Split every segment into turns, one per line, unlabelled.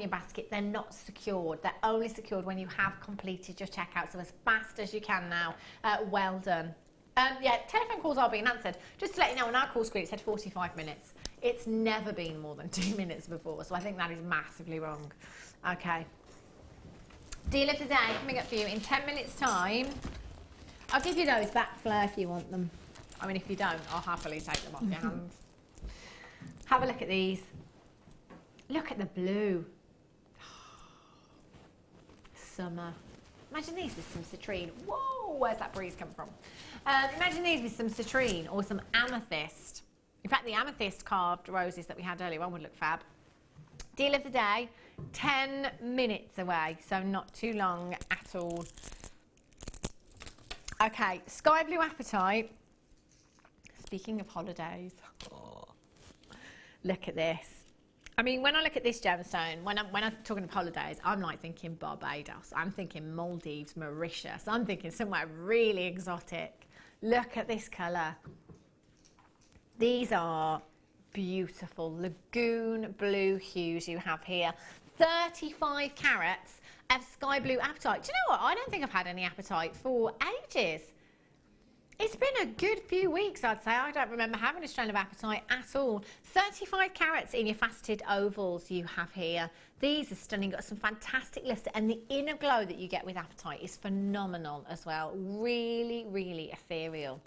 your basket, they're not secured. They're only secured when you have completed your checkout. So as fast as you can now. Well done. Yeah, telephone calls are being answered. Just to let you know, on our call screen it said 45 minutes. It's never been more than 2 minutes before, so I think that is massively wrong. Okay. Deal of the day coming up for you in 10 minutes time. I'll give you those back, Fleur, if you want them. I mean, if you don't, I'll happily take them off your hands. Have a look at these. Look at the blue. Summer. Imagine these with some citrine. Whoa, where's that breeze come from? Imagine these with some citrine or some amethyst. In fact, the amethyst carved roses that we had earlier on would look fab. Deal of the day, 10 minutes away, so not too long at all. Okay, sky blue apatite. Speaking of holidays, look at this. I mean, when I look at this gemstone, when I'm talking of holidays, I'm like thinking Barbados. I'm thinking Maldives, Mauritius. I'm thinking somewhere really exotic. Look at this colour. These are beautiful lagoon blue hues you have here. 35 carats of sky blue apatite. Do you know what? I don't think I've had any apatite for ages. It's been a good few weeks, I'd say. I don't remember having a strand of apatite at all. 35 carats in your faceted ovals you have here. These are stunning, got some fantastic lustre, and the inner glow that you get with apatite is phenomenal as well. Really, really ethereal.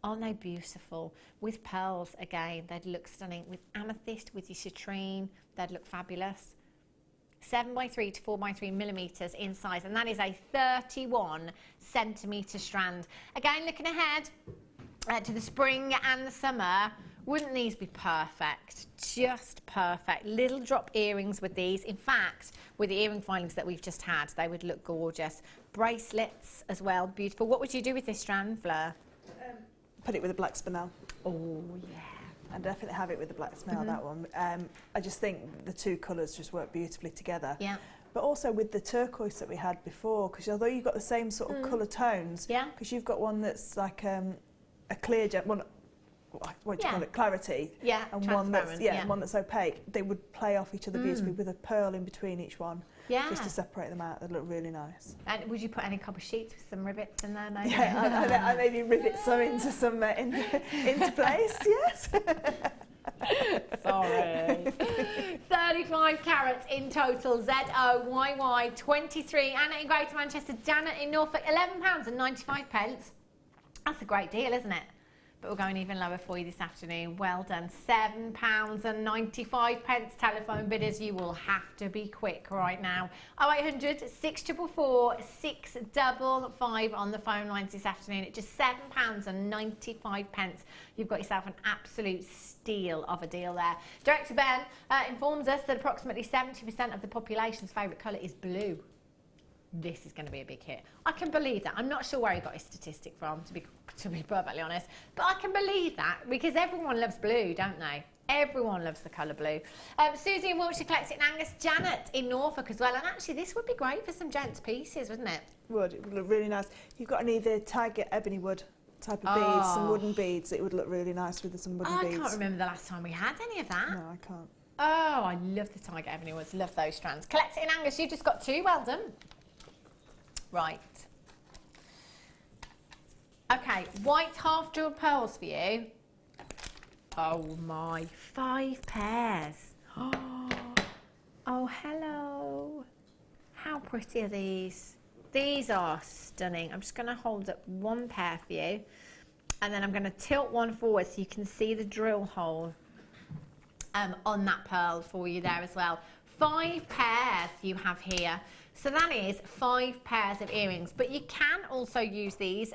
Aren't they beautiful? With pearls, again, they'd look stunning. With amethyst, with your citrine, they'd look fabulous. 7x3 to 4x3 millimeters in size, and that is a 31 centimeter strand. Again, looking ahead to the spring and the summer, wouldn't these be perfect? Just perfect. Little drop earrings with these. In fact, with the earring filings that we've just had, they would look gorgeous. Bracelets as well, beautiful. What would you do with this strand, Fleur?
Put it with a black spinel.
Oh, yeah.
I definitely have it with the black spinel, that one. I just think the two colours just work beautifully together.
Yeah.
But also with the turquoise that we had before, because although you've got the same sort of colour tones, because you've got one that's like a clear one, what do you call it, clarity, and one that's opaque, they would play off each other beautifully with a pearl in between each one, just to separate them out. They'd look really nice.
And would you put any copper sheets with some rivets in there, maybe?
Yeah, I maybe rivet some into into place, yes.
Sorry. 35 carats in total. ZOYY 23. Anna in Greater Manchester, Janet in Norfolk, £11.95. That's a great deal, isn't it? But we're going even lower for you this afternoon. Well done. £7.95. Telephone bidders, you will have to be quick right now. 0800 644 655 on the phone lines this afternoon at just £7.95. You've got yourself an absolute steal of a deal there. Director Ben informs us that approximately 70% of the population's favourite colour is blue. This is going to be a big hit. I can believe that. I'm not sure where he got his statistic from, to be perfectly honest, but I can believe that because everyone loves blue, don't they? Everyone loves the colour blue. Susie in Wiltshire collects it in Angus. Janet in Norfolk as well. And actually, this would be great for some gents' pieces, wouldn't it?
It would look really nice. You've got either tiger ebony wood type of beads, some wooden beads. It would look really nice with some wooden beads.
I can't remember the last time we had any of that.
No, I can't.
Oh, I love the tiger ebony woods. Love those strands. Collect it in Angus. You've just got two. Well done. Right. Okay, white half-jeweled pearls for you. Oh my, 5 pairs. Oh, hello. How pretty are these? These are stunning. I'm just going to hold up one pair for you. And then I'm going to tilt one forward so you can see the drill hole on that pearl for you there as well. 5 pairs you have here. So that is 5 pairs of earrings, but you can also use these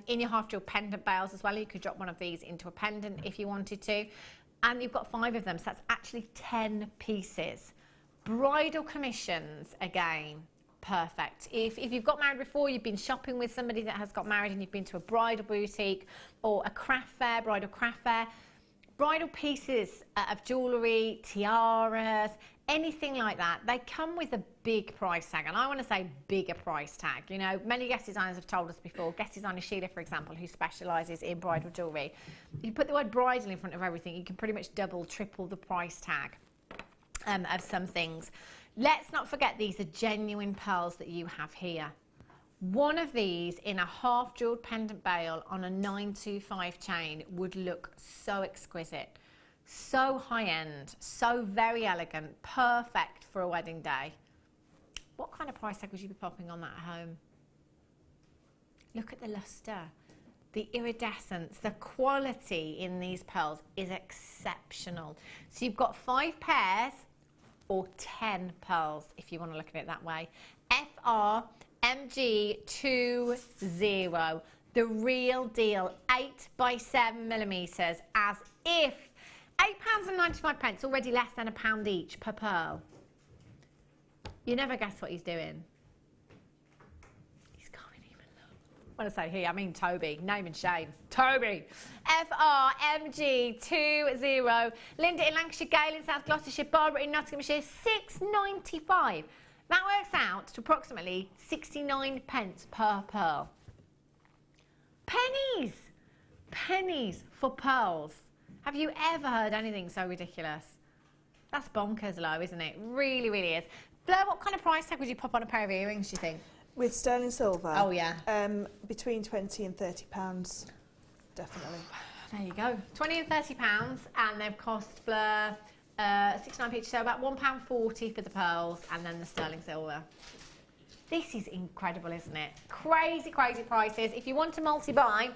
in your half-jewel pendant bales as well. You could drop one of these into a pendant if you wanted to. And you've got 5 of them, so that's actually 10 pieces. Bridal commissions, again, perfect. If you've got married before, you've been shopping with somebody that has got married and you've been to a bridal boutique or a craft fair, bridal craft fair, bridal pieces of jewellery, tiaras, anything like that, they come with a big price tag, and I want to say bigger price tag. You know, many guest designers have told us before, guest designer Sheila, for example, who specialises in bridal jewellery, you put the word bridal in front of everything, you can pretty much double, triple the price tag of some things. Let's not forget these are genuine pearls that you have here. One of these in a half jeweled pendant bail on a 925 chain would look so exquisite, so high end, so very elegant, perfect for a wedding day. What kind of price tag would you be popping on that at home? Look at the luster, the iridescence, the quality in these pearls is exceptional. So you've got 5 pairs or 10 pearls if you want to look at it that way. FRMG20, the real deal, 8 by 7 millimeters, as if £8.95, already less than £1 each per pearl. You never guess what he's doing. He's going even lower. When I say he, I mean Toby, name and shame. Toby. FRMG20, Linda in Lancashire, Gale in South Gloucestershire, Barbara in Nottinghamshire, £6.95. That works out to approximately 69 pence per pearl. Pennies! Pennies for pearls. Have you ever heard anything so ridiculous? That's bonkers low, isn't it? Really, really is. Blair, what kind of price tag would you pop on a pair of earrings, do you think?
With sterling silver?
Oh, yeah.
Between £20 and £30, definitely.
There you go. £20 and £30, and they've cost Blair 69p each, so about £1.40 for the pearls, and then the sterling silver. This is incredible, isn't it? Crazy, crazy prices. If you want to multi-buy,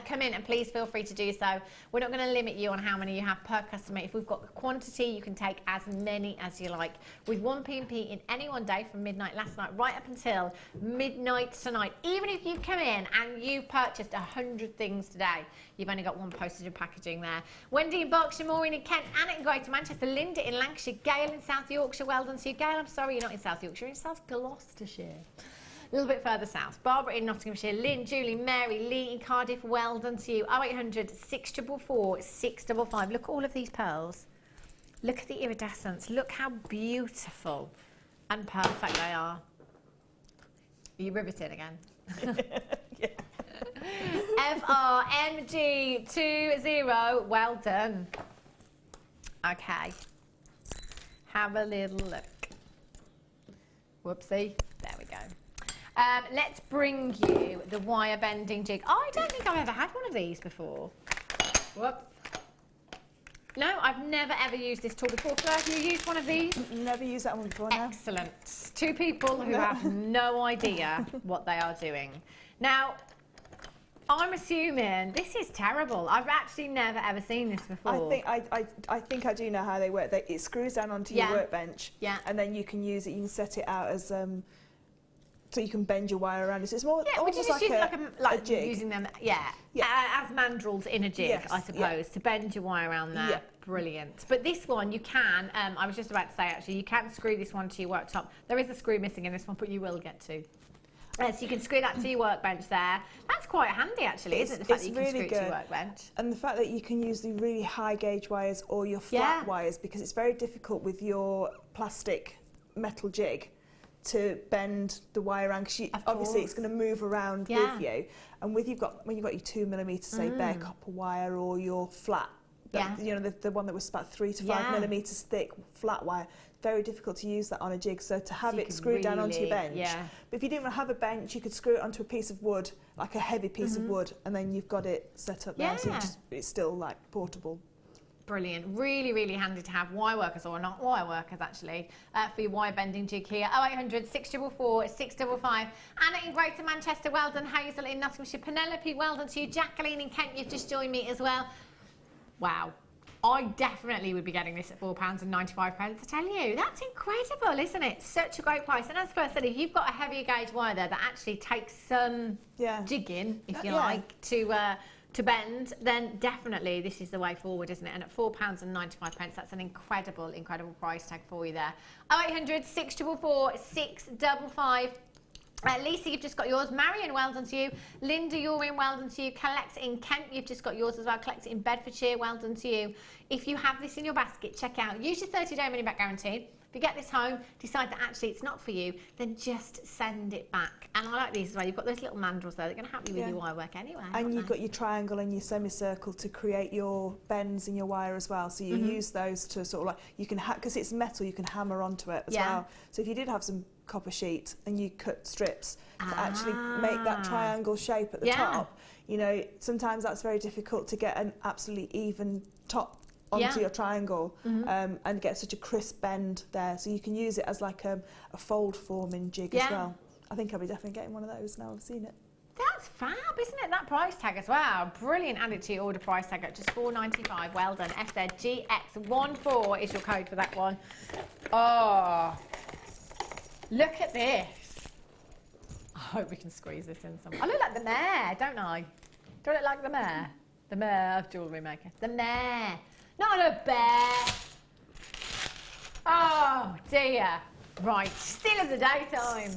come in and please feel free to do so. We're not going to limit you on how many you have per customer. If we've got quantity, you can take as many as you like. With 1 P&P in any one day from midnight last night right up until midnight tonight. Even if you come in and you've purchased 100 things today, you've only got 1 postage and packaging there. Wendy in Berkshire, Maureen in Kent, Anna in Greater Manchester, Linda in Lancashire, Gail in South Yorkshire. Well done to you. Gail, I'm sorry you're not in South Yorkshire, you're in South Gloucestershire. A little bit further south. Barbara in Nottinghamshire, Lynn, Julie, Mary, Lee in Cardiff, well done to you. 0800 644 655. Look at all of these pearls. Look at the iridescence. Look how beautiful and perfect they are. Are you riveted again?
Yeah.
FRMG20, well done. Okay. Have a little look. Whoopsie. There we go. Let's bring you the wire bending jig. Oh, I don't think I've ever had one of these before. Whoops. No, I've never ever used this tool before. Fleur, have you used one of these?
Never used that one before, no.
Excellent. 2 people who have no idea what they are doing. Now, I'm assuming this is terrible. I've actually never ever seen this before.
I think I do know how they work. It screws down onto your workbench, and then you can use it. You can set it out as so you can bend your wire around it. So it's more almost like a jig.
Using them, as mandrels in a jig, I suppose, to bend your wire around there. Yeah. Brilliant. But this one, you can, I was just about to say actually, you can screw this one to your worktop. There is a screw missing in this one, but you will get to. So you can screw that to your workbench there. That's quite handy actually, isn't it? The fact that you can screw it to your workbench.
And the fact that you can use the really high gauge wires or your flat wires, because it's very difficult with your plastic metal jig to bend the wire around, because obviously it's going to move around with you. And when you've got your 2 millimeter, say bare copper wire, or your flat, you know, the one that was about 3 to 5 millimeters thick flat wire, very difficult to use that on a jig. So to have it screwed down onto your bench. But if you didn't have a bench, you could screw it onto a piece of wood, like a heavy piece of wood, and then you've got it set up there. So it's still like portable.
Brilliant. Really, really handy to have wire workers, or not wire workers actually, for your wire bending jig here. 0800 644 655. Anna in Greater Manchester, well done. Hazel in Nottinghamshire. Penelope, well done to you. Jacqueline in Kent, you've just joined me as well. Wow. I definitely would be getting this at £4.95. I tell you, that's incredible, isn't it? Such a great price. And as Claire said, if you've got a heavier gauge wire there that actually takes some jigging, if you like, to bend, then definitely this is the way forward, isn't it? And at £4.95, that's an incredible, incredible price tag for you there. 0800 644 655. Lisa, you've just got yours. Marion, well done to you. Linda, you're in, well done to you. Collect in Kent, you've just got yours as well. Collect in Bedfordshire, well done to you. If you have this in your basket, check out. Use your 30-day money-back guarantee. If you get this home, decide that actually it's not for you, then just send it back. And I like these as well. You've got those little mandrels there. They're going to help you with your wire work anyway.
And you've got your triangle and your semicircle to create your bends in your wire as well. So you use those to sort of like, you can, because it's metal, you can hammer onto it as well. So if you did have some copper sheet and you cut strips to actually make that triangle shape at the top, you know, sometimes that's very difficult to get an absolutely even top onto your triangle and get such a crisp bend there. So you can use it as like a fold forming jig as well. I think I'll be definitely getting one of those now I've seen it.
That's fab, isn't it? That price tag as well. Brilliant. Add it to your order price tag at just $4.95. Well done. FZGX14 is your code for that one. Oh, look at this. I hope we can squeeze this in somewhere. I look like the mayor, don't I? Do I look like the mayor? The mayor of Jewellery Maker. The mayor. Not a bear. Oh, dear. Right, still of the daytime.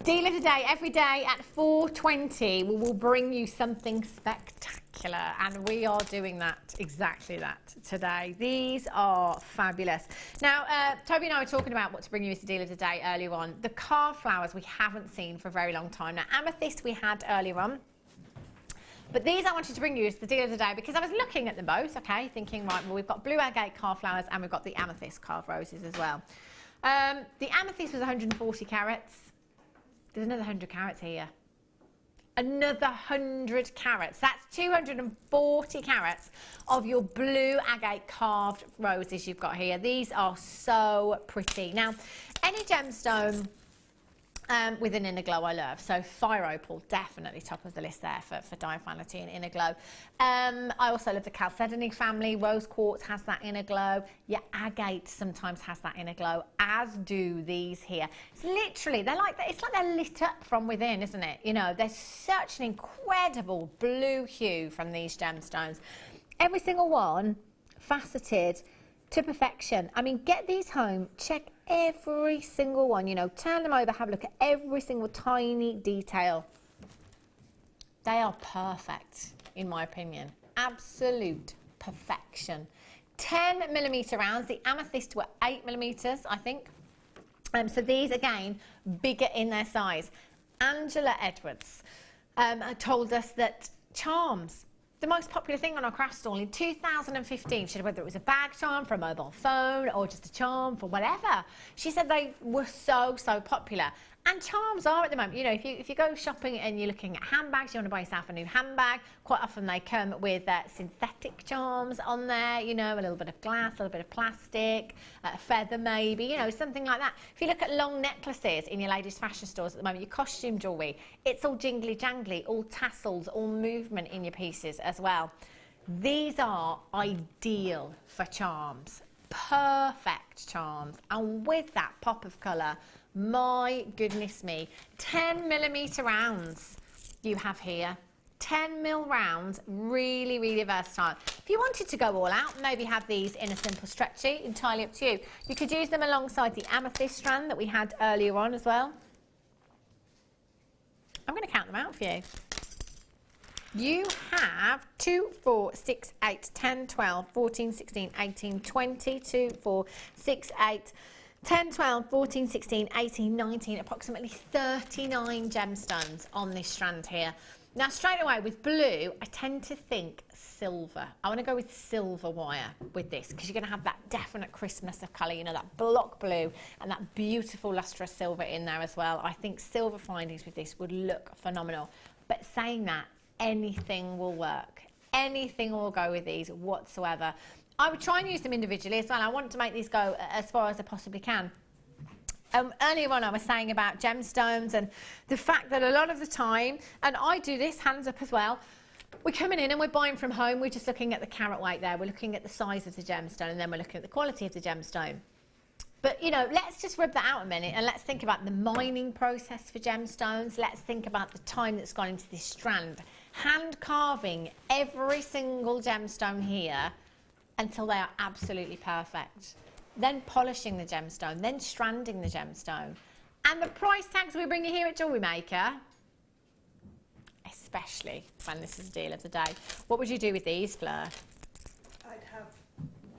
Deal of the day, every day at 4:20 we will bring you something spectacular, and we are doing that, exactly that, today. These are fabulous. Now, Toby and I were talking about what to bring you as the deal of the day earlier on. The carved flowers we haven't seen for a very long time. Now, amethyst we had earlier on, but these I wanted to bring you as the deal of the day because I was looking at them both, okay, thinking, right, well, we've got blue agate carved flowers and we've got the amethyst carved roses as well. The amethyst was 140 carats. There's another 100 carats here. Another 100 carats. That's 240 carats of your blue agate carved roses you've got here. These are so pretty. Now, any gemstone with an inner glow I love. So fire opal, definitely top of the list there for diaphanity and inner glow. I also love the chalcedony family. Rose quartz has that inner glow. Your agate sometimes has that inner glow, as do these here. It's literally, they're like, it's like they're lit up from within, isn't it? You know, there's such an incredible blue hue from these gemstones. Every single one faceted to perfection. I mean, get these home, check every single one, you know, turn them over, have a look at every single tiny detail. They are perfect, in my opinion. Absolute perfection. 10mm rounds. The amethyst were 8mm, I think. So these, again, bigger in their size. Angela Edwards told us that charms, the most popular thing on our craft stall in 2015, she said whether it was a bag charm for a mobile phone or just a charm for whatever. She said they were so popular. And charms are at the moment, you know, if you go shopping and you're looking at handbags, you want to buy yourself a new handbag, quite often they come with synthetic charms on there, you know, a little bit of glass, a little bit of plastic, a feather maybe, you know, something like that. If you look at long necklaces in your ladies' fashion stores at the moment, your costume jewellery, it's all jingly jangly, all tassels, all movement in your pieces as well. These are ideal for charms, perfect charms, and with that pop of colour, my goodness me, 10mm rounds you have here. 10mm rounds, really versatile. If you wanted to go all out, maybe have these in a simple stretchy, entirely up to you. You could use them alongside the amethyst strand that we had earlier on as well. I'm going to count them out for you. You have 2, 4, 6, 8, 10, 12, 14, 16, 18, 20, 2, 4, 6, 8, 10, 12, 14, 16, 18, 19, approximately 39 gemstones on this strand here. Now, straight away with blue, I tend to think silver. I want to go with silver wire with this because you're going to have that definite crispness of colour, you know, that block blue and that beautiful lustrous silver in there as well. I think silver findings with this would look phenomenal. But saying that, anything will work. Anything will go with these whatsoever. I would try and use them individually as well. I want to make these go as far as I possibly can. Earlier on I was saying about gemstones and the fact that a lot of the time, and I do this, hands up as well, we're coming in and we're buying from home, we're just looking at the carat weight there, we're looking at the size of the gemstone, and then we're looking at the quality of the gemstone. But, you know, let's just rub that out a minute and let's think about the mining process for gemstones. Let's think about the time that's gone into this strand. Hand carving every single gemstone here until they are absolutely perfect. then polishing the gemstone, then stranding the gemstone. And the price tags we bring you here at Jewellery Maker, especially when this is a deal of the day. What would you do with these, Fleur?
I'd have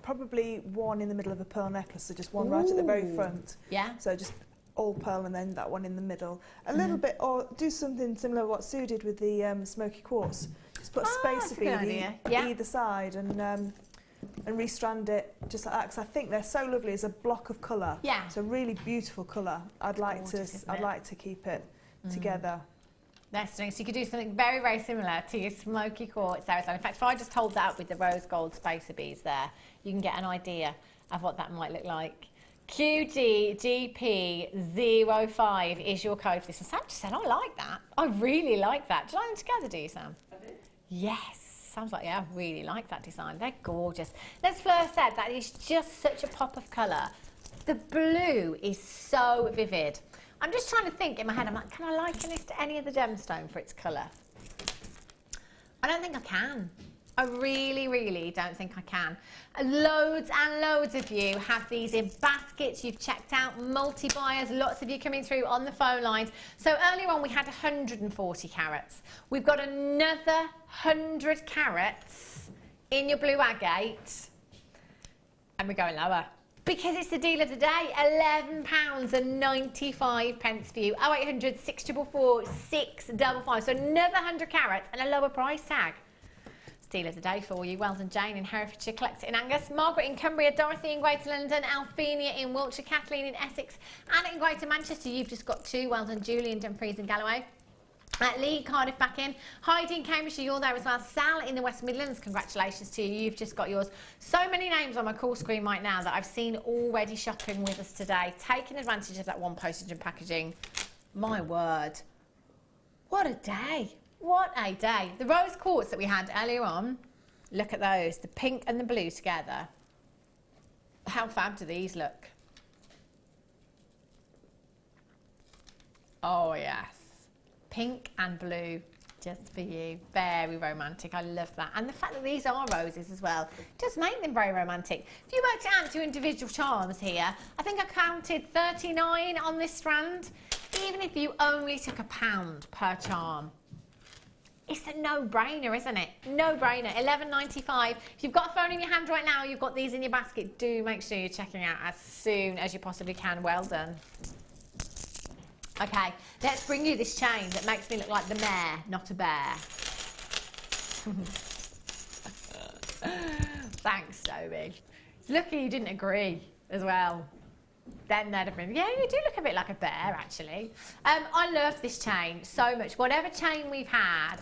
probably one in the middle of a pearl necklace, so just one right at the very front.
Yeah.
So just all pearl and then that one in the middle. A little bit, or do something similar to what Sue did with the smoky quartz. Just put a spacer bead either side and restrand it just like that, because I think they're so lovely as a block of colour.
Yeah.
It's a really beautiful colour. I'd like to keep it together.
That's stunning. So you could do something very, very similar to your smoky quartz there. In fact, if I just hold that up with the rose gold spacer beads there, you can get an idea of what that might look like. QDGP05 is your code for this. And Sam just said, I like that. I really like that. Did I them together, do you, Sam?
I did.
Yes. Sam's like, yeah, I really like that design. They're gorgeous. As Fleur said, that is just such a pop of colour. The blue is so vivid. I'm just trying to think in my head, I'm like, can I liken this to any other gemstone for its colour? I don't think I can. I really, really don't think I can. Loads and loads of you have these in baskets. You've checked out multi-buyers. Lots of you coming through on the phone lines. So earlier on we had 140 carats. We've got another 100 carats in your blue agate. And we're going lower. Because it's the deal of the day, £11.95 for you. 0800 644 655. So another 100 carats and a lower price tag. Deal of the day for you. Well done, Jane in Herefordshire, Collector in Angus, Margaret in Cumbria, Dorothy in Greater London, Alphenia in Wiltshire, Kathleen in Essex, Anna in Greater Manchester. You've just got 2. Well done, Julie in Dumfries and Galloway. Lee, Cardiff back in. Heidi in Cambridgeshire, you're there as well. Sal in the West Midlands, congratulations to you. You've just got yours. So many names on my call screen right now that I've seen already shopping with us today, taking advantage of that one postage and packaging. My word. What a day. What a day. The rose quartz that we had earlier on, look at those, the pink and the blue together. How fab do these look? Oh yes. Pink and blue, just for you. Very romantic. I love that. And the fact that these are roses as well does make them very romantic. If you worked it out to individual charms here, I think I counted 39 on this strand. Even if you only took £1 per charm. It's a no-brainer, isn't it? No-brainer. £11.95. If you've got a phone in your hand right now, you've got these in your basket, do make sure you're checking out as soon as you possibly can. Well done. Okay, let's bring you this chain that makes me look like the mayor, not a bear. Thanks, Toby. It's lucky you didn't agree as well. Then they'd have been, yeah, you do look a bit like a bear, actually. I love this chain so much. Whatever chain we've had,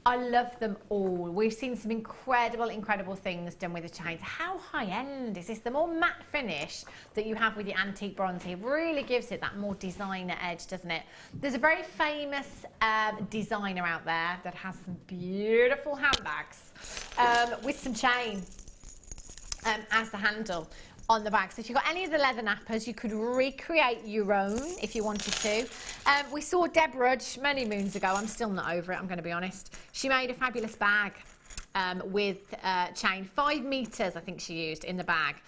I love them all. We've seen some incredible, incredible things done with the chains. How high-end is this? The more matte finish that you have with your antique bronze here really gives it that more designer edge, doesn't it? There's a very famous designer out there that has some beautiful handbags with some chain as the handle on the back. So if you've got any of the leather nappers, you could recreate your own if you wanted to. We saw Deb Rudge many moons ago. I'm still not over it, I'm going to be honest. She made a fabulous bag with chain. 5 metres, I think she used in the bag.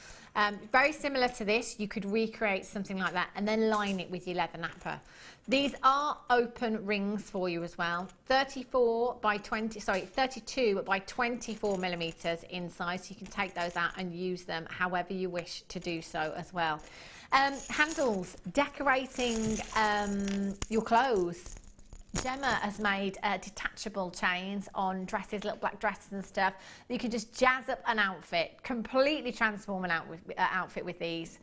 Very similar to this. You could recreate something like that and then line it with your leather napper. These are open rings for you as well. 32 by 24 millimetres in size. So you can take those out and use them however you wish to do so as well. Handles, decorating your clothes. Gemma has made detachable chains on dresses, little black dresses and stuff. You can just jazz up an outfit, completely transform an outfit with these.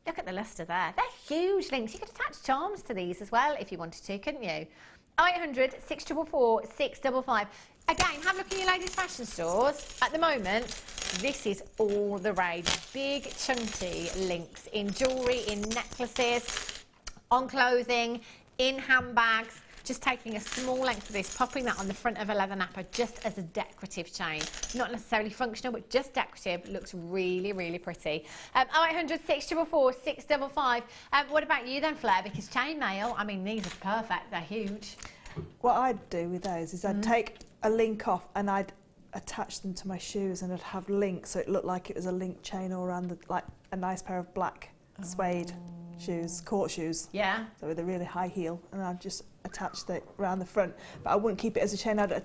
Look at the lustre there. They're huge links. You could attach charms to these as well if you wanted to, couldn't you? 0800 644 655. Again, have a look in your ladies' fashion stores. At the moment, this is all the rage. Big, chunky links in jewellery, in necklaces, on clothing, in handbags. Just taking a small length of this, popping that on the front of a leather napper just as a decorative chain. Not necessarily functional, but just decorative. Looks really, really pretty. 0800 644 655. What about you then, Fleur? Because chainmail, I mean, these are perfect. They're huge.
What I'd do with those is I'd take a link off and I'd attach them to my shoes, and I'd have links, so it looked like it was a link chain all around like a nice pair of black suede shoes, court shoes.
Yeah.
So with a really high heel, and I'd just attach it around the front, but I wouldn't keep it as a chain. I'd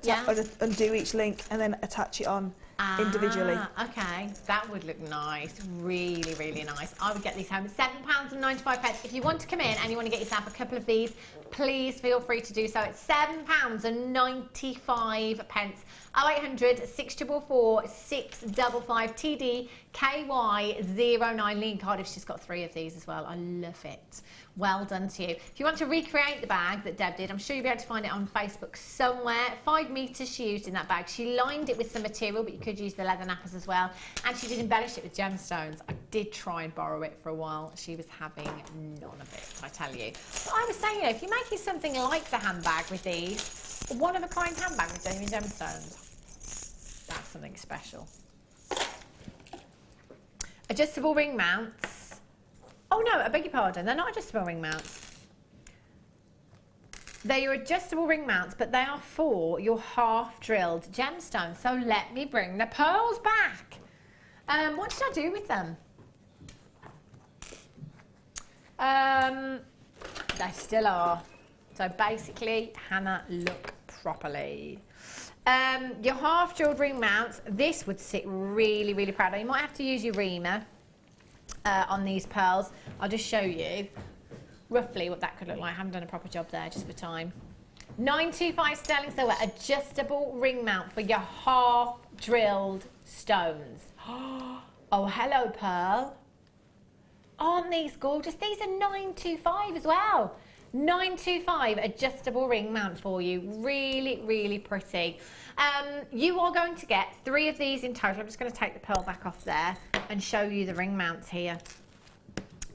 undo each link and then attach it on individually.
Okay, that would look nice. Really, really nice. I would get these home. £7.95. If you want to come in and you want to get yourself a couple of these, please feel free to do so. It's £7.95. 0800 644 655 TD KY09. Lee in Cardiff's just got 3 of these as well. I love it. Well done to you. If you want to recreate the bag that Deb did, I'm sure you'll be able to find it on Facebook somewhere. 5 metres she used in that bag. She lined it with some material, but you could use the leather nappers as well. And she did embellish it with gemstones. I did try and borrow it for a while. She was having none of it, I tell you. But I was saying, you know, if you're making something like the handbag with these, a one-of-a-kind handbag with genuine gemstones, that's something special. Adjustable ring mounts. Oh no, I beg your pardon, they're not adjustable ring mounts. They are adjustable ring mounts, but they are for your half-drilled gemstones. So let me bring the pearls back. What did I do with them? They still are. So basically, Hannah, look properly. Your half-drilled ring mounts, this would sit really, really proud. You might have to use your reamer on these pearls. I'll just show you roughly what that could look like. I haven't done a proper job there just for time. 925 sterling silver, adjustable ring mount for your half-drilled stones. Oh, hello, pearl. Aren't these gorgeous? These are 925 as well. 925 adjustable ring mount for you. Really, really pretty. You are going to get 3 of these in total. I'm just going to take the pearl back off there and show you the ring mounts here.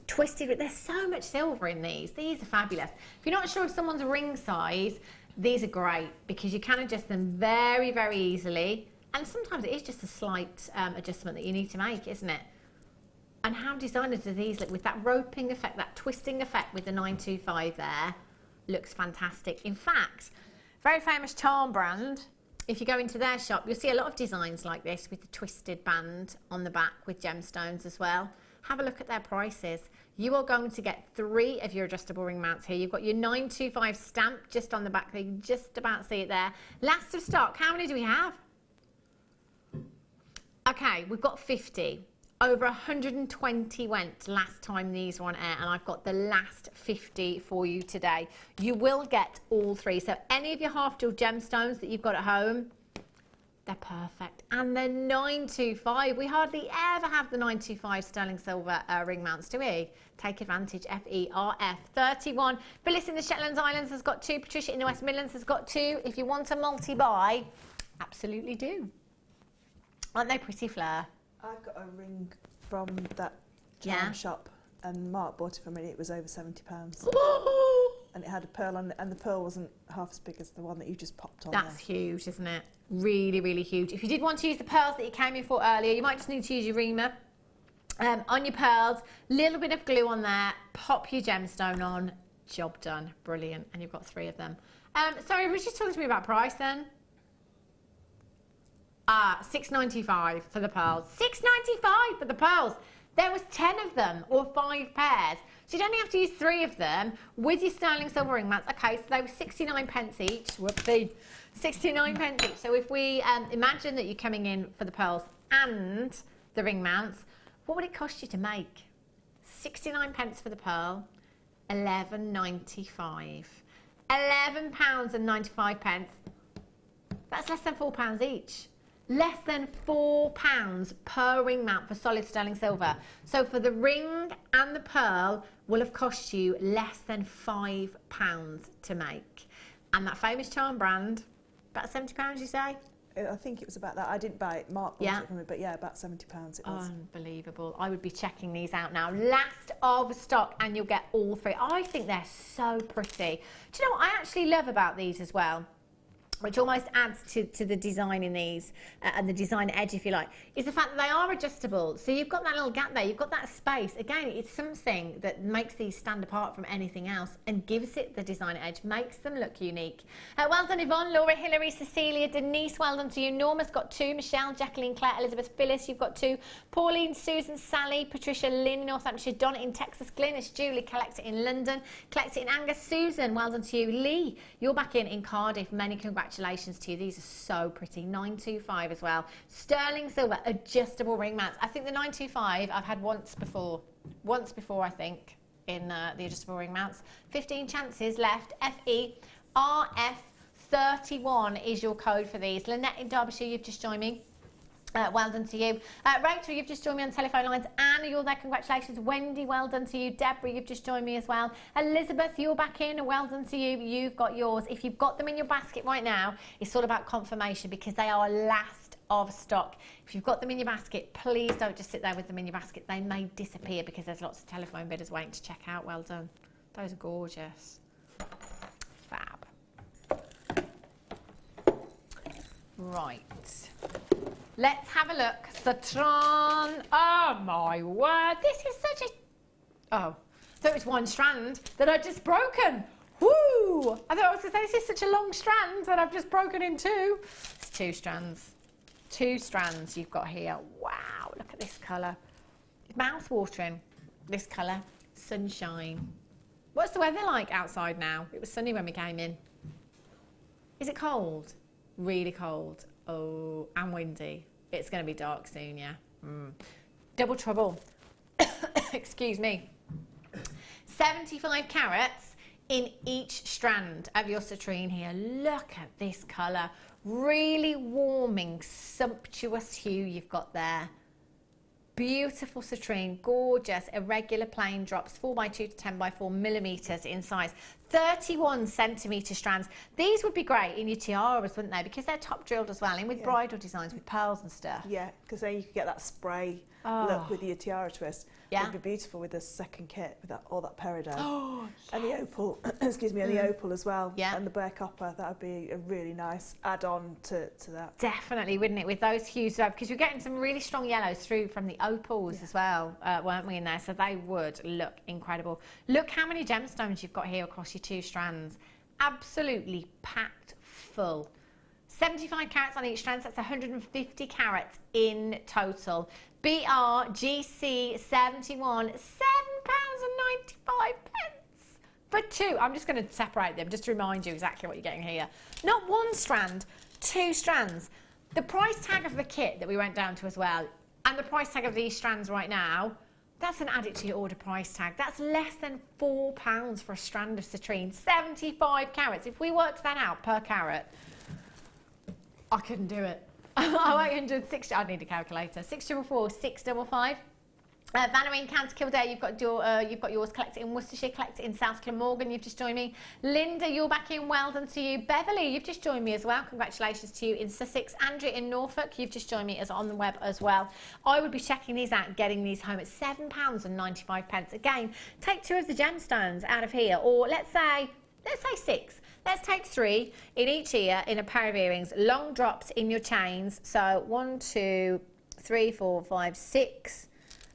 Twisted, there's so much silver in these. These are fabulous. If you're not sure of someone's ring size, these are great because you can adjust them very, very easily. And sometimes it is just a slight adjustment that you need to make, isn't it? And how designers do these look with that roping effect, that twisting effect with the 925 there. Looks fantastic. In fact, very famous charm brand, if you go into their shop, you'll see a lot of designs like this with the twisted band on the back with gemstones as well. Have a look at their prices. You are going to get 3 of your adjustable ring mounts here. You've got your 925 stamp just on the back there. You can just about see it there. Last of stock. How many do we have? Okay, we've got 50. Over 120 went last time these were on air, and I've got the last 50 for you today. You will get all 3. So any of your half-dual gemstones that you've got at home, they're perfect. And the 925, we hardly ever have the 925 sterling silver ring mounts, do we? Take advantage, FERF 31. Phyllis in the Shetland Islands has got 2. Patricia in the West Midlands has got 2. If you want a multi-buy, absolutely do. Aren't they pretty, Fleur?
I've got a ring from that charm shop, and Mark bought it for me. It was over £70. And it had a pearl on it, and the pearl wasn't half as big as the one that you just popped on.
That's huge, isn't it? Really, really huge. If you did want to use the pearls that you came in for earlier, you might just need to use your reamer. On your pearls, little bit of glue on there, pop your gemstone on, job done. Brilliant. And you've got 3 of them. Sorry, was you just talking to me about price then? £6.95 for the pearls. £6.95 for the pearls. There was 10 of them, or 5 pairs. So you'd only have to use 3 of them with your sterling silver ring mounts. Okay, so they were 69 pence each. Whoopsie. 69 pence each. So if we imagine that you're coming in for the pearls and the ring mounts, what would it cost you to make? 69 pence for the pearl, £11.95. £11.95. That's less than £4 each. Less than £4 per ring mount for solid sterling silver. So for the ring and the pearl will have cost you less than £5 to make. And that famous charm brand, about £70 you say?
I think it was about that. I didn't buy it. Mark bought it for me, but yeah, about £70 it was.
Unbelievable. I would be checking these out now. Last of stock, and you'll get all 3. I think they're so pretty. Do you know what I actually love about these as well? which almost adds to the design in these and the design edge, if you like, is the fact that they are adjustable. So you've got that little gap there, you've got that space. Again, it's something that makes these stand apart from anything else and gives it the design edge, makes them look unique. Well done, Yvonne, Laura, Hilary, Cecilia, Denise, well done to you. Norma's got 2, Michelle, Jacqueline, Claire, Elizabeth, Phyllis, you've got 2. Pauline, Susan, Sally, Patricia, Lynn, Northamptonshire, Donna in Texas, Glynis, Julie, collect it in London, collect it in Angus, Susan, well done to you. Lee, you're back in Cardiff, many congratulations to you. These are so pretty. 925 as well. Sterling silver adjustable ring mounts. I think the 925 I've had once before I think, in the adjustable ring mounts. 15 chances left. FERF31 is your code for these. Lynette in Derbyshire, you've just joined me. Well done to you. Rachel, you've just joined me on telephone lines. Anna, you're there, congratulations. Wendy, well done to you. Deborah, you've just joined me as well. Elizabeth, you're back in, well done to you. You've got yours. If you've got them in your basket right now, it's all about confirmation because they are last of stock. If you've got them in your basket, please don't just sit there with them in your basket. They may disappear because there's lots of telephone bidders waiting to check out. Well done. Those are gorgeous. Fab. Right. Let's have a look. Citron. Oh my word. This is such a... Oh, so it's one strand that I've just broken. Woo! I thought I was going to say, this is such a long strand that I've just broken in 2. It's 2 strands. 2 strands you've got here. Wow, look at this colour. It's mouth-watering. This colour. Sunshine. What's the weather like outside now? It was sunny when we came in. Is it cold? Really cold. Oh, and windy. It's going to be dark soon, yeah. Double trouble. Excuse me. 75 carats in each strand of your citrine here. Look at this colour. Really warming, sumptuous hue you've got there. Beautiful citrine, gorgeous, irregular plain drops, 4x2 to 10x4 millimetres in size. 31 centimetre strands. These would be great in your tiaras, wouldn't they? Because they're top drilled as well, and with bridal designs, with pearls and stuff. Yeah,
because then you could get that spray look with your tiara twist. Yeah. It would be beautiful with the second kit, with that, all that peridot. Oh, yes. And the opal, excuse me, and the opal as well. Yeah. And the bare copper, that would be a really nice add-on to that.
Definitely, wouldn't it? With those hues, because you're getting some really strong yellows through from the opals as well, weren't we, in there? So they would look incredible. Look how many gemstones you've got here across your 2 strands. Absolutely packed full. 75 carats on each strand, so that's 150 carats in total. BRGC 71, £7.95 for 2. I'm just going to separate them just to remind you exactly what you're getting here. Not 1 strand, 2 strands. The price tag of the kit that we went down to as well, and the price tag of these strands right now, that's an add it to your order price tag. That's less than £4 for a strand of citrine. 75 carats. If we worked that out per carat, I couldn't do it. I won't do 6. I need a calculator. 644, 655. Vanna in County Kildare, you've got yours. Collect it in Worcestershire. Collect it in South Glamorgan. You've just joined me. Linda, you're back in. Well done to you. Beverly, you've just joined me as well. Congratulations to you in Sussex. Andrea in Norfolk, you've just joined me as on the web as well. I would be checking these out and getting these home at £7.95. Again, take 2 of the gemstones out of here, or let's say 6. Let's take 3 in each ear in a pair of earrings, long drops in your chains. So 1, 2, 3, 4, 5, 6.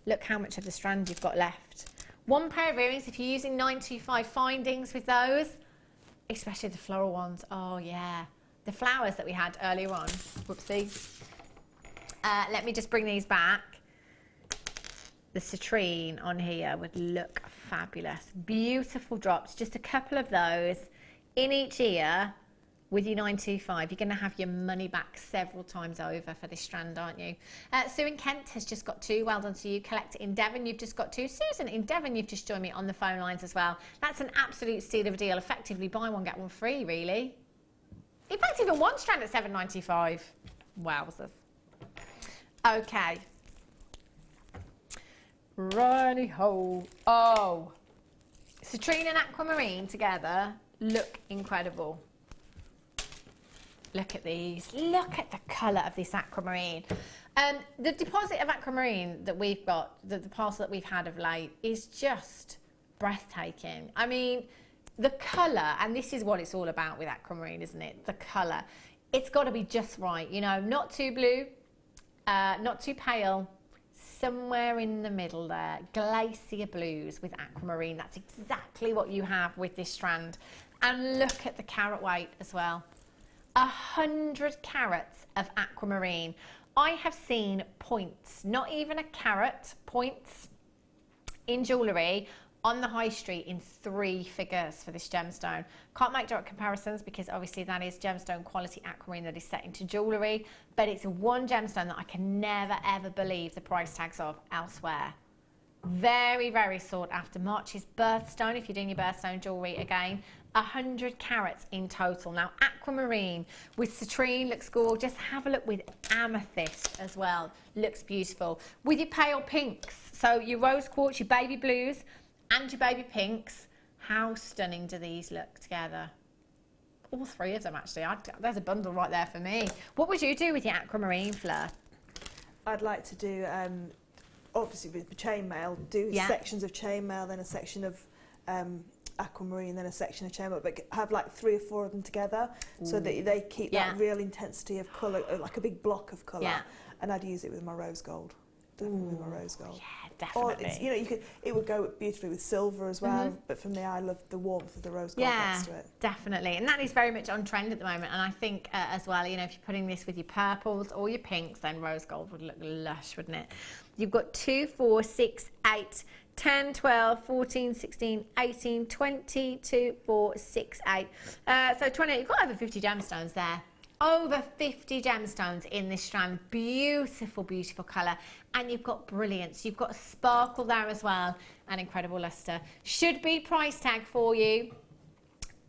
Look how much of the strand you've got left. 1 pair of earrings, if you're using 925 findings with those, especially the floral ones. Oh yeah, the flowers that we had earlier on. Whoopsie. Let me just bring these back. The citrine on here would look fabulous. Beautiful drops, just a couple of those in each ear with your 925. You're going to have your money back several times over for this strand, aren't you? Sue in Kent has just got 2. Well done to you. Collect it in Devon. You've just got 2. Susan in Devon, you've just joined me on the phone lines as well. That's an absolute steal of a deal. Effectively, buy one, get one free, really. In fact, even 1 strand at £7.95. Wowzers. Okay. Righty-ho. Oh. Citrine and aquamarine together look incredible. Look at these. Look at the colour of this aquamarine. The deposit of aquamarine that we've got, the parcel that we've had of late, is just breathtaking. I mean, the colour, and this is what it's all about with aquamarine, isn't it? The colour. It's got to be just right, you know, not too blue, not too pale, somewhere in the middle there. Glacier blues with aquamarine. That's exactly what you have with this strand. And look at the carat weight as well. 100 carats of aquamarine. I have seen points, not even a carat, points in jewellery on the high street in 3 figures for this gemstone. Can't make direct comparisons because obviously that is gemstone quality aquamarine that is set into jewellery, but it's one gemstone that I can never ever believe the price tags of elsewhere. Very, very sought after. March's birthstone, if you're doing your birthstone jewellery again, 100 carats in total. Now aquamarine with citrine looks gorgeous. Have a look with amethyst as well, looks beautiful. With your pale pinks, so your rose quartz, your baby blues and your baby pinks, how stunning do these look together? All 3 of them actually. There's a bundle right there for me. What would you do with your aquamarine, Fleur?
I'd like to do, obviously with the chainmail, do sections of chainmail, then a section of aquamarine, then a section of chainmail, but have like 3 or 4 of them together. Ooh. So that they keep that real intensity of colour, like a big block of colour. Yeah. And I'd use it with my rose gold. Definitely with my rose gold.
Yeah, definitely.
Or you know, it would go beautifully with silver as well. But for me, I love the warmth of the rose gold next to it.
Definitely, and that is very much on trend at the moment. And I think as well, you know, if you're putting this with your purples or your pinks, then rose gold would look lush, wouldn't it? You've got 2, 4, 6, 8, 10, 12, 14, 16, 18, 20, 2, 4, 6, 8. So 20. You've got over 50 gemstones there. Over 50 gemstones in this strand. Beautiful, beautiful colour. And you've got brilliance. You've got sparkle there as well. And incredible lustre. Should be price tag for you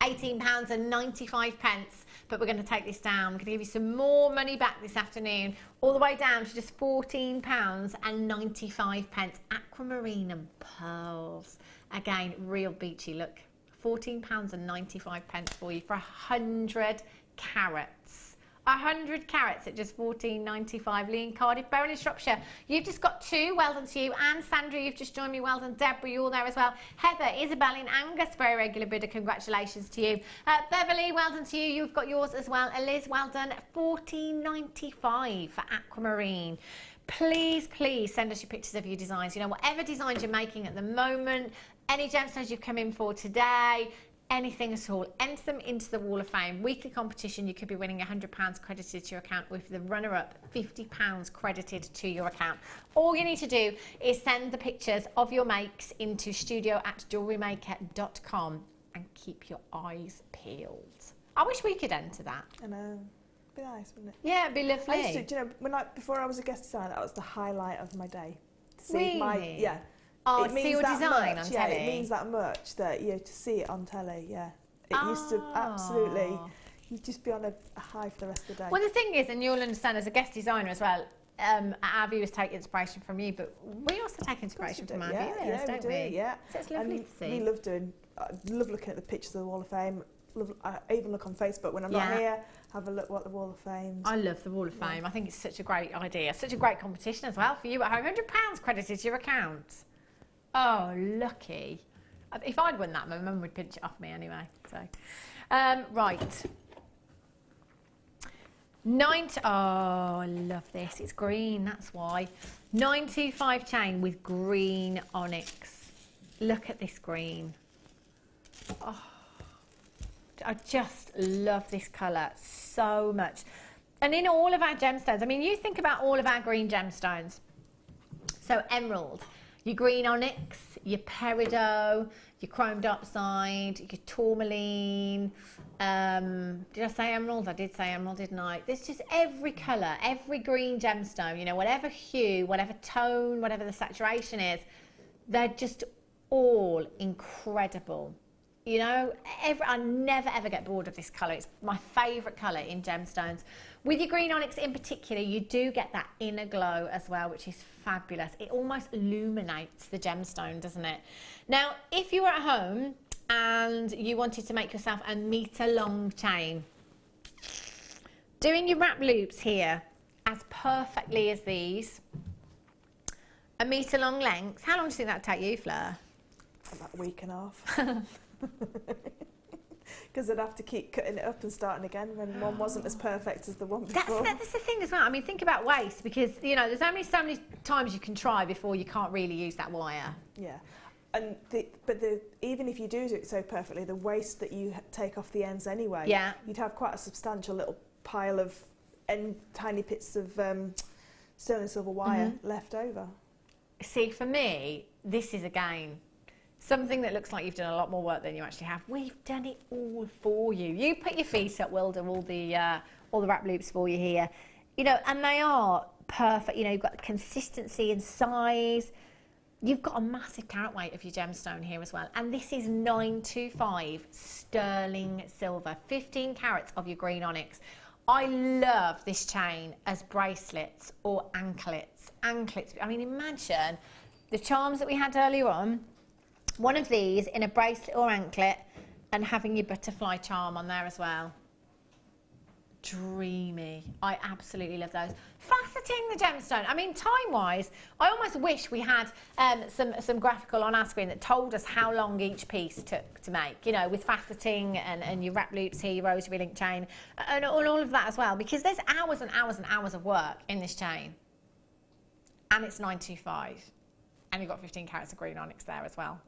£18.95. But we're going to take this down. I'm going to give you some more money back this afternoon. All the way down to just £14.95. Aquamarine and pearls. Again, real beachy look. £14.95 for you for 100 carats. 100 carats at just £14.95. Lee in Cardiff, Beryl in Shropshire. You've just got 2. Well done to you. And Sandra, you've just joined me. Well done. Deborah, you're there as well. Heather, Isabel in Angus, very regular bidder. Congratulations to you. Beverly, well done to you. You've got yours as well. Liz, well done. £14.95 for aquamarine. Please, please send us your pictures of your designs. You know, whatever designs you're making at the moment, any gemstones you've come in for today, anything at all, enter them into the Wall of Fame. Weekly competition, you could be winning £100 credited to your account, with the runner-up £50 credited to your account. All you need to do is send the pictures of your makes into studio@JewelleryMaker.com and keep your eyes peeled. I wish we could enter that.
I know. It'd be nice, wouldn't it?
Yeah, it'd be lovely.
I used to, you know, before I was a guest designer, that was the highlight of my day. To see
really?
Oh,
it see your design on telly?
It means that much that, you know, to see it on telly, It used to absolutely, you'd just be on a high for the rest of the day.
Well, the thing is, and you'll understand as a guest designer as well, our viewers take inspiration from you, but we also take inspiration from our viewers, don't we?
Yeah.
So it's lovely to see.
We love love looking at the pictures of the Wall of Fame. I even look on Facebook when I'm not here, have a look at the Wall of Fame.
I love the Wall of Fame. I think it's such a great idea, such a great competition as well for you at home. £100 credited to your account. Oh, lucky. If I'd won that, my mum would pinch it off me anyway. So, right. Oh, I love this. It's green, that's why. 925 chain with green onyx. Look at this green. Oh, I just love this colour so much. And in all of our gemstones, I mean, you think about all of our green gemstones. So emerald, your green onyx, your peridot, your chrome dioxide, your tourmaline. Did I say emerald? I did say emerald, didn't I? There's just every colour, every green gemstone, you know, whatever hue, whatever tone, whatever the saturation is, they're just all incredible. You know, I never ever get bored of this colour. It's my favourite colour in gemstones. With your green onyx in particular, you do get that inner glow as well, which is fabulous. It almost illuminates the gemstone, doesn't it? Now, if you were at home and you wanted to make yourself a metre long chain, doing your wrap loops here as perfectly as these, a metre long length, how long do you think that would take you, Fleur?
About a week and a half. Because they'd have to keep cutting it up and starting again when one wasn't as perfect as the one before.
That's the thing as well. I mean, think about waste, because, you know, there's only so many times you can try before you can't really use that wire.
Yeah. And even if you do it so perfectly, the waste that you take off the ends anyway, you'd have quite a substantial little pile of tiny bits of sterling silver wire left over. See,
for me, this is again something that looks like you've done a lot more work than you actually have. We've done it all for you. You put your feet up, we'll do all the wrap loops for you here. You know, and they are perfect. You know, you've got consistency and size. You've got a massive carat weight of your gemstone here as well. And this is 925 sterling silver, 15 carats of your green onyx. I love this chain as bracelets or anklets. I mean, imagine the charms that we had earlier on, one of these in a bracelet or anklet, and having your butterfly charm on there as well. Dreamy. I absolutely love those. Faceting the gemstone. I mean, time-wise, I almost wish we had some graphical on our screen that told us how long each piece took to make, you know, with faceting and your wrap loops here, your rosary link chain, and all of that as well, because there's hours and hours and hours of work in this chain. And it's 925. And you've got 15 carats of green onyx there as well.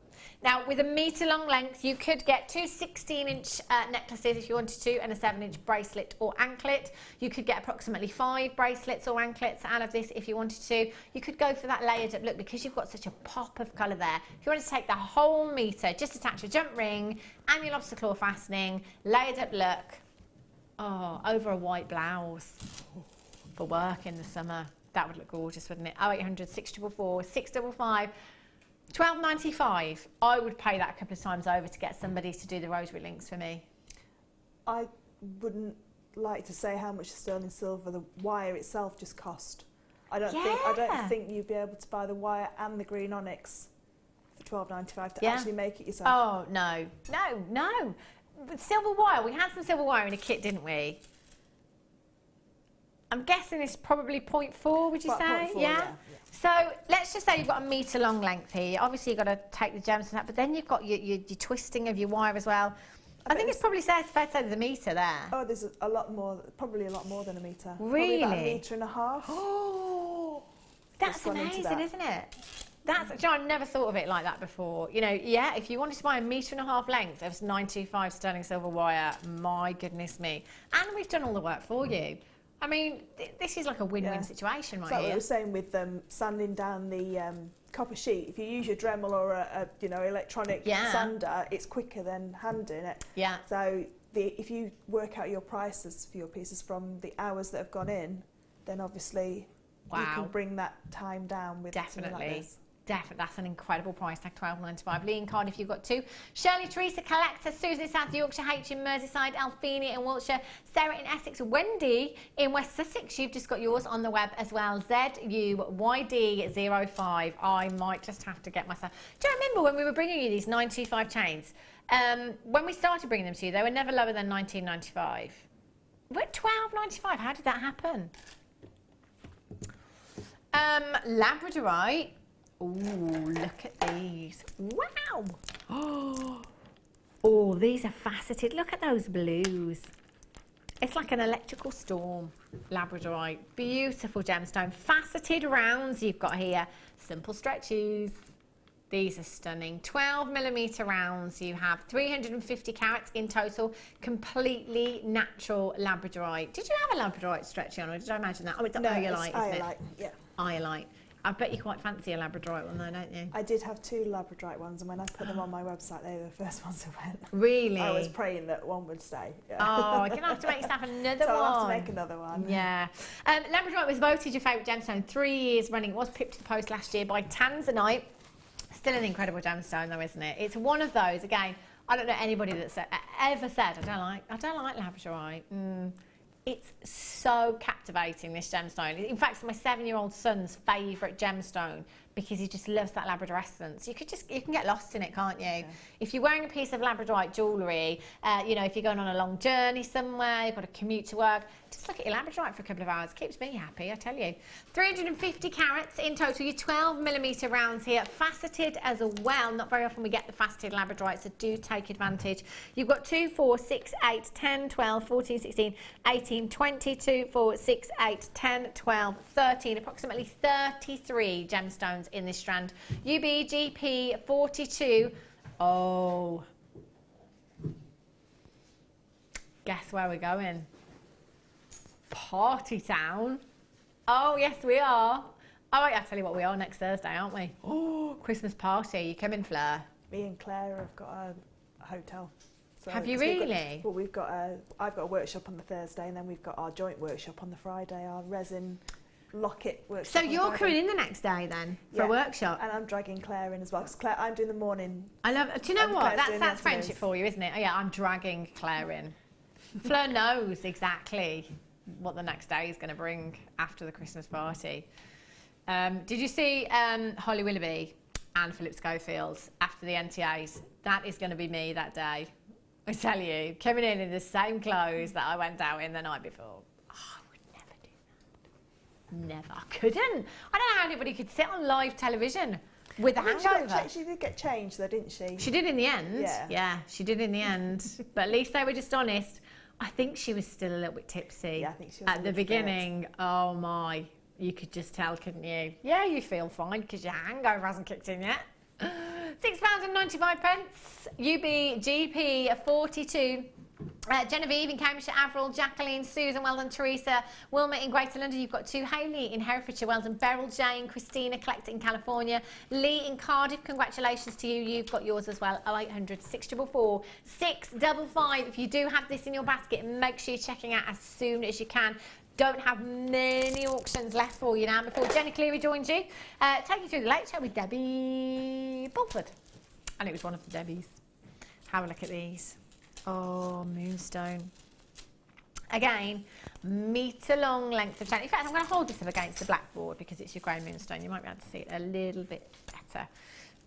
Now, with a metre long length, you could get 2 16-inch necklaces if you wanted to, and a 7-inch bracelet or anklet. You could get approximately 5 bracelets or anklets out of this if you wanted to. You could go for that layered up look because you've got such a pop of colour there. If you wanted to take the whole metre, just attach a jump ring and your lobster claw fastening, layered up look, over a white blouse for work in the summer. That would look gorgeous, wouldn't it? 0800 644 655 £12.95. I would pay that a couple of times over to get somebody to do the rosary links for me.
I wouldn't like to say how much sterling silver the wire itself just cost. I don't think you'd be able to buy the wire and the green onyx for £12.95 to actually make it yourself.
Oh no. With silver wire, we had some silver wire in a kit, didn't we? I'm guessing it's probably 0.4, would you say?
0.4, yeah.
So let's just say you've got a metre long length here. Obviously, you've got to take the gems and that, but then you've got your twisting of your wire as well. I think it's probably fair to say there's a metre there.
Oh, there's a lot more, probably a lot more than a metre.
Really?
Probably about a metre and a half.
Oh, that's amazing, isn't it? I've never thought of it like that before. You know, yeah, if you wanted to buy a metre and a half length of 925 sterling silver wire, my goodness me. And we've done all the work for you. I mean, this is like a win-win situation right here.
Like we were saying with sanding down the copper sheet. If you use your Dremel or a electronic sander, it's quicker than hand doing it.
Yeah.
So if you work out your prices for your pieces from the hours that have gone in, then obviously you can bring that time down with something like this.
Definitely, that's an incredible price tag, £12.95. Lee in Cardiff, you've got 2. Shirley, Teresa, Collector, Susan in South Yorkshire, H in Merseyside, Alphenia in Wiltshire, Sarah in Essex, Wendy in West Sussex. You've just got yours on the web as well. ZUYD05. I might just have to get myself. Do you remember when we were bringing you these 925 chains? When we started bringing them to you, they were never lower than £19.95. We're at £12.95. How did that happen? Labradorite. Ooh, look at these. Wow. Oh, these are faceted. Look at those blues. It's like an electrical storm. Labradorite. Beautiful gemstone. Faceted rounds you've got here. Simple stretches. These are stunning. 12mm rounds. You have 350 carats in total. Completely natural labradorite. Did you have a labradorite stretchy on, or did I imagine that? Oh, it's iolite, isn't it?
Yeah.
Iolite. I bet you quite fancy a labradorite one though, don't you?
I did have 2 labradorite ones, and when I put them on my website, they were the first ones that went.
Really?
I was praying that one would stay. Yeah.
Oh, you're going to have to make yourself another one.
I'll have to make another one.
Yeah. Labradorite was voted your favourite gemstone 3 years running. It was pipped to the post last year by Tanzanite. Still an incredible gemstone though, isn't it? It's one of those, again, I don't know anybody that's ever said, I don't like labradorite. It's so captivating, this gemstone. In fact, it's my 7-year-old son's favourite gemstone because he just loves that labradorescence. You can get lost in it, can't you? Yeah. If you're wearing a piece of labradorite jewellery, if you're going on a long journey somewhere, you've got to commute to work, Just look at your labradorite for a couple of hours. Keeps me happy, I tell you. 350 carats in total. Your 12mm rounds here, faceted as well. Not very often we get the faceted labradorite, so do take advantage. You've got 2, 4, 6, 8, 10, 12, 14, 16, 18, 20, 2, 4, 6, 8, 10, 12, 13, approximately 33 gemstones in this strand. UBGP 42. Oh. Guess where we're going? Party town. Oh, yes, we are. Oh, wait, I'll tell you what we are next Thursday, aren't we? Oh, Christmas party. You coming, Fleur?
Me and Claire have got a hotel. So,
have you really?
I've got a workshop on the Thursday, and then we've got our joint workshop on the Friday, our resin locket workshop.
So you're coming in the next day then for a workshop?
And I'm dragging Claire in as well, because Claire, I'm doing the morning.
I love it. Do you know what? That's friendship for you, isn't it? Oh, yeah, I'm dragging Claire in. Fleur knows exactly what the next day is going to bring after the Christmas party. Did you see Holly Willoughby and Philip Schofield after the NTAs? That is going to be me that day. I tell you, coming in the same clothes that I went out in the night before. Oh, I would never do that. Never. I couldn't. I don't know how anybody could sit on live television with a hangover.
She did get changed though, didn't she?
She did in the end. Yeah, she did in the end. But at least they were just honest. I think she was still a little bit tipsy.
Yeah, I think she was.
At the beginning, oh my, you could just tell, couldn't you? Yeah, you feel fine because your hangover hasn't kicked in yet. £6.95. UBGP 42. Genevieve in Cambridgeshire, Avril, Jacqueline, Susan, well done, Teresa, Wilma in Greater London, you've got 2, Hayley in Herefordshire, well done, Beryl, Jane, Christina, Collect in California, Lee in Cardiff, congratulations to you, you've got yours as well, 0800 644 655. If you do have this in your basket, make sure you're checking out as soon as you can. Don't have many auctions left for you now before Jenny Cleary joins you. Take you through the late show with Debbie Bulford. And it was one of the Debbies. Have a look at these. Oh, moonstone. Again, metre long length of chain. In fact, I'm going to hold this up against the blackboard because it's your grey moonstone. You might be able to see it a little bit better.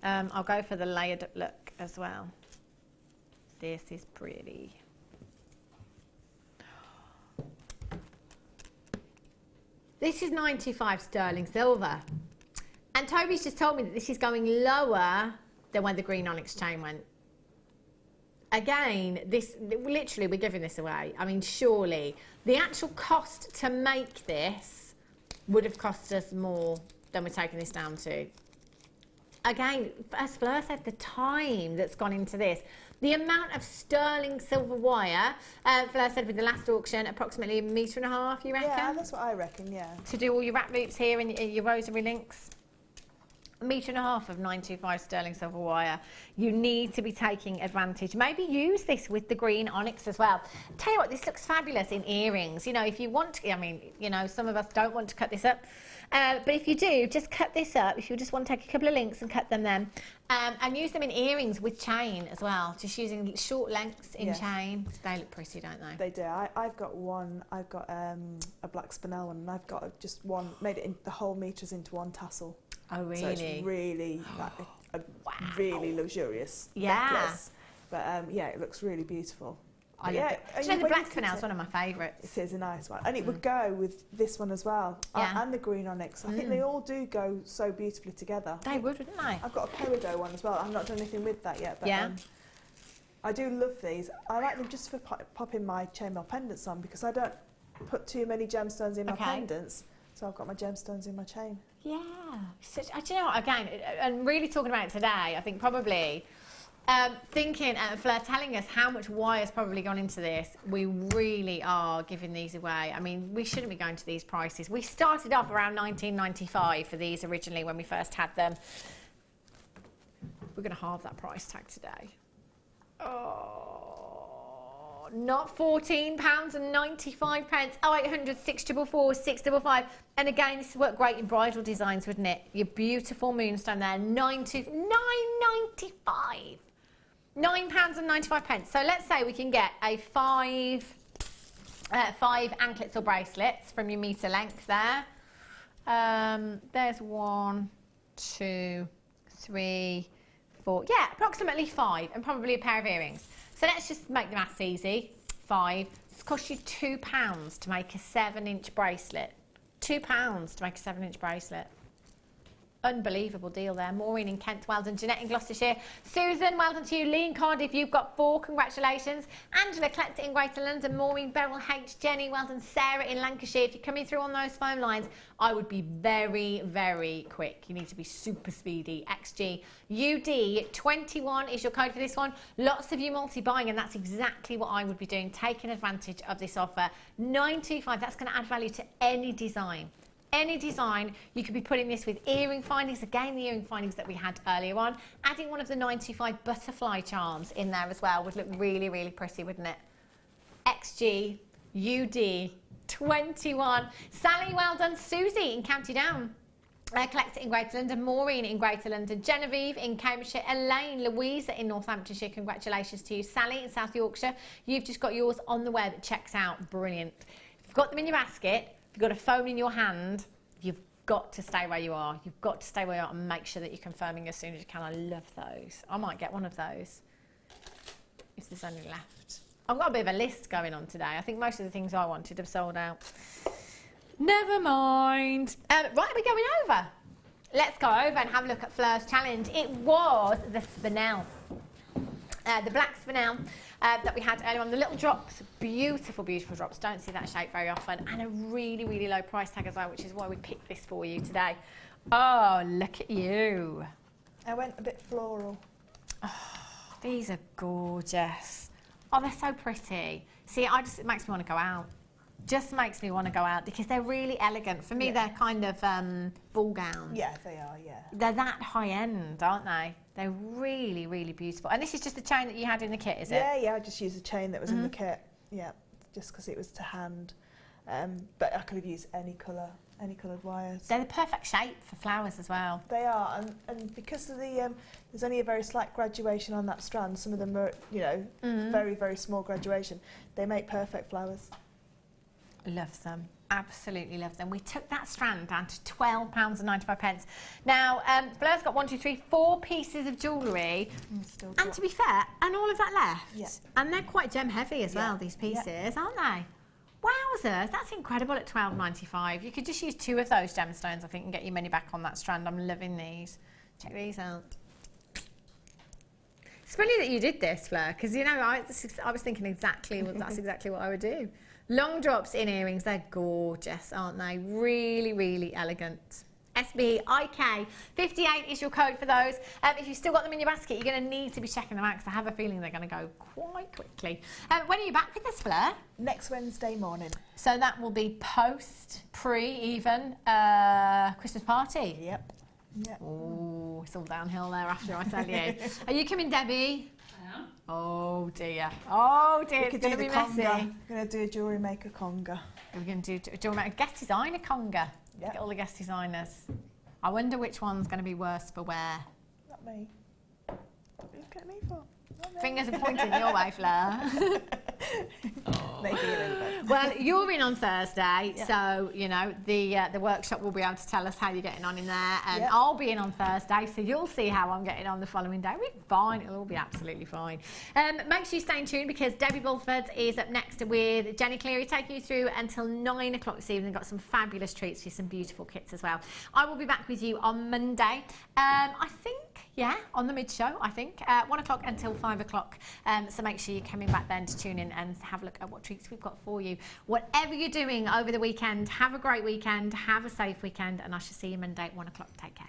I'll go for the layered look as well. This is pretty. This is 95 sterling silver. And Toby's just told me that this is going lower than when the green onyx chain went. Again, this literally we're giving this away. I mean, surely the actual cost to make this would have cost us more than we're taking this down to. Again, as Fleur said, the time that's gone into this, the amount of sterling silver wire, Fleur said with the last auction, approximately 1.5 metres, you reckon?
Yeah, that's what I reckon, yeah.
To do all your wrap loops here and your rosary links. 1.5 metres of 925 sterling silver wire. You need to be taking advantage. Maybe use this with the green onyx as well. Tell you what, this looks fabulous in earrings. You know, if you want to, I mean, you know, some of us don't want to cut this up. But if you do, just cut this up. If you just want to take a couple of links and cut them then. And use them in earrings with chain as well. Just using short lengths in chain. They look pretty, don't they?
They do. I've got one, I've got a black spinel one, and I've got just one, made it in, the whole meters into one tassel.
Oh, really?
So it's really a really luxurious necklace. But yeah, it looks really beautiful.
I love it. You know, the black spinel is one of my favourites.
It is a nice one. And it would go with this one as well. And the green onyx. I think they all do go so beautifully together.
They would, wouldn't they?
I've got a peridot one as well. I've not done anything with that yet. But I do love these. I like them just for popping my chainmail pendants on because I don't put too many gemstones in my pendants. So I've got my gemstones in my chain. Yeah.
Do you know what, again, and really talking about it today, I think probably thinking, Fleur telling us how much wire's probably gone into this, we really are giving these away. I mean, we shouldn't be going to these prices. We started off around $19.95 for these originally when we first had them. We're going to halve that price tag today. Oh, not £14.95. 0800 644 655. And again, this would work great in bridal designs, wouldn't it? Your beautiful moonstone there, £9.95. £9.95. So let's say we can get a five anklets or bracelets from your metre length there. There's 1, 2, 3, 4. Yeah, approximately 5, and probably a pair of earrings. So let's just make the maths easy. £12.95. It's cost you £2 to make a 7-inch bracelet. £2 to make a 7-inch bracelet. Unbelievable deal there. Maureen in Kent, well done. Jeanette in Gloucestershire. Susan, well done to you. Lee in Cardiff, you've got 4. Congratulations. Angela Clett in Greater London. Maureen, Beryl H. Jenny, well done. Sarah in Lancashire. If you're coming through on those phone lines, I would be very, very quick. You need to be super speedy. XG UD 21 is your code for this one. Lots of you multi-buying, and that's exactly what I would be doing, taking advantage of this offer. 925, that's going to add value to any design. Any design. You could be putting this with earring findings, again the earring findings that we had earlier on. Adding one of the 925 butterfly charms in there as well would look really, really pretty, wouldn't it? XG UD 21. Sally, well done. Susie in County Down. Collector in Greater London. Maureen in Greater London. Genevieve in Cambridgeshire. Elaine, Louisa in Northamptonshire. Congratulations to you. Sally in South Yorkshire. You've just got yours on the way that checks out. Brilliant. If you've got them in your basket, you've got a phone in your hand, you've got to stay where you are. You've got to stay where you are and make sure that you're confirming as soon as you can. I love those. I might get one of those if there's only left. I've got a bit of a list going on today. I think most of the things I wanted have sold out. Never mind. Right, we're going over. Let's go over and have a look at Fleur's challenge. It was the spinel. The black spinel that we had earlier on, the little drops, beautiful, beautiful drops. Don't see that shape very often, and a really, really low price tag as well, which is why we picked this for you today. Oh, look at you.
I went a bit floral.
Oh, these are gorgeous. Oh, they're so pretty. See, it makes me want to go out. Just makes me want to go out because they're really elegant. For me, they're kind of ball gowns.
Yeah, they are, yeah.
They're that high end, aren't they? They're really, really beautiful. And this is just the chain that you had in the kit, is it?
Yeah, I just used the chain that was in the kit. Yeah, just because it was to hand. But I could have used any coloured wires.
They're the perfect shape for flowers as well.
They are, and because of the there's only a very slight graduation on that strand. Some of them are, you know, very, very small graduation. They make perfect flowers.
Love them. Absolutely love them. We took that strand down to £12.95. Now, Fleur's got 4 pieces of jewellery. And to be fair, and all of that left.
Yeah.
And they're quite gem heavy as well, these pieces, aren't they? Wowzers, that's incredible at £12.95. You could just use 2 of those gemstones, I think, and get your money back on that strand. I'm loving these. Check these out. It's funny that you did this, Fleur, because, you know, I was thinking that's exactly what I would do. Long drops in earrings, they're gorgeous, aren't they? Really, really elegant. SBIK 58 is your code for those. If you've still got them in your basket, you're going to need to be checking them out because I have a feeling they're going to go quite quickly. When are you back with this, Fleur?
Next Wednesday morning.
So that will be pre-even Christmas party.
Yep.
Oh, it's all downhill there after, I tell you. Are you coming, Debbie? Oh dear. Oh dear, it's going to be messy.
We're going to do a Jewellery Maker conga.
We're going to do a Jewellery Maker guest designer conga. Get all the guest designers. I wonder which one's going to be worse for wear.
Not me. What are you looking at me for?
Fingers are pointing your way, Fleur.
Maybe a little bit.
Well, you're in on Thursday, so you know the workshop will be able to tell us how you're getting on in there, and I'll be in on Thursday, so you'll see how I'm getting on the following day. We're fine; it'll all be absolutely fine. Make sure you stay tuned because Debbie Bulford is up next with Jenny Cleary, taking you through until 9 o'clock this evening. Got some fabulous treats for you, some beautiful kits as well. I will be back with you on Monday. I think. Yeah, on the mid-show, I think, 1 o'clock until 5 o'clock. So make sure you're coming back then to tune in and have a look at what treats we've got for you. Whatever you're doing over the weekend, have a great weekend, have a safe weekend, and I shall see you Monday at 1 o'clock. Take care.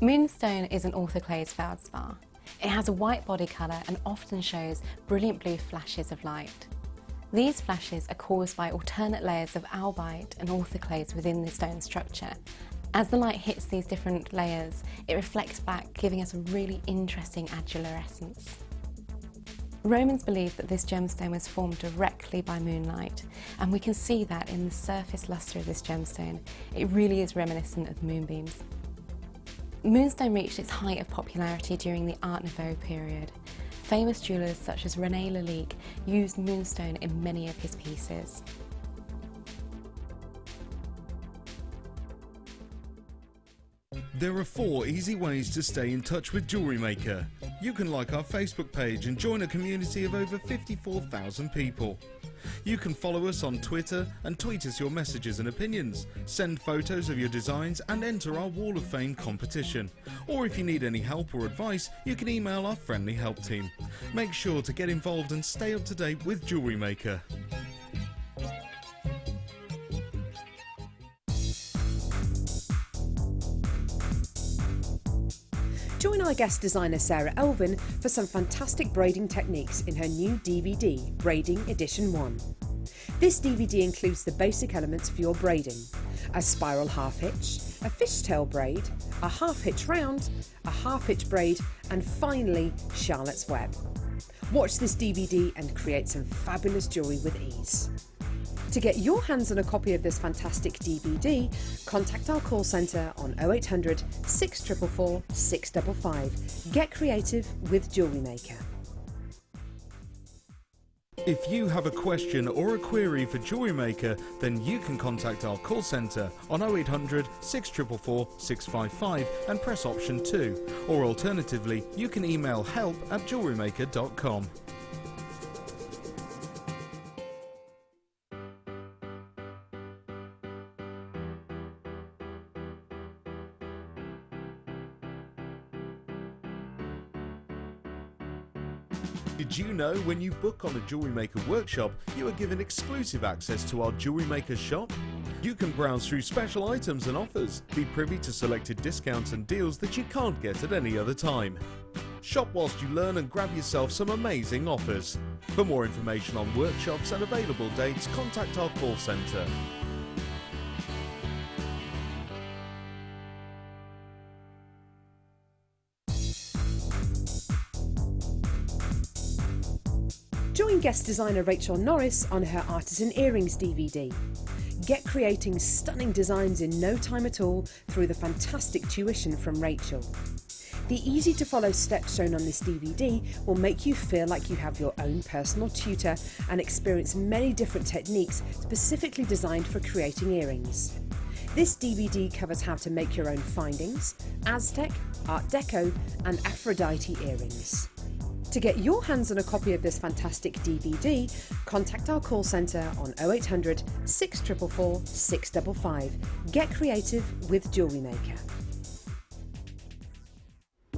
Moonstone is an orthoclase feldspar. It has a white body colour and often shows brilliant blue flashes of light. These flashes are caused by alternate layers of albite and orthoclase within the stone structure. As the light hits these different layers, it reflects back, giving us a really interesting adular essence. Romans believed that this gemstone was formed directly by moonlight, and we can see that in the surface lustre of this gemstone. It really is reminiscent of moonbeams. Moonstone reached its height of popularity during the Art Nouveau period. Famous jewellers such as René Lalique used moonstone in many of his pieces.
There are 4 easy ways to stay in touch with Jewellery Maker. You can like our Facebook page and join a community of over 54,000 people. You can follow us on Twitter and tweet us your messages and opinions, send photos of your designs and enter our Wall of Fame competition. Or if you need any help or advice, you can email our friendly help team. Make sure to get involved and stay up to date with Jewellery Maker.
Join our guest designer Sarah Elvin for some fantastic braiding techniques in her new DVD, Braiding Edition 1. This DVD includes the basic elements for your braiding: a spiral half hitch, a fishtail braid, a half hitch round, a half hitch braid, and finally Charlotte's Web. Watch this DVD and create some fabulous jewellery with ease. To get your hands on a copy of this fantastic DVD, contact our call centre on 0800 644 655. Get creative with Jewellery Maker.
If you have a question or a query for Jewellery Maker, then you can contact our call centre on 0800 644 655 and press option 2. Or alternatively, you can email help@jewellerymaker.com. Did you know when you book on a Jewellery Maker workshop, you are given exclusive access to our Jewellery Maker shop? You can browse through special items and offers, be privy to selected discounts and deals that you can't get at any other time. Shop whilst you learn and grab yourself some amazing offers. For more information on workshops and available dates, contact our call centre.
Join guest designer Rachel Norris on her Artisan Earrings DVD. Get creating stunning designs in no time at all through the fantastic tuition from Rachel. The easy to follow steps shown on this DVD will make you feel like you have your own personal tutor and experience many different techniques specifically designed for creating earrings. This DVD covers how to make your own findings, Aztec, Art Deco and Aphrodite earrings. To get your hands on a copy of this fantastic DVD, contact our call centre on 0800 644 655. Get creative with Jewellery Maker.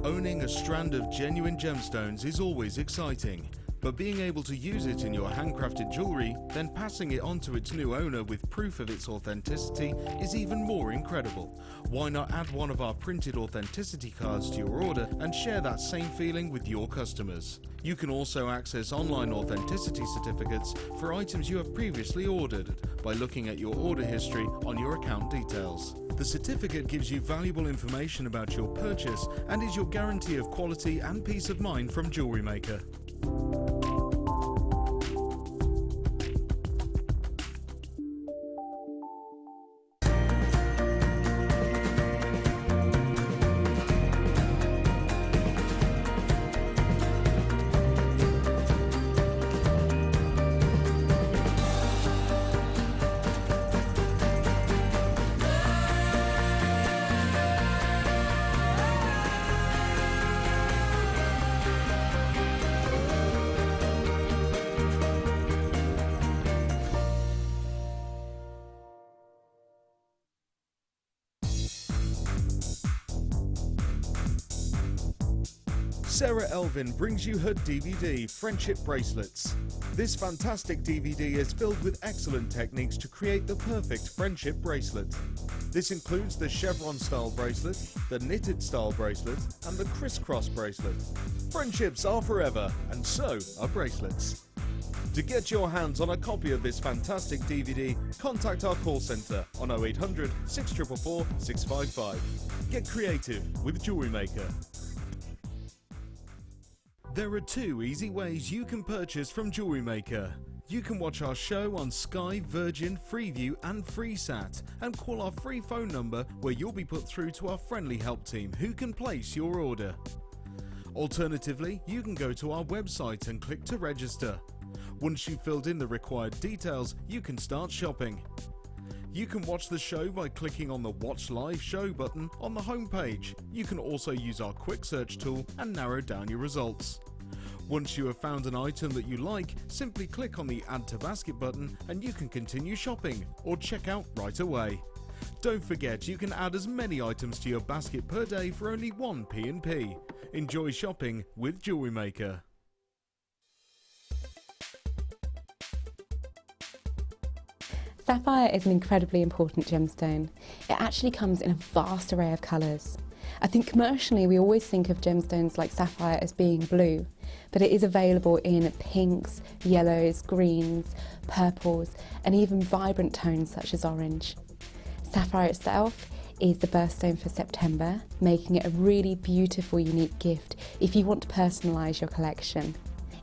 Owning a strand of genuine gemstones is always exciting, but being able to use it in your handcrafted jewellery, then passing it on to its new owner with proof of its authenticity is even more incredible. Why not add one of our printed authenticity cards to your order and share that same feeling with your customers? You can also access online authenticity certificates for items you have previously ordered by looking at your order history on your account details. The certificate gives you valuable information about your purchase and is your guarantee of quality and peace of mind from Jewellery Maker. Sarah Elvin brings you her DVD, Friendship Bracelets. This fantastic DVD is filled with excellent techniques to create the perfect friendship bracelet. This includes the chevron style bracelet, the knitted style bracelet, and the crisscross bracelet. Friendships are forever, and so are bracelets. To get your hands on a copy of this fantastic DVD, contact our call centre on 0800 644 655. Get creative with Jewellery Maker. There are two easy ways you can purchase from Jewellery Maker. You can watch our show on Sky, Virgin, Freeview and FreeSat and call our free phone number where you'll be put through to our friendly help team who can place your order. Alternatively, you can go to our website and click to register. Once you've filled in the required details, you can start shopping. You can watch the show by clicking on the Watch Live Show button on the homepage. You can also use our quick search tool and narrow down your results. Once you have found an item that you like, simply click on the Add to Basket button and you can continue shopping or check out right away. Don't forget, you can add as many items to your basket per day for only 1 P&P. Enjoy shopping with Jewellery Maker.
Sapphire is an incredibly important gemstone. It actually comes in a vast array of colours. I think commercially we always think of gemstones like sapphire as being blue, but it is available in pinks, yellows, greens, purples, and even vibrant tones such as orange. Sapphire itself is the birthstone for September, making it a really beautiful, unique gift if you want to personalise your collection.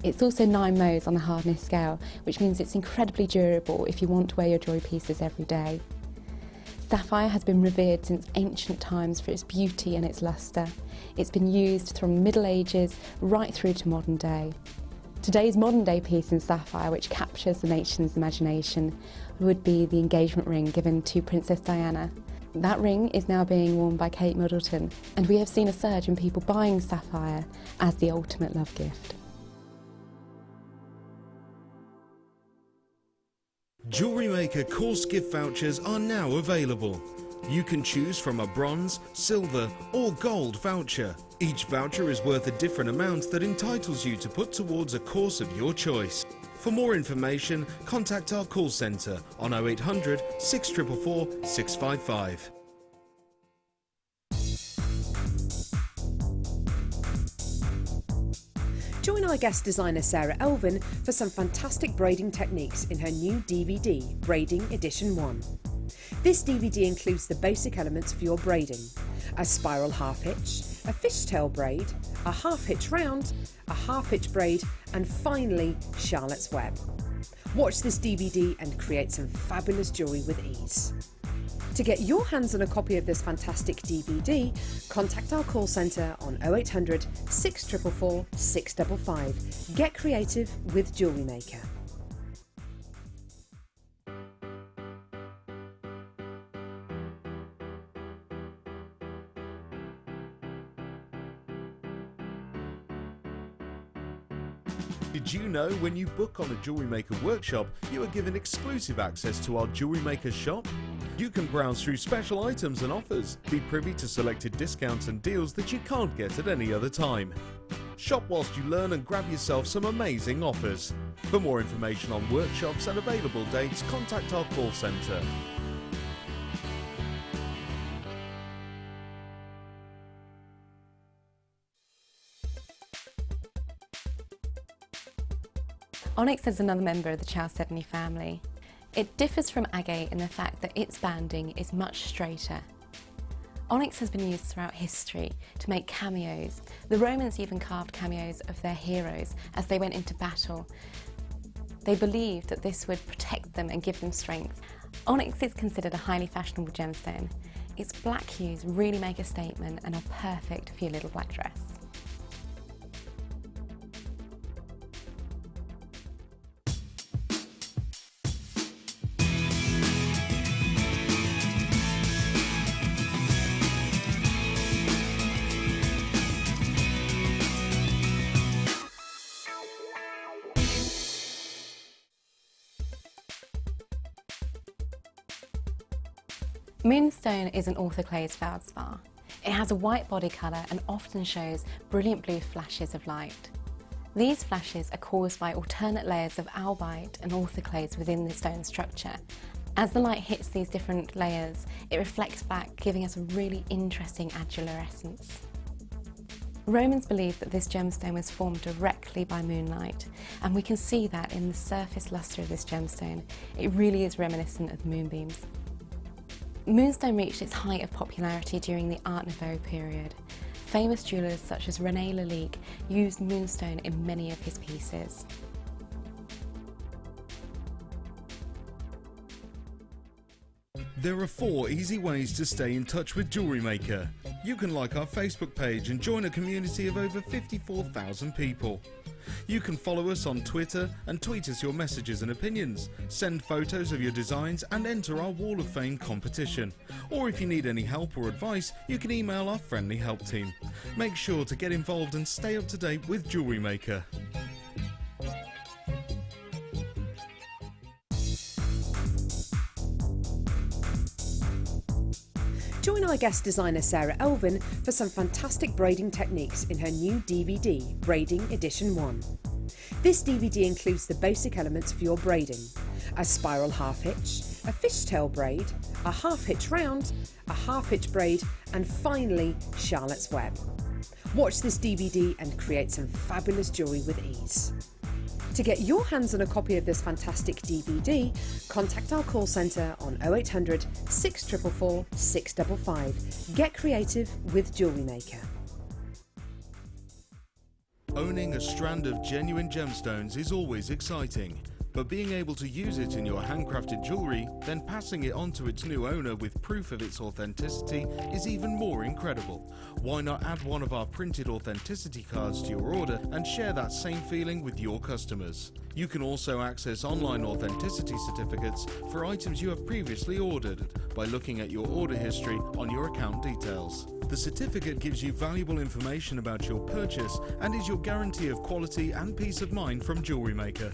It's also 9 Mohs on the hardness scale, which means it's incredibly durable if you want to wear your jewellery pieces every day. Sapphire has been revered since ancient times for its beauty and its lustre. It's been used from the Middle Ages right through to modern day. Today's modern day piece in sapphire, which captures the nation's imagination, would be the engagement ring given to Princess Diana. That ring is now being worn by Kate Middleton, and we have seen a surge in people buying sapphire as the ultimate love gift.
Jewellery Maker course gift vouchers are now available. You can choose from a bronze, silver or gold voucher. Each voucher is worth a different amount that entitles you to put towards a course of your choice. For more information, contact our call centre on 0800 644 655.
Join our guest designer Sarah Elvin for some fantastic braiding techniques in her new DVD, Braiding Edition 1. This DVD includes the basic elements for your braiding: a spiral half hitch, a fishtail braid, a half hitch round, a half hitch braid, and finally Charlotte's Web. Watch this DVD and create some fabulous jewellery with ease. To get your hands on a copy of this fantastic DVD, contact our call centre on 0800 644 655. Get creative with Jewellery Maker.
Did you know when you book on a Jewellery Maker workshop, you are given exclusive access to our Jewellery Maker shop? You can browse through special items and offers, be privy to selected discounts and deals that you can't get at any other time. Shop whilst you learn and grab yourself some amazing offers. For more information on workshops and available dates, contact our call centre.
Onyx is another member of the Chalcedony family. It differs from agate in the fact that its banding is much straighter. Onyx has been used throughout history to make cameos. The Romans even carved cameos of their heroes as they went into battle. They believed that this would protect them and give them strength. Onyx is considered a highly fashionable gemstone. Its black hues really make a statement and are perfect for your little black dress. Moonstone is an orthoclase feldspar. It has a white body colour and often shows brilliant blue flashes of light. These flashes are caused by alternate layers of albite and orthoclase within the stone structure. As the light hits these different layers, it reflects back, giving us a really interesting adulorescence. Romans believed that this gemstone was formed directly by moonlight, and we can see that in the surface lustre of this gemstone. It really is reminiscent of the moonbeams. Moonstone reached its height of popularity during the Art Nouveau period. Famous jewellers such as René Lalique used moonstone in many of his pieces.
There are 4 easy ways to stay in touch with Jewellery Maker. You can like our Facebook page and join a community of over 54,000 people. You can follow us on Twitter and tweet us your messages and opinions, send photos of your designs and enter our Wall of Fame competition. Or if you need any help or advice, you can email our friendly help team. Make sure to get involved and stay up to date with Jewellery Maker.
Join our guest designer Sarah Elvin for some fantastic braiding techniques in her new DVD, Braiding Edition 1. This DVD includes the basic elements for your braiding: a spiral half hitch, a fishtail braid, a half hitch round, a half hitch braid, and finally Charlotte's Web. Watch this DVD and create some fabulous jewellery with ease. To get your hands on a copy of this fantastic DVD, contact our call centre on 0800 644 655. Get creative with Jewellery Maker.
Owning a strand of genuine gemstones is always exciting, but being able to use it in your handcrafted jewellery, then passing it on to its new owner with proof of its authenticity is even more incredible. Why not add one of our printed authenticity cards to your order and share that same feeling with your customers? You can also access online authenticity certificates for items you have previously ordered by looking at your order history on your account details. The certificate gives you valuable information about your purchase and is your guarantee of quality and peace of mind from Jewellery Maker.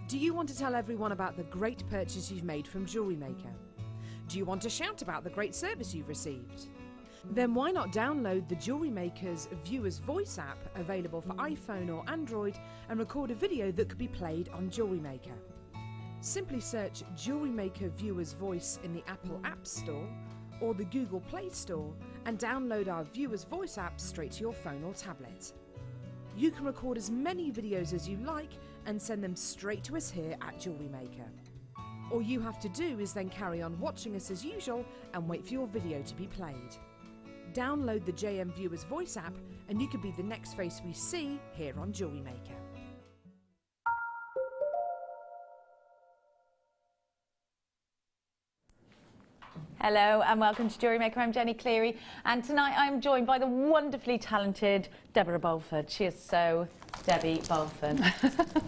Do you want to tell everyone about the great purchase you've made from Jewellery Maker? Do you want to shout about the great service you've received? Then why not download the Jewellery Maker's Viewer's Voice app, available for iPhone or Android, and record a video that could be played on Jewellery Maker. Simply search Jewellery Maker Viewer's Voice in the Apple App Store or the Google Play Store and download our Viewer's Voice app straight to your phone or tablet. You can record as many videos as you like and send them straight to us here at Jewellery Maker. All you have to do is then carry on watching us as usual and wait for your video to be played. Download the JM Viewer's Voice app and you could be the next face we see here on Jewellery Maker.
Hello and welcome to Jewellery Maker. I'm Jenny Cleary and tonight I'm joined by the wonderfully talented Deborah Bulford. She is so Debbie Bulford.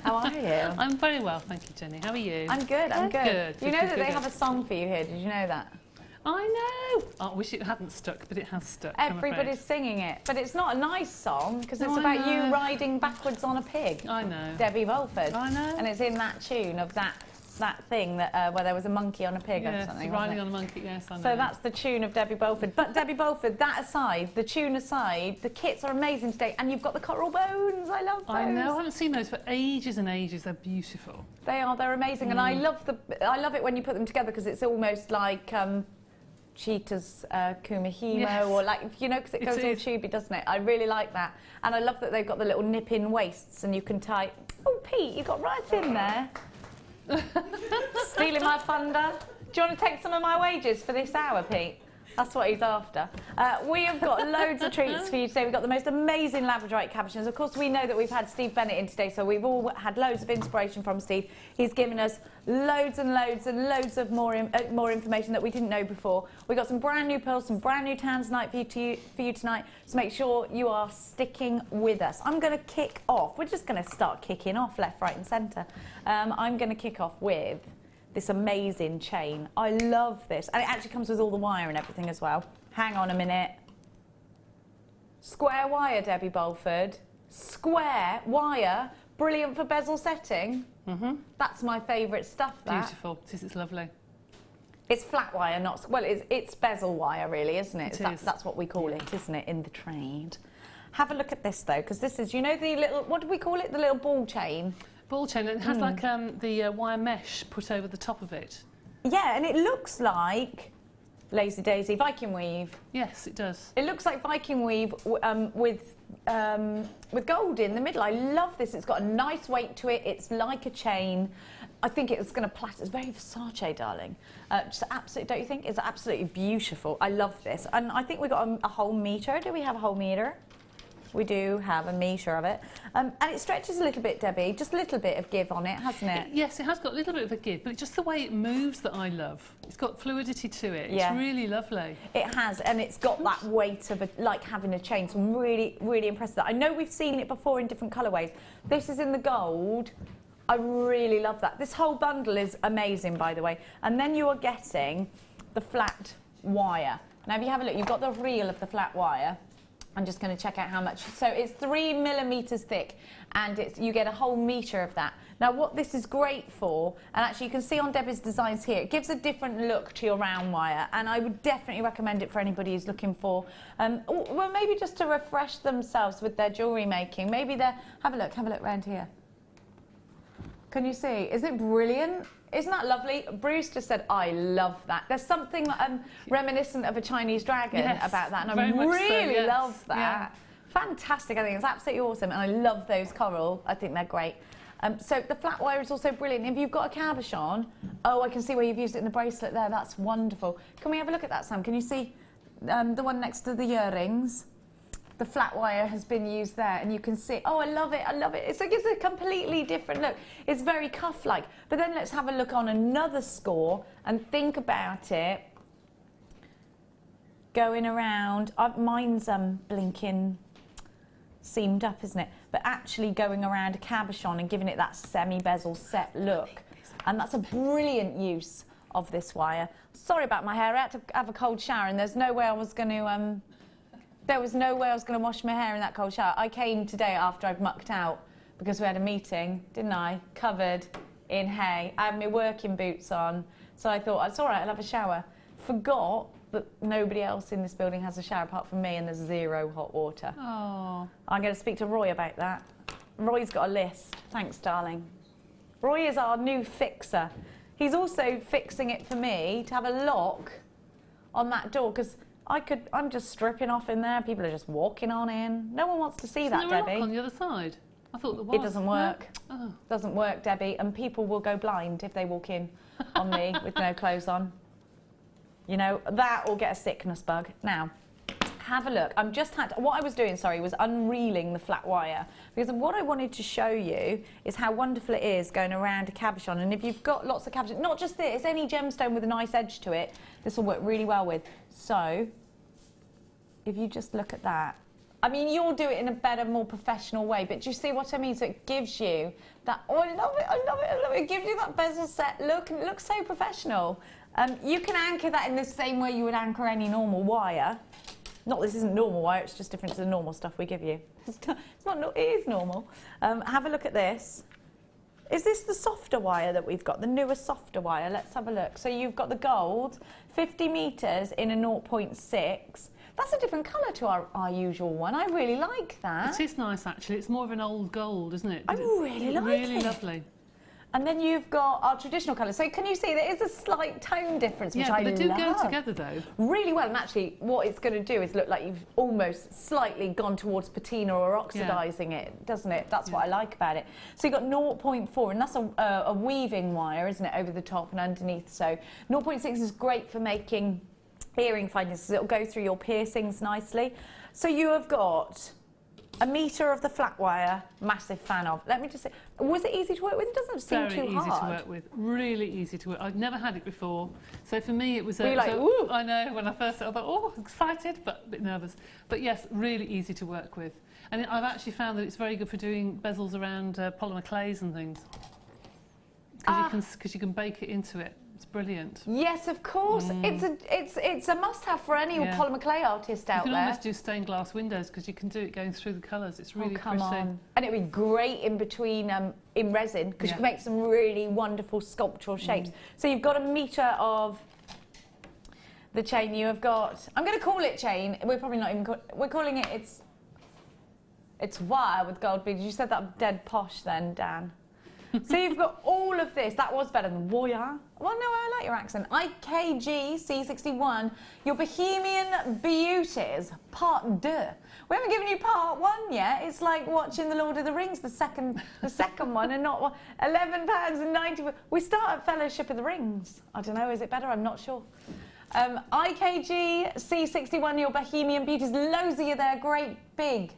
How are you?
I'm very well, thank you, Jenny. How are you?
I'm good, I'm good. You know that they have a song for you here, did you know that?
I know! I wish it hadn't stuck, but it has stuck.
Everybody's singing it, but it's not a nice song because it's about you riding backwards on a pig.
I know.
Debbie Bulford.
I know.
And it's in that tune of that thing that where there was a monkey on a pig or something.
Riding on a monkey, yes, I know.
So that's the tune of Debbie Bulford. But Debbie Bulford, that aside, the tune aside, the kits are amazing today, and you've got the coral bones. I love those.
I know. I haven't seen those for ages and ages. They're beautiful.
They are. They're amazing, and I love it when you put them together because it's almost like Cheetah's Kumihimo, yes. Or like, you know, because it goes all tubey, doesn't it? I really like that, and I love that they've got the little nip-in waists, and you can tie. Oh, Pete, you got right in there. Stealing my thunder. Do you want to take some of my wages for this hour, Pete? That's what he's after. We have got loads of treats for you today. We've got the most amazing labradorite cabochons. Of course, we know that we've had Steve Bennett in today, so we've all had loads of inspiration from Steve. He's given us loads and loads and loads of more information that we didn't know before. We've got some brand new pearls, some brand new tanzanite for you tonight, so make sure you are sticking with us. I'm going to kick off. We're just going to start kicking off left, right and centre. I'm going to kick off with this amazing chain. I love this. And it actually comes with all the wire and everything as well. Hang on a minute. Square wire, Debbie Bulford. Square wire Brilliant for bezel setting. That's my favourite stuff, that.
Beautiful. It's lovely.
It's flat wire, not... Well, it's bezel wire, really, isn't it?
It is.
That's what we call it, isn't it, in the trade? Have a look at this, though, because this is, you know, the little... What do we call it? The little ball chain?
Ball chain. It has like the wire mesh put over the top of it.
Yeah, and it looks like Lazy Daisy Viking weave.
Yes, it does.
It looks like Viking weave with gold in the middle. I love this. It's got a nice weight to it. It's like a chain. I think it's going to platter. It's very Versace, darling. Just absolutely, don't you think? It's absolutely beautiful. I love this. And I think we've got a whole metre. Do we have a whole metre? We do have a metre of it. And it stretches a little bit, Debbie. Just a little bit of give on it, hasn't it?
Yes, it has got a little bit of a give, but it's just the way it moves that I love. It's got fluidity to it.
Yeah.
It's really lovely.
It has, and it's got that weight of like having a chain. So I'm really, really impressed with that. I know we've seen it before in different colourways. This is in the gold. I really love that. This whole bundle is amazing, by the way. And then you are getting the flat wire. Now, if you have a look, you've got the reel of the flat wire. I'm just going to check out how much. So it's 3 millimetres thick, and you get a whole metre of that. Now, what this is great for, and actually you can see on Debbie's designs here, it gives a different look to your round wire, and I would definitely recommend it for anybody who's looking for, well, maybe just to refresh themselves with their jewellery making. Maybe have a look around here. Can you see? Is it brilliant? Isn't that lovely? Bruce just said, I love that. There's something reminiscent of a Chinese dragon about that, and I really love that. Yeah. Fantastic. I think it's absolutely awesome, and I love those coral. I think they're great. So the flat wire is also brilliant. If you've got a cabochon, oh, I can see where you've used it in the bracelet there. That's wonderful. Can we have a look at that, Sam? Can you see the one next to the earrings? The flat wire has been used there, and you can see, oh, I love it, I love it. So it gives a completely different look. It's very cuff-like. But then let's have a look on another score and think about it. Going around, mine's blinking seamed up, isn't it? But actually going around a cabochon and giving it that semi-bezel set look. And that's a brilliant use of this wire. Sorry about my hair, I had to have a cold shower, and there's no way I was going to... There was no way I was going to wash my hair in that cold shower. I came today after I'd mucked out because we had a meeting, didn't I? Covered in hay. I had my working boots on. So I thought, it's all right, I'll have a shower. Forgot that nobody else in this building has a shower apart from me, and there's 0 hot water. Oh. I'm going to speak to Roy about that. Roy's got a list. Thanks, darling. Roy is our new fixer. He's also fixing it for me to have a lock on that door, because I'm just stripping off in there. People are just walking on in. No one wants to see that, Debbie.
Lock on the other side? I thought there was.
It doesn't work.
No? Oh.
Doesn't work, Debbie. And people will go blind if they walk in on me with no clothes on. You know, that will get a sickness bug. Now, have a look. What I was doing, sorry, was unreeling the flat wire, because what I wanted to show you is how wonderful it is going around a cabochon. And if you've got lots of cabochon, not just this, any gemstone with a nice edge to it, this will work really well with. So, if you just look at that, I mean, you'll do it in a better, more professional way, but do you see what I mean? So it gives you that, oh, I love it, I love it, I love it. It gives you that bezel set look, and it looks so professional. You can anchor that in the same way you would anchor any normal wire. Not this isn't normal wire, it's just different to the normal stuff we give you. It is normal. Have a look at this. Is this the softer wire that we've got, the newer softer wire? Let's have a look. So you've got the gold, 50 metres in a 0.6. That's a different colour to our usual one. I really like that.
It is nice, actually. It's more of an old gold, isn't it?
I really like it.
Really lovely.
And then you've got our traditional colours. So can you see there is a slight tone difference, which I love.
Yeah, but they do go together, though.
Really well. And actually, what it's going to do is look like you've almost slightly gone towards patina or oxidising it, doesn't it? That's what I like about it. So you've got 0.4, and that's a weaving wire, isn't it, over the top and underneath. So 0.6 is great for making earring findings, because it'll go through your piercings nicely. So you have got a metre of the flat wire, massive fan of. Let me just say, was it easy to work with? It doesn't seem too hard.
Very easy to work with, really easy to work. I'd never had it before, so for me it was.
Were you like, ooh?
I know, when I first started, I thought, oh, excited, but a bit nervous. But yes, really easy to work with. And I've actually found that it's very good for doing bezels around polymer clays and things. Because you can bake it into it It's brilliant.
Yes, of course. It's a must-have for any polymer clay artist out there.
You can almost do stained glass windows because you can do it going through the colours. It's really
come
pretty.
on. And it'd be great in between in resin because you can make some really wonderful sculptural shapes. So you've got 1 metre of the chain. You have got, I'm going to call it chain. We're probably not even we're calling it, it's wire with gold beads. You said that dead posh then, Dan. So you've got all of this. That was better than wire. Well, no, I like your accent. IKG C61, your Bohemian Beauties, Part 2. We haven't given you Part 1 yet. It's like watching The Lord of the Rings, the second one, and not £11.90. We start at Fellowship of the Rings. I don't know, is it better? I'm not sure. IKG C61, your Bohemian Beauties. Loads of you there, great big.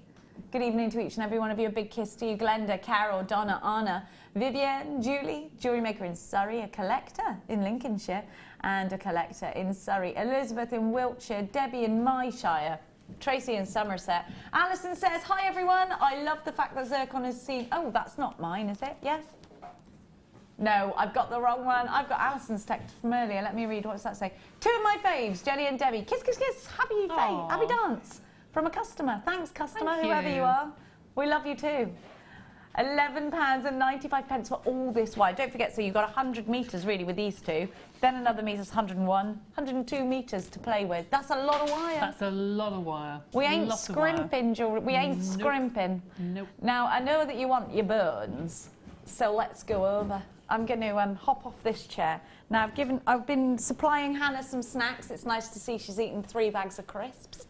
Good evening to each and every one of you. A big kiss to you. Glenda, Carol, Donna, Anna, Vivienne, Julie, Jewellery Maker in Surrey, a collector in Lincolnshire, and a collector in Surrey. Elizabeth in Wiltshire, Debbie in Myshire, Tracy in Somerset. Alison says, hi everyone. I love the fact that zircon is seen. Oh, that's not mine, is it? Yes? No, I've got the wrong one. I've got Alison's text from earlier. Let me read. What does that say? 2 of my faves, Jenny and Debbie. Kiss, kiss, kiss. Happy fave. Happy dance. From a customer. Thanks, customer, whoever you are. We love you too. £11.95 for all this wire. Don't forget, so you've got 100 metres really with these two. Then another metre's 101, 102 metres to play with. That's a lot of wire.
That's a lot of wire.
We ain't scrimping, jewellery. We ain't scrimping.
Nope.
Now, I know that you want your burns, so let's go over. I'm going to hop off this chair. Now, I've been supplying Hannah some snacks. It's nice to see she's eaten 3 bags of crisps.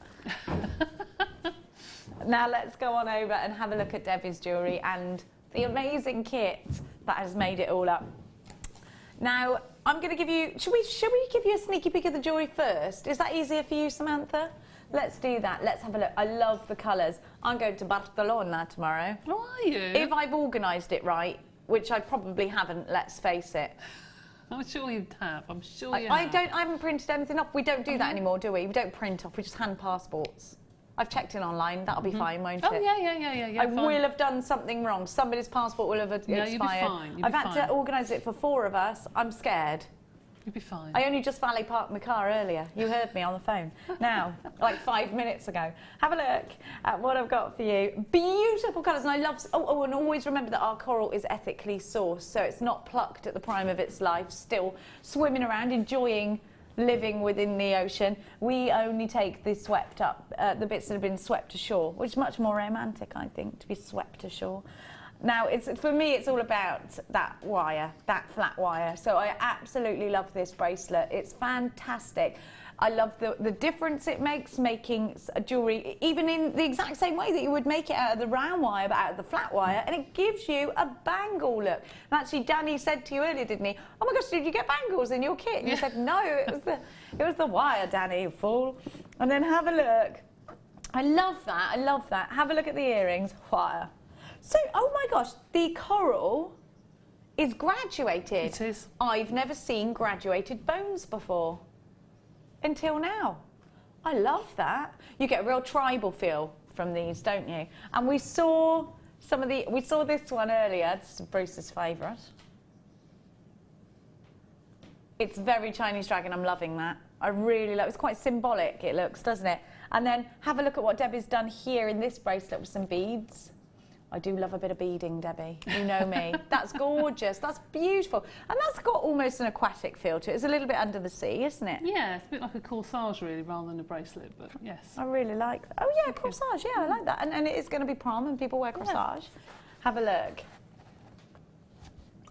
Now let's go on over and have a look at Debbie's jewellery and the amazing kit that has made it all up. Now, I'm going to give you... Should we give you a sneaky peek of the jewellery first? Is that easier for you, Samantha? Let's do that. Let's have a look. I love the colours. I'm going to Barcelona tomorrow.
Oh, are you?
If I've organised it right, which I probably haven't, let's face it.
I'm sure you have. I'm sure you have.
I haven't printed anything off. We don't do that anymore, do we? We don't print off. We just hand passports. I've checked in online. That'll be fine, won't it?
Oh, yeah.
I will have done something wrong. Somebody's passport will have expired.
You'll be fine.
I've had to organise it for 4 of us. I'm scared.
You'll be fine.
I only just valet parked my car earlier. You heard me on the phone. Now, like 5 minutes ago. Have a look at what I've got for you. Beautiful colours, and I love... Oh, and always remember that our coral is ethically sourced, so it's not plucked at the prime of its life, still swimming around, enjoying living within the ocean. We only take the swept up, the bits that have been swept ashore, which is much more romantic, I think, to be swept ashore. Now, for me, it's all about that wire, that flat wire. So I absolutely love this bracelet. It's fantastic. I love the difference it makes making a jewellery, even in the exact same way that you would make it out of the round wire, but out of the flat wire, and it gives you a bangle look. And actually, Danny said to you earlier, didn't he? Oh my gosh, did you get bangles in your kit? And you said, no, it was the wire, Danny, you fool. And then have a look. I love that, I love that. Have a look at the earrings, wire. So, oh my gosh, the coral is graduated.
It is.
I've never seen graduated bones before. Until now. I love that. You get a real tribal feel from these, don't you? And we saw this one earlier. This is Bruce's favourite. It's very Chinese dragon. I'm loving that. I really love it. It's quite symbolic, it looks, doesn't it? And then have a look at what Debbie's done here in this bracelet with some beads. I do love a bit of beading, Debbie. You know me. That's gorgeous. That's beautiful. And that's got almost an aquatic feel to it. It's a little bit under the sea, isn't it?
Yeah, it's a bit like a corsage, really, rather than a bracelet, but yes.
I really like that. Oh, yeah, corsage. Yeah, I like that. And it is going to be prom and people wear corsage. Yeah. Have a look.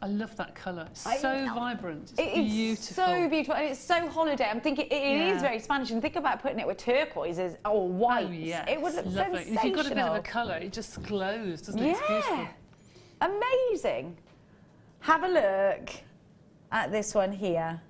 I love that colour. It's so vibrant. It's beautiful.
So beautiful, and it's so holiday. I'm thinking it is very Spanish. And think about putting it with turquoises or whites. Oh, yes. It would look sensational.
If you've got a bit of a colour, it just glows, doesn't it? It's beautiful.
Amazing. Have a look at this one here.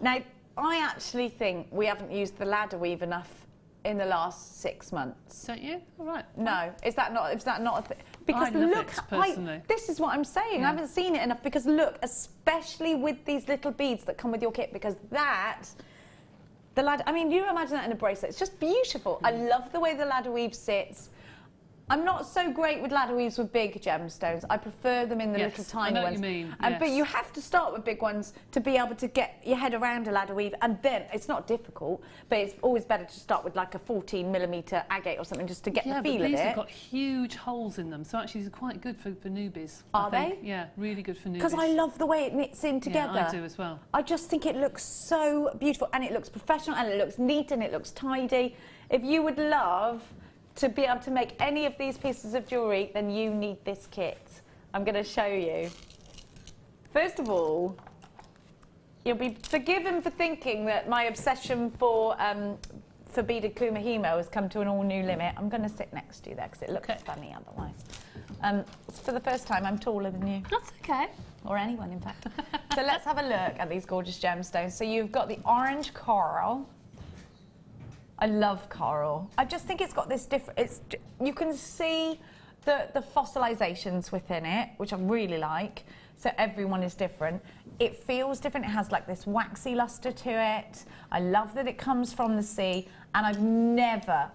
Now, I actually think we haven't used the ladder weave enough in the last 6 months.
Don't you? All right.
No, is that not a thing? Because
I love it personally.
This is what I'm saying. I haven't seen it enough because look, especially with these little beads that come with your kit, because the ladder. I mean, you imagine that in a bracelet. It's just beautiful. I love the way the ladder weave sits. I'm not so great with ladder weaves with big gemstones. I prefer them in the little tiny ones.
I know what you mean. Yes.
But you have to start with big ones to be able to get your head around a ladder weave, and then it's not difficult, but it's always better to start with like a 14mm agate or something just to get the feel of it.
These have got huge holes in them, so actually these are quite good for newbies.
Are they?
Yeah, really good for newbies.
Because I love the way it knits in together.
Yeah, I do as well.
I just think it looks so beautiful, and it looks professional, and it looks neat, and it looks tidy. If you would love to be able to make any of these pieces of jewellery, then you need this kit. I'm going to show you. First of all, you'll be forgiven for thinking that my obsession for beaded kumihimo has come to an all-new limit. I'm going to sit next to you there because it looks funny otherwise. For the first time, I'm taller than you.
That's okay.
Or anyone, in fact. So let's have a look at these gorgeous gemstones. So you've got the orange coral. I love coral. I just think it's got this different, you can see the fossilizations within it, which I really like. So everyone is different. It feels different. It has like this waxy luster to it. I love that it comes from the sea. And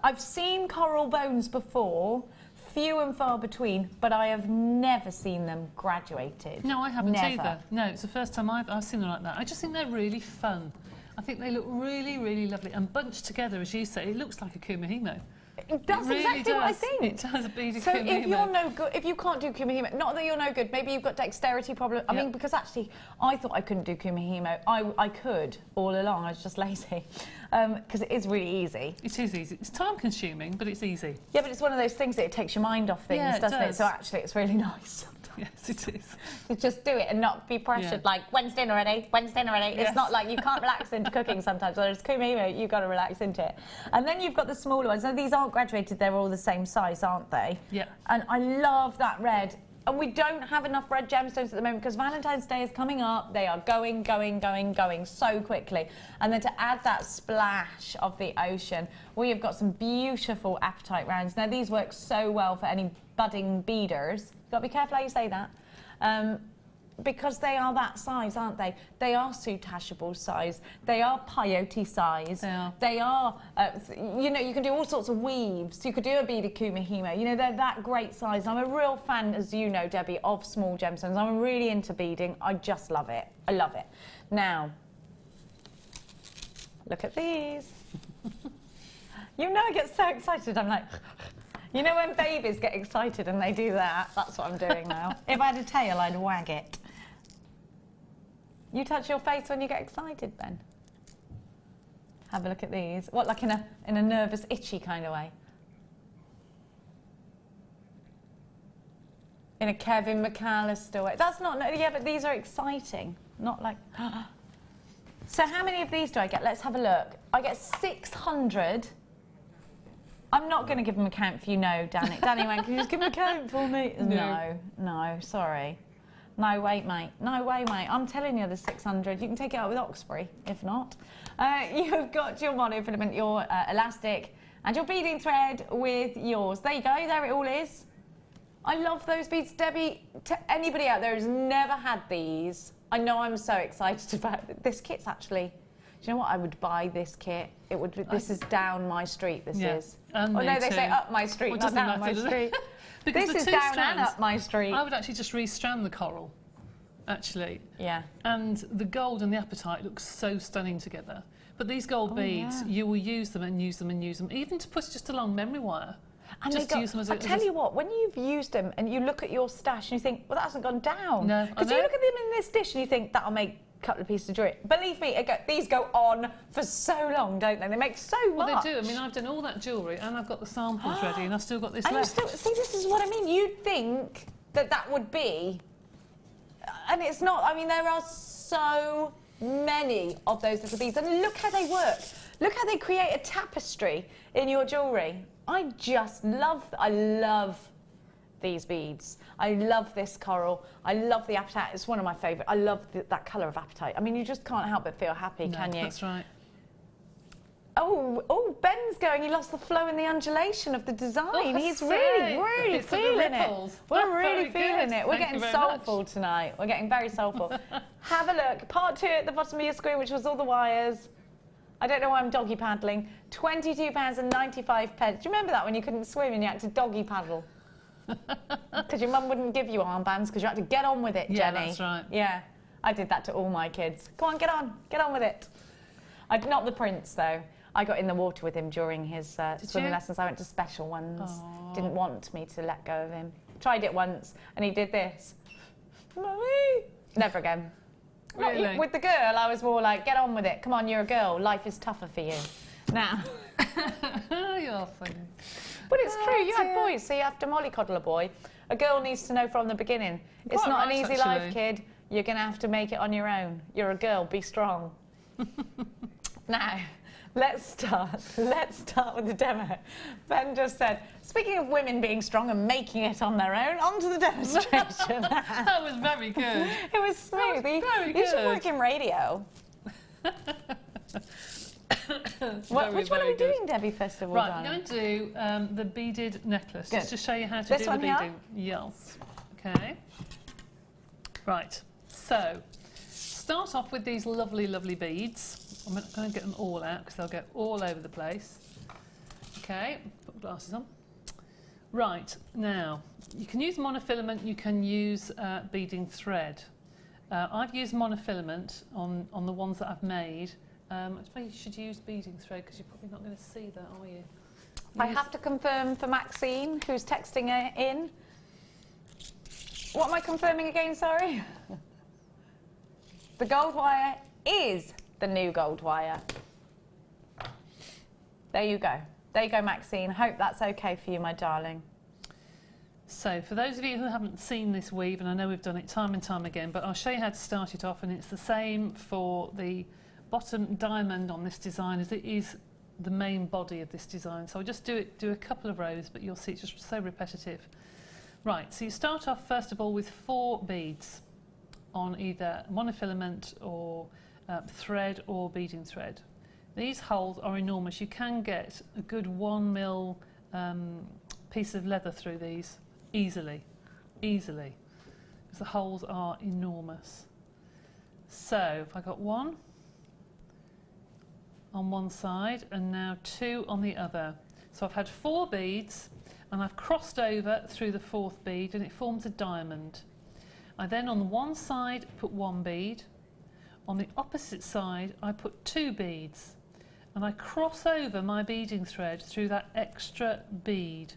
I've seen coral bones before, few and far between, but I have never seen them graduated.
No, I haven't either. No, it's the first time I've seen them like that. I just think they're really fun. I think they look really, really lovely and bunched together, as you say. It looks like a kumihimo.
That's really exactly what I think.
It does a beaded
so
kumihimo.
If you're no good, if you can't do kumihimo, not that you're no good, maybe you've got dexterity problem. I mean, because actually, I thought I couldn't do kumihimo. I could all along. I was just lazy because it is really easy.
It is easy. It's time consuming, but it's easy.
Yeah, but it's one of those things that it takes your mind off things, doesn't it? So actually, it's really nice.
Yes, it is.
To just do it and not be pressured, like, when's dinner ready? When's dinner ready? Yes. It's not like you can't relax into cooking sometimes, whereas kumihimo, you've got to relax into it. And then you've got the smaller ones. Now, these aren't graduated, they're all the same size, aren't they?
Yeah.
And I love that red. And we don't have enough red gemstones at the moment because Valentine's Day is coming up. They are going so quickly. And then to add that splash of the ocean, we have got some beautiful apatite rounds. Now, these work so well for any budding beaders. You've got to be careful how you say that. Because they are that size, aren't they? They are soutashable size. They are peyote size. They are, you know, you can do all sorts of weaves. You could do a beaded kumihimo. You know, they're that great size. I'm a real fan, as you know, Debbie, of small gemstones. I'm really into beading. I just love it. I love it. Now, look at these. You know I get so excited. I'm like... You know when babies get excited and they do that? That's what I'm doing now. If I had a tail, I'd wag it. You touch your face when you get excited, Ben? Have a look at these. What, like in a nervous, itchy kind of way? In a Kevin McAllister way. That's not, yeah, but these are exciting. Not like... So how many of these do I get? Let's have a look. I get 600... I'm not going to give them a count for you, no, Danny. Danny went, can you just give them a count for me? No, sorry. No, wait, mate. No way, mate. I'm telling you there's 600. You can take it out with Oxbury, if not. You've got your monofilament, your elastic, and your beading thread with yours. There you go. There it all is. I love those beads. Debbie, to anybody out there who's never had these, I know I'm so excited about it. This kit's actually... Do you know what? I would buy this kit. It would. This is down my street. This is.
And
oh no, they say up my street, not down my street.
Because
this is down and up my street.
I would actually just restrand the coral, actually.
Yeah.
And the gold and the apatite look so stunning together. But these gold beads, you will use them and use them and use them, even to put just along memory wire.
And just to use them as I tell you what, when you've used them and you look at your stash and you think, well, that hasn't gone down.
No,
because you look at them in this dish and you think that'll make couple of pieces of jewellery. Believe me, these go on for so long, don't they? They make so much.
Well, they do. I mean, I've done all that jewellery and I've got the samples ready and I've still got this
and
left.
See, this is what I mean. You'd think that would be... And it's not. I mean, there are so many of those little beads. And look how they work. Look how they create a tapestry in your jewellery. I love these beads. I love this coral. I love the apatite. It's one of my favourite. I love that colour of apatite. I mean, you just can't help but feel happy, can you?
That's right.
Oh, Ben's going. He lost the flow and the undulation of the design. He's really feeling it. We're really feeling it. We're getting soulful tonight. We're getting very soulful. Have a look. Part 2 at the bottom of your screen, which was all the wires. I don't know why I'm doggy paddling. £22.95. Do you remember that when you couldn't swim and you had to doggy paddle? Because your mum wouldn't give you armbands because you had to get on with it, Jenny.
Yeah, that's right.
Yeah, I did that to all my kids. Come on, get on with it. Not the prince, though. I got in the water with him during his swimming lessons. I went to special ones.
Aww.
Didn't want me to let go of him. Tried it once, and he did this. Mummy! Never again.
Really?
With the girl, I was more like, get on with it. Come on, you're a girl. Life is tougher for you. Now.
You're funny.
But it's true. You had boys, so you have to mollycoddle a boy. A girl needs to know from the beginning. It's not an easy life, kid. You're going to have to make it on your own. You're a girl. Be strong. Now, let's start with the demo. Ben just said, speaking of women being strong and making it on their own, on to the demonstration.
That was very good.
It was smooth.
Very good.
You should work in radio. Which one are we doing, Debbie, first of all?
Right, I'm going to do the beaded necklace, just to show you how to do the beading. Yes. Okay. Right, so start off with these lovely, lovely beads. I'm not going to get them all out because they'll get all over the place. Okay, put my glasses on. Right, now, you can use monofilament, you can use beading thread. I've used monofilament on the ones that I've made. I suppose you should use beading thread because you're probably not going to see that, are you?
I have to confirm for Maxine, who's texting in. What am I confirming again, sorry? The gold wire is the new gold wire. There you go. There you go, Maxine. Hope that's okay for you, my darling.
So, for those of you who haven't seen this weave, and I know we've done it time and time again, but I'll show you how to start it off, and it's the same for the bottom diamond on this design as it is the main body of this design. So I'll just do a couple of rows, but you'll see it's just so repetitive. Right, so you start off first of all with 4 beads on either monofilament or thread or beading thread. These holes are enormous. You can get a good 1mm piece of leather through these easily, because the holes are enormous. So if I got 1 on one side and now 2 on the other. So I've had 4 beads and I've crossed over through the 4th bead and it forms a diamond. I then on one side put 1 bead, on the opposite side I put 2 beads and I cross over my beading thread through that extra bead.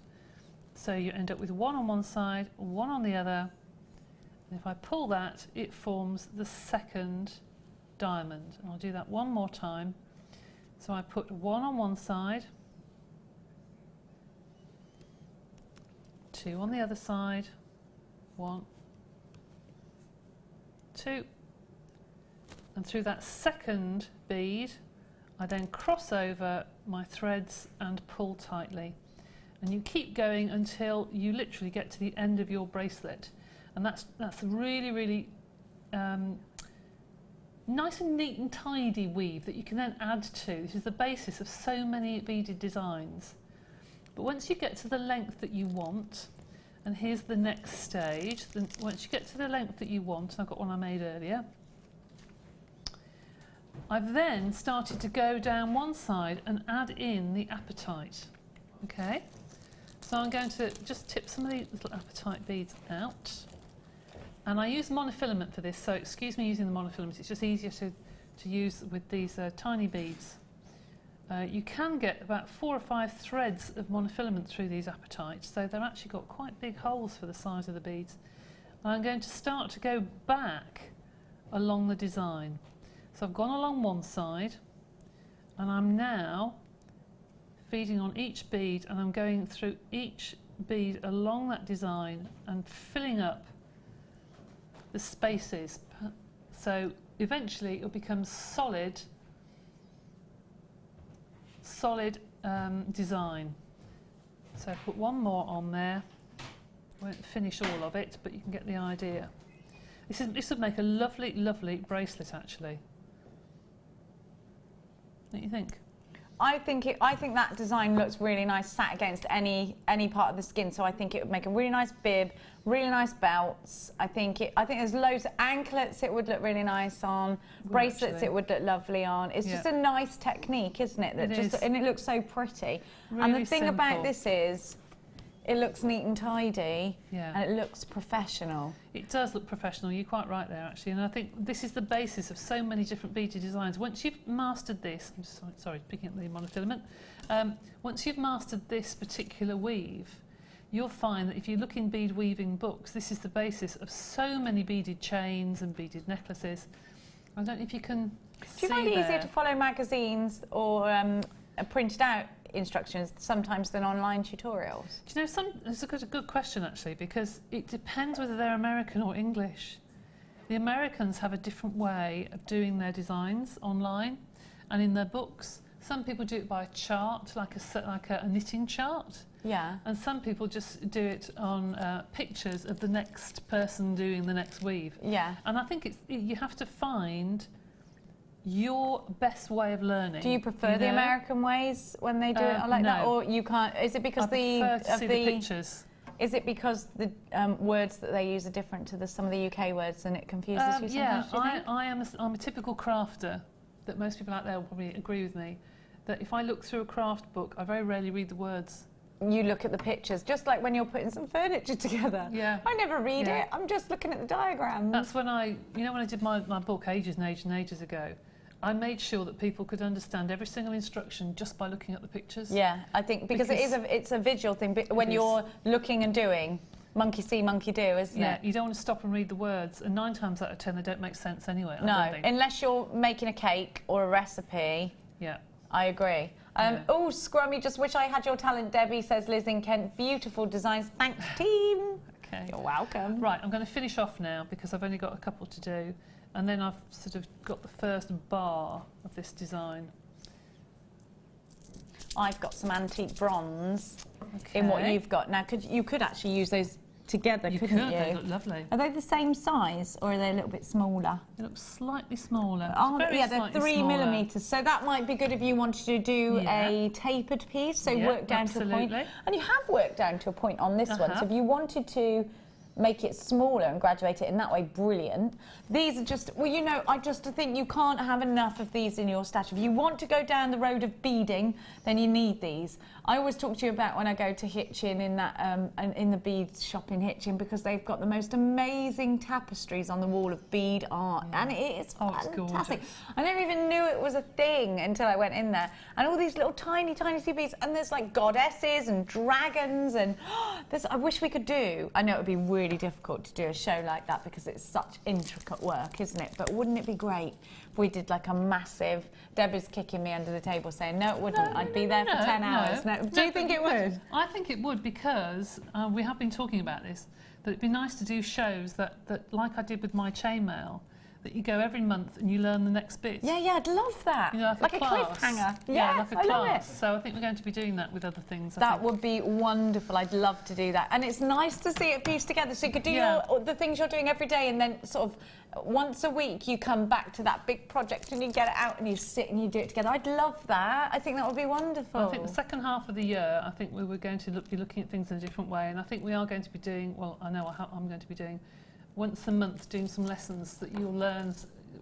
So you end up with 1 on one side, 1 on the other, and if I pull that it forms the 2nd diamond. And I'll do that one more time. So I put 1 on one side, 2 on the other side, 1, 2, and through that 2nd bead I then cross over my threads and pull tightly, and you keep going until you literally get to the end of your bracelet, and that's a really nice and neat and tidy weave that you can then add to. This is the basis of so many beaded designs. But once you get to the length that you want, and here's the next stage, then once you get to the length that you want, I've got one I made earlier, I've then started to go down one side and add in the apatite. Okay, so I'm going to just tip some of these little apatite beads out. And I use monofilament for this, so excuse me using the monofilament, it's just easier to use with these tiny beads. You can get about 4 or 5 threads of monofilament through these apatites, so they've actually got quite big holes for the size of the beads. And I'm going to start to go back along the design. So I've gone along one side, and I'm now feeding on each bead, and I'm going through each bead along that design and filling up the spaces, so eventually it'll become solid design. So put one more on there. I won't finish all of it, but you can get the idea. This would make a lovely bracelet actually. What do you think?
I think that design looks really nice sat against any part of the skin. So I think it would make a really nice bib, really nice belts. I think there's loads of anklets it would look really nice on, bracelets it would look lovely on. It's just a nice technique, isn't it? And it looks so pretty. Really and the thing about this is, it looks neat and tidy, and it looks professional.
It does look professional, you're quite right there actually, and I think this is the basis of so many different beaded designs. Once you've mastered this, I'm just sorry picking up the monofilament, once you've mastered this particular weave, you'll find that if you look in bead weaving books, this is the basis of so many beaded chains and beaded necklaces. I don't know if you can
Do you find it easier to follow magazines or printed out instructions sometimes than online tutorials?
Do you know, it's a good question actually, because it depends whether they're American or English. The Americans have a different way of doing their designs online and in their books. Some people do it by a chart, like a knitting chart.
Yeah.
And some people just do it on pictures of the next person doing the next weave.
Yeah.
And I think you have to find your best way of learning.
Do you prefer the American ways when they do it like that, or you can't? Is it because
I prefer to see the pictures?
Is it because the words that they use are different to some of the UK words, and it confuses you sometimes?
Yeah, I'm a typical crafter. That most people out there will probably agree with me. That if I look through a craft book, I very rarely read the words.
You look at the pictures, just like when you're putting some furniture together.
Yeah.
I never read it. I'm just looking at the diagrams.
That's when when I did my book ages and ages ago. I made sure that people could understand every single instruction just by looking at the pictures.
Yeah, I think because it's a visual thing. But when you're looking and doing, monkey see, monkey do, isn't it?
Yeah, you don't want to stop and read the words, and 9 times out of 10 they don't make sense anyway.
No, unless you're making a cake or a recipe.
Yeah.
I agree. Oh, Scrummy, just wish I had your talent, Debbie, says Liz in Kent. Beautiful designs. Thanks, team.
Okay.
You're welcome.
Right, I'm going to finish off now because I've only got a couple to do. And then I've sort of got the first bar of this design.
I've got some antique bronze in what you've got. Now, you could actually use those together, couldn't you?
They look lovely.
Are they the same size or are they a little bit smaller?
They look slightly smaller.
Oh, yeah, they're 3 millimetres. So that might be good if you wanted to do a tapered piece, so work down to a point. And you have worked down to a point on this one. So if you wanted to make it smaller and graduate it in that way, brilliant. These are just, well, you know, I just think you can't have enough of these in your stash. If you want to go down the road of beading, then you need these. I always talk to you about when I go to Hitchin in that in the beads shop in Hitchin, because they've got the most amazing tapestries on the wall of bead art, and it is fantastic. I never even knew it was a thing until I went in there, and all these little tiny sea beads, and there's like goddesses and dragons, and I wish we could do. I know it would be really difficult to do a show like that because it's such intricate work, isn't it? But wouldn't it be great if we did like a massive... Deborah's kicking me under the table saying, no, it wouldn't. I'd be there for 10 hours. No. Do you think it would?
I think it would, because we have been talking about this, that it'd be nice to do shows that like I did with my chainmail, that you go every month and you learn the next bit.
Yeah, I'd love that.
You know, like
a cliffhanger.
Yeah, like a class. Love it. So I think we're going to be doing that with other things.
That would be wonderful. I'd love to do that. And it's nice to see it pieced together. So you could do the things you're doing every day, and then sort of once a week you come back to that big project and you get it out and you sit and you do it together. I'd love that. I think that would be wonderful.
I think the second half of the year, I think we were going to be looking at things in a different way. And I think we are going to be doing, well, I know I'm going to be doing once a month, doing some lessons that you'll learn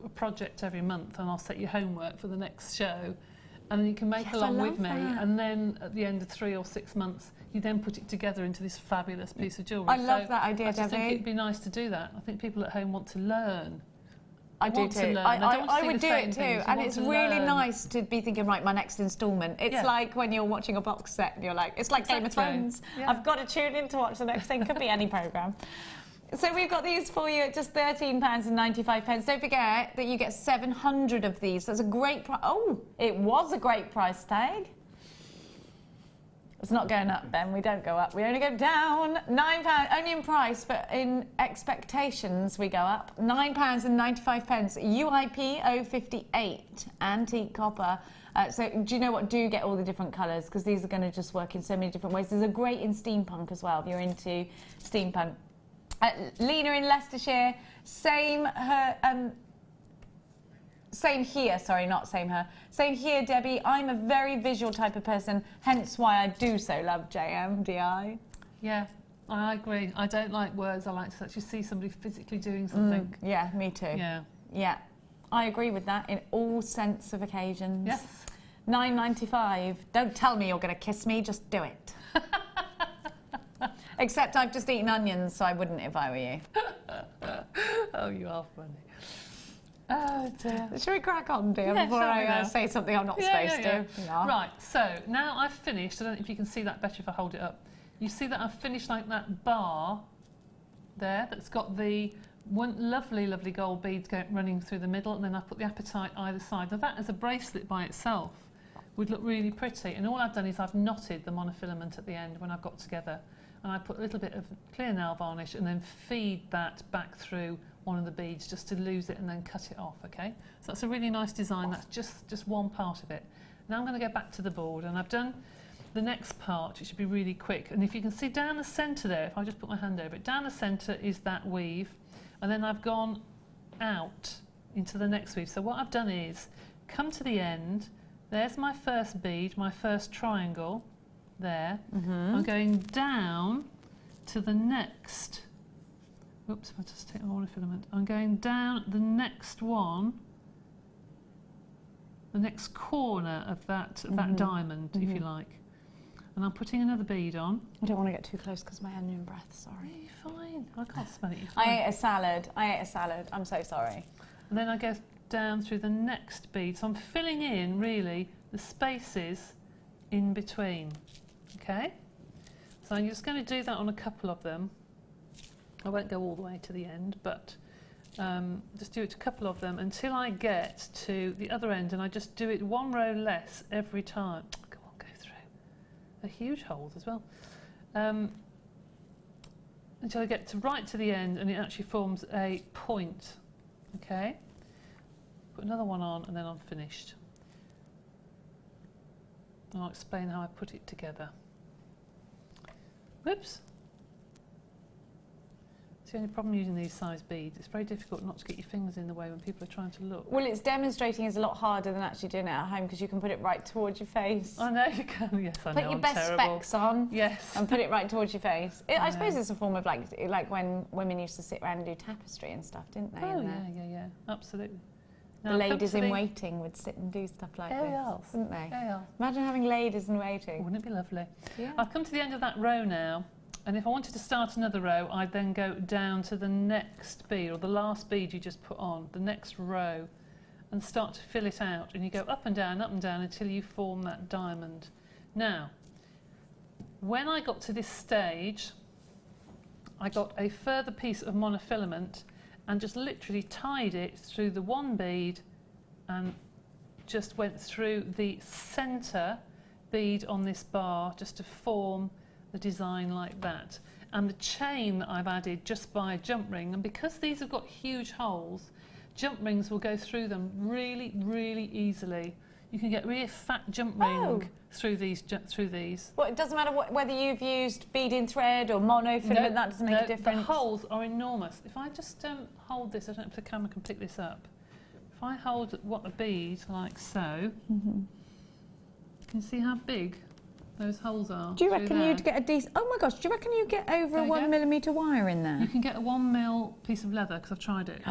a project every month, and I'll set you homework for the next show, and then you can make along with me, and then at the end of 3 or 6 months you then put it together into this fabulous piece of jewellery.
I love that idea,
Debbie. I just think it'd be nice to do that. I think people at home want to learn.
I do too. I would do it too, and it's really nice to be thinking, right, my next instalment. It's like when you're watching a box set and you're like, it's like Game of Thrones. I've got to tune in to watch the next thing. Could be any programme. So we've got these for you at just £13.95. Don't forget that you get 700 of these. That's a great price. Oh, it was a great price tag. It's not going up, Ben. We don't go up. We only go down. £9, only in price, but in expectations we go up. £9.95. UIP 058, antique copper. So do you know what? Do get all the different colours, because these are going to just work in so many different ways. There's a great in steampunk as well, if you're into steampunk. Lena in Leicestershire, same. Same here, sorry, not same her. Same here, Debbie. I'm a very visual type of person, hence why I do so love JMDI.
Yeah, I agree. I don't like words. I like to actually see somebody physically doing something.
Yeah, me too.
Yeah.
Yeah, I agree with that in all sense of occasions.
Yes.
£9.95. Don't tell me you're going to kiss me, just do it. Except I've just eaten onions, so I wouldn't if I were you.
Oh, you are funny. Oh dear.
Should we crack on, dear, before I say something I'm not supposed to? Yeah.
Right, so now I've finished. I don't know if you can see that better if I hold it up. You see that I've finished like that bar there that's got the lovely, lovely gold beads running through the middle, and then I've put the apatite either side. Now that as a bracelet by itself would look really pretty, and all I've done is I've knotted the monofilament at the end when I've got together, and I put a little bit of clear nail varnish and then feed that back through one of the beads just to lose it and then cut it off, okay? So that's a really nice design. That's just one part of it. Now I'm going to go back to the board, and I've done the next part. It should be really quick, and if you can see down the centre there, if I just put my hand over it, down the centre is that weave, and then I've gone out into the next weave. So what I've done is come to the end. There's my first bead, my first triangle there. I'm going down to the next. Oops, if I just take my monofilament. I'm going down the next one, the next corner of that diamond, if you like. And I'm putting another bead on.
I don't want to get too close because my onion breath, sorry.
You're fine. I can't smell it. You're fine.
I ate a salad. I'm so sorry.
And then I go down through the next bead. So I'm filling in, really, the spaces in between. Okay? So I'm just going to do that on a couple of them. I won't go all the way to the end, but just do it to a couple of them until I get to the other end, and I just do it one row less every time. Come on, go through. They're huge holes as well. Until I get to right to the end, and it actually forms a point. Okay? Put another one on, and then I'm finished. And I'll explain how I put it together. Whoops. It's the only problem using these size beads. It's very difficult not to get your fingers in the way when people are trying to look.
Well, it's demonstrating is a lot harder than actually doing it at home because you can put it right towards your face.
I know you can. Yes, I know.
Put your best specs on.
Yes.
And put it right towards your face. I suppose it's a form of like when women used to sit around and do tapestry and stuff, didn't they?
Oh yeah, absolutely.
Now, the ladies in waiting would sit and do stuff like this, wouldn't they?
Yeah.
Imagine having ladies in waiting.
Wouldn't it be lovely?
Yeah.
I've come to the end of that row now. And if I wanted to start another row, I'd then go down to the next bead, or the last bead you just put on, the next row, and start to fill it out. And you go up and down until you form that diamond. Now, when I got to this stage, I got a further piece of monofilament and just literally tied it through the one bead and just went through the centre bead on this bar just to form the design like that. And the chain that I've added just by a jump ring, and because these have got huge holes, jump rings will go through them really, really easily. You can get really fat jump ring through these. Well, it doesn't matter whether you've used beading thread or monofilament, that doesn't make a difference. The holes are enormous. If I just hold this, I don't know if the camera can pick this up. If I hold a bead like so, you can see how big those holes are. Do you reckon you'd get a decent... Oh my gosh, do you reckon you'd get over a 1mm wire in there? You can get a 1mm piece of leather, because I've tried it.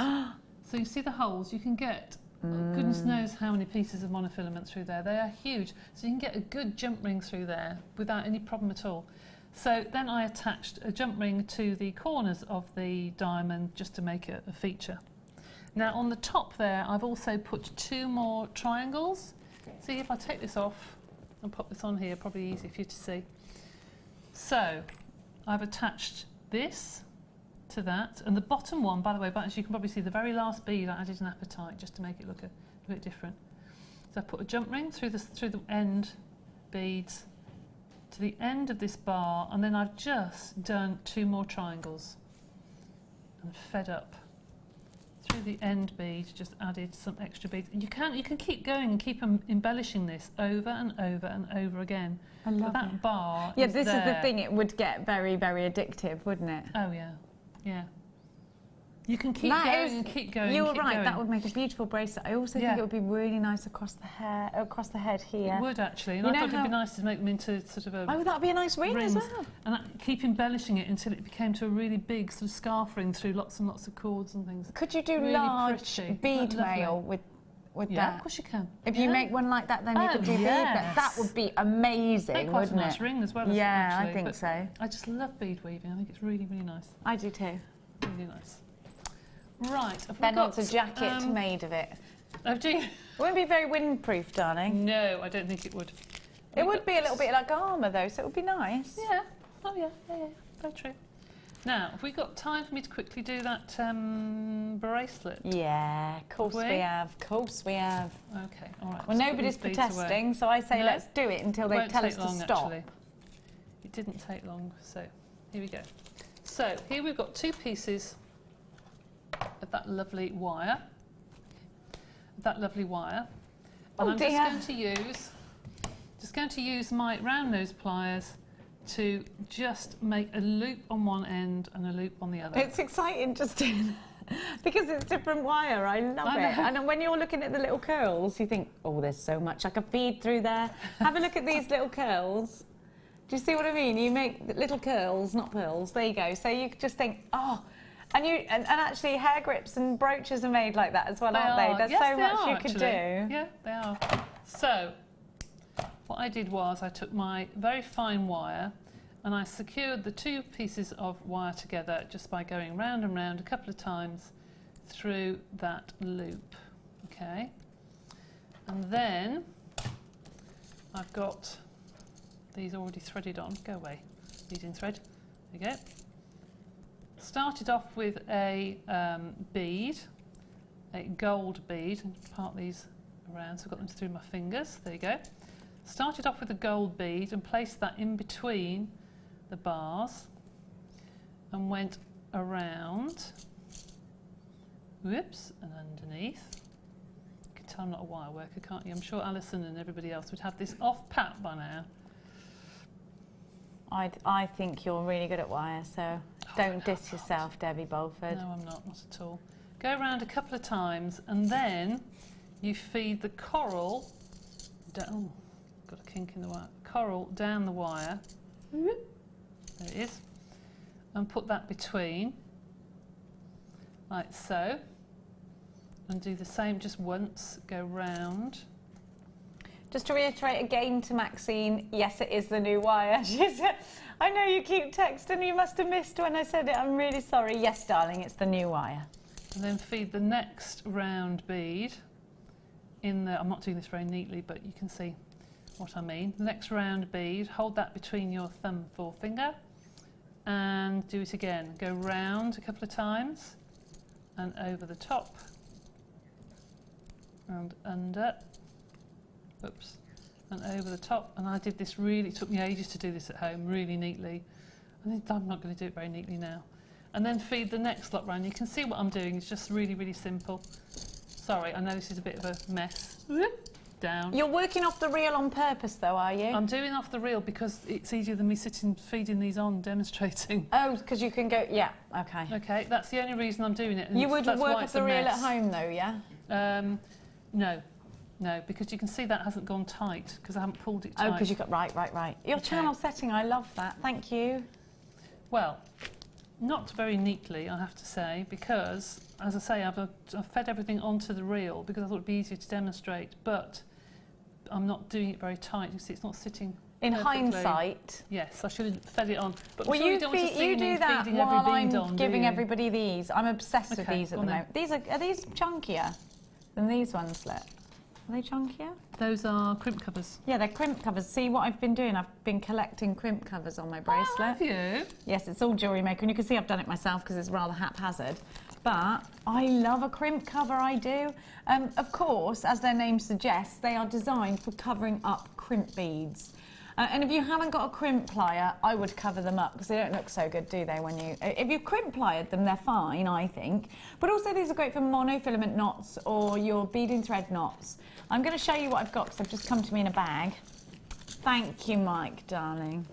So you see the holes, you can get goodness knows how many pieces of monofilament through there. They are huge. So you can get a good jump ring through there without any problem at all. So then I attached a jump ring to the corners of the diamond just to make it a feature. Now on the top there, I've also put 2 more triangles. See, if I take this off, I'll pop this on here, probably easy for you to see. So, I've attached this to that, and the bottom one, by the way, but as you can probably see, the very last bead I added an apatite just to make it look a bit different. So I put a jump ring through the end beads to the end of this bar, and then I've just done 2 more triangles and fed up through the end bead, just added some extra beads. And you can keep going and keep embellishing this over and over and over again. I love that bar. Yeah, this is the thing. It would get very, very addictive, wouldn't it? Oh yeah, yeah. You can keep going and keep going.
You were right. That would make a beautiful bracelet. I also think it would be really nice across the hair, across the head here.
It would actually, and I thought it'd be nice to make them into sort of a.
Oh, that'd be a nice ring as well.
And keep embellishing it until it became to a really big sort of scarf ring through lots and lots of cords and things.
Could you do really large bead mail with that?
Yeah, of course you can.
If you make one like that, then you could do bead. That would be amazing, wouldn't it?
Quite a nice ring as well.
Yeah, I think so.
I just love bead weaving. I think it's really, really nice.
I do too.
Really nice. Right,
Ben wants a jacket made of it.
Oh, do you?
It wouldn't be very windproof, darling.
No, I don't think it would.
It would be a little bit like armour, though, so it would be nice.
Yeah. Oh, yeah. Very true. Now, have we got time for me to quickly do that bracelet?
Yeah, of course we have. Of course we have.
Okay, all right.
Well, nobody's protesting, so I say let's do it until they tell us to stop.
Actually. It didn't take long, so here we go. So here we've got 2 pieces of that lovely wire. And I'm just going to use my round nose pliers to just make a loop on one end and a loop on the other.
It's exciting, Justine, because it's different wire. I love it. And when you're looking at the little curls, you think, oh, there's so much I can feed through there. Have a look at these little curls. Do you see what I mean? You make little curls, not pearls. There you go. So you just think, oh. And actually hair grips and brooches are made like that as well, aren't they? There's so much you could do.
Yeah, they are. So what I did was I took my very fine wire and I secured the 2 pieces of wire together just by going round and round a couple of times through that loop. Okay. And then I've got these already threaded on. Go away. Leading thread. There you go. Started off with a bead, a gold bead, and part these around so I've got them through my fingers. There you go. Started off with a gold bead and placed that in between the bars and went around, whoops, and underneath. You can tell I'm not a wire worker, can't you? I'm sure Alison and everybody else would have this off pat by now.
I think you're really good at wire, so don't diss yourself, Debbie Bulford.
No, I'm not at all. Go around a couple of times and then you feed the coral down. Oh, got a kink in the wire. Coral down the wire. There it is. And put that between, like so. And do the same just once. Go round.
Just to reiterate again to Maxine, yes, it is the new wire. She said, I know you keep texting, you must have missed when I said it. I'm really sorry. Yes, darling, it's the new wire.
And then feed the next round bead in the, I'm not doing this very neatly, but you can see what I mean. The next round bead, hold that between your thumb and forefinger and do it again. Go round a couple of times and over the top and under. Oops, and over the top. And I did this really, it took me ages to do this at home, really neatly. I'm not going to do it very neatly now. And then feed the next lot round. You can see what I'm doing, it's just really, really simple. Sorry, I know this is a bit of a mess. Down.
You're working off the reel on purpose though, are you?
I'm doing off the reel because it's easier than me sitting feeding these on, demonstrating.
Oh, because you can go, yeah, okay.
Okay, that's the only reason I'm doing it.
You would work off the reel at home though, yeah?
No, because you can see that hasn't gone tight because I haven't pulled it tight.
Oh, because you've got, right. Your channel setting, I love that, thank you.
Well, not very neatly, I have to say, because, as I say, I've fed everything onto the reel because I thought it'd be easier to demonstrate, but I'm not doing it very tight. You see, it's not sitting
in
perfectly.
Hindsight.
Yes, I should have fed it on. But
well,
sure you don't want to see me
that
feeding
while
every bead
I'm
on,
giving everybody these. I'm obsessed with these at the moment.
Then.
Are these chunkier than these ones, Flip? Are they chunkier?
Those are crimp covers.
Yeah, they're crimp covers. See what I've been doing? I've been collecting crimp covers on my bracelet.
Oh, have you?
Yes, it's all Jewellery Maker, and you can see I've done it myself because it's rather haphazard. But I love a crimp cover, I do. Of course, as their name suggests, they are designed for covering up crimp beads. And if you haven't got a crimp plier, I would cover them up because they don't look so good, do they? When you, if you crimp pliered them, they're fine, I think. But also these are great for monofilament knots or your beading thread knots. I'm going to show you what I've got because they've just come to me in a bag. Thank you, Mike, darling.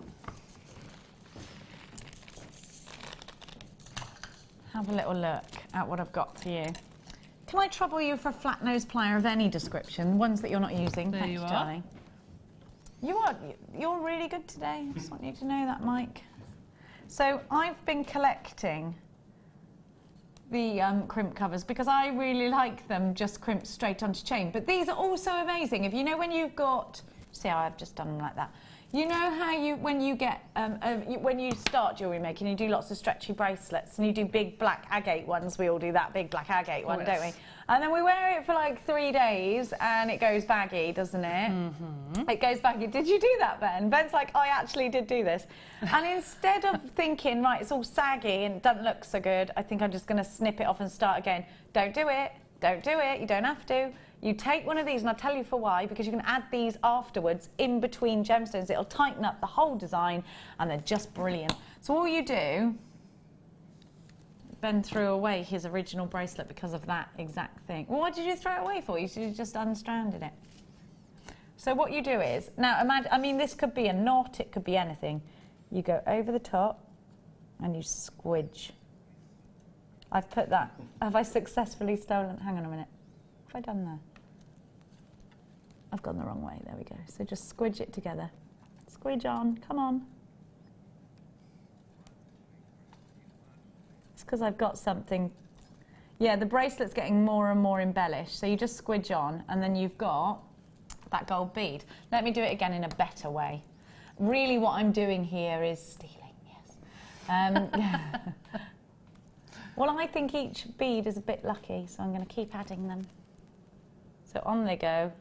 have a little look at what I've got for you. Can I trouble you for a flat nose plier of any description, ones that you're not using?
There
Thanks,
you are.
darling. You're really good today. I just want you to know that, Mike. So I've been collecting the crimp covers because I really like them just crimped straight onto chain. But these are also amazing. If you know when you've got, see how I've just done them like that. You know how when you start jewellery making, you do lots of stretchy bracelets and you do big black agate ones. We all do that big black agate one, don't we? And then we wear it for like 3 days and it goes baggy, doesn't it? Mm-hmm. It goes baggy. Did you do that, Ben? Ben's like, I actually did do this. And instead of thinking, right, it's all saggy and it doesn't look so good, I think I'm just going to snip it off and start again. Don't do it. Don't do it. You don't have to. You take one of these, and I'll tell you for why, because you can add these afterwards in between gemstones. It'll tighten up the whole design, and they're just brilliant. So all you do, Ben threw away his original bracelet because of that exact thing. Well, what did you throw it away for? You should have just unstranded it. So what you do is, now imagine, I mean, this could be a knot, it could be anything. You go over the top, and you squidge. I've put that. Have I successfully stolen? Hang on a minute. What have I done there? I've gone the wrong way. There we go. So just squidge it together. Squidge on. Come on. It's because I've got something. Yeah, the bracelet's getting more and more embellished. So you just squidge on, and then you've got that gold bead. Let me do it again in a better way. Really, what I'm doing here is stealing. Yes. Well, I think each bead is a bit lucky, so I'm going to keep adding them. So on they go.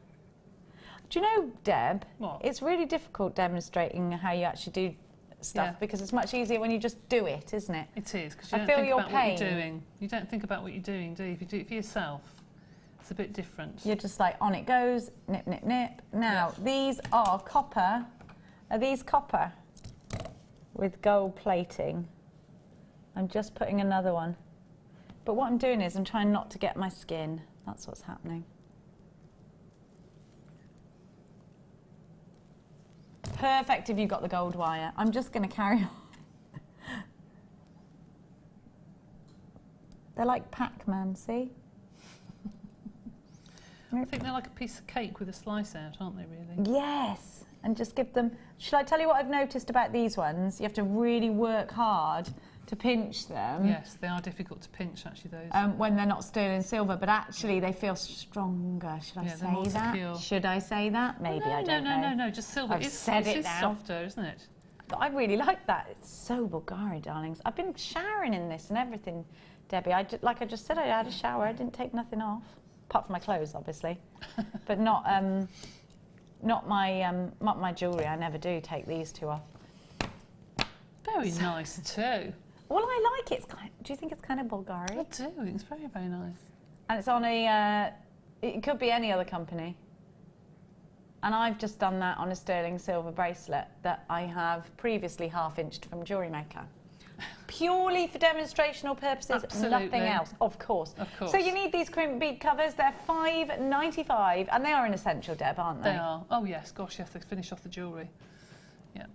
Do you know, Deb,
what?
It's really difficult demonstrating how you actually do stuff because it's much easier when you just do it, isn't it?
It is, because you don't
feel
think
your
about
pain.
what you're doing. You don't think about what you're doing, do you? If you do it for yourself, it's a bit different.
You're just like, on it goes, nip, nip, nip. Now, these are copper. Are these copper with gold plating? I'm just putting another one. But what I'm doing is I'm trying not to get my skin. That's what's happening. Perfect if you've got the gold wire. I'm just going to carry on. They're like Pac-Man, see?
I think they're like a piece of cake with a slice out, aren't they, really?
Yes. And just give them... Shall I tell you what I've noticed about these ones? You have to really work hard to pinch them.
Yes, they are difficult to pinch, actually, those.
When they're not sterling silver, but actually they feel stronger. Should I say that?
Secure.
Should I say that? Maybe I don't know.
No, just silver.
I've said it now.
Softer, isn't it?
But I really like that. It's so Bulgari, darlings. I've been showering in this and everything, Debbie. Like I just said, I had a shower. I didn't take nothing off, apart from my clothes, obviously, but not my jewellery. I never do take these two off.
Very nice too.
Well, I like it. Do you think it's kind of Bulgari?
I do. It's very, very nice.
And it's on a, it could be any other company. And I've just done that on a sterling silver bracelet that I have previously half-inched from Jewellery Maker. Purely for demonstrational purposes,
Absolutely.
nothing else, of course.
Of course.
So you need these crimp bead covers. They're $5.95, and they are an essential, Deb, aren't they?
They are. Oh yes, gosh, yes. They finish off the jewellery. Yeah.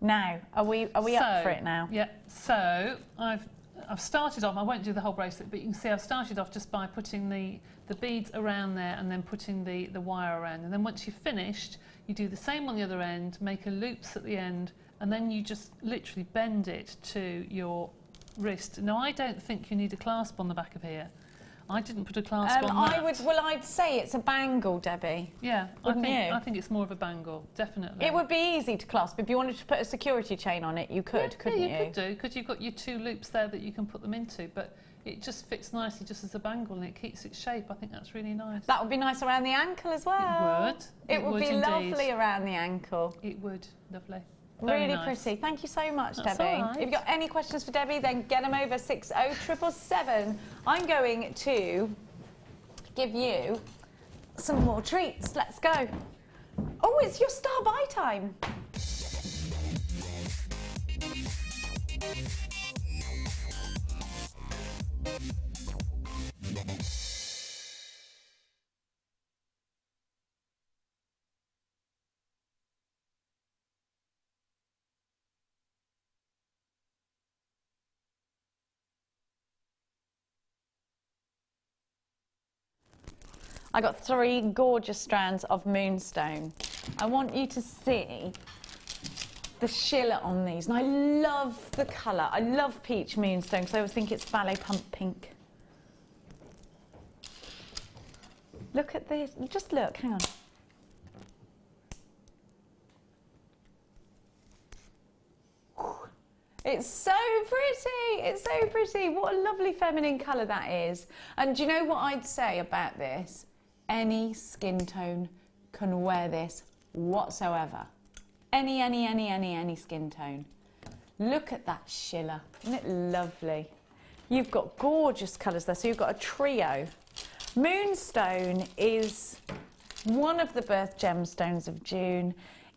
Now, are we up for it now?
Yeah. So I've started off. I won't do the whole bracelet, but you can see I've started off just by putting the beads around there and then putting the wire around. And then once you've finished, you do the same on the other end, make a loops at the end, and then you just literally bend it to your wrist. Now, I don't think you need a clasp on the back of here. I didn't put a clasp on that.
I'd say it's a bangle, Debbie.
Yeah,
Wouldn't you?
I think it's more of a bangle, definitely.
It would be easy to clasp. If you wanted to put a security chain on it, you could, couldn't you?
Yeah, you could do, because you've got your 2 loops there that you can put them into, but it just fits nicely just as a bangle and it keeps its shape. I think that's really nice.
That would be nice around the ankle as well.
It would.
It would be
indeed.
lovely around the ankle.
It would. Lovely. Very
Really
nice.
pretty. Thank you so much,
That's
Debbie.
all right.
If you've got any questions for Debbie, then get them over 60777. I'm going to give you some more treats. Let's go. Oh, it's your star buy time. I got 3 gorgeous strands of moonstone. I want you to see the shiller on these. And I love the colour. I love peach moonstone because I always think it's ballet pump pink. Look at this. Just look, hang on. It's so pretty. It's so pretty. What a lovely feminine colour that is. And do you know what I'd say about this? Any skin tone can wear this whatsoever. Any skin tone. Look at that shiller. Isn't it lovely? You've got gorgeous colours there. So you've got a trio. Moonstone is one of the birth gemstones of June.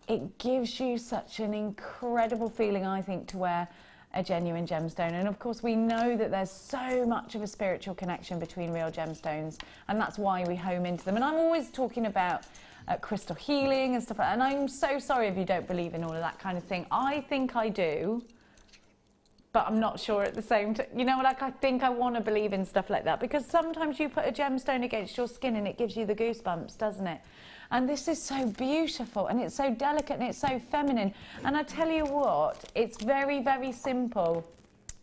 It gives you such an incredible feeling, I think, to wear a genuine gemstone. And of course, we know that there's so much of a spiritual connection between real gemstones, and that's why we home into them. And I'm always talking about crystal healing and stuff like that. And I'm so sorry if you don't believe in all of that kind of thing. I think I do, but I'm not sure at the same time. You know, like I think I want to believe in stuff like that, because sometimes you put a gemstone against your skin and it gives you the goosebumps, doesn't it? And this is so beautiful, and it's so delicate, and it's so feminine. And I tell you what, it's very, very simple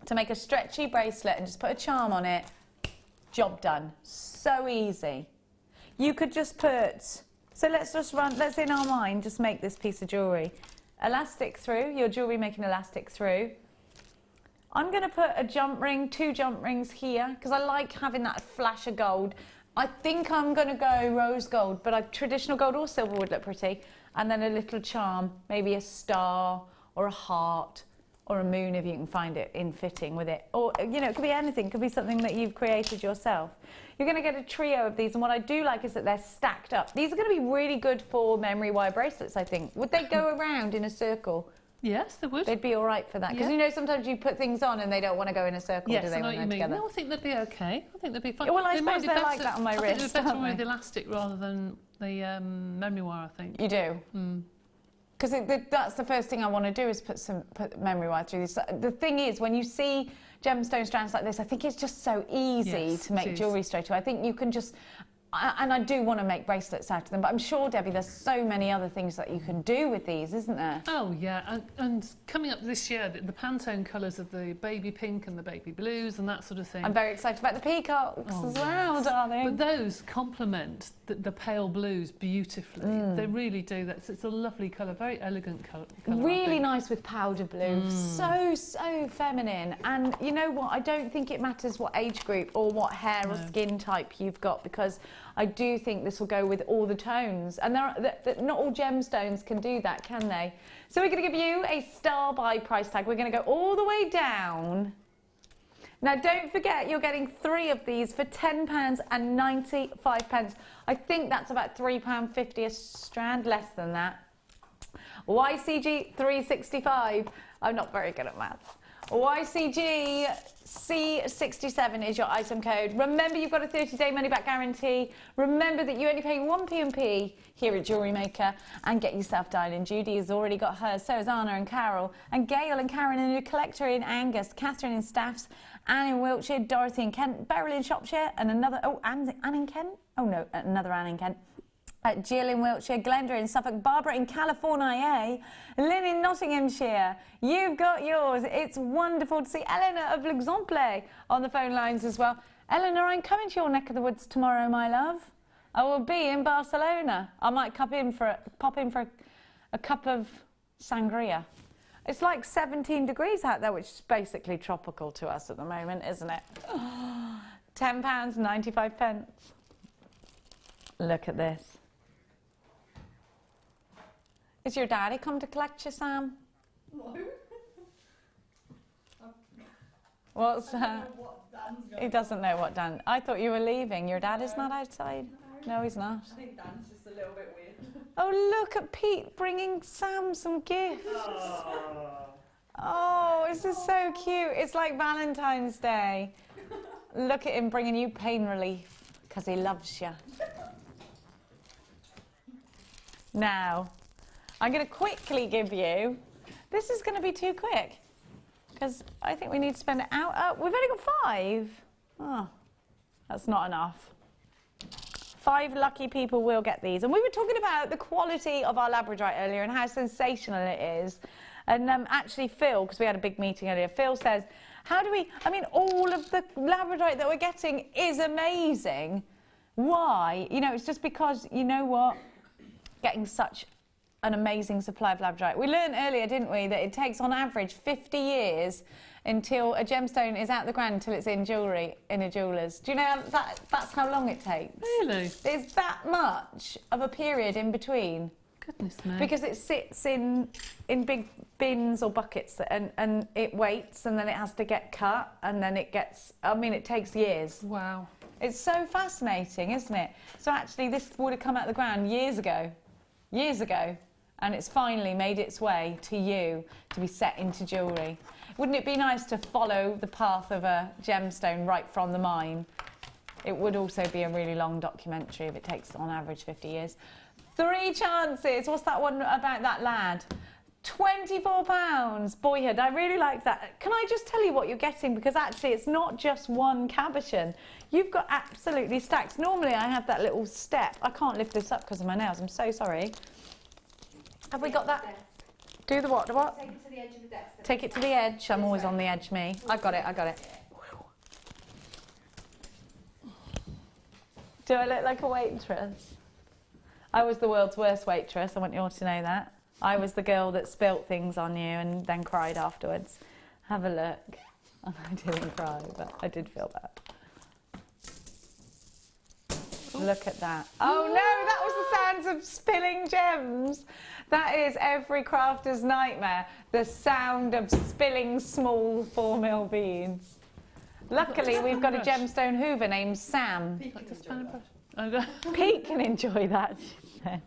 to make a stretchy bracelet and just put a charm on it. Job done. So easy. You could just put, so let's in our mind, just make this piece of jewellery. Elastic through, your jewellery making elastic through. I'm going to put a jump ring, 2 jump rings here, because I like having that flash of gold. I think I'm going to go rose gold, but traditional gold or silver would look pretty. And then a little charm, maybe a star or a heart or a moon if you can find it in fitting with it. Or, you know, it could be anything. It could be something that you've created yourself. You're going to get a trio of these, and what I do like is that they're stacked up. These are going to be really good for memory wire bracelets, I think. Would they go around in a circle?
Yes, they would.
They'd be all right for that. Because, you know, sometimes you put things on and they don't want to go in a circle,
yes,
do they,
I know
when
what
they're
you mean.
together?
No, I think they'd be okay. I think they'd be fine.
Well, I suppose they're like that on my wrist.
I think they're better with elastic rather than the memory wire, I think.
You do? Because that's the first thing I want to do is put memory wire through this. The thing is, when you see gemstone strands like this, I think it's just so easy to make jewellery straight away. I think you can just... And I do want to make bracelets out of them, but I'm sure, Debbie, there's so many other things that you can do with these, isn't there? Oh, yeah. And coming up this year, the Pantone colours of the baby pink and the baby blues and that sort of thing. I'm very excited about the peacocks as well, darling.
But those complement the pale blues beautifully. They really do. It's a lovely colour, very elegant colour.
Really nice with powder blue. So feminine. And you know what? I don't think it matters what age group or what hair or skin type you've got, because I do think this will go with all the tones. And not all gemstones can do that, can they? So we're going to give you a star by price tag. We're going to go all the way down. Now, don't forget, you're getting 3 of these for £10.95. I think that's about £3.50 a strand, less than that. YCG 365. I'm not very good at maths. YCG C67 is your item code. Remember, you've got a 30-day money-back guarantee. Remember that you only pay 1 P&P here at Jewellery Maker, and get yourself dialed in. Judy has already got hers, so has Anna and Carol, and Gail and Karen, and a collector in Angus, Catherine in Staffs, Anne in Wiltshire, Dorothy in Kent, Beryl in Shropshire, and another, Anne in Kent? Oh no, another Anne in Kent. Jill in Wiltshire, Glenda in Suffolk, Barbara in California, Lynn in Nottinghamshire. You've got yours. It's wonderful to see Eleanor of L'Exemple on the phone lines as well. Eleanor, I'm coming to your neck of the woods tomorrow, my love. I will be in Barcelona. I might pop in for a cup of sangria. It's like 17 degrees out there, which is basically tropical to us at the moment, isn't it? £10.95. Look at this. Is your daddy come to collect you, Sam?
No.
What's that? He doesn't know what Dan... I thought you were leaving. Your dad is not outside? No, he's not.
I think Dan's just a little bit weird.
Oh, look at Pete bringing Sam some gifts. Oh, this is so cute. It's like Valentine's Day. Look at him bringing you pain relief, because he loves you. Now, I'm going to quickly give you... This is going to be too quick, because I think we need to spend it out. We've only got 5. Oh, that's not enough. 5 lucky people will get these. And we were talking about the quality of our Labradorite earlier and how sensational it is. And actually Phil, because we had a big meeting earlier, Phil says, how do we, I mean, all of the Labradorite that we're getting is amazing. Why? You know, it's just because, you know what, getting such an amazing supply of Labradorite. We learned earlier, didn't we, that it takes on average 50 years until a gemstone is out the ground until it's in jewellery, in a jeweller's. Do you know that's how long it takes?
Really?
There's that much of a period in between.
Goodness me.
Because it sits in big bins or buckets and it waits and then it has to get cut and then it gets, I mean, it takes years.
Wow.
It's so fascinating, isn't it? So actually this would have come out of the ground years ago, and it's finally made its way to you to be set into jewellery. Wouldn't it be nice to follow the path of a gemstone right from the mine? It would also be a really long documentary if it takes on average 50 years. 3 chances. What's that one about that lad? £24. Boyhood. I really like that. Can I just tell you what you're getting? Because actually it's not just one cabochon. You've got absolutely stacks. Normally I have that little step. I can't lift this up because of my nails. I'm so sorry. Have we got that? Do the what? The what?
Take it to the edge of the desk.
Take it to the edge. I'm always on the edge, me. I got it. Do I look like a waitress? I was the world's worst waitress. I want you all to know that. I was the girl that spilt things on you and then cried afterwards. Have a look. I didn't cry, but I did feel bad. Look at that. Oh no, that was the sounds of spilling gems. That is every crafter's nightmare. The sound of spilling small 4mm beads. Luckily, we've got a gemstone hoover named Sam. Pete can enjoy that, she said.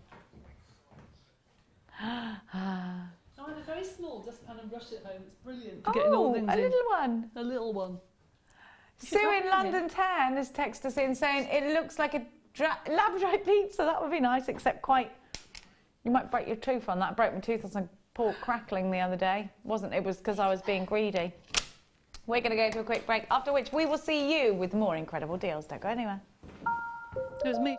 I had a very small dustpan and brush at home. It's brilliant for getting all things in.
A little one.
A little one.
Sue in London Town has texted us in saying it looks like a Labradorite pizza. That would be nice, except quite. You might break your tooth on that. I broke my tooth on some pork crackling the other day. It was because I was being greedy. We're going to go to a quick break, after which we will see you with more incredible deals. Don't go anywhere.
It was me.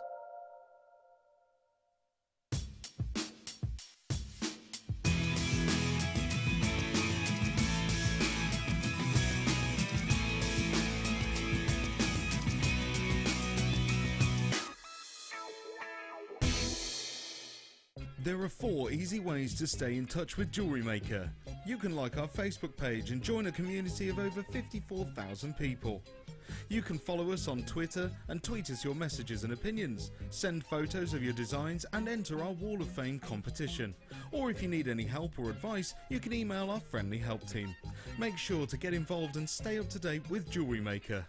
There are 4 easy ways to stay in touch with Jewellery Maker. You can like our Facebook page and join a community of over 54,000 people. You can follow us on Twitter and tweet us your messages and opinions, send photos of your designs and enter our Wall of Fame competition. Or if you need any help or advice, you can email our friendly help team. Make sure to get involved and stay up to date with Jewellery Maker.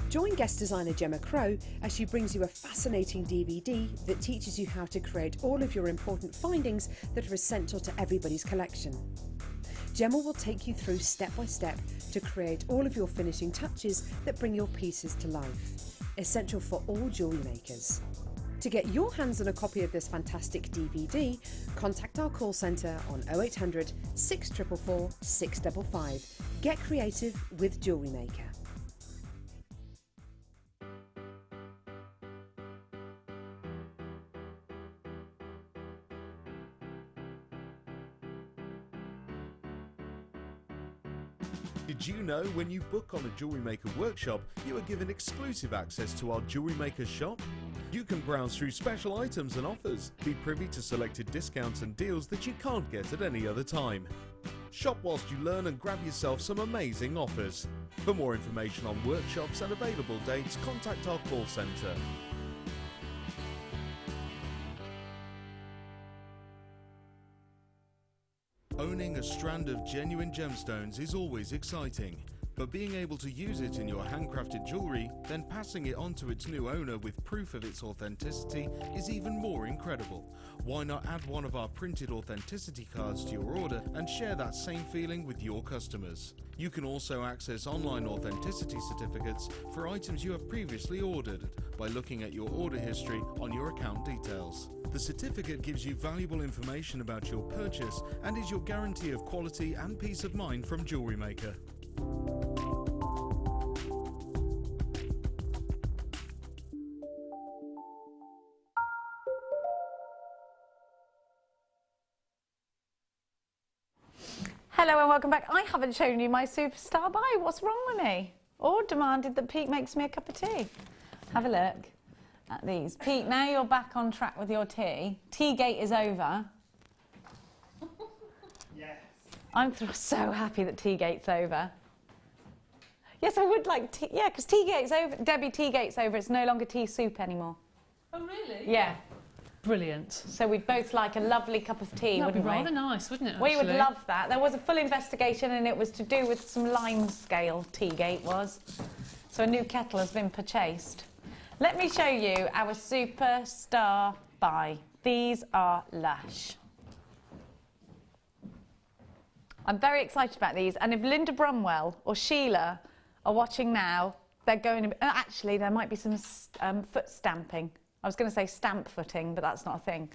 Join guest designer Gemma Crow as she brings you a fascinating DVD that teaches you how to create all of your important findings that are essential to everybody's collection. Gemma will take you through step by step to create all of your finishing touches that bring your pieces to life, essential for all jewellery makers. To get your hands on a copy of this fantastic DVD, contact our call centre on 0800 644 655. Get creative with Jewellery Maker.
Did you know when you book on a Jewellery Maker workshop, you are given exclusive access to our Jewellery Maker shop? You can browse through special items and offers, be privy to selected discounts and deals that you can't get at any other time. Shop whilst you learn and grab yourself some amazing offers. For more information on workshops and available dates, contact our call centre. Owning a strand of genuine gemstones is always exciting, but being able to use it in your handcrafted jewellery, then passing it on to its new owner with proof of its authenticity is even more incredible. Why not add one of our printed authenticity cards to your order and share that same feeling with your customers? You can also access online authenticity certificates for items you have previously ordered by looking at your order history on your account details. The certificate gives you valuable information about your purchase and is your guarantee of quality and peace of mind from Jewellery Maker.
Hello and welcome back. I haven't shown you my superstar buy. What's wrong with me? Or demanded that Pete makes me a cup of tea. Have a look at these. Pete, now you're back on track with your tea. Teagate is over.
Yes.
I'm so happy that Teagate's over. Yes, I would like tea. Yeah, because Teagate's over. Debbie, Teagate's over. It's no longer tea soup anymore.
Oh, really?
Yeah.
Brilliant.
So we'd both like a lovely cup of tea,
That'd
wouldn't
be
we?
rather nice, wouldn't it,
We would
actually?
love that. There was a full investigation and it was to do with some lime scale, Teagate was. So a new kettle has been purchased. Let me show you our superstar buy. These are lush. I'm very excited about these, and if Linda Brumwell or Sheila are watching now, they're going to be, actually there might be some foot stamping. I was going to say stamp footing, but that's not a thing.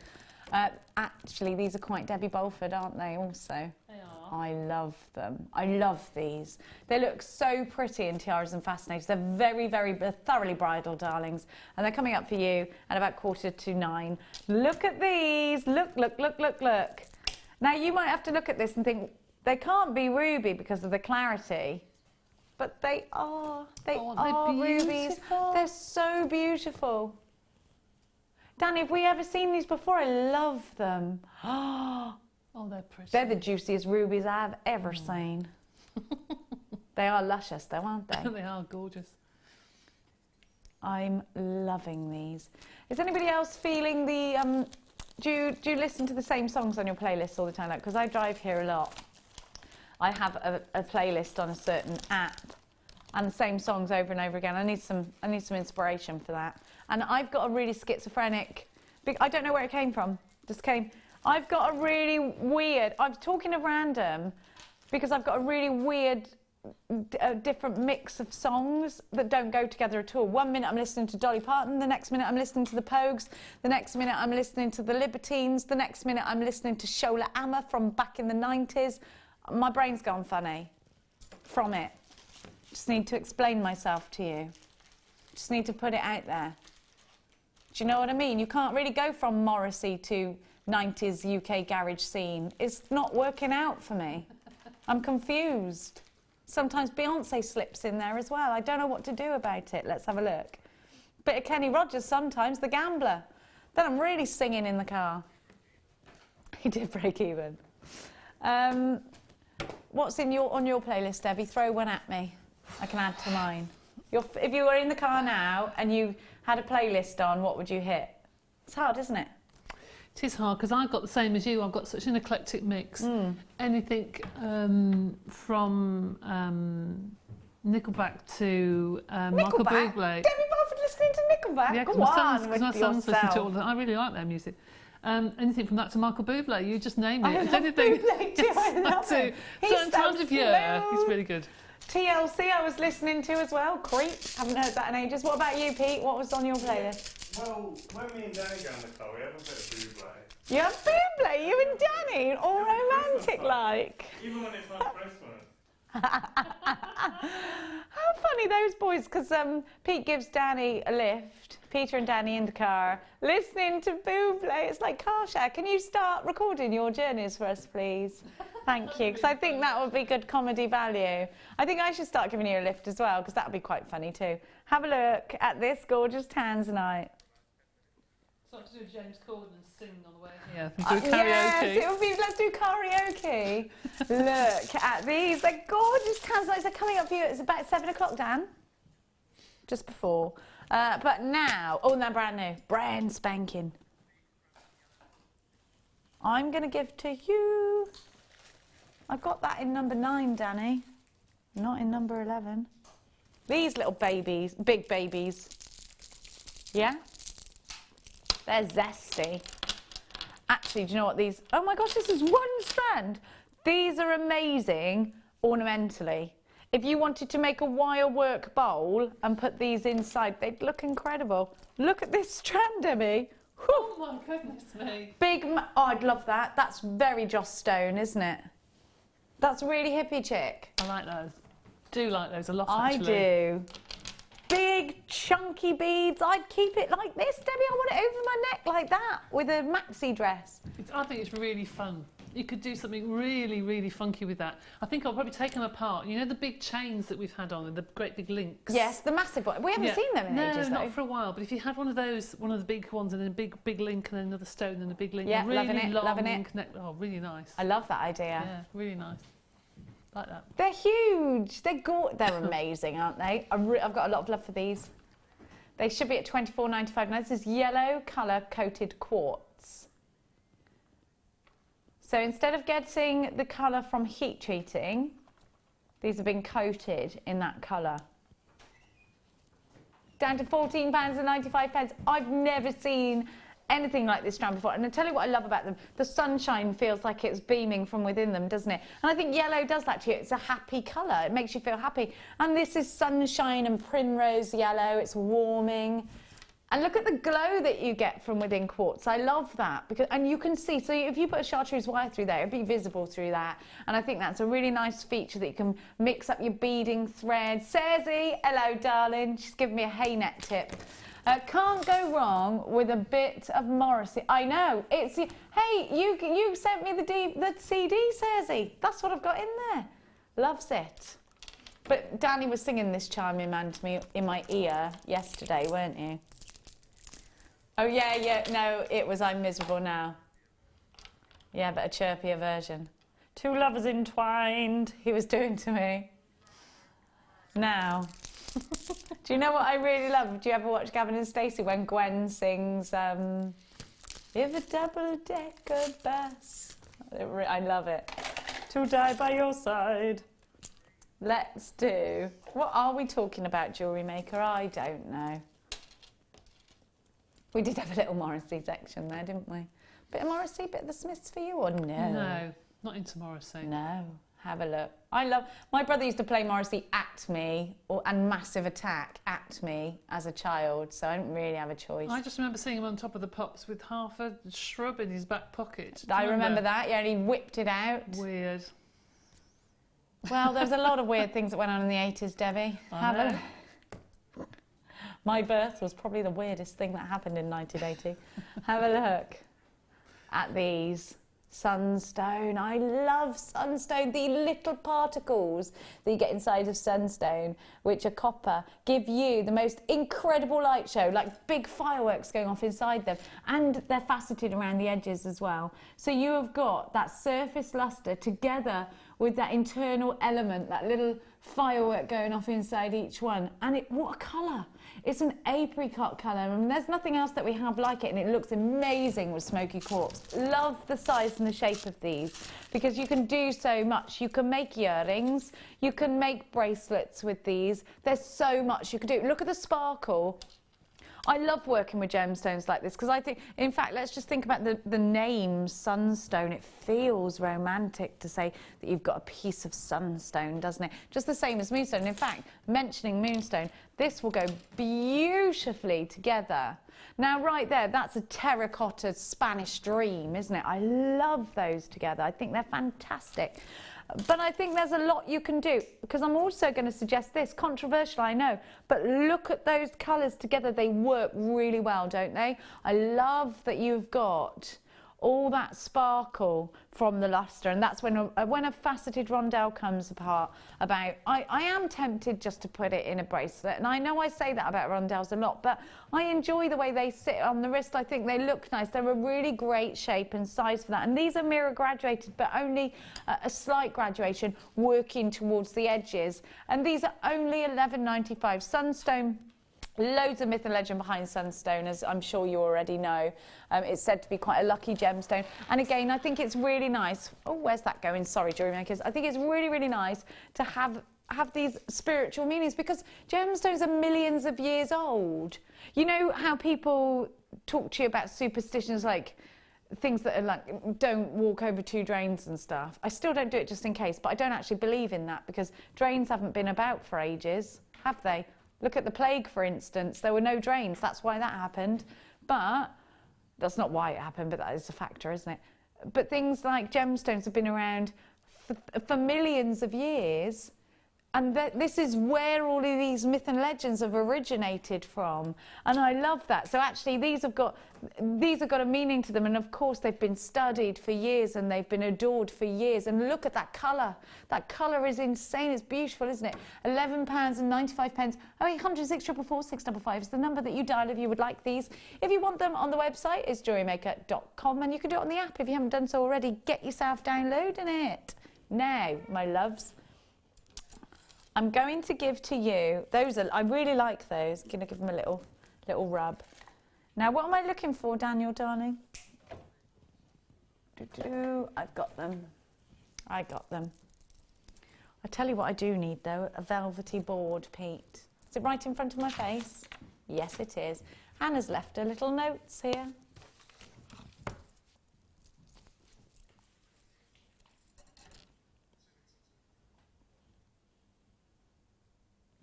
Actually, these are quite Debbie Bulford, aren't they, also?
They are.
I love them. I love these. They look so pretty in tiaras and fascinators. They're very, very thoroughly bridal, darlings. And they're coming up for you at about 9:15. Look at these. Look, look, look, look, look. Now, you might have to look at this and think, they can't be ruby because of the clarity. But they are. They are rubies. They're so beautiful. Danny, have we ever seen these before? I love them.
Oh, they're pretty.
They're the juiciest rubies I've ever seen. They are luscious though, aren't they?
They are gorgeous.
I'm loving these. Is anybody else feeling the... do you listen to the same songs on your playlist all the time? Because I drive here a lot. I have a playlist on a certain app and the same songs over and over again. I need some inspiration for that. And I've got a really schizophrenic, I don't know where it came from, just came. I've got a really weird, I'm talking of random, because I've got a really weird, different mix of songs that don't go together at all. 1 minute I'm listening to Dolly Parton, the next minute I'm listening to the Pogues, the next minute I'm listening to the Libertines, the next minute I'm listening to Shola Amma from back in the 90s. My brain's gone funny from it. Just need to explain myself to you. Just need to put it out there. Do you know what I mean? You can't really go from Morrissey to 90s UK garage scene. It's not working out for me. I'm confused. Sometimes Beyonce slips in there as well. I don't know what to do about it. Let's have a look. Bit of Kenny Rogers sometimes, The Gambler. Then I'm really singing in the car. He did break even. What's on your playlist, Debbie? Throw one at me. I can add to mine. If you were in the car now and you had a playlist on, what would you hit? It's hard, isn't it?
It is hard because I've got the same as you. I've got such an eclectic mix. Anything from Nickelback to Michael Bublé.
Debbie Bulford listening to Nickelback?
Yeah, because my sons listen to all of that. I really like their music. Anything from that to Michael Bublé, you just name it.
I love Bublé too, I love him.
Certain times of year, he's really good.
TLC I was listening to as well, Creep. Haven't heard that in ages. What about you, Pete? What was on your playlist?
Well, when me and Danny go in the car, we have a bit of Bublé.
You have Bublé? You and Danny? All romantic-like.
Even when it's not Christmas.
How funny those boys, because Pete gives Danny a lift, Peter and Danny in the car, listening to Bublé. It's like car share. Can you start recording your journeys for us, please? Thank you, because I think that would be good comedy value. I think I should start giving you a lift as well, because that would be quite funny too. Have a look at this gorgeous Tanzanite.
So I have to do James Corden and sing on the way here. Do karaoke.
Yes, it would be, let's do karaoke. Look at these, they're gorgeous Tanzanites. They're coming up for you. It's about 7 o'clock, Dan. Just before. But now, oh, they're brand new, brand spanking. I'm going to give to you I've got that in number 9, Danny. Not in number 11. These little babies, big babies. Yeah? They're zesty. Actually, do you know what these... Oh my gosh, this is 1 strand. These are amazing ornamentally. If you wanted to make a wire work bowl and put these inside, they'd look incredible. Look at this strand, Debbie. Whew.
Oh my goodness me.
Big... Oh, I'd love that. That's very Joss Stone, isn't it? That's really hippie chic.
I like those. Do like those a lot,
I
actually.
do. Big, chunky beads. I'd keep it like this, Debbie. I want it over my neck like that with a maxi dress.
I think it's really fun. You could do something really, really funky with that. I think I'll probably take them apart. You know the big chains that we've had on, the great big links?
Yes, the massive one. We haven't seen them in ages, though.
No, not for a while. But if you had one of those, one of the big ones, and then a big link, and then another stone, and a big link.
Yeah,
really
loving it,
long
loving it.
Oh, really nice.
I love that idea.
Yeah, really nice. Like that.
They're huge. They're amazing, aren't they? I've got a lot of love for these. They should be at £24.95. Now, this is yellow colour coated quartz. So instead of getting the colour from heat treating, these have been coated in that colour. Down to £14.95. I've never seen anything like this strand before. And I'll tell you what I love about them. The sunshine feels like it's beaming from within them, doesn't it? And I think yellow does that to you. It's a happy colour. It makes you feel happy. And this is sunshine and primrose yellow. It's warming. And look at the glow that you get from within quartz. I love that. And you can see, so if you put a chartreuse wire through there, it'll be visible through that. And I think that's a really nice feature that you can mix up your beading threads. Sarzy, hello darling. She's giving me a hay net tip. Can't go wrong with a bit of Morrissey. I know. It's hey, you sent me the CD, Sarzy. That's what I've got in there. Loves it. But Danny was singing this charming man to me in my ear yesterday, weren't you? Oh yeah. No, it was I'm Miserable Now. Yeah, but a chirpier version. Two lovers entwined. He was doing to me. Now. Do you know what I really love? Do you ever watch Gavin and Stacey when Gwen sings If a double-decker bus? I love it. To die by your side. Let's do... What are we talking about, Jewellery Maker? I don't know. We did have a little Morrissey section there, didn't we? Bit of Morrissey, bit of the Smiths for you, or no?
No, not into Morrissey.
No. Have a look. I love... My brother used to play Morrissey at me and Massive Attack at me as a child, so I didn't really have a choice.
I just remember seeing him on top of the pops with half a shrub in his back pocket.
I remember that, yeah, and he whipped it out.
Weird.
Well, there was a lot of weird things that went on in the 80s, Debbie.
I know.
My birth was probably the weirdest thing that happened in 1980. Have a look at these. Sunstone. I love sunstone. The little particles that you get inside of sunstone, which are copper, give you the most incredible light show, like big fireworks going off inside them. And they're faceted around the edges as well. So you have got that surface luster together with that internal element, that little firework going off inside each one. And what a colour. It's an apricot colour. I mean, there's nothing else that we have like it, and it looks amazing with smoky quartz. Love the size and the shape of these because you can do so much. You can make earrings, you can make bracelets with these. There's so much you can do. Look at the sparkle. I love working with gemstones like this because I think, in fact, let's just think about the name Sunstone. It feels romantic to say that you've got a piece of sunstone, doesn't it? Just the same as moonstone. In fact, mentioning moonstone, this will go beautifully together. Now, right there, that's a terracotta Spanish dream, isn't it? I love those together. I think they're fantastic. But I think there's a lot you can do because I'm also going to suggest this, controversial I know, but look at those colours together. They work really well, don't they? I love that you've got all that sparkle from the lustre, and that's when a faceted rondelle comes about. I am tempted just to put it in a bracelet, and I know I say that about rondelles a lot, but I enjoy the way they sit on the wrist. I think they look nice. They're a really great shape and size for that, and these are mirror graduated, but only a slight graduation working towards the edges, and these are only £11.95. Sunstone Loads of myth and legend behind sunstone, as I'm sure you already know. It's said to be quite a lucky gemstone. And again, I think it's really nice. Oh, where's that going? Sorry, jewellery makers. I think it's really, really nice to have these spiritual meanings, because gemstones are millions of years old. You know how people talk to you about superstitions, like things that are like, don't walk over 2 drains and stuff. I still don't do it just in case, but I don't actually believe in that, because drains haven't been about for ages, have they? Look at the plague, for instance. There were no drains. That's why that happened. But that's not why it happened, but that is a factor, isn't it? But things like gemstones have been around for millions of years. And this is where all of these myth and legends have originated from. And I love that. So actually these have got a meaning to them. And of course they've been studied for years and they've been adored for years. And look at that colour. That colour is insane. It's beautiful, isn't it? £11.95. 0800 644 655 is the number that you dial if you would like these. If you want them on the website, it's JewelleryMaker.com. And you can do it on the app if you haven't done so already. Get yourself downloading it. Now, my loves, I'm going to give to you, I really like those. I'm going to give them a little rub. Now, what am I looking for, Daniel, darling? I've got them. I got them. I tell you what I do need, though, a velvety board, Pete. Is it right in front of my face? Yes, it is. Hannah's left her little notes here.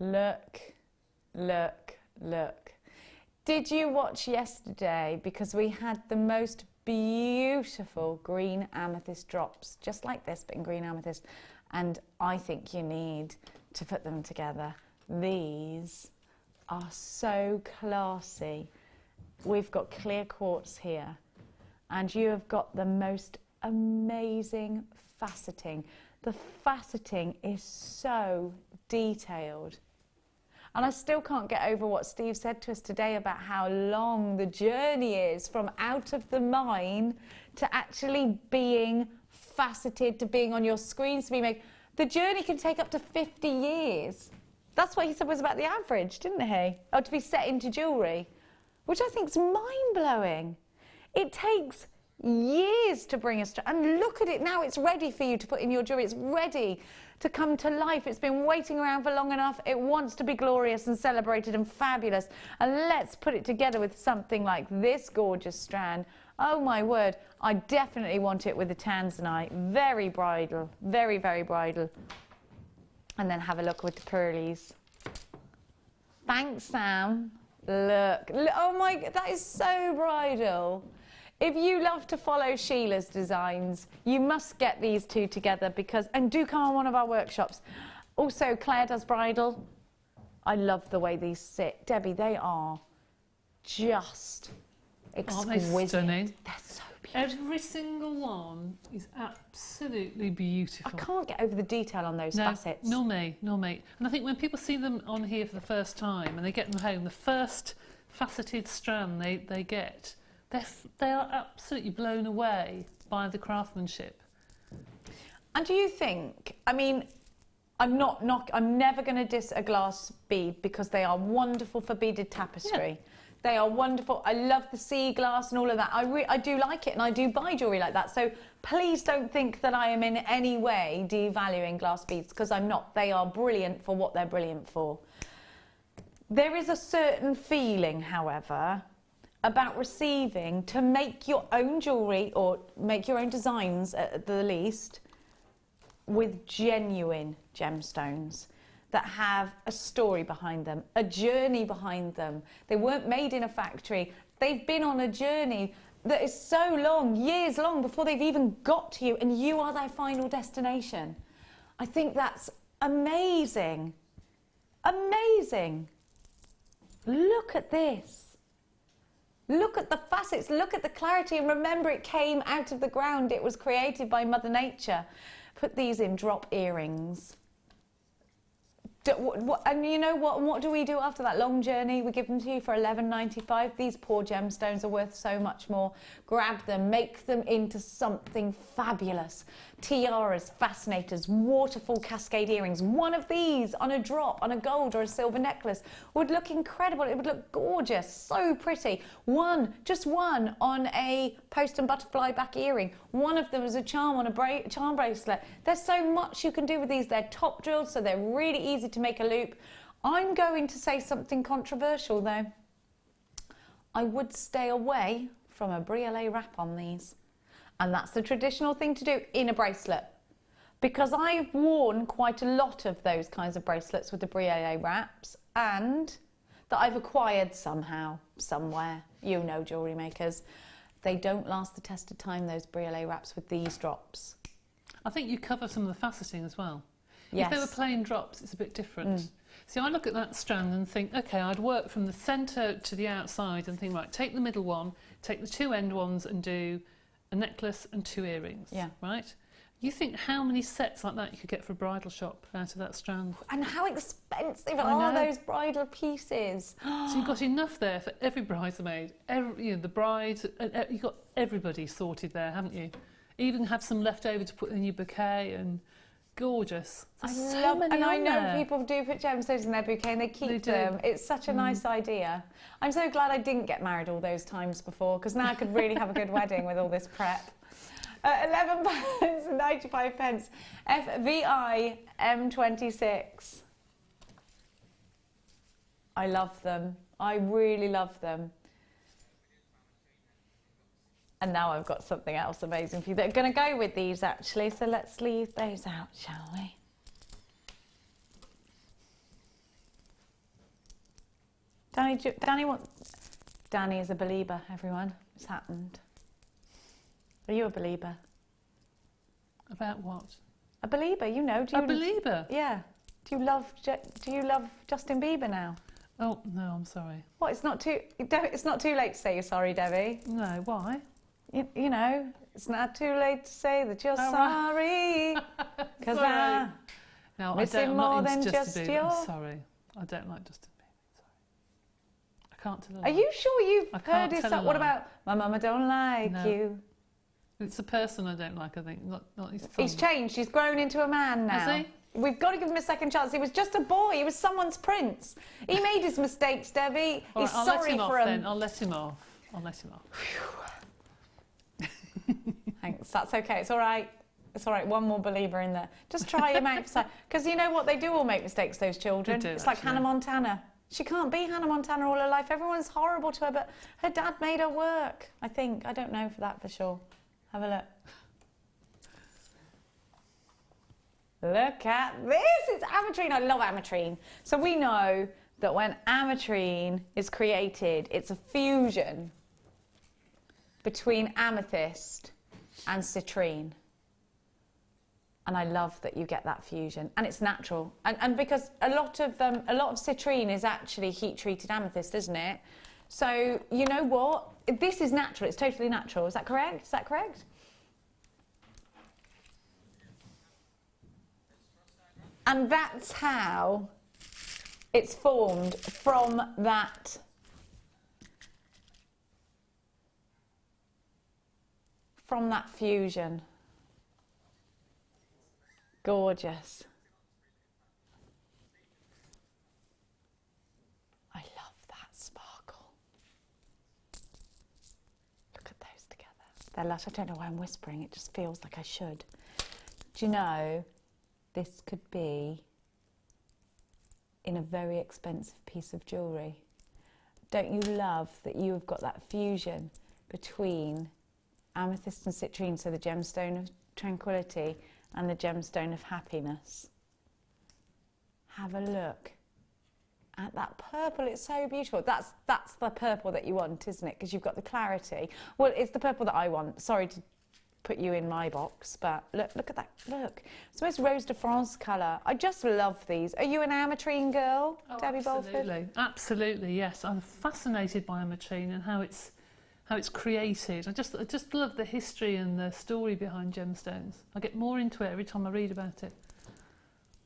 Look, look, look. Did you watch yesterday? Because we had the most beautiful green amethyst drops, just like this, but in green amethyst. And I think you need to put them together. These are so classy. We've got clear quartz here, and you have got the most amazing faceting. The faceting is so detailed. And I still can't get over what Steve said to us today about how long the journey is from out of the mine to actually being faceted, to being on your screens, to be made. The journey can take up to 50 years. That's what he said was about the average, didn't he? Or to be set into jewellery, which I think is mind-blowing. It takes years to bring us to, and look at it now, it's ready for you to put in your jewellery. It's ready to come to life. It's been waiting around for long enough. It wants to be glorious and celebrated and fabulous. And let's put it together with something like this gorgeous strand. Oh my word, I definitely want it with the tanzanite. Very bridal, very, very bridal. And then have a look with the pearlies. Thanks, Sam. Look, oh my, that is so bridal. If you love to follow Sheila's designs, you must get these two together, because, and do come on one of our workshops. Also, Claire does bridal. I love the way these sit. Debbie, they are just exquisite.
Aren't they stunning?
They're so beautiful.
Every single one is absolutely beautiful.
I can't get over the detail on those facets.
Nor me. And I think when people see them on here for the first time and they get them home, the first faceted strand they get, they are absolutely blown away by the craftsmanship.
And do you think, I mean, I'm never going to diss a glass bead, because they are wonderful for beaded tapestry. Yeah. They are wonderful. I love the sea glass and all of that. I do like it, and I do buy jewellery like that. So please don't think that I am in any way devaluing glass beads, because I'm not. They are brilliant for what they're brilliant for. There is a certain feeling, however, about receiving, to make your own jewellery or make your own designs at the least, with genuine gemstones that have a story behind them, a journey behind them. They weren't made in a factory. They've been on a journey that is so long, years long, before they've even got to you, and you are their final destination. I think that's amazing. Amazing. Look at this. Look at the facets, look at the clarity, and remember, it came out of the ground. It was created by Mother Nature. Put these in drop earrings. And you know what? And what do we do after that long journey? We give them to you for $11.95. These poor gemstones are worth so much more. Grab them, make them into something fabulous. Tiaras, fascinators, waterfall cascade earrings. One of these on a drop, on a gold or a silver necklace would look incredible. It would look gorgeous, so pretty. Just one on a post and butterfly back earring. One of them is a charm on a charm bracelet. There's so much you can do with these. They're top drilled, so they're really easy to make a loop. I'm going to say something controversial though. I would stay away from a briolet wrap on these. And that's the traditional thing to do in a bracelet. Because I've worn quite a lot of those kinds of bracelets with the briolet wraps, and that I've acquired somehow, somewhere, you know, jewellery makers. They don't last the test of time, those briolet wraps with these drops.
I think you cover some of the faceting as well.
Yes.
If they were plain drops, it's a bit different. See, I look at that strand and think, okay, I'd work from the centre to the outside and think, right, take the middle one, take the two end ones and do a necklace and 2 earrings, right? You think how many sets like that you could get for a bridal shop out of that strand?
And how expensive are those bridal pieces?
So you've got enough there for every bridesmaid, you know, the bride, you've got everybody sorted there, haven't you? Even have some left over to put in your bouquet, and gorgeous.
I know people do put gemstones in their bouquet and they keep them. It's such a nice idea. I'm so glad I didn't get married all those times before, because now I could really have a good wedding with all this prep. £11.95. FBI M26. I love them. I really love them. And now I've got something else amazing for you. They're going to go with these actually, so let's leave those out, shall we? Danny is a believer, everyone. It's happened. Are you a believer?
About what?
A believer, you know.
A believer?
Yeah. Do you love Justin Bieber now?
Oh no, I'm sorry.
What? It's not too late to say you're sorry, Debbie.
No, why?
You know, it's not too late to say that you're sorry. Because I'm missing more than just your...
I'm sorry. I don't like Justin Bieber. Sorry. I can't tell a lie.
Are you sure you've heard his song? What about My Mama Don't Like You?
It's the person I don't like, I think, not his song.
He's changed. He's grown into a man now.
Has he?
We've got to give him a second chance. He was just a boy. He was someone's prince. He made his mistakes, Debbie. He's sorry for him.
I'll let him off. I'll let him off.
Thanks. That's okay. It's all right. It's all right. One more believer in there. Just try him out. Because you know what? They do all make mistakes, those children.
They do,
it's like Hannah Montana. She can't be Hannah Montana all her life. Everyone's horrible to her, but her dad made her work, I think. I don't know for that for sure. Have a look. Look at this. It's ametrine. I love ametrine. So we know that when ametrine is created, it's a fusion between amethyst and citrine. And I love that you get that fusion, and it's natural. And because a lot of citrine is actually heat-treated amethyst, isn't it? So you know what? This is natural. It's totally natural. Is that correct? Is that correct? And that's how it's formed from that fusion. Gorgeous. I love that sparkle. Look at those together. They're lush. I don't know why I'm whispering. It just feels like I should. Do you know, this could be in a very expensive piece of jewellery. Don't you love that you have got that fusion between amethyst and citrine, so the gemstone of tranquility and the gemstone of happiness? Have a look at that purple. It's so beautiful. That's the purple that you want, isn't it? Because you've got the clarity. Well, it's the purple that I want. Sorry to put you in my box, but look at that. Look, it's the most Rose de France colour. I just love these. Are you an ametrine girl, Debbie Bulford?
Absolutely, yes. I'm fascinated by ametrine and how it's created. I just love the history and the story behind gemstones. I get more into it every time I read about it.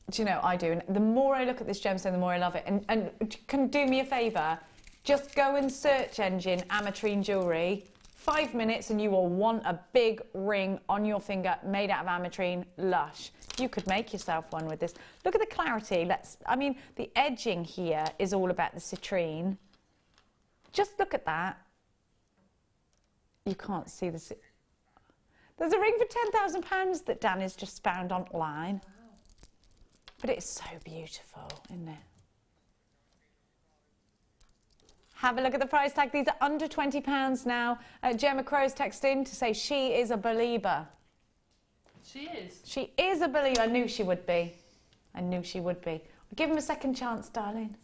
Do you know, I do. And the more I look at this gemstone, the more I love it. And can do me a favour, just go and search engine ametrine jewellery. 5 minutes and you will want a big ring on your finger made out of ametrine, lush. You could make yourself one with this. Look at the clarity. I mean, the edging here is all about the citrine. Just look at that. You can't see the... There's a ring for £10,000 that Dan has just found online. But it's so beautiful, isn't it? Have a look at the price tag. These are under £20 now. Gemma Crow's texted in to say she is a believer.
She is?
She is a believer. I knew she would be. I knew she would be. Give him a second chance, darling.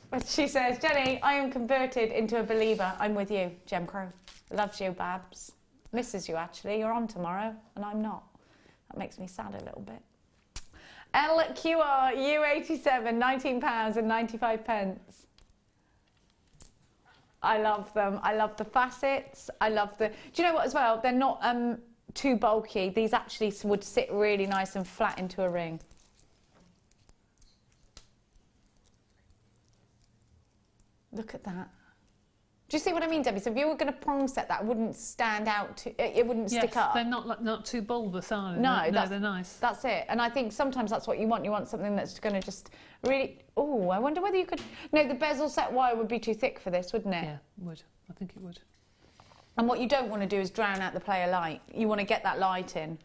But she says, Jenny, I am converted into a believer. I'm with you, Gem Crow. Loves you, Babs. Misses you, actually. You're on tomorrow, and I'm not. That makes me sad a little bit. LQR U87, £19.95. I love them. I love the facets. I love the... Do you know what as well? They're not too bulky. These actually would sit really nice and flat into a ring. Look at that. Do you see what I mean, Debbie? So if you were going to prong set that, it wouldn't stand out, it wouldn't stick up.
They're not too bulbous, are they?
No,
they're nice.
That's it. And I think sometimes that's what you want. You want something that's going to just really... Oh, I wonder whether you could... No, the bezel set wire would be too thick for this, wouldn't it?
Yeah, it would. I think it would.
And what you don't want to do is drown out the player light. You want to get that light in.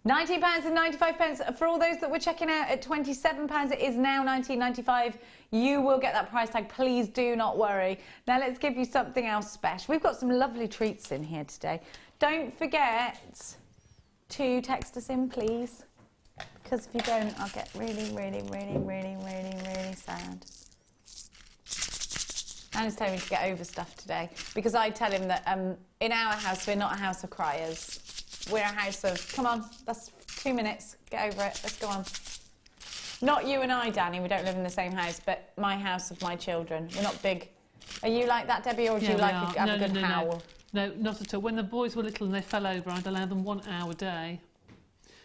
£19.95. For all those that were checking out at £27, it is now £19.95. You will get that price tag. Please do not worry. Now let's give you something else special. We've got some lovely treats in here today. Don't forget to text us in, please. Because if you don't, I'll get really, really, really, really, really, really sad. Anna's telling me to get over stuff today. Because I tell him that in our house, we're not a house of criers. We're a house of, come on, that's 2 minutes, get over it, let's go on. Not you and I, Danny, we don't live in the same house, but my house of my children. We're not big. Are you like that, Debbie, or do you like to have a good howl?
No, not at all. When the boys were little and they fell over, I'd allow them 1 hour a day.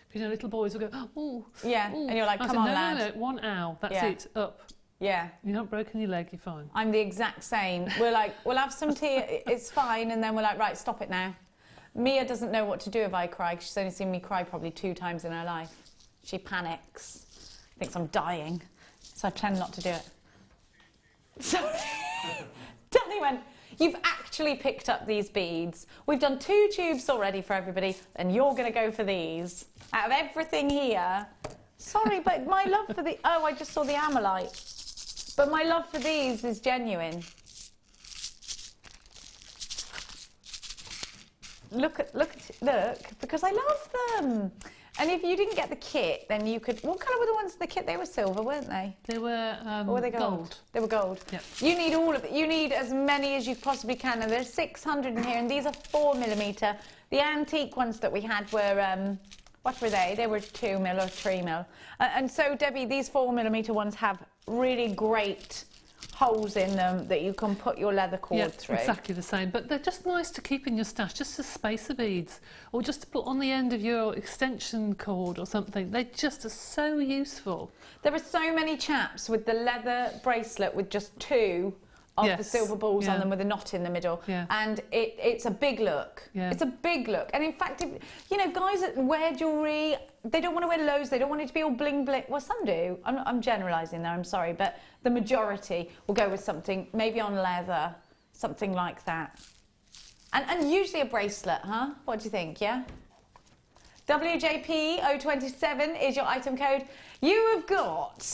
Because, you know, little boys will go, oh,
yeah,
ooh.
And you're like, come on, lad.
No, 1 hour, that's it, up.
Yeah.
You haven't broken your leg, you're fine.
I'm the exact same. We're like, we'll have some tea, it's fine, and then we're like, right, stop it now. Mia doesn't know what to do if I cry. She's only seen me cry probably 2 times in her life. She panics, thinks I'm dying, so I tend not to do it. Sorry. Danny went, you've actually picked up these beads. We've done 2 tubes already for everybody, and you're going to go for these. Out of everything here. Sorry, but my love for the... Oh, I just saw the Amalite. But my love for these is genuine. Look, because I love them. And if you didn't get the kit, then you could... What colour were the ones in the kit? They were silver, weren't they?
They were,
or were they gold? They were gold.
Yep.
You need all of it. You need as many as you possibly can. And there's 600 in here, and these are 4mm. The antique ones that we had were... what were they? They were 2mm or 3mm. And so, Debbie, these 4mm ones have really great holes in them that you can put your leather cord through.
Exactly the same, but they're just nice to keep in your stash, just as spacer beads, or just to put on the end of your extension cord or something. They just are so useful.
There are so many chaps with the leather bracelet with just 2 of the silver balls on them with a knot in the middle, and it's a big look. It's a big look, and in fact, if, you know, guys that wear jewellery, they don't want to wear loads. They don't want it to be all bling bling. Well, some do. I'm generalising there. I'm sorry, but the majority will go with something maybe on leather, something like that, and usually a bracelet, huh? What do you think? Yeah. WJP027 is your item code. You have got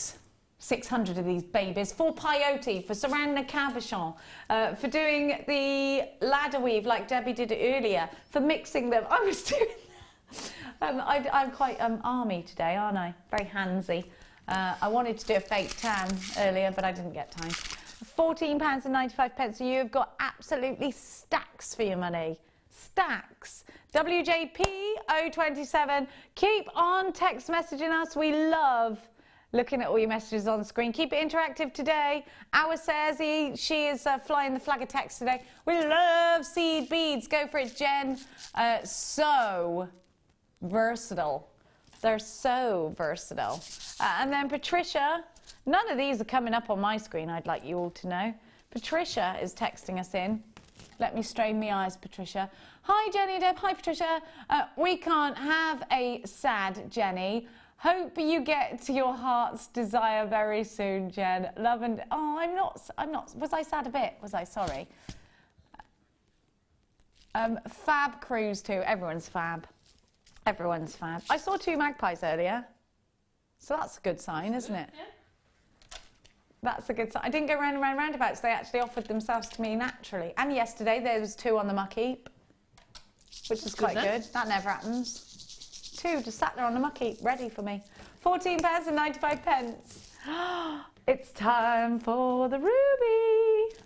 600 of these babies for peyote, for surrounding a cabochon, for doing the ladder weave like Debbie did earlier, for mixing them. I was doing that. I'm quite army today, aren't I? Very handsy. I wanted to do a fake tan earlier, but I didn't get time. £14.95. So you've got absolutely stacks for your money. Stacks. WJP027. Keep on text messaging us. We love looking at all your messages on the screen. Keep it interactive today. Our says she is flying the flag of text today. We love seed beads. Go for it, Jen. So versatile. They're so versatile. And then Patricia, none of these are coming up on my screen, I'd like you all to know. Patricia is texting us in. Let me strain my eyes, Patricia. Hi, Jenny and Deb. Hi, Patricia. We can't have a sad Jenny. Hope you get to your heart's desire very soon, Jen. Love and... Oh, I'm not... Was I sad a bit? Was I? Sorry. Fab cruise too. Everyone's fab. Everyone's fab. I saw 2 magpies earlier. So that's a good sign, isn't it? Yeah. That's a good sign. I didn't go round and round roundabouts. They actually offered themselves to me naturally. And yesterday there was 2 on the muck heap, which is quite good. That never happens. 2 just sat there on the muck heap, ready for me. £14.95. It's time for the ruby.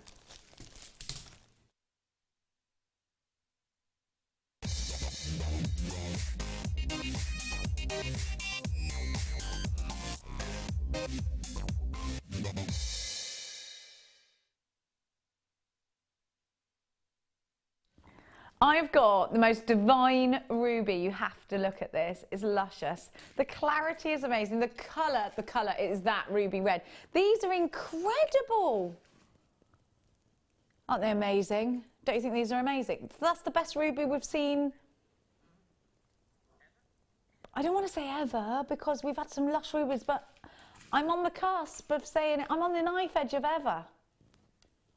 I've got the most divine ruby. You have to look at this. It's luscious. The clarity is amazing. The colour is that ruby red. These are incredible. Aren't they amazing? Don't you think these are amazing? That's the best ruby we've seen. I don't want to say ever, because we've had some lush rubies, but I'm on the cusp of saying, I'm on the knife edge of ever.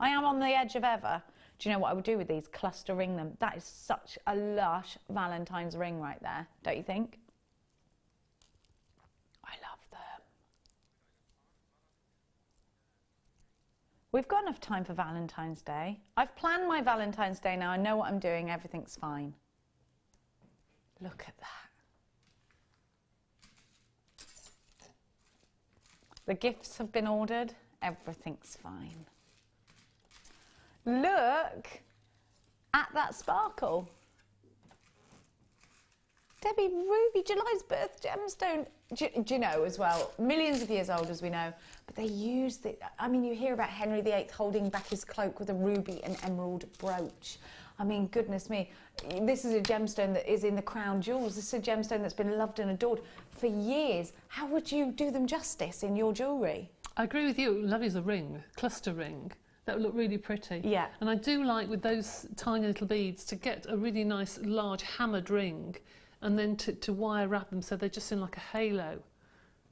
I am on the edge of ever. Do you know what I would do with these? Cluster ring them. That is such a lush Valentine's ring right there, don't you think? I love them. We've got enough time for Valentine's Day. I've planned my Valentine's Day now. I know what I'm doing. Everything's fine. Look at that. The gifts have been ordered. Everything's fine. Look at that sparkle. Debbie, ruby, July's birth gemstone. Do you know as well, millions of years old as we know, but they used it. I mean, you hear about Henry VIII holding back his cloak with a ruby and emerald brooch. I mean, goodness me, this is a gemstone that is in the crown jewels. This is a gemstone that's been loved and adored for years. How would you do them justice in your jewellery? I agree with you. Lovely as a ring, cluster ring. That would look really pretty. Yeah. And I do like with those tiny little beads to get a really nice large hammered ring and then to wire wrap them so they're just in like a halo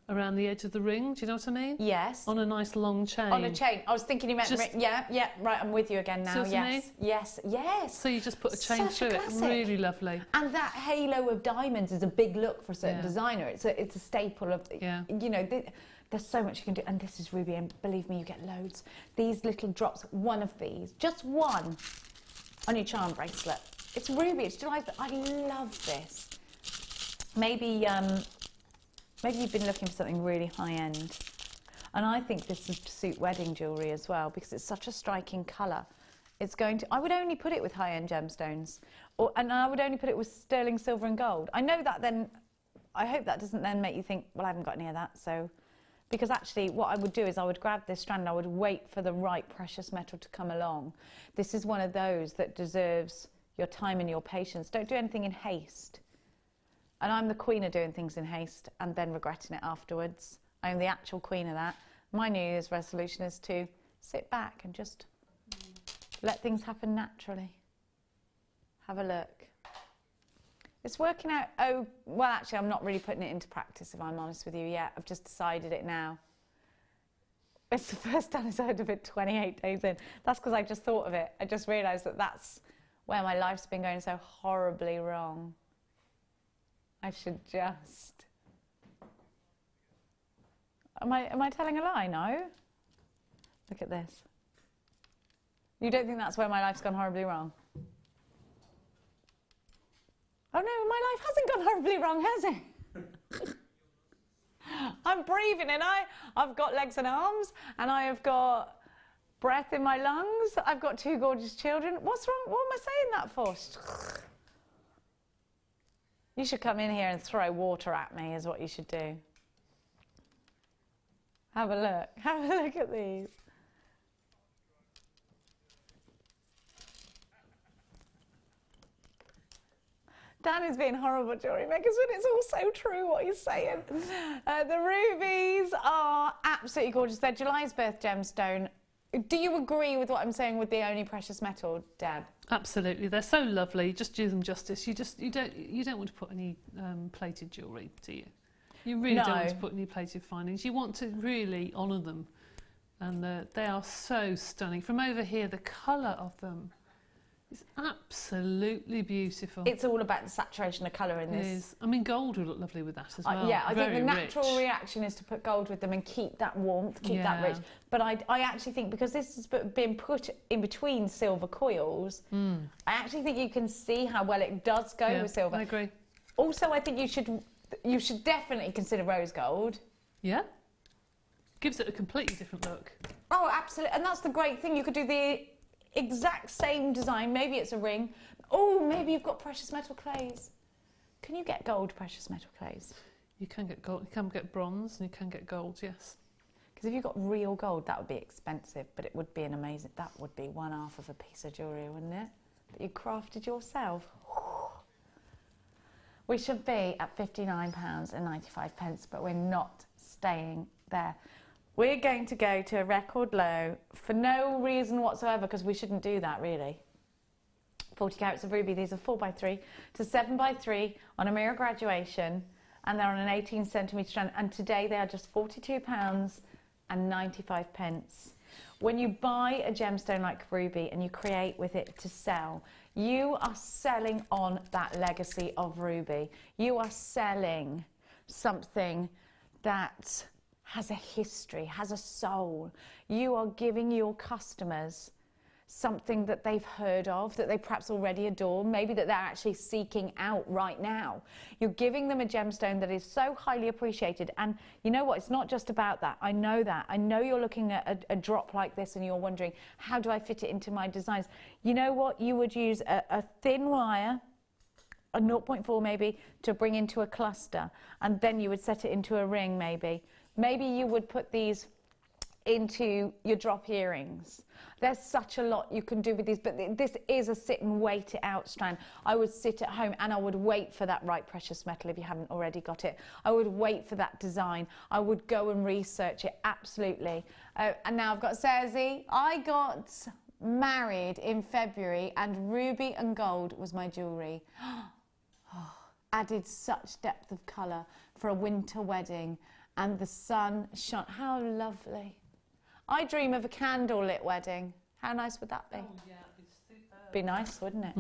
around the edge of the ring. Do you know what I mean? Yes. On a nice long chain. On a chain. I was thinking you meant ring. Yeah, yeah, right, I'm with you again now. Yes. I mean? Yes, yes. So you just put a chain through it. Really lovely. And that halo of diamonds is a big look for a certain designer. It's a staple of, you know, there's so much you can do, and this is ruby, and believe me, you get loads. These little drops, one of these, just one, on your charm bracelet. It's ruby, it's July, but I love this. Maybe, maybe you've been looking for something really high-end, and I think this would suit wedding jewellery as well, because it's such a striking colour. It's going to, I would only put it with high-end gemstones, and I would only put it with sterling silver and gold. I know that then, I hope that doesn't then make you think, well, I haven't got any of that, so... Because actually what I would do is I would grab this strand, I would wait for the right precious metal to come along. This is one of those that deserves your time and your patience. Don't do anything in haste. And I'm the queen of doing things in haste and then regretting it afterwards. I am the actual queen of that. My New Year's resolution is to sit back and just let things happen naturally. Have a look. It's working out, oh, well, actually, I'm not really putting it into practice, if I'm honest with you, yet. I've just decided it now. It's the first time I've heard of it 28 days in. That's because I just thought of it. I just realised that that's where my life's been going so horribly wrong. I should just... Am I telling a lie? No? Look at this. You don't think that's where my life's gone horribly wrong? Oh no, my life hasn't gone horribly wrong, has it? I'm breathing and I've got legs and arms and I have got breath in my lungs. I've got 2 gorgeous children. What's wrong? What am I saying that for? You should come in here and throw water at me is what you should do. Have a look. Have a look at these. Dan is being horrible, Jewellery Makers, but it's also true what he's saying. The rubies are absolutely gorgeous. They're July's birth gemstone. Do you agree with what I'm saying with the only precious metal, Dad?
Absolutely, they're so lovely. Just do them justice. You don't want to put any plated jewellery, do you? You really don't want to put any plated findings. You want to really honour them, and they are so stunning. From over here, the colour of them is absolutely beautiful.
It's all about the saturation of colour in this.
It is. I mean, gold would look lovely with that as well.
Yeah, I think the
rich.
natural reaction is to put gold with them and keep that warmth, keep that rich. But I actually think, because this has been put in between silver coils, I actually think you can see how well it does go with silver.
I agree.
Also, I think you should definitely consider rose gold.
Yeah. Gives it a completely different look.
Oh, absolutely. And that's the great thing. You could do the exact same design. Maybe it's a ring. Oh, maybe you've got precious metal clays. Can you get gold precious metal clays?
You can get gold, you can get bronze, and you can get gold, yes.
Because if you've got real gold, that would be expensive, but it would be an amazing, that would be one half of a piece of jewellery, wouldn't it? That you crafted yourself. We should be at £59.95, but we're not staying there. We're going to go to a record low for no reason whatsoever, because we shouldn't do that really. 40 carats of ruby, these are 4x3 to 7x3 on a mirror graduation, and they're on an 18cm strand, and today they are just £42.95. When you buy a gemstone like ruby and you create with it to sell, you are selling on that legacy of ruby. You are selling something that has a history, has a soul. You are giving your customers something that they've heard of, that they perhaps already adore, maybe that they're actually seeking out right now. You're giving them a gemstone that is so highly appreciated. And you know what? It's not just about that. I know that. I know you're looking at a drop like this and you're wondering, how do I fit it into my designs? You know what? You would use a thin wire, a 0.4 maybe, to bring into a cluster, and then you would set it into a ring maybe. Maybe you would put these into your drop earrings. There's such a lot you can do with these, but this is a sit and wait it out strand. I would sit at home and I would wait for that right precious metal if you haven't already got it. I would wait for that design. I would go and research it, absolutely. And now I've got Cersei. I got married in February and ruby and gold was my jewellery. Added such depth of colour for a winter wedding, and the sun shone. How lovely. I dream of a candle-lit wedding. How nice would that be? Oh, yeah, it'd be superb. Be nice, wouldn't it?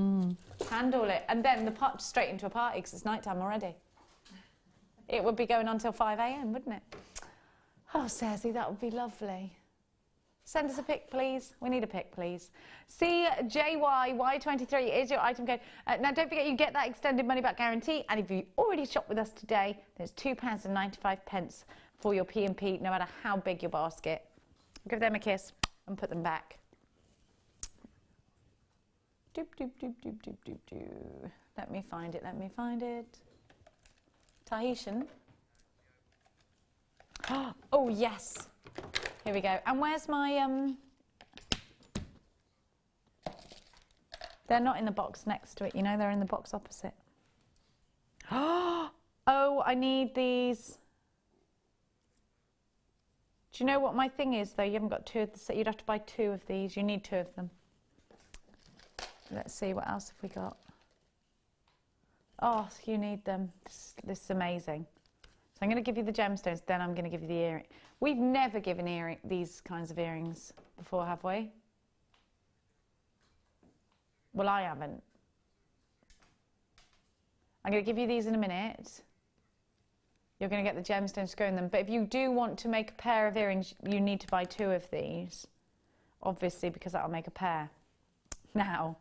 Candle-lit. And then the pot straight into a party because it's night time already. It would be going on till 5 a.m, wouldn't it? Oh, Cersei, that would be lovely. Send us a pic, please. We need a pic, please. CJYY23 is your item code. Now, don't forget you get that extended money-back guarantee. And if you already shopped with us today, there's £2.95 for your P&P, no matter how big your basket. Give them a kiss and put them back. Doop, doop, doop, doop, doop, doop, doop. Let me find it, let me find it. Tahitian. Oh, yes. Here we go. And where's my... They're not in the box next to it, you know, they're in the box opposite. Oh, I need these. Do you know what my thing is, though? You haven't got two of the set. You'd have to buy 2 of these. You need 2 of them. Let's see, what else have we got? Oh, you need them. This is amazing. So I'm going to give you the gemstones, then I'm going to give you the earring. We've never given these kinds of earrings before, have we? Well, I haven't. I'm going to give you these in a minute. You're going to get the gemstones to go in them. But if you do want to make a pair of earrings, you need to buy 2 of these. Obviously, because that'll make a pair. Now,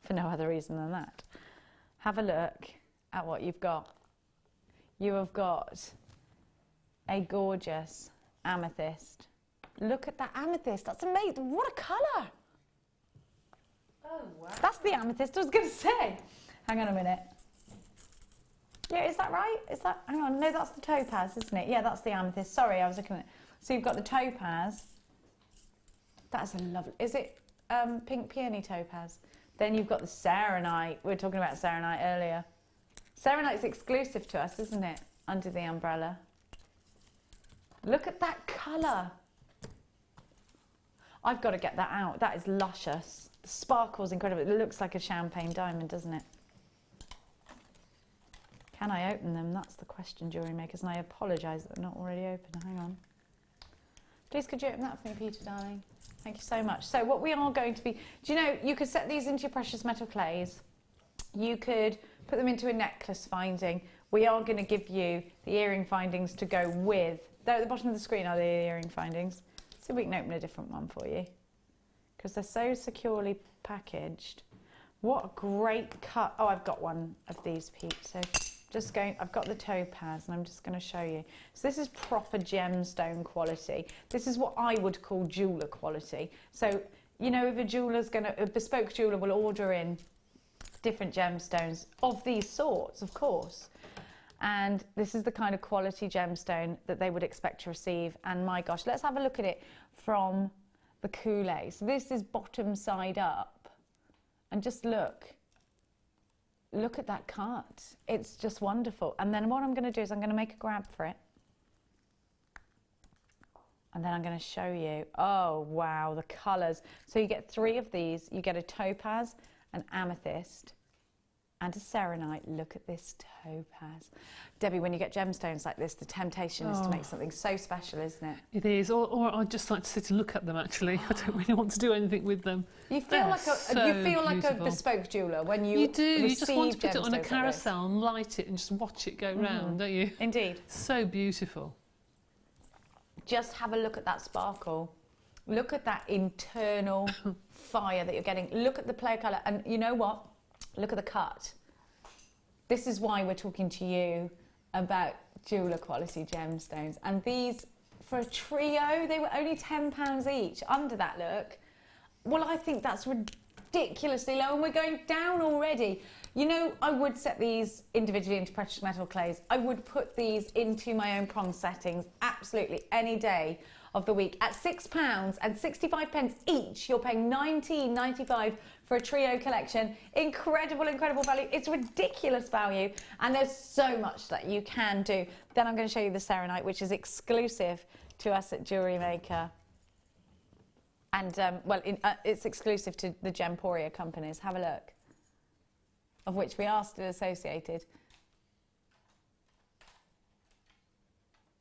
for no other reason than that. Have a look at what you've got. You have got a gorgeous amethyst. Look at that amethyst. That's amazing. What a colour. Oh, wow. That's the amethyst I was going to say. Hang on a minute. Yeah, is that right? Is that, hang on, no, that's the topaz, isn't it? Yeah, that's the amethyst. Sorry, I was looking at it. So you've got the topaz. That's a lovely, is it pink peony topaz? Then you've got the serenite. We were talking about serenite earlier. Serenite's exclusive to us, isn't it? Under the umbrella. Look at that colour. I've got to get that out. That is luscious. The sparkle's incredible. It looks like a champagne diamond, doesn't it? Can I open them? That's the question, jewellery makers, and I apologise that they're not already open. Hang on. Please could you open that for me, Peter, darling? Thank you so much. So what we are going to be... Do you know, you could set these into your precious metal clays. You could put them into a necklace finding. We are going to give you the earring findings to go with. There at the bottom of the screen are the earring findings. See if we can open a different one for you. Because they're so securely packaged. What a great cut. Oh, I've got one of these, Pete. So just going, I've got the topaz and I'm just going to show you. So this is proper gemstone quality. This is what I would call jeweller quality. So, you know, if a bespoke jeweller will order in different gemstones of these sorts, of course. And this is the kind of quality gemstone that they would expect to receive. And my gosh, let's have a look at it from the coulee. So this is bottom side up. And just look at that cut. It's just wonderful. And then what I'm going to do is I'm going to make a grab for it. And then I'm going to show you. Oh, wow, the colours. So you get 3 of these. You get a topaz, an amethyst, and a serenite. Look at this topaz. Debbie, when you get gemstones like this, the temptation is to make something so special, isn't it?
It is, or I'd just like to sit and look at them, actually. I don't really want to do anything with them.
You feel like a bespoke jeweller when you
do. You just want to put it on a carousel and light it and just watch it go round, don't you?
Indeed.
So beautiful.
Just have a look at that sparkle. Look at that internal fire that you're getting. Look at the player colour. And you know what? Look at the cut. This is why we're talking to you about jeweller quality gemstones. And these, for a trio, they were only £10 each. Under that look. Well, I think that's ridiculously low, and we're going down already. You know, I would set these individually into precious metal clays. I would put these into my own bronze settings absolutely any day of the week at £6.65 each. You're paying £19.95 for a trio collection. Incredible, incredible value. It's ridiculous value, and there's so much that you can do. Then I'm going to show you the serenite, which is exclusive to us at Jewellery Maker. And, it's exclusive to the Gemporia companies. Have a look. Of which we are still associated.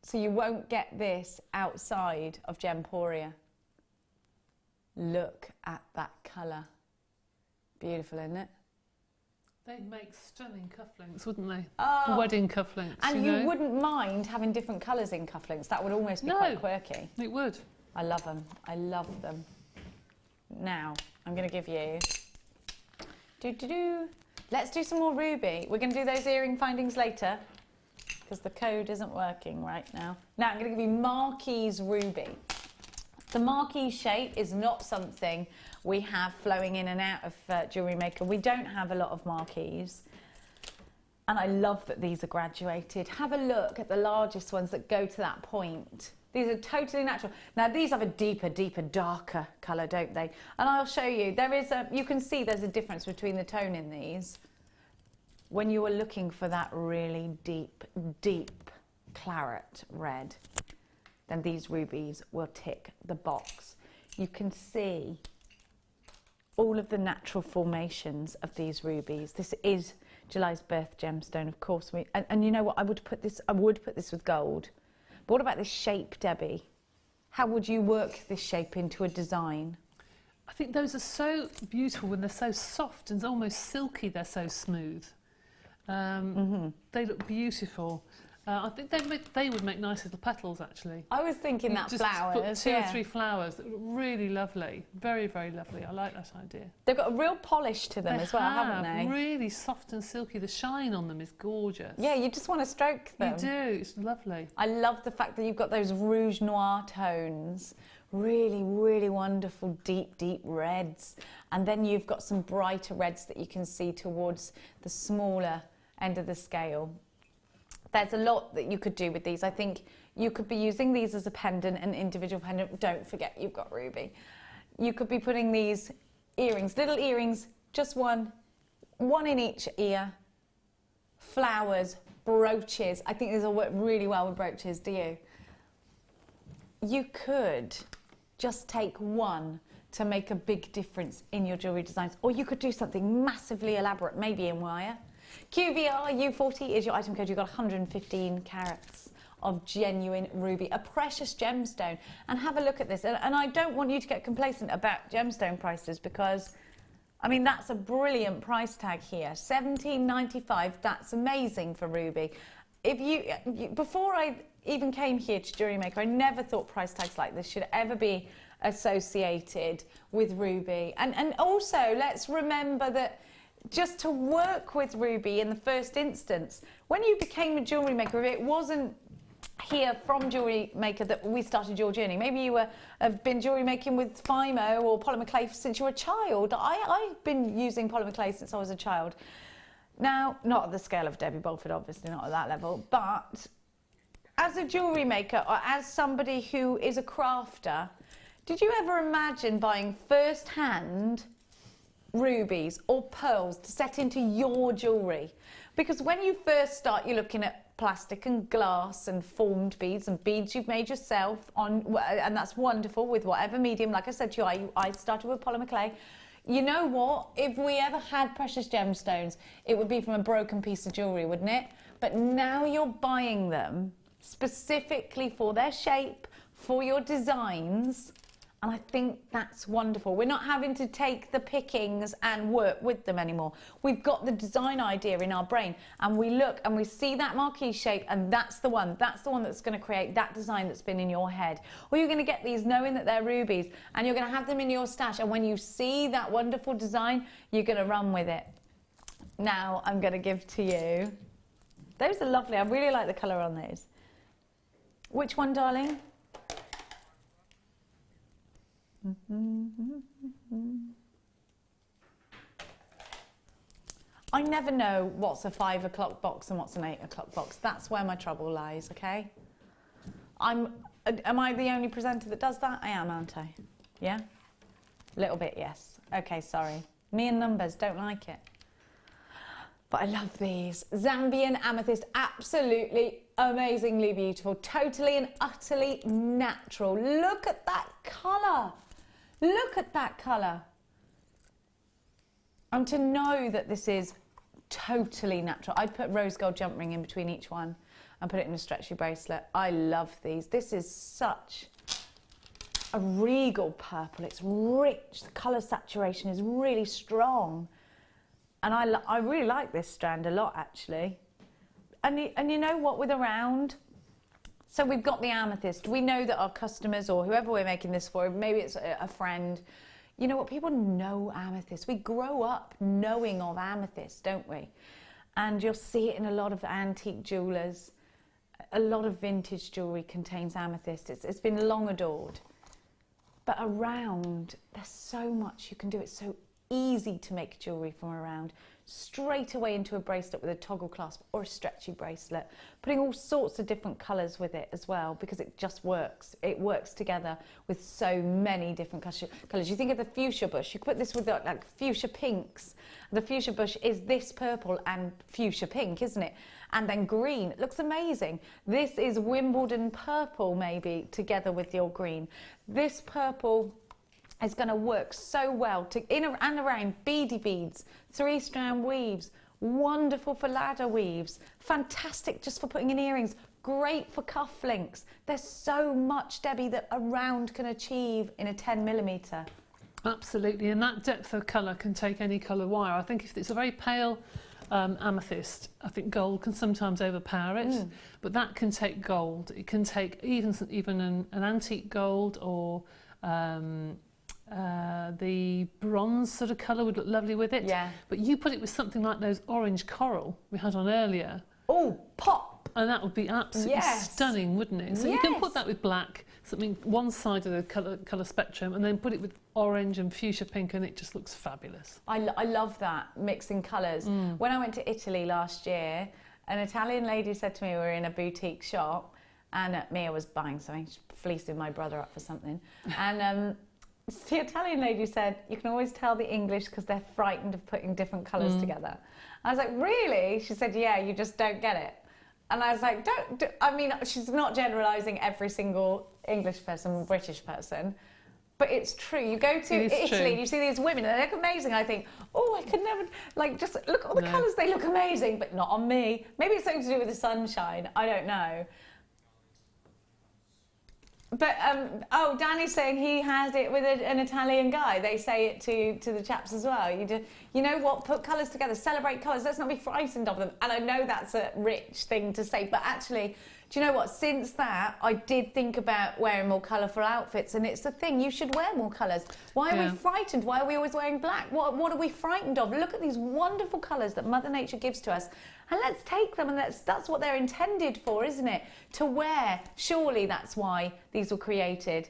So you won't get this outside of Gemporia. Look at that colour. Beautiful, isn't it?
They'd make stunning cufflinks, wouldn't they?
Oh.
Wedding cufflinks.
And you wouldn't mind having different colours in cufflinks. That would almost be quite quirky.
It would.
I love them. I love them. Now, I'm going to give you... Let's do some more ruby. We're going to do those earring findings later because the code isn't working right now. Now, I'm going to give you Marquise ruby. The Marquise shape is not something we have flowing in and out of Jewellery Maker. We don't have a lot of Marquise. And I love that these are graduated. Have a look at the largest ones that go to that point. These are totally natural. Now, these have a deeper, darker colour, don't they? And I'll show you. You can see there's a difference between the tone in these. When you are looking for that really deep claret red, then these rubies will tick the box. You can see all of the natural formations of these rubies. This is July's birth gemstone, of course. And you know what? I would put this with gold. But what about this shape, Debbie? How would you work this shape into a design?
I think those are so beautiful when they're so soft and almost silky. They're so smooth. They look beautiful. I think they would make nice little petals, actually.
I was thinking that
just
flowers.
Put 2 or 3 flowers that look really lovely. Very, very lovely. I like that idea.
They've got a real polish to them as well, haven't they?
Really soft and silky. The shine on them is gorgeous.
Yeah, you just want to stroke them.
You do. It's lovely.
I love the fact that you've got those rouge noir tones. Really, really wonderful, deep reds. And then you've got some brighter reds that you can see towards the smaller end of the scale. There's a lot that you could do with these. I think you could be using these as a pendant, an individual pendant. Don't forget you've got ruby. You could be putting these earrings, little earrings, just one in each ear, flowers, brooches. I think these will work really well with brooches, do you? You could just take one to make a big difference in your jewellery designs, or you could do something massively elaborate, maybe in wire. QVR U40 is your item code. You've got 115 carats of genuine ruby, a precious gemstone. And have a look at this. And I don't want you to get complacent about gemstone prices, because I mean, that's a brilliant price tag here. $17.95, that's amazing for ruby. Before I even came here to Jewellery Maker, I never thought price tags like this should ever be associated with ruby. And also, let's remember that just to work with ruby in the first instance, when you became a Jewellery Maker, if it wasn't here from Jewellery Maker that we started your journey, maybe you have been jewellery making with Fimo or polymer clay since you were a child. I've been using polymer clay since I was a child. Now, not at the scale of Debbie Bulford, obviously, not at that level, but as a jewellery maker or as somebody who is a crafter, did you ever imagine buying first-hand rubies or pearls to set into your jewellery? Because when you first start, you're looking at plastic and glass and formed beads and beads you've made yourself on, and that's wonderful with whatever medium. Like I said to you, I started with polymer clay. You know what? If we ever had precious gemstones, it would be from a broken piece of jewellery, wouldn't it? But now you're buying them specifically for their shape, for your designs, and I think that's wonderful. We're not having to take the pickings and work with them anymore. We've got the design idea in our brain, and we look and we see that marquee shape, and that's the one that's going to create that design that's been in your head. Or you're going to get these knowing that they're rubies, and you're going to have them in your stash, and when you see that wonderful design, you're going to run with it. Now I'm going to give to you. Those are lovely. I really like the colour on those. Which one, darling? I never know what's a 5 o'clock box and what's an 8 o'clock box. That's where my trouble lies, okay? Am I the only presenter that does that? I am, aren't I? Yeah? A little bit, yes. Okay, sorry. Me and numbers, don't like it. But I love these. Zambian amethyst, absolutely amazingly beautiful. Totally and utterly natural. Look at that colour. Look at that colour. And to know that this is totally natural. I'd put rose gold jump ring in between each one and put it in a stretchy bracelet. I love these. This is such a regal purple. It's rich. The colour saturation is really strong. And I really like this strand a lot, actually. And you know what, with a round, so we've got the amethyst. We know that our customers or whoever we're making this for, maybe it's a friend, you know what, people know amethyst. We grow up knowing of amethyst, don't we? And you'll see it in a lot of antique jewellers. A lot of vintage jewellery contains amethyst. It's been long adored. But a round, there's so much you can do. It's so easy to make jewellery from a round. Straight away into a bracelet with a toggle clasp or a stretchy bracelet, putting all sorts of different colours with it as well, because it just works. It works together with so many different colours. You think of the fuchsia bush, you could put this with like fuchsia pinks. The fuchsia bush is this purple and fuchsia pink, isn't it? And then green, it looks amazing. This is Wimbledon purple, maybe, together with your green. This purple is going to work so well in and around beady beads, 3-strand weaves, wonderful for ladder weaves, fantastic just for putting in earrings, great for cufflinks. There's so much, Debbie, that a round can achieve in a 10mm.
Absolutely, and that depth of colour can take any colour wire. I think if it's a very pale amethyst, I think gold can sometimes overpower it, but that can take gold. It can take even an antique gold, or the bronze sort of colour would look lovely with it.
Yeah.
But you put it with something like those orange coral we had on earlier.
Oh, pop!
And that would be absolutely stunning, wouldn't it? So you can put that with black, something one side of the colour spectrum, and then put it with orange and fuchsia pink, and it just looks fabulous.
I love that, mixing colours. When I went to Italy last year, an Italian lady said to me, we were in a boutique shop, and Mia was buying something, fleecing my brother up for something, and The Italian lady said, you can always tell the English because they're frightened of putting different colours together. I was like, really? She said, yeah, you just don't get it. And I was like, I mean, she's not generalising every single English person or British person, but it's true. You go to Italy and you see these women and they look amazing. I think, oh, I could never, like, just look at all the colours, they look amazing, but not on me. Maybe it's something to do with the sunshine, I don't know. But, oh, Danny's saying he has it with an Italian guy. They say it to the chaps as well. You know what, put colours together, celebrate colours, let's not be frightened of them. And I know that's a rich thing to say, but actually, do you know what, since that, I did think about wearing more colourful outfits, and it's the thing, you should wear more colours. Why are we frightened? Why are we always wearing black? What are we frightened of? Look at these wonderful colours that Mother Nature gives to us. And let's take them, and that's what they're intended for, isn't it? To wear. Surely that's why these were created.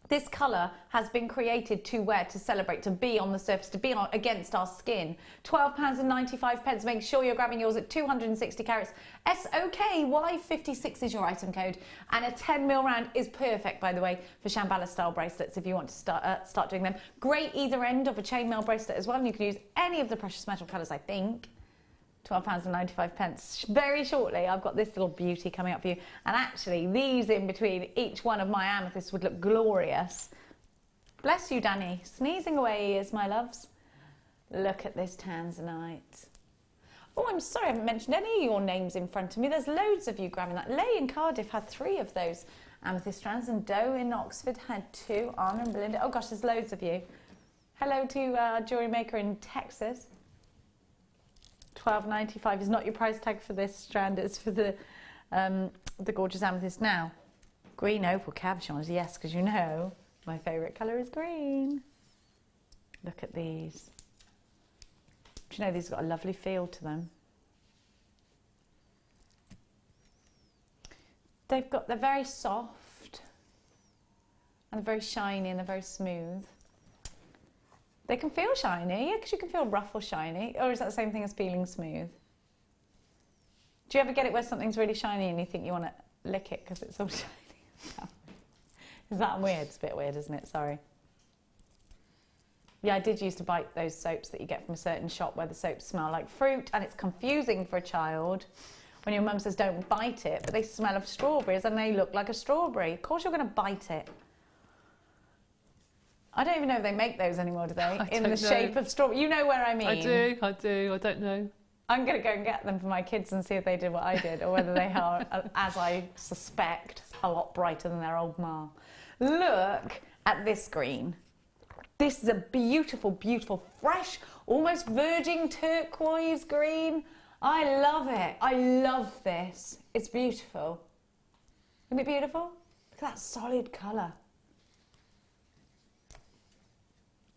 This colour has been created to wear, to celebrate, to be on the surface, to be against our skin. £12.95. Make sure you're grabbing yours at 260 carats. SOKY56 is your item code. And a 10mm round is perfect, by the way, for Shambhala style bracelets if you want to start doing them. Great either end of a chainmail bracelet as well. And you can use any of the precious metal colours, I think. £12.95. Very shortly, I've got this little beauty coming up for you. And actually, these in between each one of my amethysts would look glorious. Bless you, Danny. Sneezing away ears, my loves. Look at this tanzanite. Oh, I'm sorry I haven't mentioned any of your names in front of me. There's loads of you grabbing that. Leigh in Cardiff had 3 of those amethyst strands, and Doe in Oxford had 2. Anna and Belinda. Oh gosh, there's loads of you. Hello to Jewellery Maker in Texas. £12.95 is not your price tag for this strand, it's for the gorgeous amethyst. Now, green opal cabochons, yes, because you know my favourite colour is green. Look at these. Do you know these have got a lovely feel to them? They're very soft, and they're very shiny, and they're very smooth. They can feel shiny, yeah, because you can feel rough or shiny. Or is that the same thing as feeling smooth? Do you ever get it where something's really shiny and you think you want to lick it because it's all shiny? Is that weird? It's a bit weird, isn't it? Sorry. Yeah, I did used to bite those soaps that you get from a certain shop where the soaps smell like fruit, and it's confusing for a child when your mum says don't bite it, but they smell of strawberries and they look like a strawberry. Of course you're going to bite it. I don't even know if they make those anymore, do they? In the shape of strawberry. You know where I mean.
I do. I don't know.
I'm going to go and get them for my kids and see if they did what I did, or whether they are, as I suspect, a lot brighter than their old ma. Look at this green. This is a beautiful, beautiful, fresh, almost virgin turquoise green. I love it. I love this. It's beautiful. Isn't it beautiful? Look at that solid colour.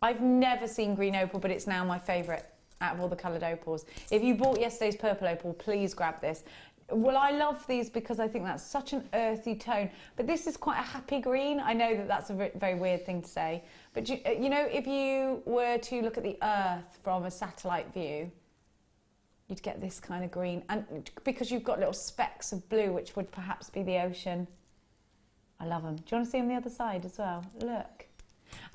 I've never seen green opal, but it's now my favourite out of all the coloured opals. If you bought yesterday's purple opal, please grab this. Well, I love these because I think that's such an earthy tone, but this is quite a happy green. I know that that's a very weird thing to say, but you know, if you were to look at the earth from a satellite view, you'd get this kind of green, and because you've got little specks of blue, which would perhaps be the ocean. I love them. Do you want to see them the other side as well? Look.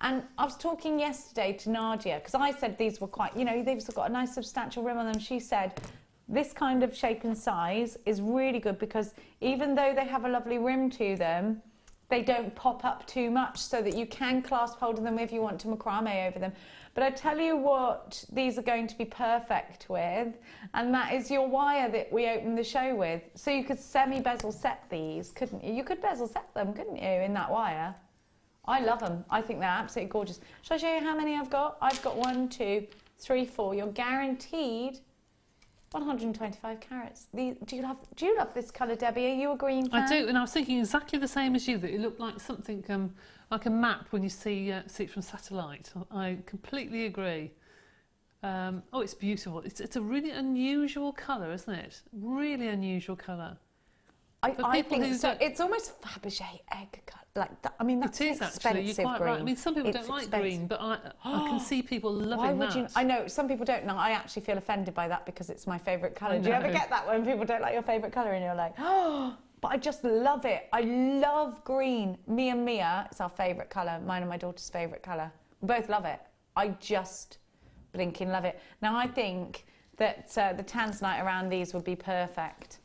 And I was talking yesterday to Nadia, because I said these were quite, you know, they've got a nice substantial rim on them. She said this kind of shape and size is really good because even though they have a lovely rim to them, they don't pop up too much, so that you can clasp hold of them if you want to macrame over them. But I tell you what these are going to be perfect with, and that is your wire that we opened the show with. So you could semi-bezel set these, couldn't you? You could bezel set them, couldn't you, in that wire? I love them. I think they're absolutely gorgeous. Shall I show you how many I've got? I've got 1, 2, 3, 4. You're guaranteed 125 carats. Do you love this colour, Debbie? Are you a green fan?
I do, and I was thinking exactly the same as you, that it looked like something like a map when you see it from satellite. I completely agree. Oh, it's beautiful. It's a really unusual colour, isn't it? Really unusual colour.
I think so. It's almost Fabergé egg colour. Like that. I mean, that's
it is actually. You're quite
green.
right. I mean, some people don't like green, but I can see people loving that.
You? I know some people don't. Now, I actually feel offended by that because it's my favourite colour. Do you ever get that when people don't like your favourite colour and you're like, oh, but I just love it. I love green. Mia, it's our favourite colour. Mine and my daughter's favourite colour. We both love it. I just blinking love it. Now I think that the tanzanite around these would be perfect.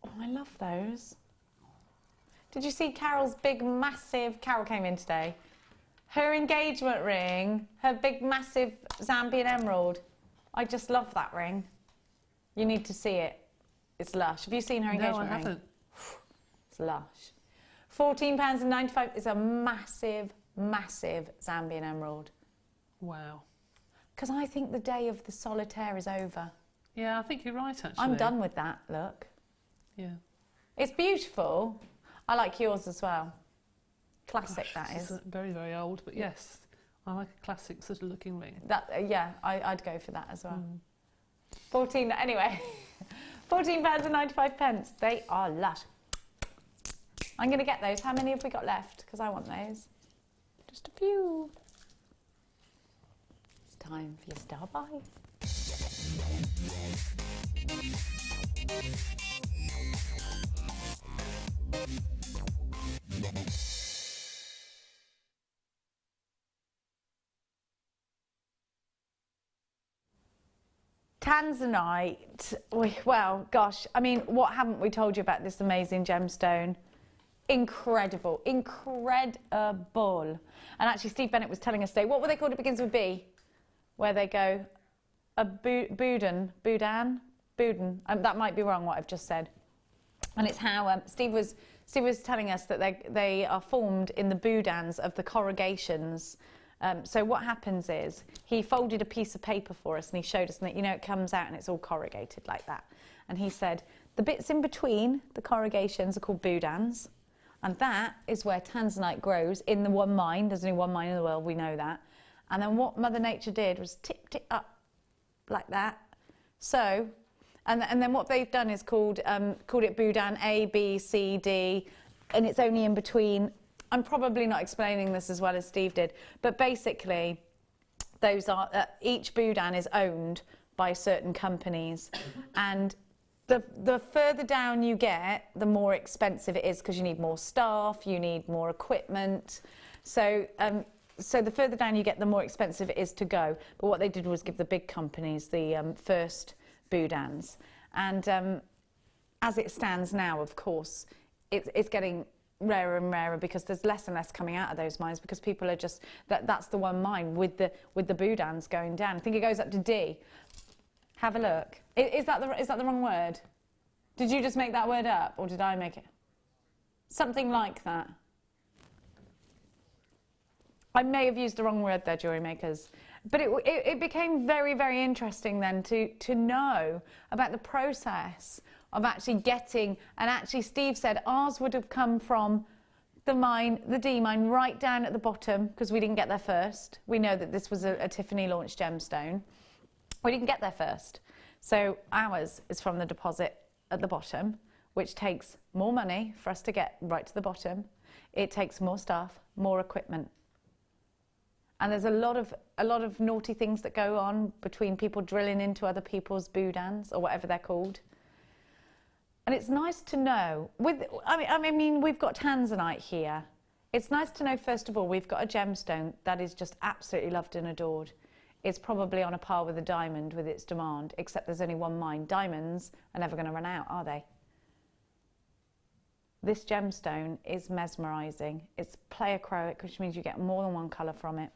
Oh, I love those. Did you see Carol's big, massive... Carol came in today. Her engagement ring, her big, massive Zambian emerald. I just love that ring. You need to see it. It's lush. Have you seen her engagement ring?
No, I haven't.
It's lush. £14.95 is a massive, massive Zambian emerald.
Wow.
Because I think the day of the solitaire is over.
Yeah, I think you're right, actually.
I'm done with that look.
Yeah.
It's beautiful. I like yours as well. Classic.
Gosh,
that is.
Very, very old, but yes, I like a classic sort of looking ring.
That yeah, I'd go for that as well. 14. Anyway, £14.95. They are lush. I'm going to get those. How many have we got left? Because I want those. Just a few. It's time for your star buy. Tanzanite, well, gosh, I mean, what haven't we told you about this amazing gemstone? Incredible, incredible. And actually, Steve Bennett was telling us today, what were they called? It begins with B, where they go, a Boudin, that might be wrong, what I've just said. And it's how Steve was telling us that they are formed in the boudins of the corrugations. So what happens is he folded a piece of paper for us and he showed us, and it comes out and it's all corrugated like that. And he said the bits in between the corrugations are called boudins, and that is where tanzanite grows in the one mine. There's only one mine in the world, we know that. And then what Mother Nature did was tipped it up like that. So, and then what they've done is called it boudin A, B, C, D, and it's only in between. I'm probably not explaining this as well as Steve did, but basically those are each boudin is owned by certain companies, and the further down you get, the more expensive it is because you need more staff, you need more equipment. So the further down you get, the more expensive it is to go. But what they did was give the big companies the first boudins, and as it stands now, of course, it's getting rarer and rarer because there's less and less coming out of those mines because people are just that's the one mine with the boudins going down. I think it goes up to D. Have a look. Is that the wrong word? Did you just make that word up, or did I make it? Something like that. I may have used the wrong word there, Jewellery Makers. But it became very, very interesting then to know about the process of actually getting, and actually Steve said ours would have come from the mine, the D mine, right down at the bottom, because we didn't get there first. We know that this was a Tiffany launched gemstone. We didn't get there first. So ours is from the deposit at the bottom, which takes more money for us to get right to the bottom. It takes more staff, more equipment. And there's a lot of naughty things that go on between people drilling into other people's boudins, or whatever they're called. And it's nice to know, I mean, we've got tanzanite here. It's nice to know, first of all, we've got a gemstone that is just absolutely loved and adored. It's probably on a par with a diamond with its demand, except there's only one mine. Diamonds are never going to run out, are they? This gemstone is mesmerising. It's pleochroic, which means you get more than one colour from it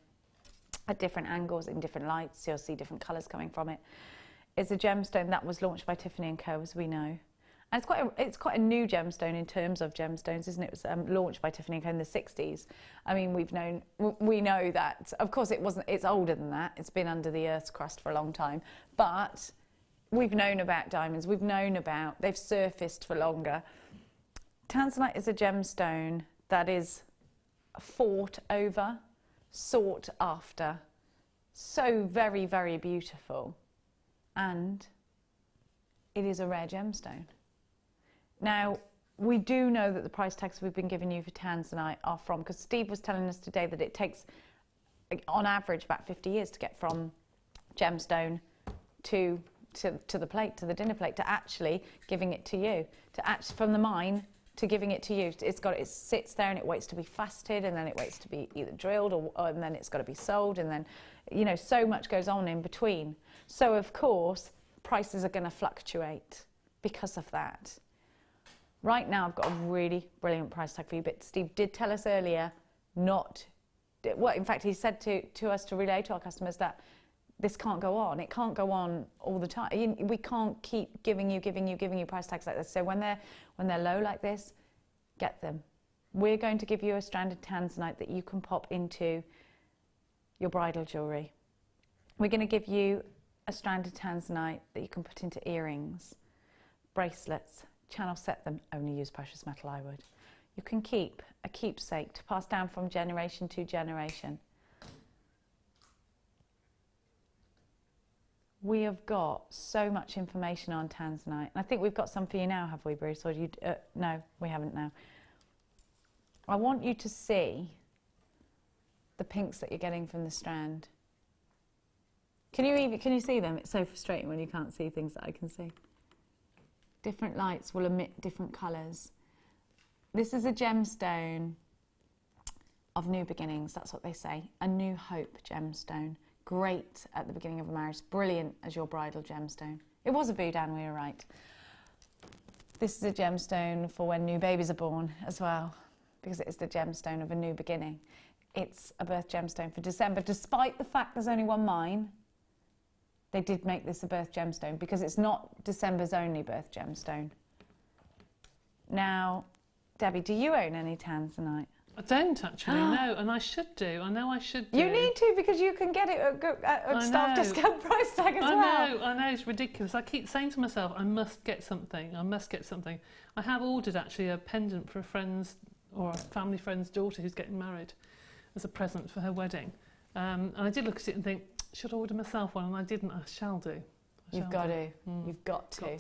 at different angles, in different lights. You'll see different colours coming from it. It's a gemstone that was launched by Tiffany & Co, as we know. And it's quite a new gemstone in terms of gemstones, isn't it? It was launched by Tiffany & Co in the 60s. I mean, we know that, of course, it's older than that. It's been under the Earth's crust for a long time. But we've known about diamonds. They've surfaced for longer. Tanzanite is a gemstone that is fought over, sought after. So very, very beautiful. And it is a rare gemstone. Now, we do know that the price tags we've been giving you for tanzanite are from, because Steve was telling us today that it takes, on average, about 50 years to get from gemstone to to the plate, to the dinner plate, to actually giving it to you, from the mine to giving it to you. It sits there and it waits to be faceted, and then it waits to be either drilled and then it's got to be sold, and then, you know, so much goes on in between. So of course, prices are going to fluctuate because of that. Right now, I've got a really brilliant price tag for you, but Steve did tell us earlier in fact, he said to us to relay to our customers that this can't go on. It can't go on all the time. We can't keep giving you price tags like this. So when they're low like this, get them. We're going to give you a stranded tanzanite that you can pop into your bridal jewellery. We're going to give you a stranded tanzanite that you can put into earrings, bracelets, channel set them. Only use precious metal, I would. You can keep a keepsake to pass down from generation to generation. We have got so much information on tanzanite. And I think we've got some for you now, have we, Bruce? Or you, no, we haven't now. I want you to see the pinks that you're getting from the strand. Can you see them? It's so frustrating when you can't see things that I can see. Different lights will emit different colours. This is a gemstone of new beginnings, that's what they say. A new hope gemstone. Great at the beginning of a marriage, brilliant as your bridal gemstone. It was a Boudan, we were right. This is a gemstone for when new babies are born as well, because it is the gemstone of a new beginning. It's a birth gemstone for December. Despite the fact there's only one mine, they did make this a birth gemstone because it's not December's only birth gemstone. Now, Debbie, do you own any tanzanite?
I don't actually, no, and I should do. I know I should do.
You need to, because you can get it at staff discount price tag as well.
I know, it's ridiculous. I keep saying to myself, I must get something, I must get something. I have ordered actually a pendant for a friend's or a family friend's daughter who's getting married as a present for her wedding. And I did look at it and think, should I order myself one? And I didn't. I shall do.
You've got to. You've got to.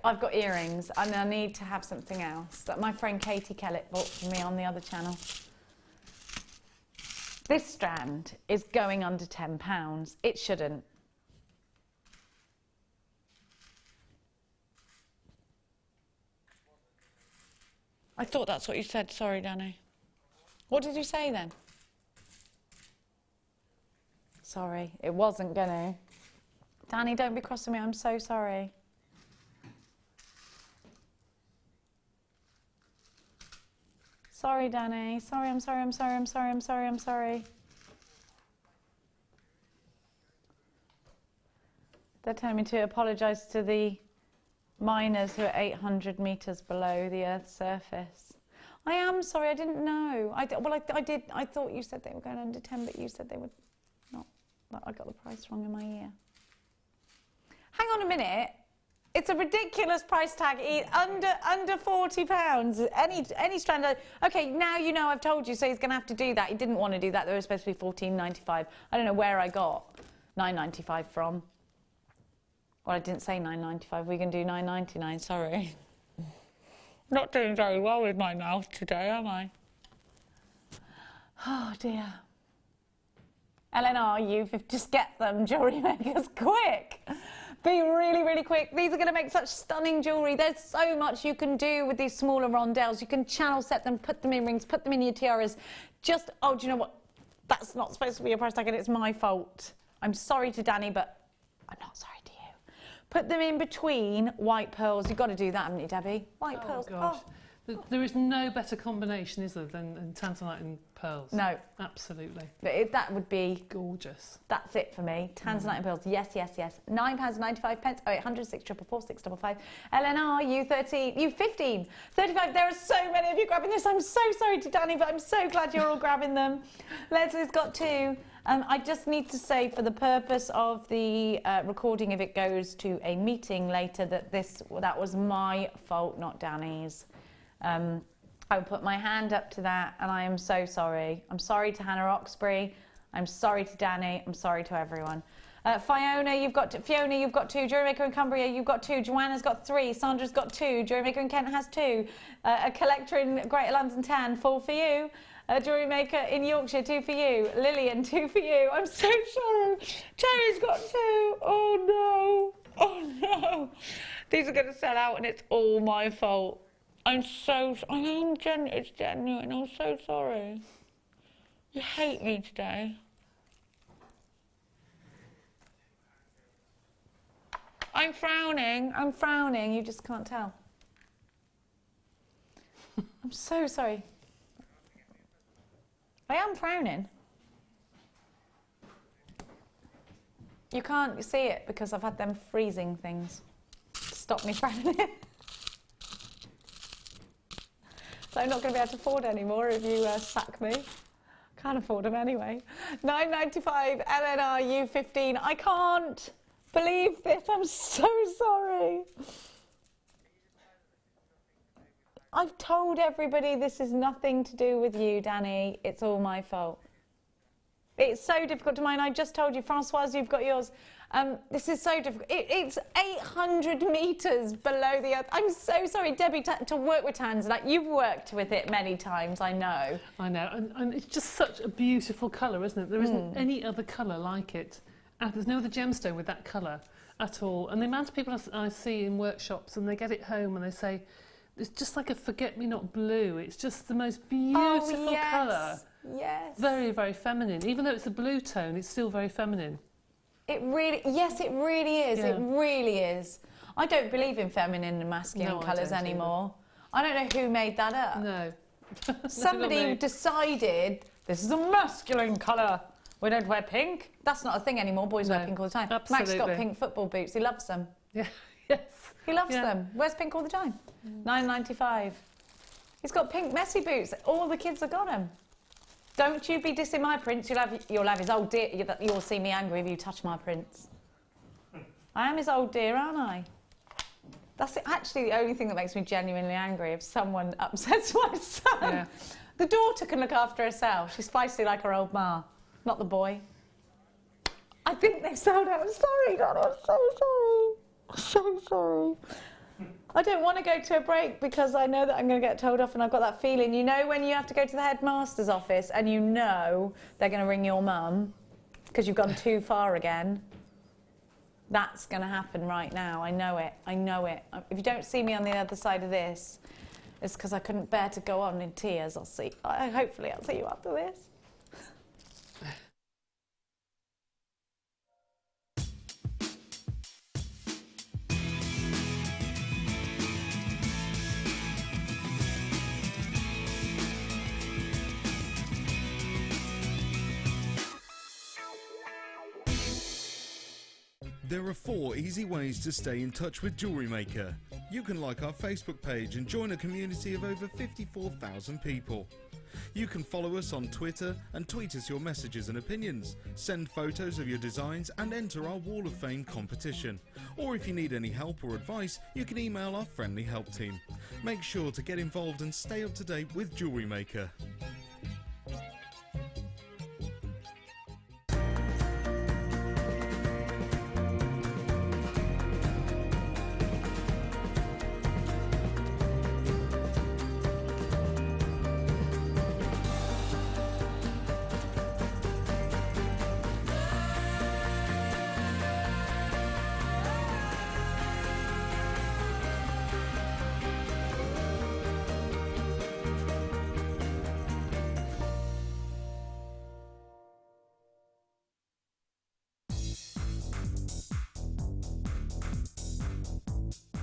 I've got earrings and I need to have something else that my friend Katie Kellett bought for me on the other channel. This strand is going under £10. It shouldn't. I thought that's what you said. Sorry, Danny. What did you say then? Sorry, it wasn't gonna. Danny, don't be cross with me. I'm so sorry. Sorry, Danny. Sorry, I'm sorry, I'm sorry, I'm sorry, I'm sorry, I'm sorry. They're telling me to apologise to the miners who are 800 metres below the Earth's surface. I am sorry, I didn't know. I thought you said they were going under 10, but you said they would not. I got the price wrong in my ear. Hang on a minute. It's a ridiculous price tag, under £40. Any strand. Okay, now you know I've told you, so he's going to have to do that. He didn't want to do that. They were supposed to be $14.95. I don't know where I got $9.95 from. Well, I didn't say $9.95. We can do $9.99. Sorry. Not doing very well with my mouth today, am I? Oh dear. LNR, you just get them, jewellery makers, quick. Be really, really quick. These are going to make such stunning jewellery. There's so much you can do with these smaller rondelles. You can channel set them, put them in rings, put them in your tiaras. Oh, do you know what? That's not supposed to be a price tag and it's my fault. I'm sorry to Danny, but I'm not sorry to you. Put them in between white pearls. You've got to do that, haven't you, Debbie? White pearls.
Gosh. Oh. There is no better combination, is there, than tanzanite and pearls? No. Absolutely.
That would be...
gorgeous.
That's it for me. Tanzanite and pearls. Yes, yes, yes. £9.95. 0800 644 655. LNR, U13, U15, 35. There are so many of you grabbing this. I'm so sorry to Danny, but I'm so glad you're all grabbing them. Leslie's got two. I just need to say, for the purpose of the recording, if it goes to a meeting later, that was my fault, not Danny's. I would put my hand up to that, and I am so sorry. I'm sorry to Hannah Oxbury. I'm sorry to Danny. I'm sorry to everyone. Fiona, you've got Fiona, you've got two. Jewellery Maker in Cumbria, you've got two. Joanna's got three. Sandra's got two. Jewellery Maker in Kent has two. A collector in Greater London Tan, 4 for you. Jewellery Maker in Yorkshire, 2 for you. Lillian, 2 for you. I'm so sorry. Terry's got 2. Oh no. Oh no. These are going to sell out and it's all my fault. It's genuine. I'm so sorry. You hate me today. I'm frowning, you just can't tell. I'm so sorry. I am frowning. You can't see it because I've had them freezing things to stop me frowning. So I'm not going to be able to afford anymore if you sack me. Can't afford them anyway. £9.95 LNR U15. I can't believe this. I'm so sorry. I've told everybody this is nothing to do with you, Danny. It's all my fault. It's so difficult to mind. I just told you, Françoise, you've got yours. This is so difficult. It's 800 metres below the earth. I'm so sorry, Debbie, to work with Tanzanite. You've worked with it many times, I know.
I know, and it's just such a beautiful colour, isn't it? There isn't any other colour like it. There's no other gemstone with that colour at all. And the amount of people I see in workshops and they get it home and they say, it's just like a forget-me-not blue. It's just the most beautiful colour.
Yes.
Very, very feminine. Even though it's a blue tone, it's still very feminine.
It really is. Yeah. It really is. I don't believe in feminine and masculine colours anymore. I don't know who made that up.
No.
Somebody decided this is a masculine colour. We don't wear pink. That's not a thing anymore. Boys wear pink all the time.
Absolutely.
Max got pink football boots. He loves them.
Yeah. Yes.
He loves them. Wears pink all the time. £9.95. He's got pink messy boots. All the kids have got them. Don't you be dissing my prince. You'll have his old dear. You'll see me angry if you touch my prince. I am his old dear, aren't I? That's actually the only thing that makes me genuinely angry, if someone upsets my son. Yeah. The daughter can look after herself. She's feisty like her old ma, not the boy. I think they sold out. I'm sorry, Dad. I'm so sorry. I'm so sorry. I don't want to go to a break because I know that I'm going to get told off, and I've got that feeling. You know when you have to go to the headmaster's office and you know they're going to ring your mum because you've gone too far again? That's going to happen right now. I know it. I know it. If you don't see me on the other side of this, it's because I couldn't bear to go on in tears. Hopefully I'll see you after this.
There are 4 easy ways to stay in touch with Jewellery Maker. You can like our Facebook page and join a community of over 54,000 people. You can follow us on Twitter and tweet us your messages and opinions, send photos of your designs and enter our Wall of Fame competition. Or if you need any help or advice, you can email our friendly help team. Make sure to get involved and stay up to date with Jewellery Maker.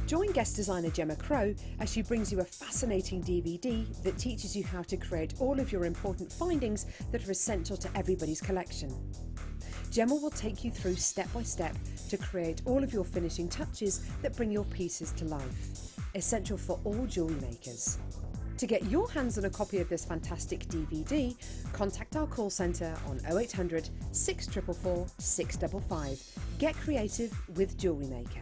Join guest designer Gemma Crow as she brings you a fascinating DVD that teaches you how to create all of your important findings that are essential to everybody's collection. Gemma will take you through step by step to create all of your finishing touches that bring your pieces to life, essential for all jewellery makers. To get your hands on a copy of this fantastic DVD, contact our call centre on 0800 644 655. Get creative with Jewellery Maker.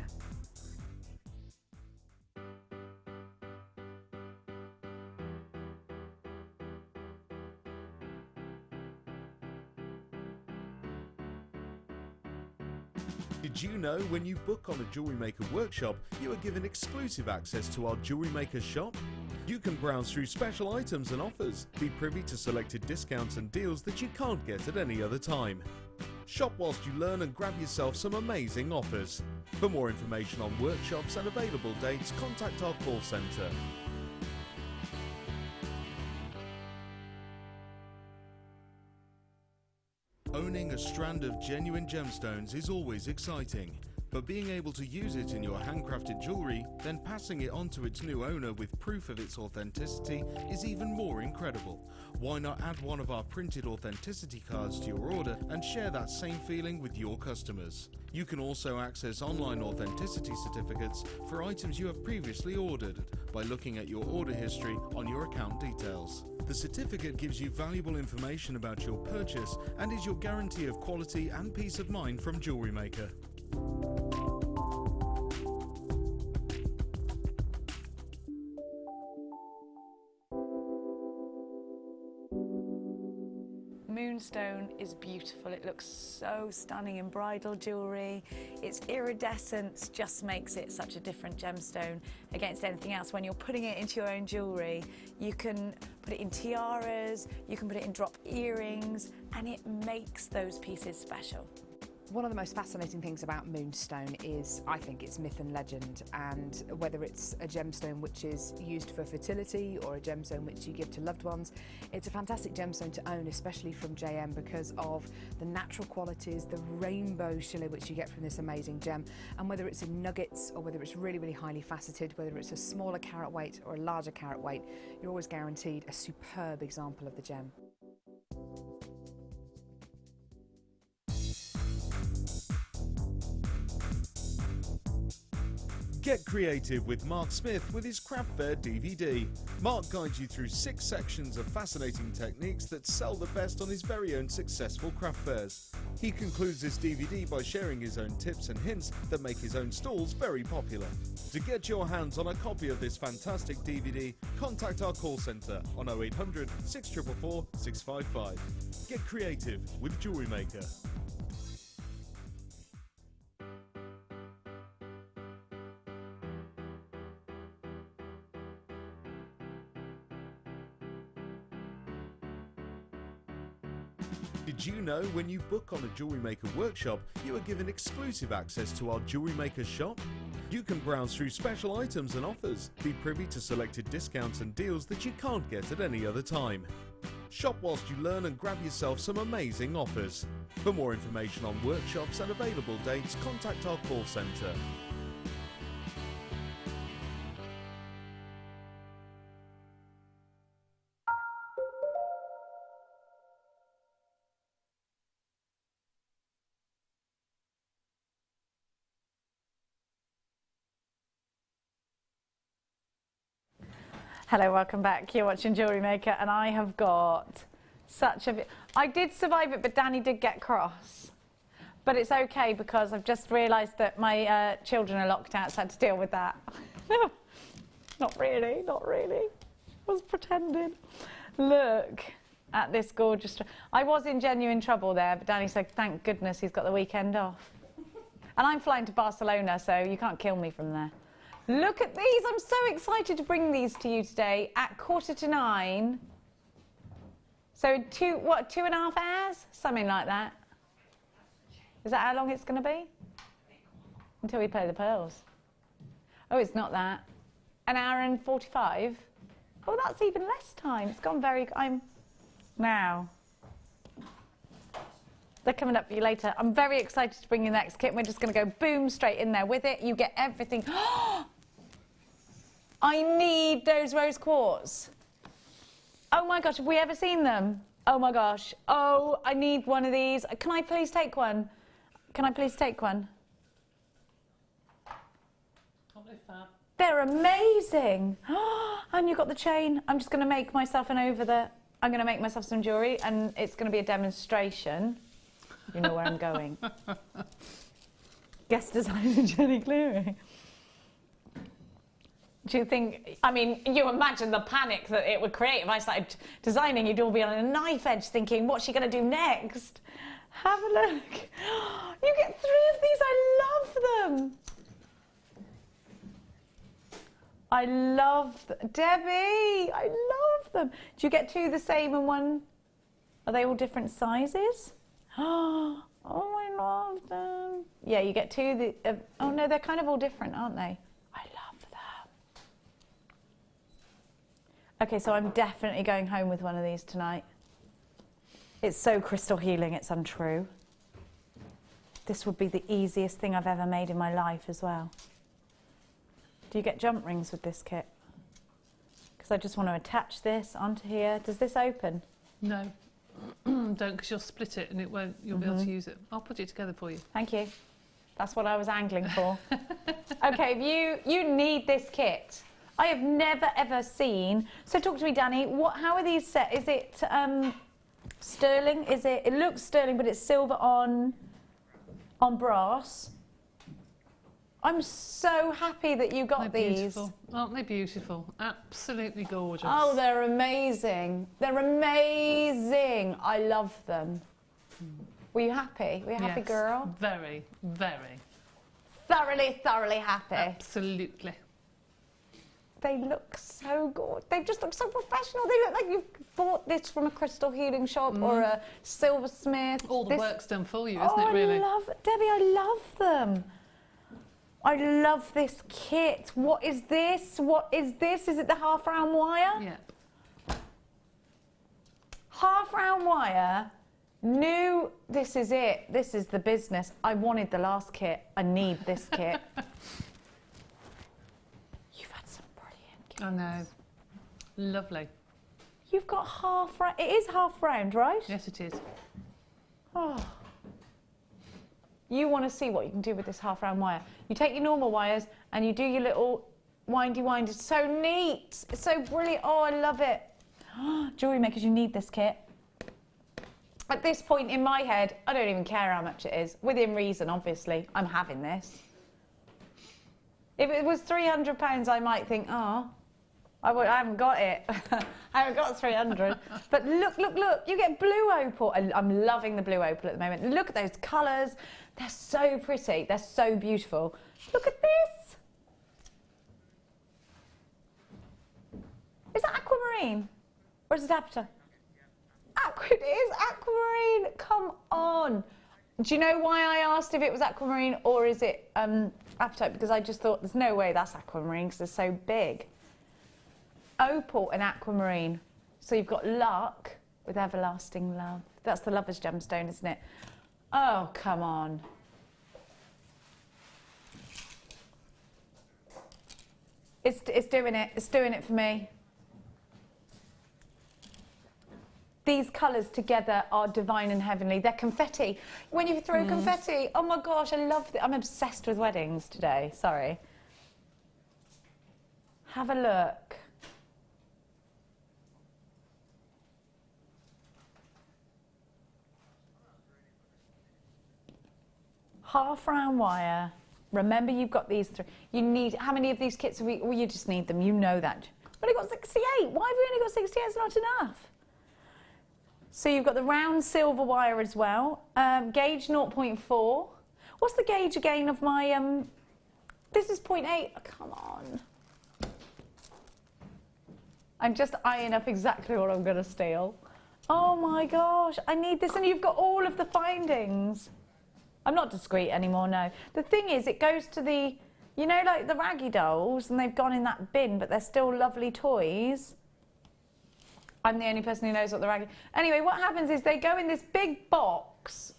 Did you you know when you book on a Jewellery Maker workshop, you are given exclusive access to our Jewellery Maker shop? You can browse through special items and offers, be privy to selected discounts and deals that you can't get at any other time. Shop whilst you learn and grab yourself some amazing offers. For more information on workshops and available dates, contact our call centre. Owning a strand of genuine gemstones is always exciting, but being able to use it in your handcrafted jewellery, then passing it on to its new owner with proof of its authenticity is even more incredible. Why not add one of our printed authenticity cards to your order and share that same feeling with your customers? You can also access online authenticity certificates for items you have previously ordered by looking at your order history on your account details. The certificate gives you valuable information about your purchase and is your guarantee of quality and peace of mind from Jewellery Maker.
Moonstone is beautiful. It looks so stunning in bridal jewellery. Its iridescence just makes it such a different gemstone against anything else. When you're putting it into your own jewellery, you can put it in tiaras, you can put it in drop earrings, and it makes those pieces special.
One of the most fascinating things about Moonstone is, I think, its myth and legend, and whether it's a gemstone which is used for fertility or a gemstone which you give to loved ones, it's a fantastic gemstone to own, especially from JM, because of the natural qualities, the rainbow shimmer which you get from this amazing gem, and whether it's in nuggets or whether it's really, really highly faceted, whether it's a smaller carat weight or a larger carat weight, you're always guaranteed a superb example of the gem.
Get creative with Mark Smith with his Craft Fair DVD. Mark guides you through 6 sections of fascinating techniques that sell the best on his very own successful craft fairs. He concludes this DVD by sharing his own tips and hints that make his own stalls very popular. To get your hands on a copy of this fantastic DVD, contact our call centre on 0800 644 655. Get creative with Jewellery Maker. Did you know when you book on a Jewellery Maker workshop, you are given exclusive access to our Jewellery Maker shop? You can browse through special items and offers, be privy to selected discounts and deals that you can't get at any other time. Shop whilst you learn and grab yourself some amazing offers. For more information on workshops and available dates, contact our call centre.
Hello, welcome back. You're watching Jewellery Maker, and I have got such a... I did survive it, but Danny did get cross. But it's okay because I've just realised that my children are locked out, so I had to deal with that. Not really, not really. I was pretending. Look at this gorgeous... I was in genuine trouble there, but Danny said, thank goodness he's got the weekend off. And I'm flying to Barcelona, so you can't kill me from there. Look at these. I'm so excited to bring these to you today at 9:15. So 2.5 hours? Something like that. Is that how long it's going to be? Until we play the pearls. Oh, it's not that. 1 hour and 45? Oh, that's even less time. It's gone very... Now. They're coming up for you later. I'm very excited to bring you the next kit. We're just going to go boom straight in there with it. You get everything. I need those rose quartz. Oh my gosh, have we ever seen them? Oh my gosh. Oh, I need one of these. Can I please take one? Can I please take one? They're amazing. And you've got the chain. I'm just going to make myself I'm going to make myself some jewellery, and it's going to be a demonstration. You know where I'm going. Guest designer Jenny Cleary. Do you think, I mean, you imagine the panic that it would create if I started designing, you'd all be on a knife edge thinking, what's she going to do next? Have a look. You get 3 of these. I love them. I love Debbie. I love them. Do you get 2 the same and 1? Are they all different sizes? Oh, I love them. Yeah, you get 2. Oh no, they're kind of all different, aren't they? I love them. Okay, so I'm definitely going home with one of these tonight. It's so crystal healing, it's untrue. This would be the easiest thing I've ever made in my life as well. Do you get jump rings with this kit? Because I just want to attach this onto here. Does this open?
No. Don't, because you'll split it and it won't. You'll be able to use it. I'll put it together for you.
Thank you. That's what I was angling for. Okay, you need this kit. I have never ever seen. So talk to me, Danny. How are these set? Is it sterling? Is it? It looks sterling, but it's silver on brass. I'm so happy that you got these.
Beautiful. Aren't they beautiful? Absolutely gorgeous.
Oh, they're amazing. They're amazing. I love them. Were you happy? Were you happy,
yes,
girl?
Very, very.
Thoroughly, thoroughly happy.
Absolutely.
They look so good. They just look so professional. They look like you've bought this from a crystal healing shop or a silversmith.
All the work's done for you, isn't it, really?
Debbie, I love them. I love this kit. What is this? What is this? Is it the half-round wire?
Yep.
Half-round wire. New. This is it. This is the business. I wanted the last kit. I need this kit. You've had some brilliant kits.
I know. Lovely.
You've got half-round. It is half-round, right?
Yes, it is.
Oh. You want to see what you can do with this half-round wire. You take your normal wires and you do your little windy wind. It's so neat. It's so brilliant. Oh, I love it. Jewellery makers, you need this kit. At this point in my head, I don't even care how much it is. Within reason, obviously. I'm having this. If it was £300, I might think, oh, I haven't got it. I haven't got 300. But look, look, look. You get blue opal. I'm loving the blue opal at the moment. Look at those colours. They're so pretty. They're so beautiful. Look at this. Is that aquamarine? Or is it apatite? It is aquamarine. Come on. Do you know why I asked if it was aquamarine or is it apatite? Because I just thought there's no way that's aquamarine because they're so big. Opal and aquamarine. So you've got luck with everlasting love. That's the lover's gemstone, isn't it? Oh, come on. It's doing it. It's doing it for me. These colours together are divine and heavenly. They're confetti. When you throw confetti, oh my gosh, I love it. I'm obsessed with weddings today. Sorry. Have a look. Half-round wire. Remember, you've got these 3. You need, how many of these kits have we, well, you just need them, you know that. We've only got 68. Why have we only got 68? It's not enough. So you've got the round silver wire as well. Gauge 0.4. What's the gauge again of my, this is 0.8. Oh, come on. I'm just eyeing up exactly what I'm going to steal. Oh my gosh, I need this. And you've got all of the findings. I'm not discreet anymore, no. The thing is, it goes to the, you know, like the raggy dolls, and they've gone in that bin, but they're still lovely toys. I'm the only person who knows what the raggy... Anyway, what happens is they go in this big box,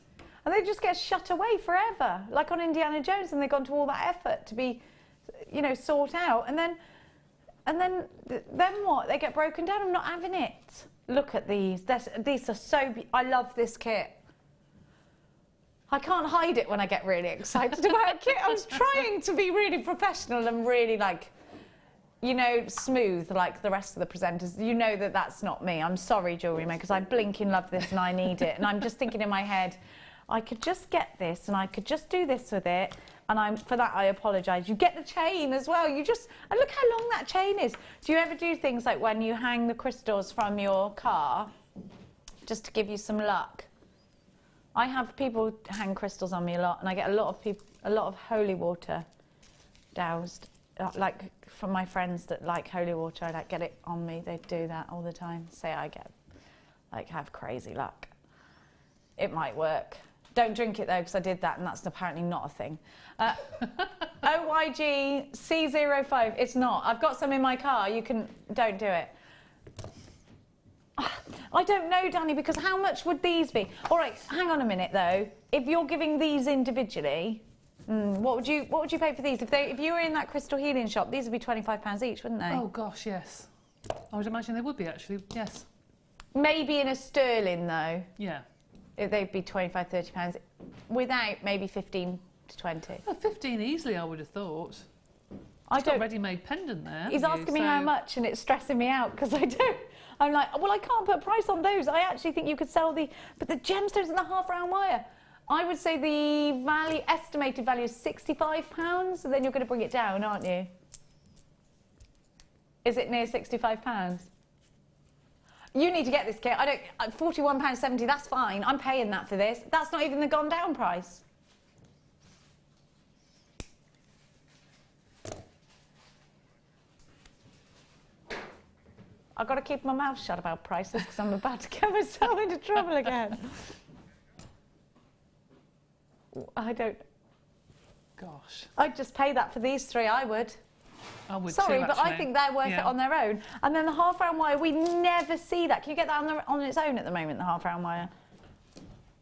and they just get shut away forever, like on Indiana Jones, and they've gone to all that effort to be, you know, sought out, and then what? They get broken down. I'm not having it. Look at these. These are so... I love this kit. I can't hide it when I get really excited about a kit. I was trying to be really professional and really, like, you know, smooth like the rest of the presenters. You know that that's not me. I'm sorry, Jewellery Maker, because I blinking love this and I need it. And I'm just thinking in my head, I could just get this and I could just do this with it. And for that, I apologise. You get the chain as well. You just, and look how long that chain is. Do you ever do things like when you hang the crystals from your car, just to give you some luck? I have people hang crystals on me a lot, and I get a lot of holy water doused. Like from my friends that like holy water, I like get it on me. They do that all the time. Say I get have crazy luck. It might work. Don't drink it though, because I did that, and that's apparently not a thing. OYG C05. It's not. I've got some in my car. Don't do it. I don't know, Danny, because how much would these be? All right, hang on a minute though. If you're giving these individually, what would you pay for these? If you were in that crystal healing shop, these would be £25 each, wouldn't they?
Oh gosh, yes. I would imagine they would be actually. Yes.
Maybe in a sterling though.
Yeah.
They'd be £25, £30 without maybe 15 to 20.
Well, 15 easily, I would have thought.
I don't.
Got a ready-made pendant there.
He's asking me how much, and it's stressing me out because I don't. I'm like, well, I can't put a price on those. I actually think you could sell but the gemstones and the half-round wire. I would say the estimated value is £65, and then you're going to bring it down, aren't you? Is it near £65? You need to get this kit. I don't. £41.70. That's fine. I'm paying that for this. That's not even the gone down price. I've got to keep my mouth shut about prices because I'm about to get myself into trouble again. I don't.
Gosh.
I'd just pay that for these three. I would.
I would
Sorry,
too,
but I think they're worth it on their own. And then the half-round wire, we never see that. Can you get that on its own at the moment, the half-round wire?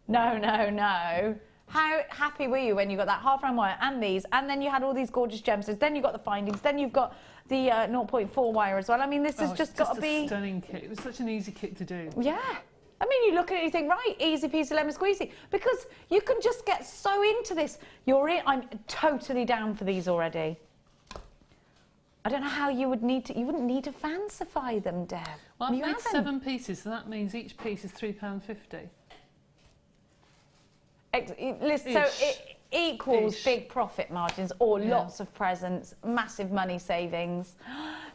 No, no, no. How happy were you when you got that half-round wire and these, and then you had all these gorgeous gemstones, then you got the findings, then you've got the 0.4 wire as well. I mean, this has just got to be...
a stunning kit. It was such an easy kit to do.
Yeah. I mean, you look at it and you think, right, easy peasy lemon squeezy. Because you can just get so into this. I'm totally down for these already. I don't know how you would need to... You wouldn't need to fancify them, Deb.
Well, I've made 7 pieces, so that means each piece is £3.50.
So it equals big profit margins or lots of presents, massive money savings.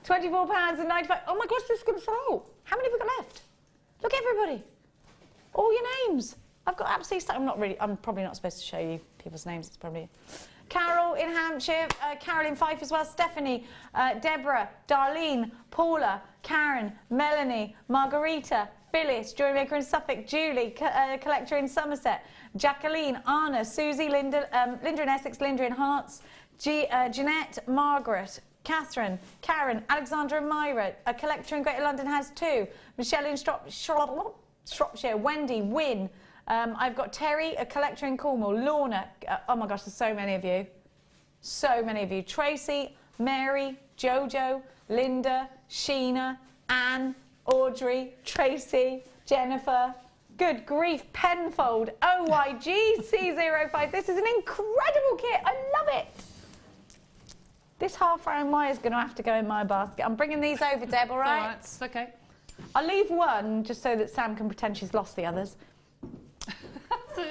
£24.95. Oh my gosh, this is going to sell out. How many have we got left? Look, everybody. All your names. I've got absolutely... I'm probably not supposed to show you people's names. It's probably... Carol in Hampshire, Carol in Fife as well, Stephanie, Deborah, Darlene, Paula, Karen, Melanie, Margarita, Phyllis, Jewellery Maker in Suffolk, Julie, collector in Somerset, Jacqueline, Anna, Susie, Linda in Essex, Linda in Hearts, Jeanette, Margaret, Catherine, Karen, Alexandra and Myra, a collector in Greater London has 2, Michelle in Shropshire, Wendy, Wynne, I've got Terry, a collector in Cornwall, Lorna, oh my gosh, there's so many of you. So many of you. Tracy, Mary, Jojo, Linda, Sheena, Anne, Audrey, Tracy, Jennifer, good grief, Penfold, OYG, C05. This is an incredible kit. I love it. This half-round wire is going to have to go in my basket. I'm bringing these over, Deb, all right?
All right, it's okay.
I'll leave one just so that Sam can pretend she's lost the others.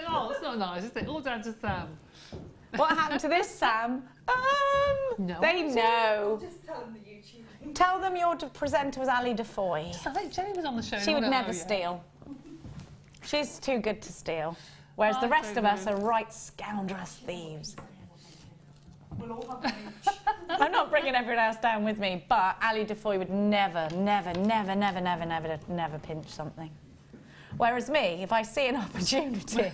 Oh, it's not nice, is it? All down to Sam.
What happened to this, Sam?
No.
They know.
Just tell them the YouTube.
Tell them your presenter was Ali Defoy.
I think Jenny was on the show.
She would never steal. She's too good to steal. Whereas the rest of us are right scoundrels thieves.
We'll all have each.
I'm not bringing everyone else down with me, but Ali Defoy would never pinch something. Whereas me, if I see an opportunity...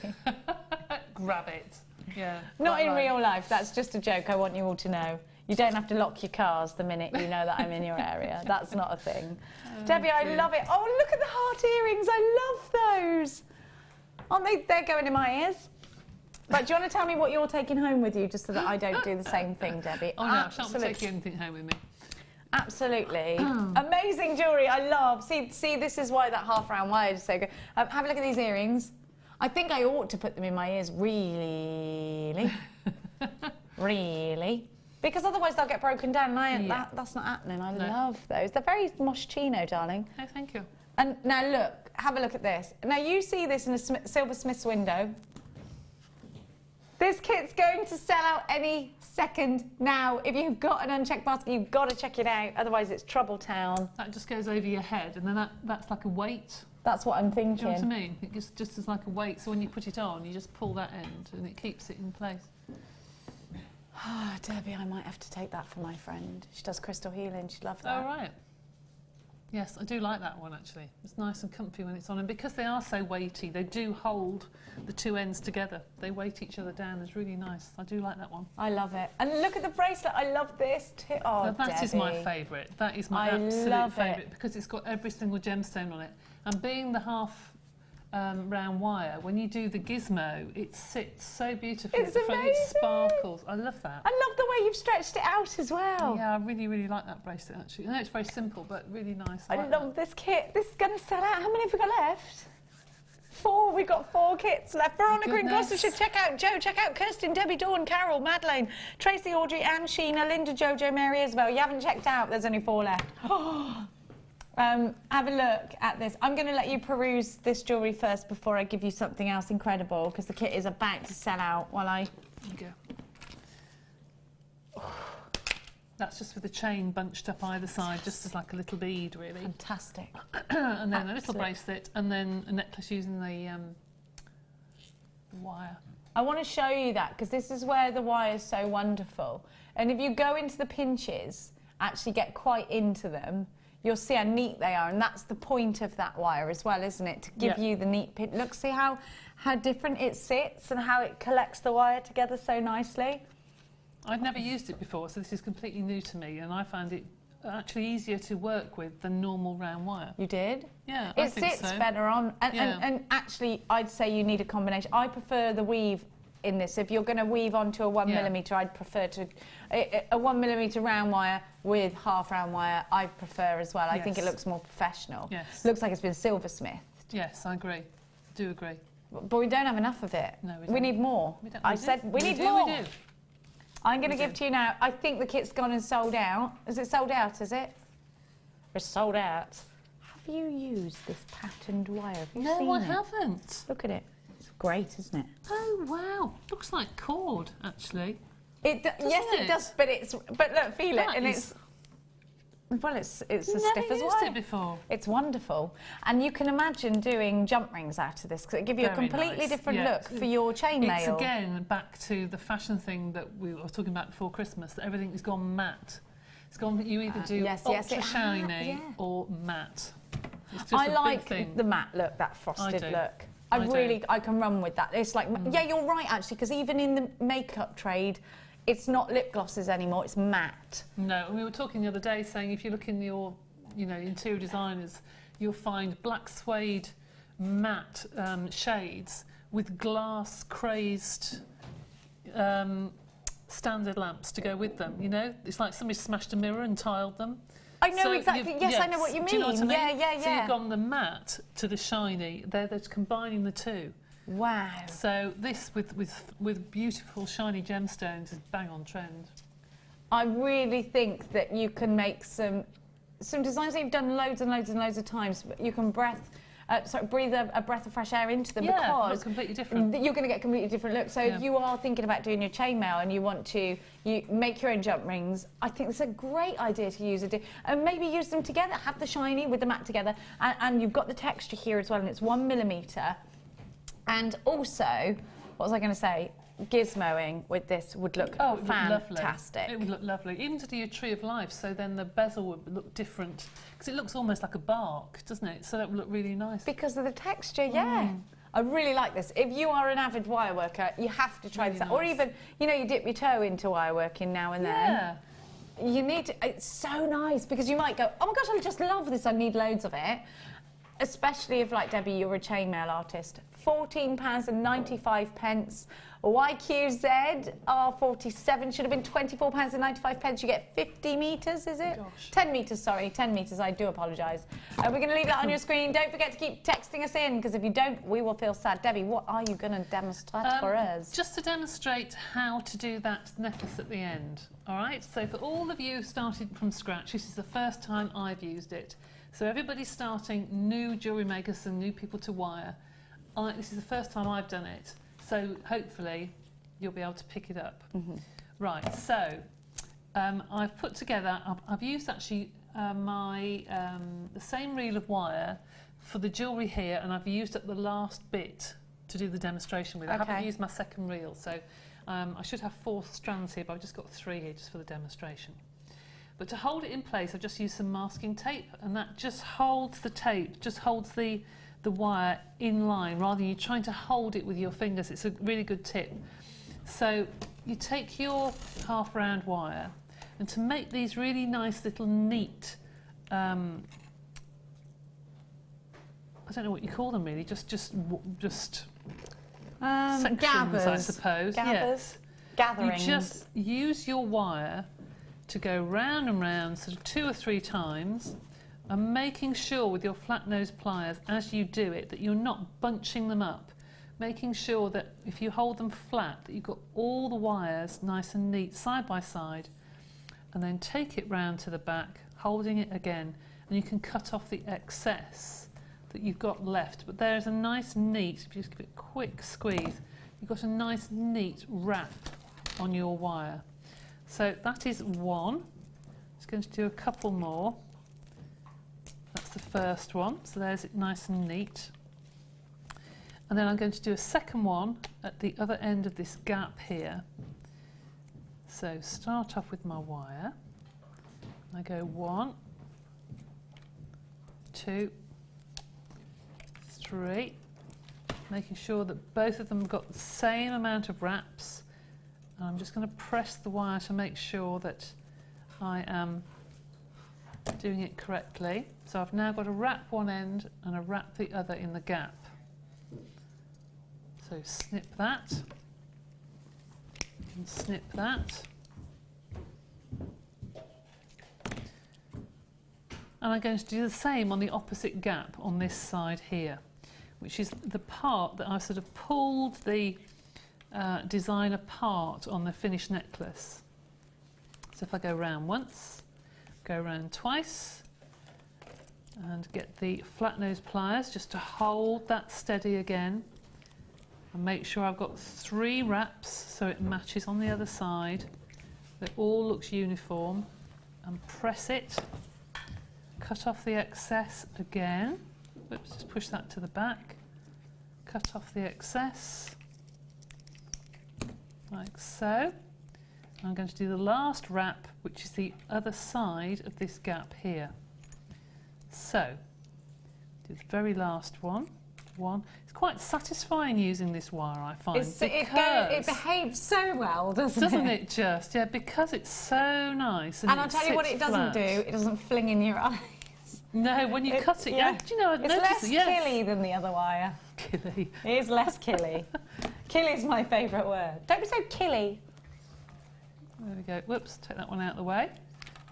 Grab it. Yeah.
Not in real life, that's just a joke, I want you all to know. You don't have to lock your cars the minute you know that I'm in your area. That's not a thing. Debbie, I love it. Oh, look at the heart earrings. I love those. Aren't they? They're going in my ears. But do you want to tell me what you're taking home with you, just so that I don't do the same thing, Debbie?
Oh, no, I shan't be taking anything home with me.
Absolutely. Amazing jewellery, I love. See, this is why that half-round wire is so good. Have a look at these earrings. I think I ought to put them in my ears, really. Really. Because otherwise they'll get broken down, and that's not happening. I love those. They're very moschino, darling.
Oh, thank you.
And now look, have a look at this. Now you see this in a silversmith's window. This kit's going to sell out any second now. If you've got an unchecked basket, you've got to check it out. Otherwise, it's trouble town.
That just goes over your head, and then that's like a weight.
That's what I'm thinking.
Do you know what I mean? It just as like a weight, so when you put it on, you just pull that end and it keeps it in place.
Oh, Debbie, I might have to take that for my friend. She does crystal healing, she'd love that.
Oh, right. Yes, I do like that one actually. It's nice and comfy when it's on, and because they are so weighty, they do hold the two ends together. They weight each other down. It's really nice. I do like that one.
I love it. And look at the bracelet. I love this too. Oh,
now, that
Debbie.
is my favourite. That is my absolute favourite because it's got every single gemstone on it. And being the half round wire, when you do the gizmo, it sits so beautifully.
It's amazing.
It sparkles. I love that.
I love the way you've stretched it out as well.
Yeah, I really, really like that bracelet actually. I know it's very simple, but really nice.
I love this kit. This is going to sell out. How many have we got left? 4. We've got 4 kits left. Veronica in Gloucestershire. Check out Joe. Check out Kirsten, Debbie, Dawn, Carol, Madeleine, Tracy, Audrey, Anne, Sheena, Linda, Jojo, Mary, Isabel. You haven't checked out. There's only 4 left. Have a look at this. I'm going to let you peruse this jewellery first before I give you something else incredible, because the kit is about to sell out while I...
There you go. That's just with the chain bunched up either side, just as like a little bead, really.
Fantastic.
And then a little bracelet, and then a necklace using the wire.
I want to show you that, because this is where the wire is so wonderful. And if you go into the pinches, actually get quite into them, you'll see how neat they are, and that's the point of that wire as well, isn't it? To give you the neat pin. Look, see how different it sits and how it collects the wire together so nicely.
I've never used it before, so this is completely new to me, and I found it actually easier to work with than normal round wire.
You did?
Yeah,
I think so. It sits better on, and actually I'd say you need a combination. I prefer the weave in this. If you're going to weave onto a 1mm, I'd prefer to a 1mm round wire with half round wire. I prefer as well. I think it looks more professional.
Yes.
Looks like it's been silversmithed.
Yes, I agree. Do agree.
But we don't have enough of it.
No, we don't.
We need more.
We don't,
I said we need more.
We do.
I'm going to give to you now. I think the kit's gone and sold out. Is it sold out, is it? It's sold out. Have you used this patterned wire? Have you seen
No, I
it?
haven't.
Look at it. It's great, isn't it?
Oh, wow. Looks like cord, actually.
Yes, it does, but look, feel it, and it's as stiff as
used it before.
It's wonderful, and you can imagine doing jump rings out of this because it give you a completely different look for your chainmail.
It's again back to the fashion thing that we were talking about before Christmas. That everything has gone matte. It's gone. You either do ultra shiny or matte. It's just
I like the matte look, that frosted look. I can run with that. It's like yeah, you're right actually, because even in the makeup trade, it's not lip glosses anymore, it's matte. No,
we were talking the other day saying if you look in your, interior designers, you'll find black suede matte shades with glass crazed standard lamps to go with them, It's like somebody smashed a mirror and tiled them.
I know exactly, yes, I know what you mean.
Do you know what I mean?
Yeah.
So you've gone the matte to the shiny, they're combining the two.
Wow.
So this with beautiful shiny gemstones is bang on trend.
I really think that you can make some designs that you've done loads and loads and loads of times, but you can breathe a breath of fresh air into them because
completely different.
You're going to get completely different looks. So if you are thinking about doing your chainmail and you want to make your own jump rings, I think it's a great idea to use it. And maybe use them together, have the shiny with the matte together, and you've got the texture here as well, and it's 1mm. And also, what was I going to say? Gizmoing with this would look fantastic.
It would look lovely. Even to do your tree of life, so then the bezel would look different. Because it looks almost like a bark, doesn't it? So that would look really nice.
Because of the texture, yeah. I really like this. If you are an avid wire worker, you have to try this out. Or even, you dip your toe into wire working now and then. Yeah. You need to, it's so nice because you might go, oh my gosh, I just love this, I need loads of it. Especially if, like Debbie, you're a chainmail artist. £14.95. YQZ R47 should have been £24.95. You get 50 metres, is it? Gosh. 10 metres, sorry, 10 metres. I do apologise. We're going to leave that on your screen. Don't forget to keep texting us in, because if you don't, we will feel sad. Debbie, what are you going to demonstrate for us?
Just to demonstrate how to do that necklace at the end. All right. So for all of you who started from scratch, this is the first time I've used it. So everybody's starting new jewellery makers and new people to wire. This is the first time I've done it, so hopefully you'll be able to pick it up. Right, so I've put together, I've used actually the same reel of wire for the jewellery here, and I've used up the last bit to do the demonstration with. I haven't used my second reel, so I should have 4 strands here, but I've just got 3 here just for the demonstration. But to hold it in place, I've just used some masking tape, and that just holds the tape, just holds the wire in line, rather than you trying to hold it with your fingers. It's a really good tip. So you take your half round wire, and to make these really nice little neat, I don't know what you call them really, just sections,
gathers,
I suppose. Yes.
Gatherings.
You just use your wire to go round and round sort of 2 or 3 times, and making sure with your flat nose pliers as you do it that you're not bunching them up, making sure that if you hold them flat that you've got all the wires nice and neat side by side, and then take it round to the back, holding it again, and you can cut off the excess that you've got left. But there's a nice neat, if you just give it a quick squeeze, you've got a nice neat wrap on your wire. So that is one. Just going to do a couple more. That's the first one, so there's it nice and neat. And then I'm going to do a second one at the other end of this gap here. So start off with my wire. I go 1, 2, 3, making sure that both of them have got the same amount of wraps. And I'm just going to press the wire to make sure that I am doing it correctly. So I've now got to wrap one end and a wrap the other in the gap. So snip that and snip that. And I'm going to do the same on the opposite gap on this side here, which is the part that I've sort of pulled the design apart on the finished necklace. So if I go round once, go round twice, and get the flat nose pliers just to hold that steady again, and make sure I've got 3 wraps so it matches on the other side, that all looks uniform, and press it, cut off the excess again, oops, just push that to the back, cut off the excess, like so. I'm going to do the last wrap, which is the other side of this gap here. So, do the very last one. It's quite satisfying using this wire, I find.
It behaves so well, doesn't
it just? Yeah, because it's so nice. And
I'll tell you what it doesn't do, it doesn't fling in your eyes.
No, when you cut it, yeah. Do you know,
it's less killy than the other wire.
Killy.
It is less killy. Killy is my favourite word. Don't be so killy.
There we go. Whoops, take that one out of the way.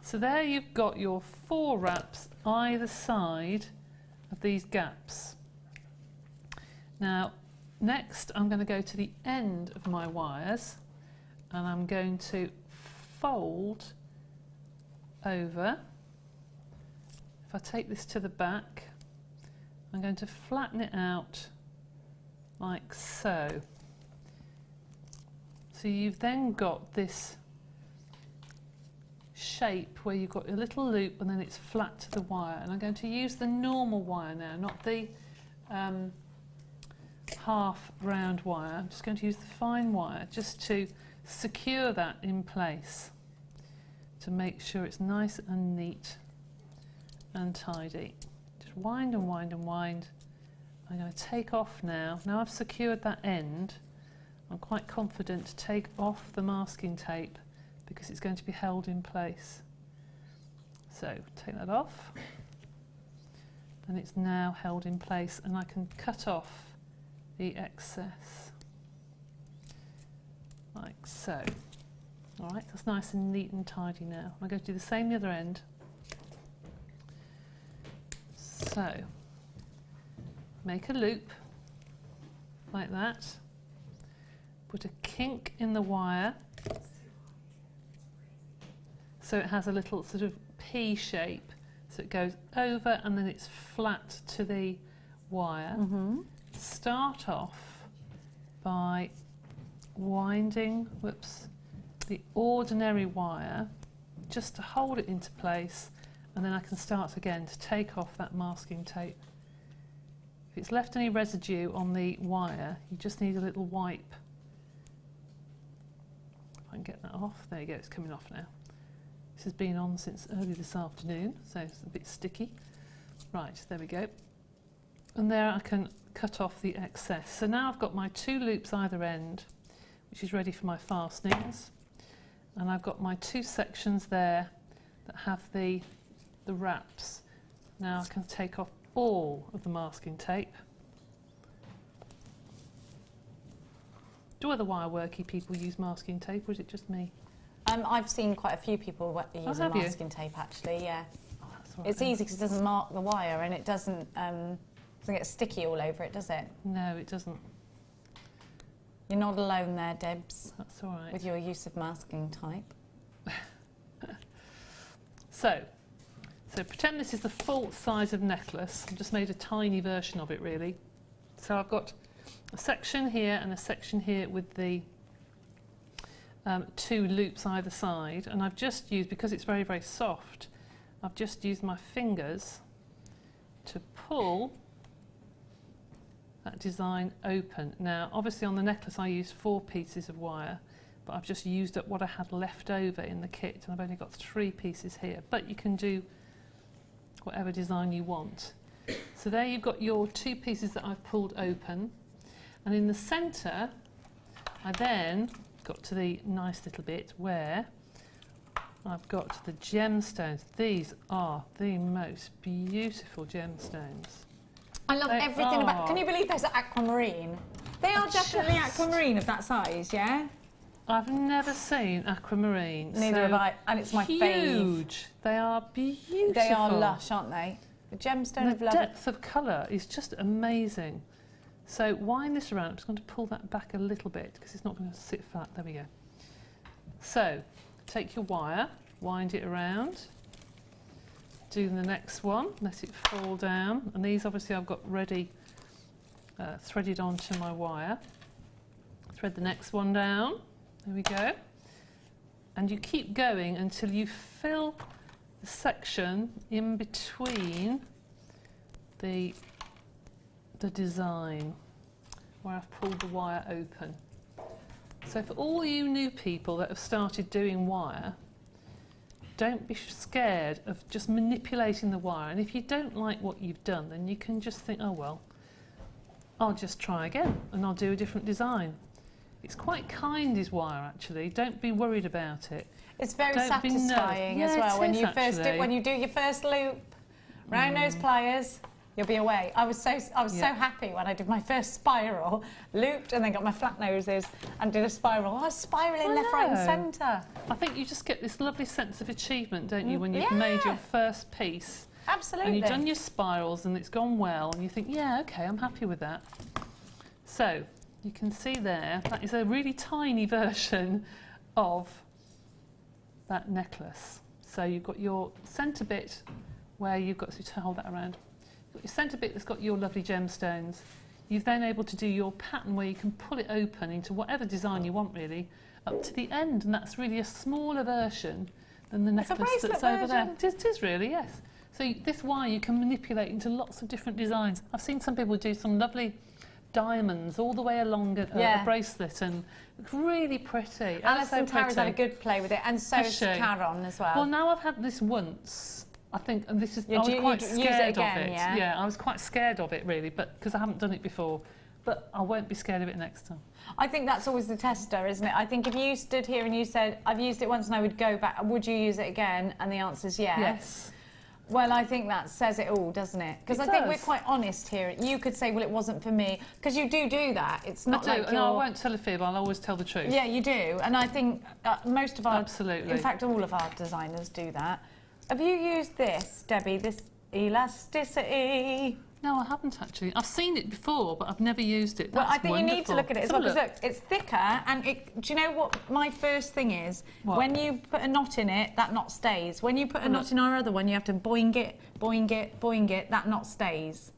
So there you've got your 4 wraps either side of these gaps. Now, next I'm going to go to the end of my wires, and I'm going to fold over. If I take this to the back, I'm going to flatten it out like so. So you've then got this shape where you've got a little loop and then it's flat to the wire. And I'm going to use the normal wire now, not the half round wire. I'm just going to use the fine wire just to secure that in place, to make sure it's nice and neat and tidy. Just wind and wind and wind. I'm going to take off now. Now I've secured that end, I'm quite confident to take off the masking tape because it's going to be held in place. So take that off, and it's now held in place, and I can cut off the excess like so. All right, that's nice and neat and tidy now. I'm going to do the same the other end. So make a loop like that, put a kink in the wire so it has a little sort of P shape, so it goes over and then it's flat to the wire. Start off by winding, the ordinary wire just to hold it into place, and then I can start again to take off that masking tape If it's left any residue on the wire, you just need a little wipe. If I can get that off. There you go, it's coming off now. This has been on since early this afternoon, so it's a bit sticky. Right, there we go. And there I can cut off the excess. So now I've got my 2 loops either end, which is ready for my fastenings. And I've got my 2 sections there that have the wraps. Now I can take off all of the masking tape. Do other wire-worky people use masking tape, or is it just me?
I've seen quite a few people using masking tape, actually, yeah.
Oh, that's right,
it's easy because it doesn't mark the wire and it doesn't get sticky all over it, does it?
No, it doesn't.
You're not alone there, Debs.
That's all right.
With your use of masking tape.
So pretend this is the full size of necklace. I've just made a tiny version of it, really. So I've got a section here and a section here with the 2 loops either side, and I've just used, because it's very, very soft, I've just used my fingers to pull that design open. Now, obviously on the necklace I used 4 pieces of wire, but I've just used up what I had left over in the kit, and I've only got 3 pieces here, but you can do whatever design you want. So there you've got your 2 pieces that I've pulled open, and in the centre I then got to the nice little bit where I've got the gemstones. These are the most beautiful gemstones.
I love everything about. Can you believe those are aquamarine? They are definitely aquamarine of that size, yeah?
I've never seen aquamarine.
Neither have I, and it's my fave.
Huge. They are beautiful.
They are lush, aren't they? The gemstone of love.
The depth of colour is just amazing. So wind this around. I'm just going to pull that back a little bit because it's not going to sit flat. There we go. So take your wire, wind it around, do the next one, let it fall down, and these obviously I've got ready threaded onto my wire. Thread the next one down. There we go. And you keep going until you fill the section in between the design where I've pulled the wire open. So for all you new people that have started doing wire, don't be scared of just manipulating the wire, and if you don't like what you've done, then you can just think, oh well, I'll just try again and I'll do a different design. It's quite kind, is wire, actually. Don't be worried about it.
It's very satisfying as well when you do your first loop round those pliers. You'll be away. I was so happy when I did my first spiral, looped and then got my flat noses and did a spiral. I was spiralling left, right and centre.
I think you just get this lovely sense of achievement, don't you, when you've made your first piece.
Absolutely.
And you've done your spirals and it's gone well and you think, yeah, OK, I'm happy with that. So you can see there, that is a really tiny version of that necklace. So you've got your centre bit where you've got to hold that around. Your centre bit that's got your lovely gemstones. You've then able to do your pattern where you can pull it open into whatever design you want, really, up to the end, and that's really a smaller version than the necklace that's over there. It is really, yes. So this wire you can manipulate into lots of different designs. I've seen some people do some lovely diamonds all the way along a bracelet, and it's really pretty.
Alison Tara's had a good play with it, and so's Caron as well.
Well, now I've had this once. I think, and this is, I was quite scared of it. Yeah, I was quite scared of it, really, but because I haven't done it before. But I won't be scared of it next time.
I think that's always the tester, isn't it? I think if you stood here and you said, I've used it once and I would go back, would you use it again? And the answer is yes.
Yes.
Well, I think that says it all, doesn't it? Because I think we're quite honest here. You could say, well, it wasn't for me, because you do that. It's not like
no, I won't tell a fib. I'll always tell the truth.
Yeah, you do. And I think most of our...
Absolutely.
In fact, all of our designers do that. Have you used this, Debbie, this elasticity?
No, I haven't actually. I've seen it before, but I've never used it.
Well, I think you need to look at it as well, because look, it's thicker, and do you know what my first thing is?
What?
When you put a knot in it, that knot stays. When you put a knot in our other one, you have to boing it, boing it, boing it, that knot stays.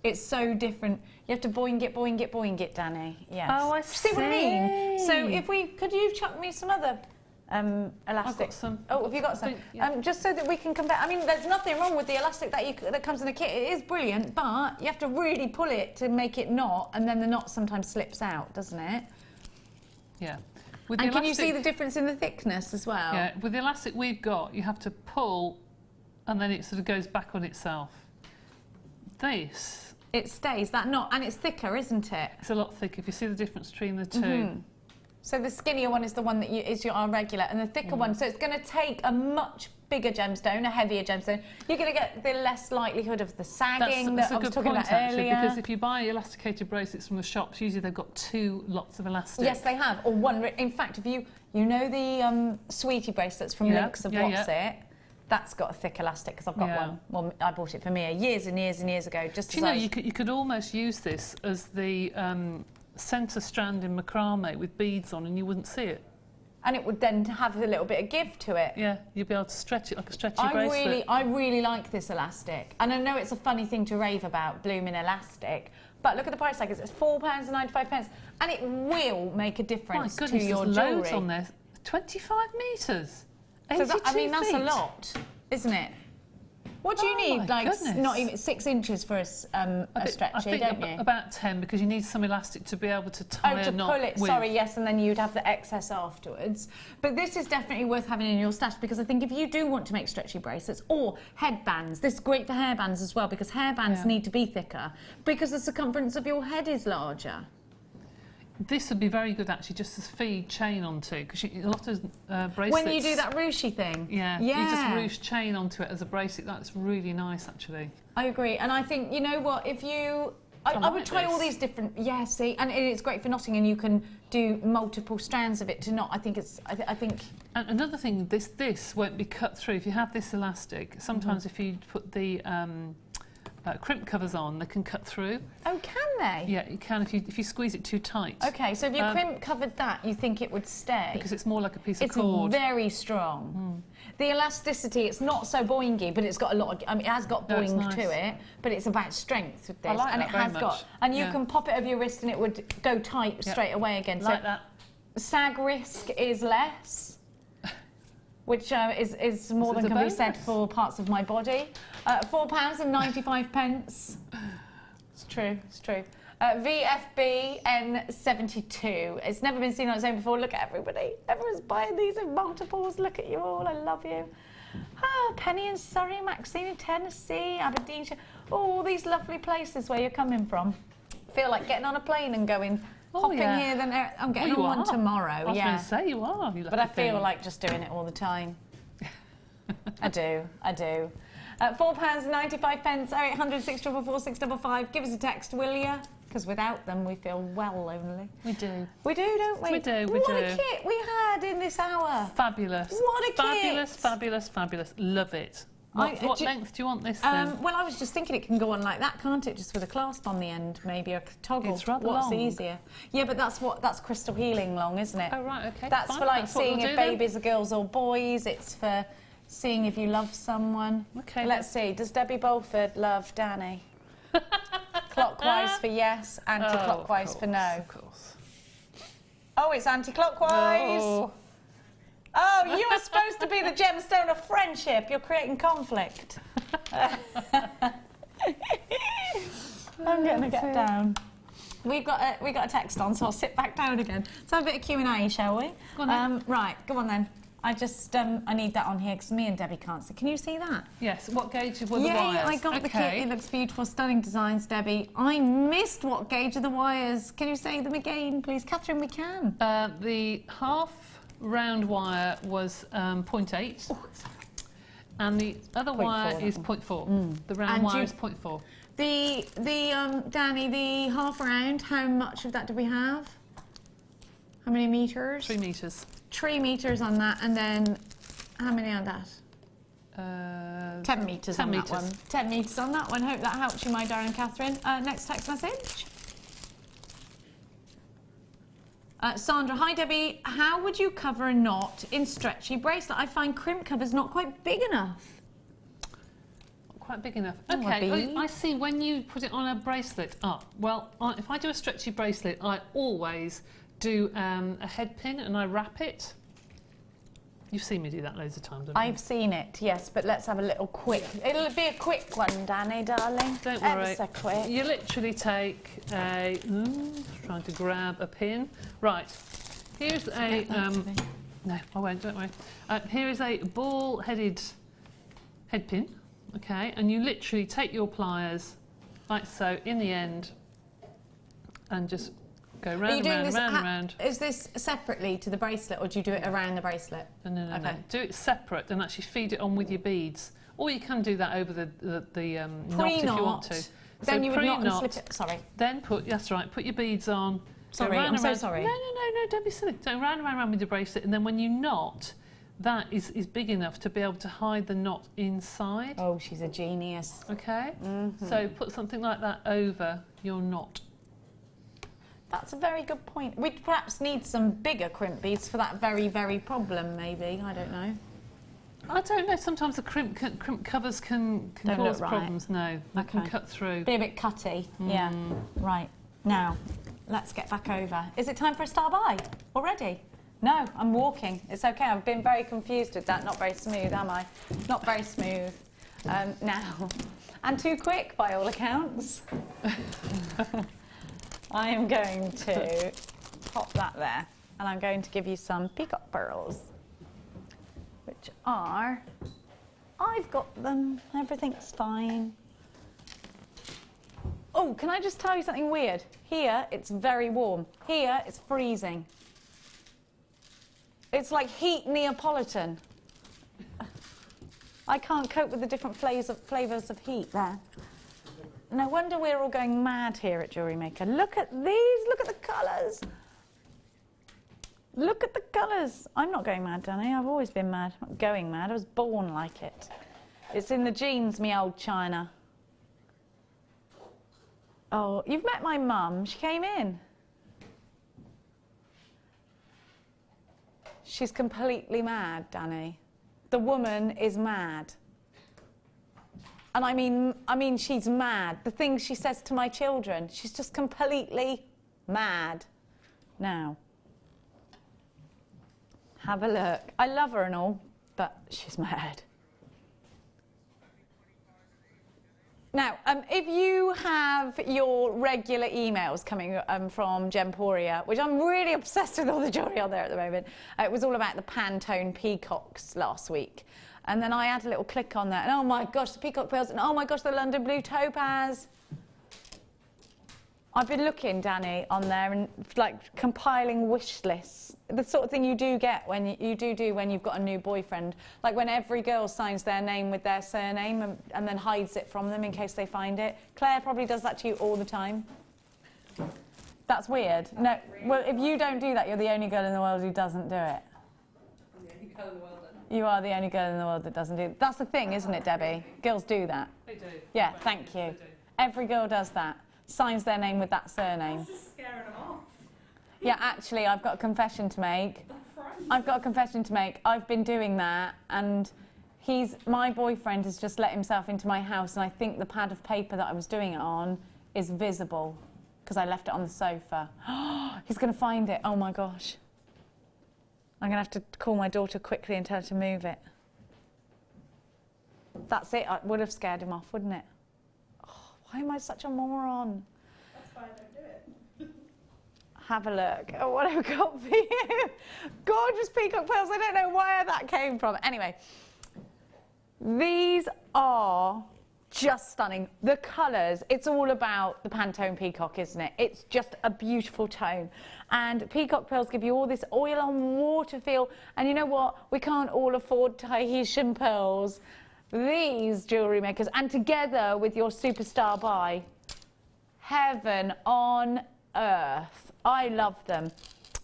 It's so different. You have to boing it, boing it, boing it, Danny. Yes.
Oh, I see.
See what I mean? So if could you chuck me some other elastic.
I've got some.
Oh, have you got some? Just so that we can compare. I mean, there's nothing wrong with the elastic that comes in the kit. It is brilliant, but you have to really pull it to make it knot, and then the knot sometimes slips out, doesn't it?
Yeah.
And can you see the difference in the thickness as well?
Yeah, with the elastic we've got, you have to pull and then it sort of goes back on itself. This...
It stays, that knot, and it's thicker, isn't it?
It's a lot thicker, if you see the difference between the two.
So the skinnier one is the one that is your regular, and the thicker one, so it's going to take a much bigger gemstone, a heavier gemstone. You're going to get the less likelihood of the sagging that I was talking about earlier.
Because if you buy elasticated bracelets from the shops, usually they've got 2 lots of elastic.
Yes, they have, or one. In fact, if you know the Sweetie bracelets from Links of What's It, that's got a thick elastic, because I've got one. Well, I bought it for Mia years and years and years ago. Just
do you know, you could almost use this as the centre strand in macrame with beads on, and you wouldn't see it.
And it would then have a little bit of give to it.
Yeah, you'd be able to stretch it like a stretchy bracelet.
I really like this elastic. And I know it's a funny thing to rave about, blooming elastic, but look at the price tag. It's £4.95, and it will make a difference to your jewellery.
There's loads on there. 25 metres.
So that, I mean, that's a lot, isn't it? What do you need? Like, not even 6 inches for a stretchy, don't you?
About 10, because you need some elastic to be able to tie a knot
pull it.
With.
Sorry, yes, and then you'd have the excess afterwards. But this is definitely worth having in your stash, because I think if you do want to make stretchy bracelets or headbands, this is great for hairbands as well, because hairbands need to be thicker because the circumference of your head is larger.
This would be very good, actually, just to feed chain onto, because a lot of bracelets...
When you do that ruchy thing?
Yeah, you just ruche chain onto it as a bracelet. That's really nice, actually.
I agree, and I think, you know what, if you... I would try all these different... Yeah, see, and it's great for knotting, and you can do multiple strands of it to knot. I think it's... I think...
And another thing, this won't be cut through. If you have this elastic, sometimes if you put the... crimp covers on, they can cut through.
Oh, can they?
Yeah, you can if you squeeze it too tight.
Okay, so if you crimp covered that, you think it would stay?
Because it's more like a piece of cord.
It's very strong. The elasticity, it's not so boingy, but it's got a lot of... I mean, it has got boing to it, but it's about strength with this.
I like
and
that
it has got... And you can pop it over your wrist and it would go tight straight away again.
Like
so
that.
Sag risk is less, which is more than can be said for parts of my body. £4.95. It's true, it's true. VFB N72. It's never been seen on its own before. Look at everybody. Everyone's buying these in multiples. Look at you all. I love you. Penny in Surrey, Maxine in Tennessee, Aberdeenshire. All these lovely places where you're coming from. Feel like getting on a plane and going... Hopping here, then there. I'm getting on one tomorrow.
I was going to say you are.
But I feel like just doing it all the time. I do. £4.95. 0800 644 655. Give us a text, will you? Because without them, we feel well lonely.
We do.
We do, don't we?
We do.
What a kit we had in this hour.
Fabulous.
What a kit.
Fabulous, fabulous, fabulous. Love it. What length do you want this then?
Well, I was just thinking it can go on like that, can't it? Just with a clasp on the end, maybe a toggle.
It's rather
What's
long.
easier? Yeah, but that's crystal healing long, isn't it?
Oh, right, okay.
That's for like seeing if babies are girls or boys. It's for seeing if you love someone.
Okay.
Let's see. Does Debbie Bulford love Danny? Clockwise for yes, anti-clockwise for no.
Of course.
Oh, it's anti-clockwise. Oh, you are supposed to be the gemstone of friendship. You're creating conflict. I'm going to get down. We got a text on, so I'll sit back down again. Let's have a bit of Q&A, shall we?
Go on then.
Right, go on then. I just I need that on here because me and Debbie can't see. Can you see that?
Yes. What gauge were the wires?
Yeah, I got the kit. It looks beautiful, stunning designs, Debbie. I missed what gauge are the wires. Can you say them again, please, Catherine? We can.
The half round wire was 0.8, and the other wire is 0.4. The round wire is 0.4.
Danny, the half round, how much of that do we have? How many meters?
3 meters.
3 meters on that, and then how many on that? 10 meters on that one. 10 meters on that one. Hope that helps you, my darling Catherine. Next text message. Sandra, hi Debbie. How would you cover a knot in stretchy bracelet? I find crimp covers not quite big enough.
Not quite big enough. Okay, I see when you put it on a bracelet. Well, if I do a stretchy bracelet, I always do a head pin and I wrap it. You've seen me do that loads of times, haven't you?
I've seen it, yes, but let's have a little quick. It'll be a quick one, Danny, darling.
Don't worry.
Ever so quick.
You literally take a... trying to grab a pin. Right. Here's a... no, I won't, don't worry. Here is a ball-headed head pin, okay, and you literally take your pliers, like so, in the end, and just go round and round and round and round.
Is this separately to the bracelet, or do you do it around the bracelet?
No. Do it separate and actually feed it on with your beads. Or you can do that over the knot if you want to.
Then you would not slip it, sorry.
Then that's right, put your beads on.
Sorry, I'm so sorry.
No, don't be silly. So round and round with your bracelet, and then when you knot, that is big enough to be able to hide the knot inside.
Oh, she's a genius.
Okay? So put something like that over your knot.
That's a very good point. We'd perhaps need some bigger crimp beads for that very, very problem, maybe. I don't know.
I don't know. Sometimes the crimp covers can cause problems. No, they can cut through.
Be a bit cutty. Yeah. Right. Now, let's get back over. Is it time for a star buy already? No, I'm walking. It's okay. I've been very confused with that. Not very smooth, am I? Not very smooth. Now, and too quick by all accounts. I am going to pop that there, and I'm going to give you some peacock pearls, which are, I've got them, everything's fine. Oh, can I just tell you something weird? Here, it's very warm. Here, it's freezing. It's like heat Neapolitan. I can't cope with the different flavours of heat there. No wonder we're all going mad here at Jewellery Maker. Look at these, look at the colours. Look at the colours. I'm not going mad, Danny. I've always been mad. I'm not going mad. I was born like it. It's in the genes, me old China. Oh, you've met my mum. She came in. She's completely mad, Danny. The woman is mad. And I mean, she's mad. The things she says to my children, she's just completely mad. Now, have a look. I love her and all, but she's mad. Now, if you have your regular emails coming from Gemporia, which I'm really obsessed with all the jewellery on there at the moment, it was all about the Pantone peacocks last week. And then I had a little click on that, and oh my gosh, the peacock pearls, and oh my gosh, the London blue topaz. I've been looking, Danny, on there and like compiling wish lists. The sort of thing you do get when you do when you've got a new boyfriend. Like when every girl signs their name with their surname and then hides it from them in case they find it. Claire probably does that to you all the time. That's weird. No, well, if you don't do that, you're the only girl in the world who doesn't do it.
I'm the only girl in the world.
You are the only girl in the world that doesn't do it. That's the thing, isn't it, Debbie? Girls do that.
They do.
Yeah, thank you. Every girl does that. Signs their name with that surname.
That's just scaring them off.
Yeah, actually, I've got a confession to make. I've been doing that, and my boyfriend has just let himself into my house, and I think the pad of paper that I was doing it on is visible because I left it on the sofa. He's going to find it. Oh my gosh. I'm going to have to call my daughter quickly and tell her to move it. That's it. It would have scared him off, wouldn't it? Oh, why am I such a moron?
That's why I don't do it.
Have a look at what I've got for you. Gorgeous peacock pearls. I don't know where that came from. Anyway, these are just stunning. The colours, it's all about the Pantone peacock, isn't it? It's just a beautiful tone. And peacock pearls give you all this oil on water feel. And you know what? We can't all afford Tahitian pearls. These jewellery makers, and together with your superstar buy, heaven on earth. I love them.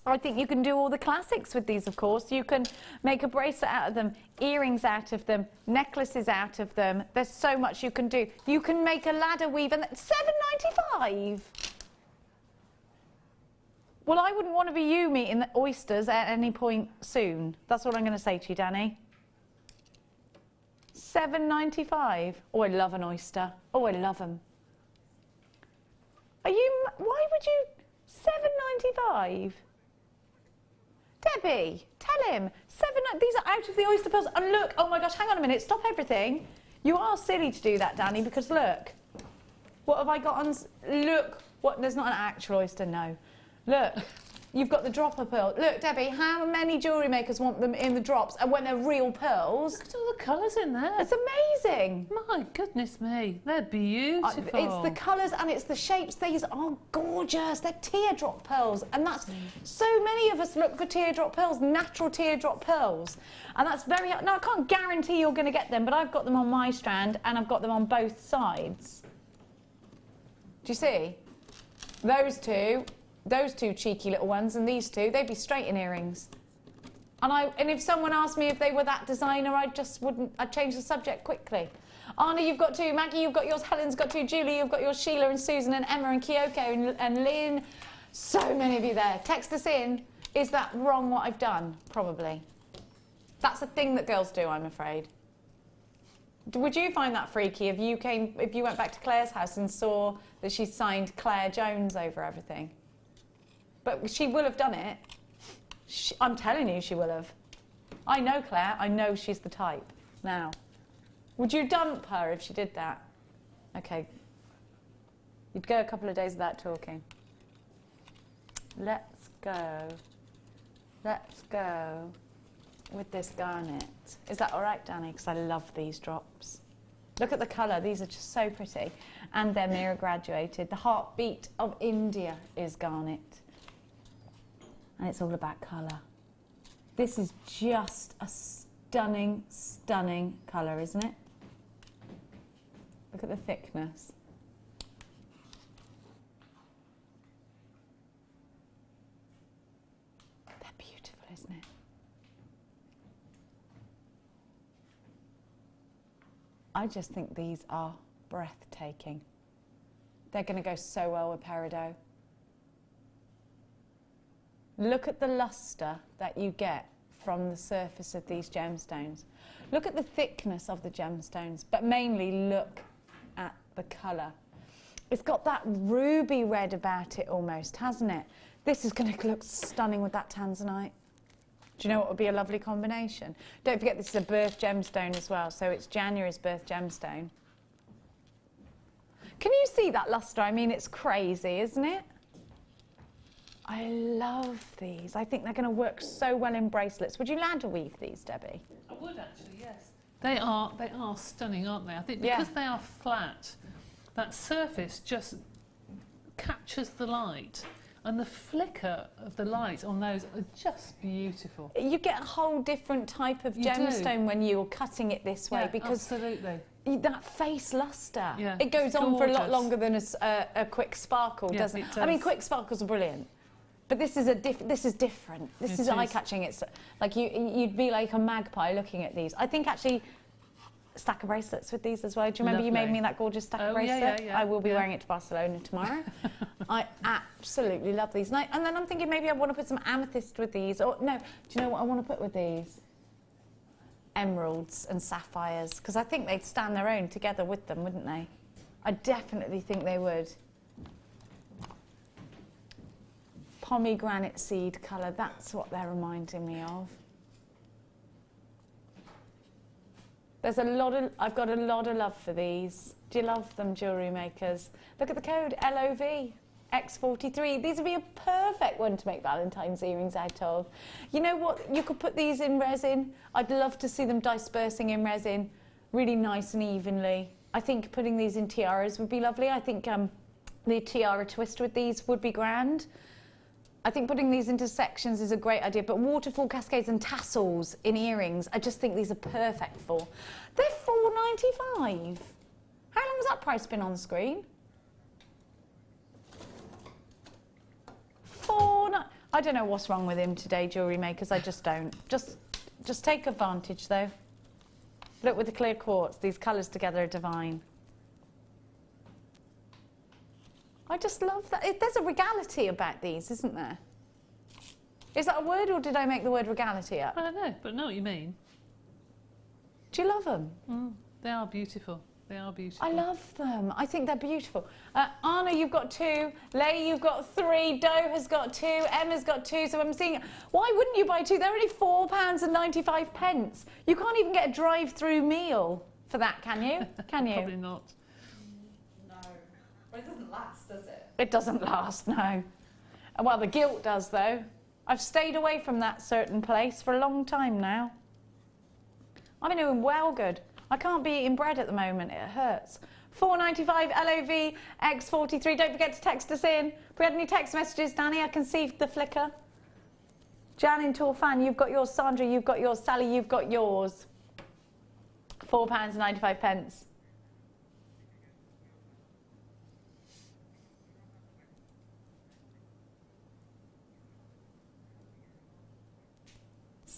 I think you can do all the classics with these, of course. You can make a bracelet out of them, earrings out of them, necklaces out of them. There's so much you can do. You can make a ladder weave, and that's $7.95. Well, I wouldn't want to be you meeting the oysters at any point soon. That's what I'm going to say to you, Danny. $7.95. Oh, I love an oyster. Oh, I love them. Why would you... $7.95? Debbie, tell him. These are out of the oyster pearls. And look, oh my gosh, hang on a minute, stop everything. You are silly to do that, Danny, because look. What have I got on? Look, what? There's not an actual oyster, no. Look, you've got the dropper pearl. Look, Debbie, how many jewellery makers want them in the drops and when they're real pearls?
Look at all the colours in there.
It's amazing.
My goodness me, they're beautiful.
It's the colours and it's the shapes. These are gorgeous. They're teardrop pearls, and that's so many of us look for teardrop pearls, natural teardrop pearls, and that's very. Now I can't guarantee you're going to get them, but I've got them on my strand and I've got them on both sides. Do you see? Those two cheeky little ones, and these two, they'd be straight in earrings. And if someone asked me if they were that designer, I'd change the subject quickly. Anna, you've got two. Maggie, you've got yours. Helen's got two. Julie, you've got yours. Sheila and Susan and Emma and Kyoko and Lynn. So many of you there. Text us in. Is that wrong what I've done? Probably. That's a thing that girls do, I'm afraid. Would you find that freaky if you went back to Claire's house and saw that she signed Claire Jones over everything? But she will have done it. I'm telling you, she will have. I know Claire. I know she's the type. Now, would you dump her if she did that? Okay. You'd go a couple of days without talking. Let's go with this garnet. Is that all right, Danny? Because I love these drops. Look at the colour. These are just so pretty. And they're mirror graduated. The heartbeat of India is garnet. And it's all about colour. This is just a stunning, stunning colour, isn't it? Look at the thickness. They're beautiful, isn't it? I just think these are breathtaking. They're going to go so well with peridot. Look at the lustre that you get from the surface of these gemstones. Look at the thickness of the gemstones, but mainly look at the colour. It's got that ruby red about it almost, hasn't it? This is going to look stunning with that tanzanite. Do you know what would be a lovely combination? Don't forget this is a birth gemstone as well, so it's January's birth gemstone. Can you see that lustre? I mean, it's crazy, isn't it? I love these. I think they're going to work so well in bracelets. Would you ladder weave these, Debbie?
I would actually, yes. They are stunning, aren't they? I think because they are flat, that surface just captures the light. And the flicker of the light on those are just beautiful. You get a whole different type of gemstone when you're cutting it this way, because absolutely. That face lustre, it goes on for a lot longer than a quick sparkle, doesn't it? Does. I mean, quick sparkles are brilliant, but this is different. This is eye-catching. It's like you'd be like a magpie looking at these. I think actually. Stack of bracelets with these as well. Do you remember you made me that gorgeous stack of bracelet? I will be wearing it to Barcelona tomorrow. I absolutely love these. And then I'm thinking maybe I want to put some amethyst with these. Or no, do you know what I want to put with these? Emeralds and sapphires, because I think they'd stand their own together with them, wouldn't they? I definitely think they would. Pomegranate seed colour, that's what they're reminding me of. There's I've got a lot of love for these. Do you love them, jewellery makers? Look at the code, LOV, X43. These would be a perfect one to make Valentine's earrings out of. You know what? You could put these in resin. I'd love to see them dispersing in resin, really nice and evenly. I think putting these in tiaras would be lovely. I think the tiara twist with these would be grand. I think putting these into sections is a great idea, but waterfall cascades and tassels in earrings, I just think these are perfect for. They're $4.95. How long has that price been on the screen? I don't know what's wrong with him today, jewellery makers. I just don't. Just take advantage, though. Look with the clear quartz. These colours together are divine. I just love that. There's a regality about these, isn't there? Is that a word, or did I make the word regality up? I don't know, but I know what you mean.
Do you love them?
They are beautiful. They are beautiful.
I love them. I think they're beautiful. Anna, you've got 2. Leigh, you've got 3. Doe has got 2. Emma's got 2. So I'm seeing, why wouldn't you buy 2? They're only £4.95. You can't even get a drive-through meal for that, can you? Can you?
Probably not.
No. But it doesn't last, does it?
It doesn't last, no. Well, the guilt does, though. I've stayed away from that certain place for a long time now. I've been doing well good. I can't be eating bread at the moment, it hurts. £4.95 LOV X43. Don't forget to text us in. If we had any text messages, Danny, I can see the flicker. Jan in Torfan, you've got yours. Sandra, you've got yours. Sally, you've got yours. £4.95.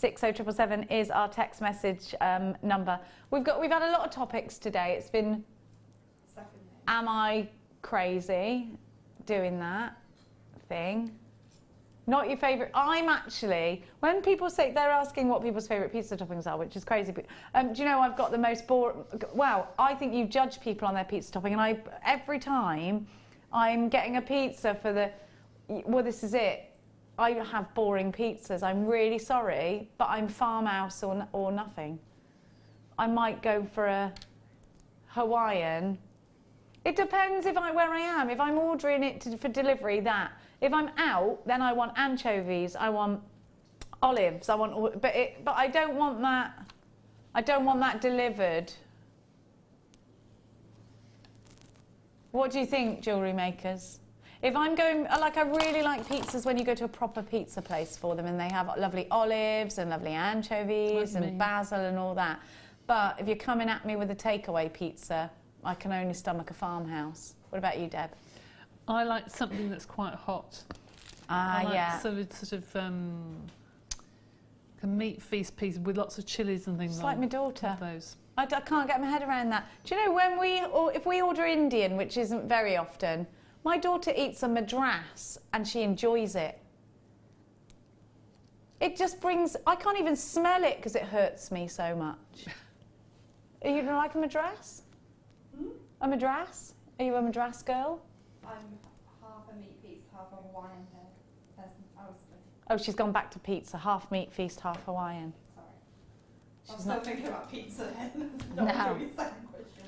60777 is our text message number. We've had a lot of topics today. It's been, am I crazy doing that thing? Not your favourite. I'm actually, when people say, they're asking what people's favourite pizza toppings are, which is crazy. But, do you know I've got the most boring, well, I think you judge people on their pizza topping, and every time I'm getting a pizza for the, well, this is it. I have boring pizzas. I'm really sorry, but I'm farmhouse or nothing. I might go for a Hawaiian. It depends where I am. If I'm ordering it for delivery, that. If I'm out, then I want anchovies. I want olives. I want, but I don't want that. I don't want that delivered. What do you think, jewellery makers? If I'm going, like, I really like pizzas when you go to a proper pizza place for them and they have lovely olives and lovely anchovies and basil and all that. But if you're coming at me with a takeaway pizza, I can only stomach a farmhouse. What about you, Deb?
I like something that's quite hot.
Yeah.
Sort of a meat feast piece with lots of chilies and things
It's like my daughter.
Those.
I can't get my head around that. Do you know, if we order Indian, which isn't very often, my daughter eats a madras and she enjoys it. It just brings, I can't even smell it because it hurts me so much. Are you like a madras? A madras? Are you a madras girl?
I'm half a meat feast, half a Hawaiian person.
Oh, she's gone back to pizza. Half meat feast, half Hawaiian.
Sorry. I'm still thinking about pizza then. No.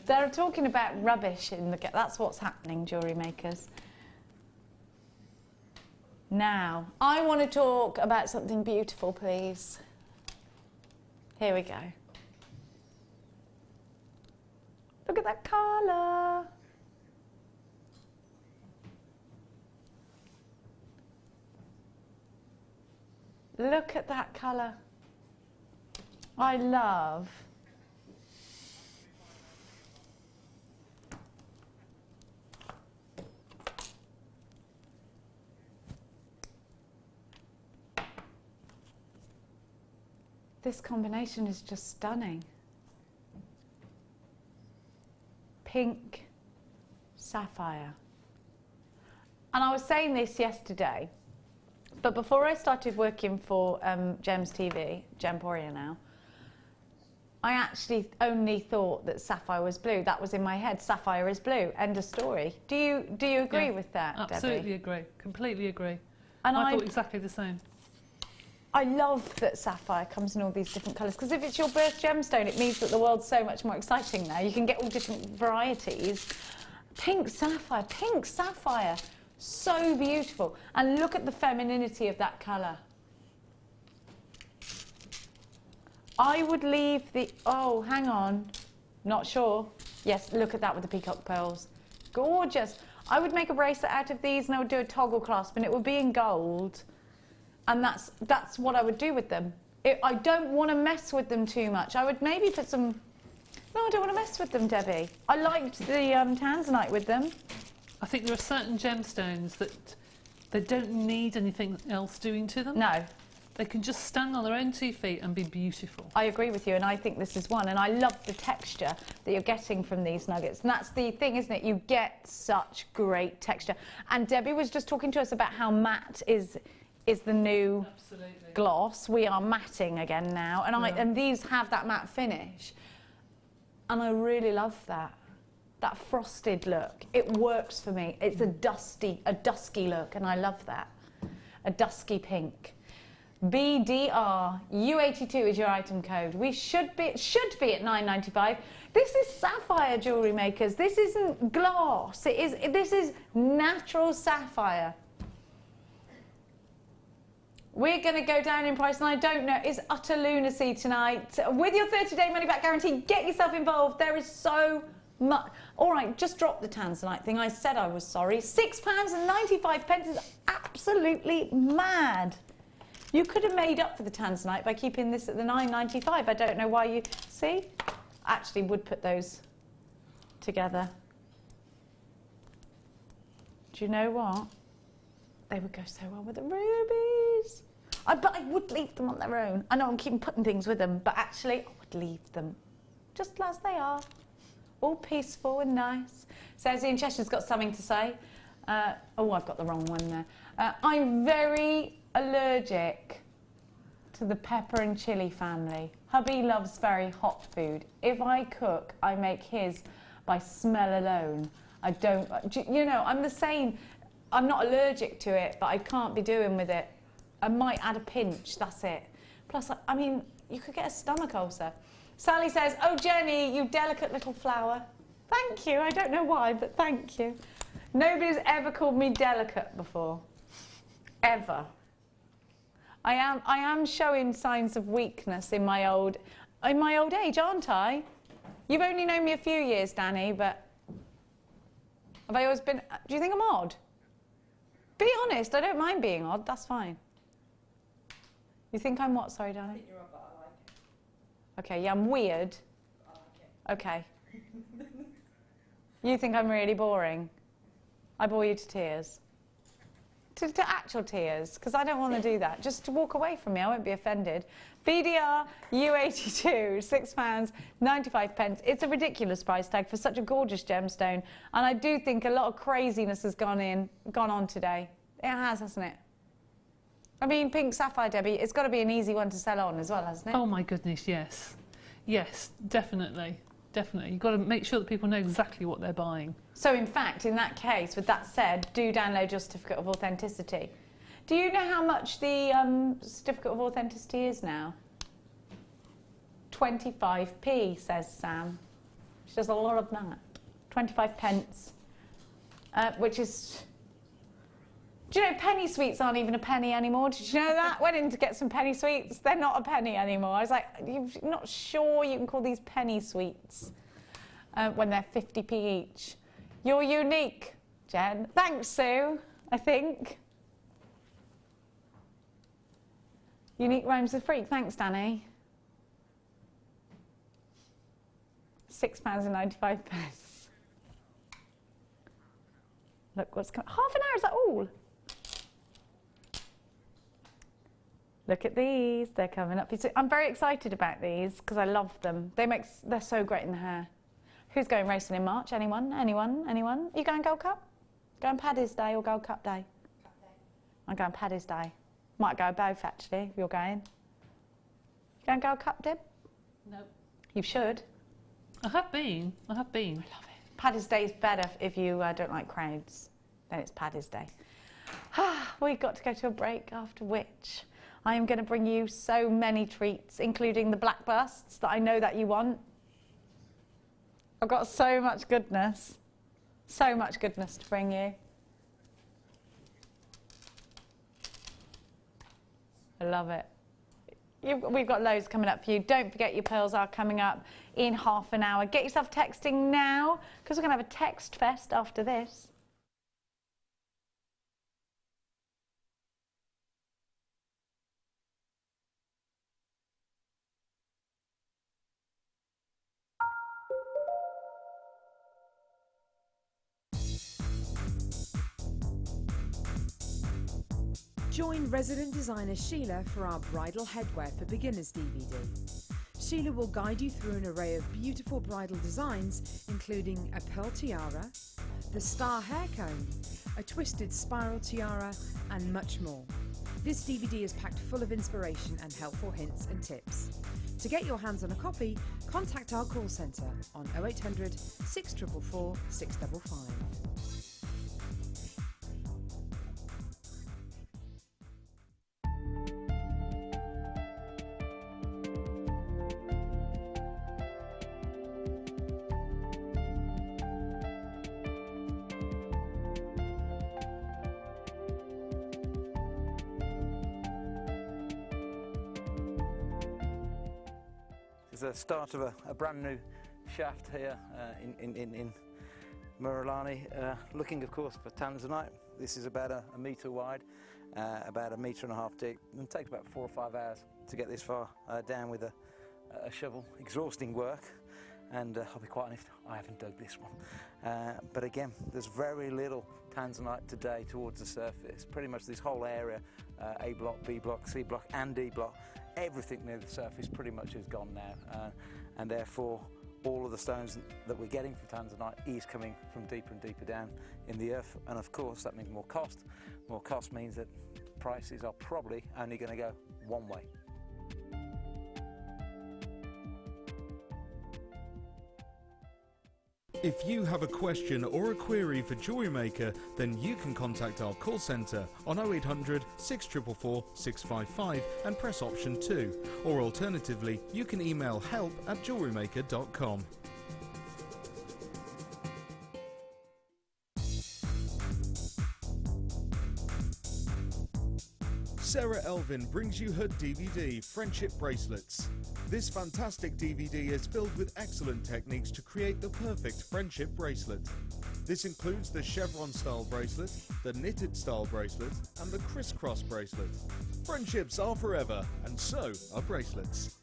They're talking about rubbish in the... That's what's happening, jewellery makers. Now, I want to talk about something beautiful, please. Here we go. Look at that colour. Look at that colour. I love... This combination is just stunning. Pink, sapphire. And I was saying this yesterday, but before I started working for Gems TV, Gemporia now, I actually only thought that sapphire was blue. That was in my head. Sapphire is blue. End of story. Do you agree with that,
Absolutely
Debbie?
agree. Completely agree.
And
I thought exactly the same.
I love that sapphire comes in all these different colours, because if it's your birth gemstone, it means that the world's so much more exciting now. You can get all different varieties. Pink sapphire, so beautiful. And look at the femininity of that colour. I would leave the, oh, hang on, not sure. Yes, look at that with the peacock pearls. Gorgeous. I would make a bracelet out of these and I would do a toggle clasp and it would be in gold. And that's what I would do with them. I don't want to mess with them too much. I would maybe put some... No, I don't want to mess with them, Debbie. I liked the tanzanite with them.
I think there are certain gemstones that they don't need anything else doing to them.
No.
They can just stand on their own 2 feet and be beautiful.
I agree with you, and I think this is one. And I love the texture that you're getting from these nuggets. And that's the thing, isn't it? You get such great texture. And Debbie was just talking to us about how matte is the new gloss. We are matting again now, and these have that matte finish, and I really love that. that frosted look. It works for me. It's a dusky look, and I love that. A dusky pink. BDR U82 is your item code. It should be at £9.95. This is sapphire, Jewellery Makers. This isn't gloss. This is natural sapphire. We're going to go down in price, and I don't know, it's utter lunacy tonight. With your 30-day money-back guarantee, get yourself involved. There is so much. All right, just drop the Tanzanite thing. I said I was sorry. £6.95 is absolutely mad. You could have made up for the Tanzanite by keeping this at the £9.95. I don't know why you... See? I actually would put those together. Do you know what? They would go so well with the rubies. But I would leave them on their own. I know I'm keeping putting things with them, but actually I would leave them just as they are. All peaceful and nice. Says Ian Cheshire's got something to say. Oh, I've got the wrong one there. I'm very allergic to the pepper and chilli family. Hubby loves very hot food. If I cook, I make his by smell alone. I don't, you know, I'm the same. I'm not allergic to it, but I can't be doing with it. I might add a pinch, that's it. Plus, I mean, you could get a stomach ulcer. Sally says, oh, Jenny, you delicate little flower. Thank you, I don't know why, but thank you. Nobody's ever called me delicate before, ever. I am showing signs of weakness in my old age, aren't I? You've only known me a few years, Danny, but have I always been... Do you think I'm odd? Be honest, I don't mind being odd, that's fine. You think I'm what? Sorry, Danny?
I think you're odd, but I like it.
Okay, yeah, I'm weird.
I like it.
Okay. You think I'm really boring? I bore you to tears. To actual tears, because I don't want to do that. Just to walk away from me, I won't be offended. BDR U82, £6.95. It's a ridiculous price tag for such a gorgeous gemstone, and I do think a lot of craziness has gone on today. It has, hasn't it? I mean, pink sapphire, Debbie, it's got to be an easy one to sell on as well, hasn't it?
Oh my goodness, yes. Yes, definitely. Definitely. You've got to make sure that people know exactly what they're buying.
So, in fact, in that case, with that said, do download your certificate of authenticity. Do you know how much the certificate of authenticity is now? 25p, says Sam. She does a lot of that. 25 pence, which is... Do you know penny sweets aren't even a penny anymore? Did you know that? Went in to get some penny sweets. They're not a penny anymore. I was like, you're not sure you can call these penny sweets when they're 50p each. You're unique, Jen. Thanks, Sue, I think. Unique rhymes with freak. Thanks, Danny. £6.95. Look what's coming. Half an hour, is that all? Look at these, they're coming up. I'm very excited about these because I love them. They're so great in the hair. Who's going racing in March? Anyone? Anyone? Anyone? Are you going Gold Cup? Going Paddy's Day or Gold Cup Day?
Cup Day.
I'm going Paddy's Day. Might go both actually, if you're going. You going Gold Cup, Deb?
No.
You should.
I have been. I love it.
Paddy's Day is better if you don't like crowds. Then it's Paddy's Day. We've got to go to a break, after which I am going to bring you so many treats, including the black busts that I know that you want. I've got so much goodness to bring you. I love it. We've got loads coming up for you. Don't forget your pearls are coming up in half an hour. Get yourself texting now, because we're going to have a text fest after this.
Join resident designer Sheila for our Bridal Headwear for Beginners DVD. Sheila will guide you through an array of beautiful bridal designs, including a pearl tiara, the star hair comb, a twisted spiral tiara, and much more. This DVD is packed full of inspiration and helpful hints and tips. To get your hands on a copy, contact our call centre on 0800 644 655.
The start of a brand new shaft here in Muralani, looking of course for tanzanite. This is about a metre wide, about 1.5 metres deep, and it takes about 4 or 5 hours to get this far down with a shovel. Exhausting work, and I'll be quite honest, I haven't dug this one. But again, there's very little tanzanite today towards the surface. Pretty much this whole area, A block, B block, C block and D block, everything near the surface pretty much is gone now, and therefore all of the stones that we're getting from tanzanite is coming from deeper and deeper down in the earth, and of course that means more cost. More cost means that prices are probably only going to go one way.
If you have a question or a query for Jewellery Maker, then you can contact our call centre on 0800 644 655 and press option 2, or alternatively you can email help@jewellerymaker.com. Sarah Elvin brings you her DVD, Friendship Bracelets. This fantastic DVD is filled with excellent techniques to create the perfect friendship bracelet. This includes the chevron style bracelet, the knitted style bracelet, and the crisscross bracelet. Friendships are forever, and so are bracelets.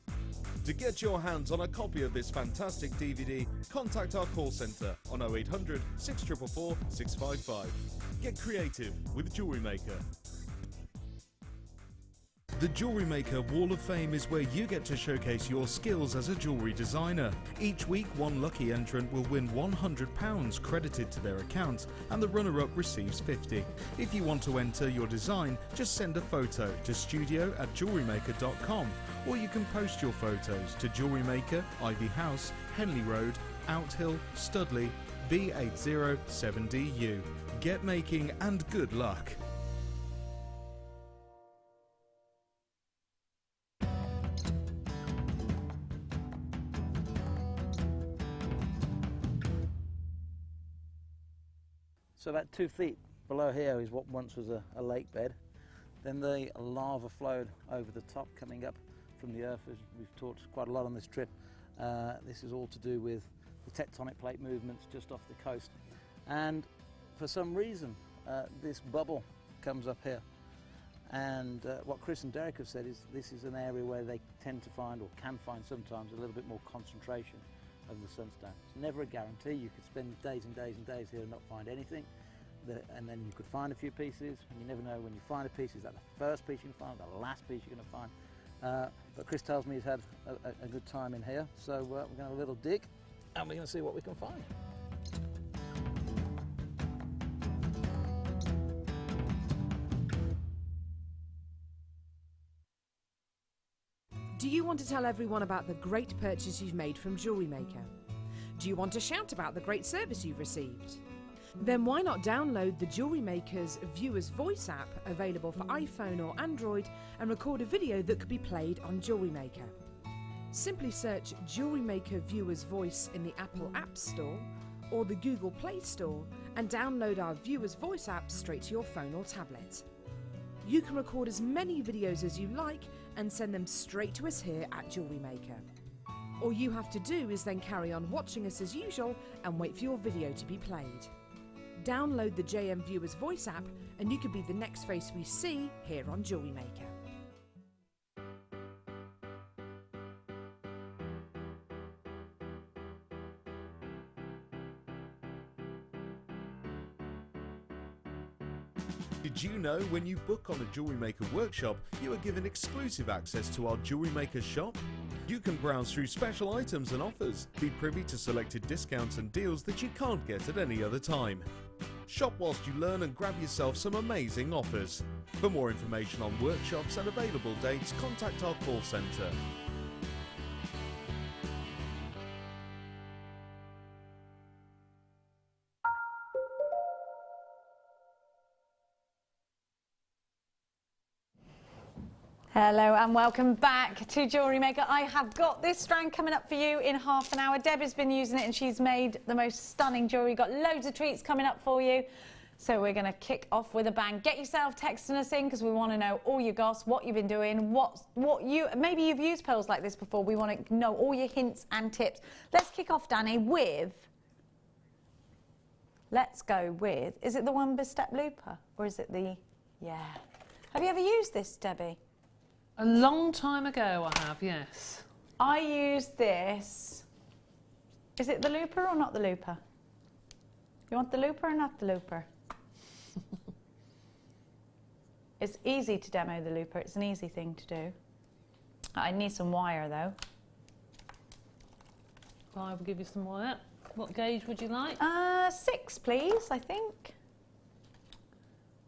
To get your hands on a copy of this fantastic DVD, contact our call centre on 0800 644 655. Get creative with Jewellery Maker. The Jewellery Maker Wall of Fame is where you get to showcase your skills as a jewellery designer. Each week, one lucky entrant will win £100 credited to their account, and the runner-up receives £50. If you want to enter your design, just send a photo to studio@jewellerymaker.com, or you can post your photos to Jewellery Maker, Ivy House, Henley Road, Outhill, Studley, B807DU. Get making and good luck.
So about 2 feet below here is what once was a lake bed. Then the lava flowed over the top, coming up from the earth, as we've talked quite a lot on this trip. This is all to do with the tectonic plate movements just off the coast. And for some reason, this bubble comes up here. And what Chris and Derek have said is this is an area where they tend to find, or can find sometimes, a little bit more concentration of the sunstone. It's never a guarantee. You could spend days and days and days here and not find anything, and then you could find a few pieces, and you never know when you find a piece, is that the first piece you can find, the last piece you're going to find. But Chris tells me he's had a good time in here, so we're going to have a little dig and we're going to see what we can find.
Do you want to tell everyone about the great purchase you've made from Jewellery Maker? Do you want to shout about the great service you've received? Then why not download the Jewellery Maker's Viewer's Voice app, available for iPhone or Android, and record a video that could be played on Jewellery Maker. Simply search Jewellery Maker Viewer's Voice in the Apple App Store or the Google Play Store and download our Viewer's Voice app straight to your phone or tablet. You can record as many videos as you like and send them straight to us here at Jewellery Maker. All you have to do is then carry on watching us as usual and wait for your video to be played. Download the JM Viewer's Voice app and you could be the next face we see here on Jewellery Maker.
Did you know when you book on a Jewellery Maker workshop, you are given exclusive access to our Jewellery Maker shop? You can browse through special items and offers, be privy to selected discounts and deals that you can't get at any other time. Shop whilst you learn and grab yourself some amazing offers. For more information on workshops and available dates, contact our call centre.
Hello and welcome back to Jewellery Maker. I have got this strand coming up for you in half an hour. Deb has been using it and she's made the most stunning jewellery. Got loads of treats coming up for you. So we're going to kick off with a bang. Get yourself texting us in because we want to know all your goss, what you've been doing, maybe you've used pearls like this before. We want to know all your hints and tips. Let's kick off, Danny, with, let's go with, is it the one step looper or is it the, yeah. Have you ever used this, Debbie?
A long time ago I have, yes.
I used this. Is it the looper or not the looper? You want the looper or not the looper? It's easy to demo the looper. It's an easy thing to do. I need some wire though.
I will give you some wire. What gauge would you like?
6 please, I think.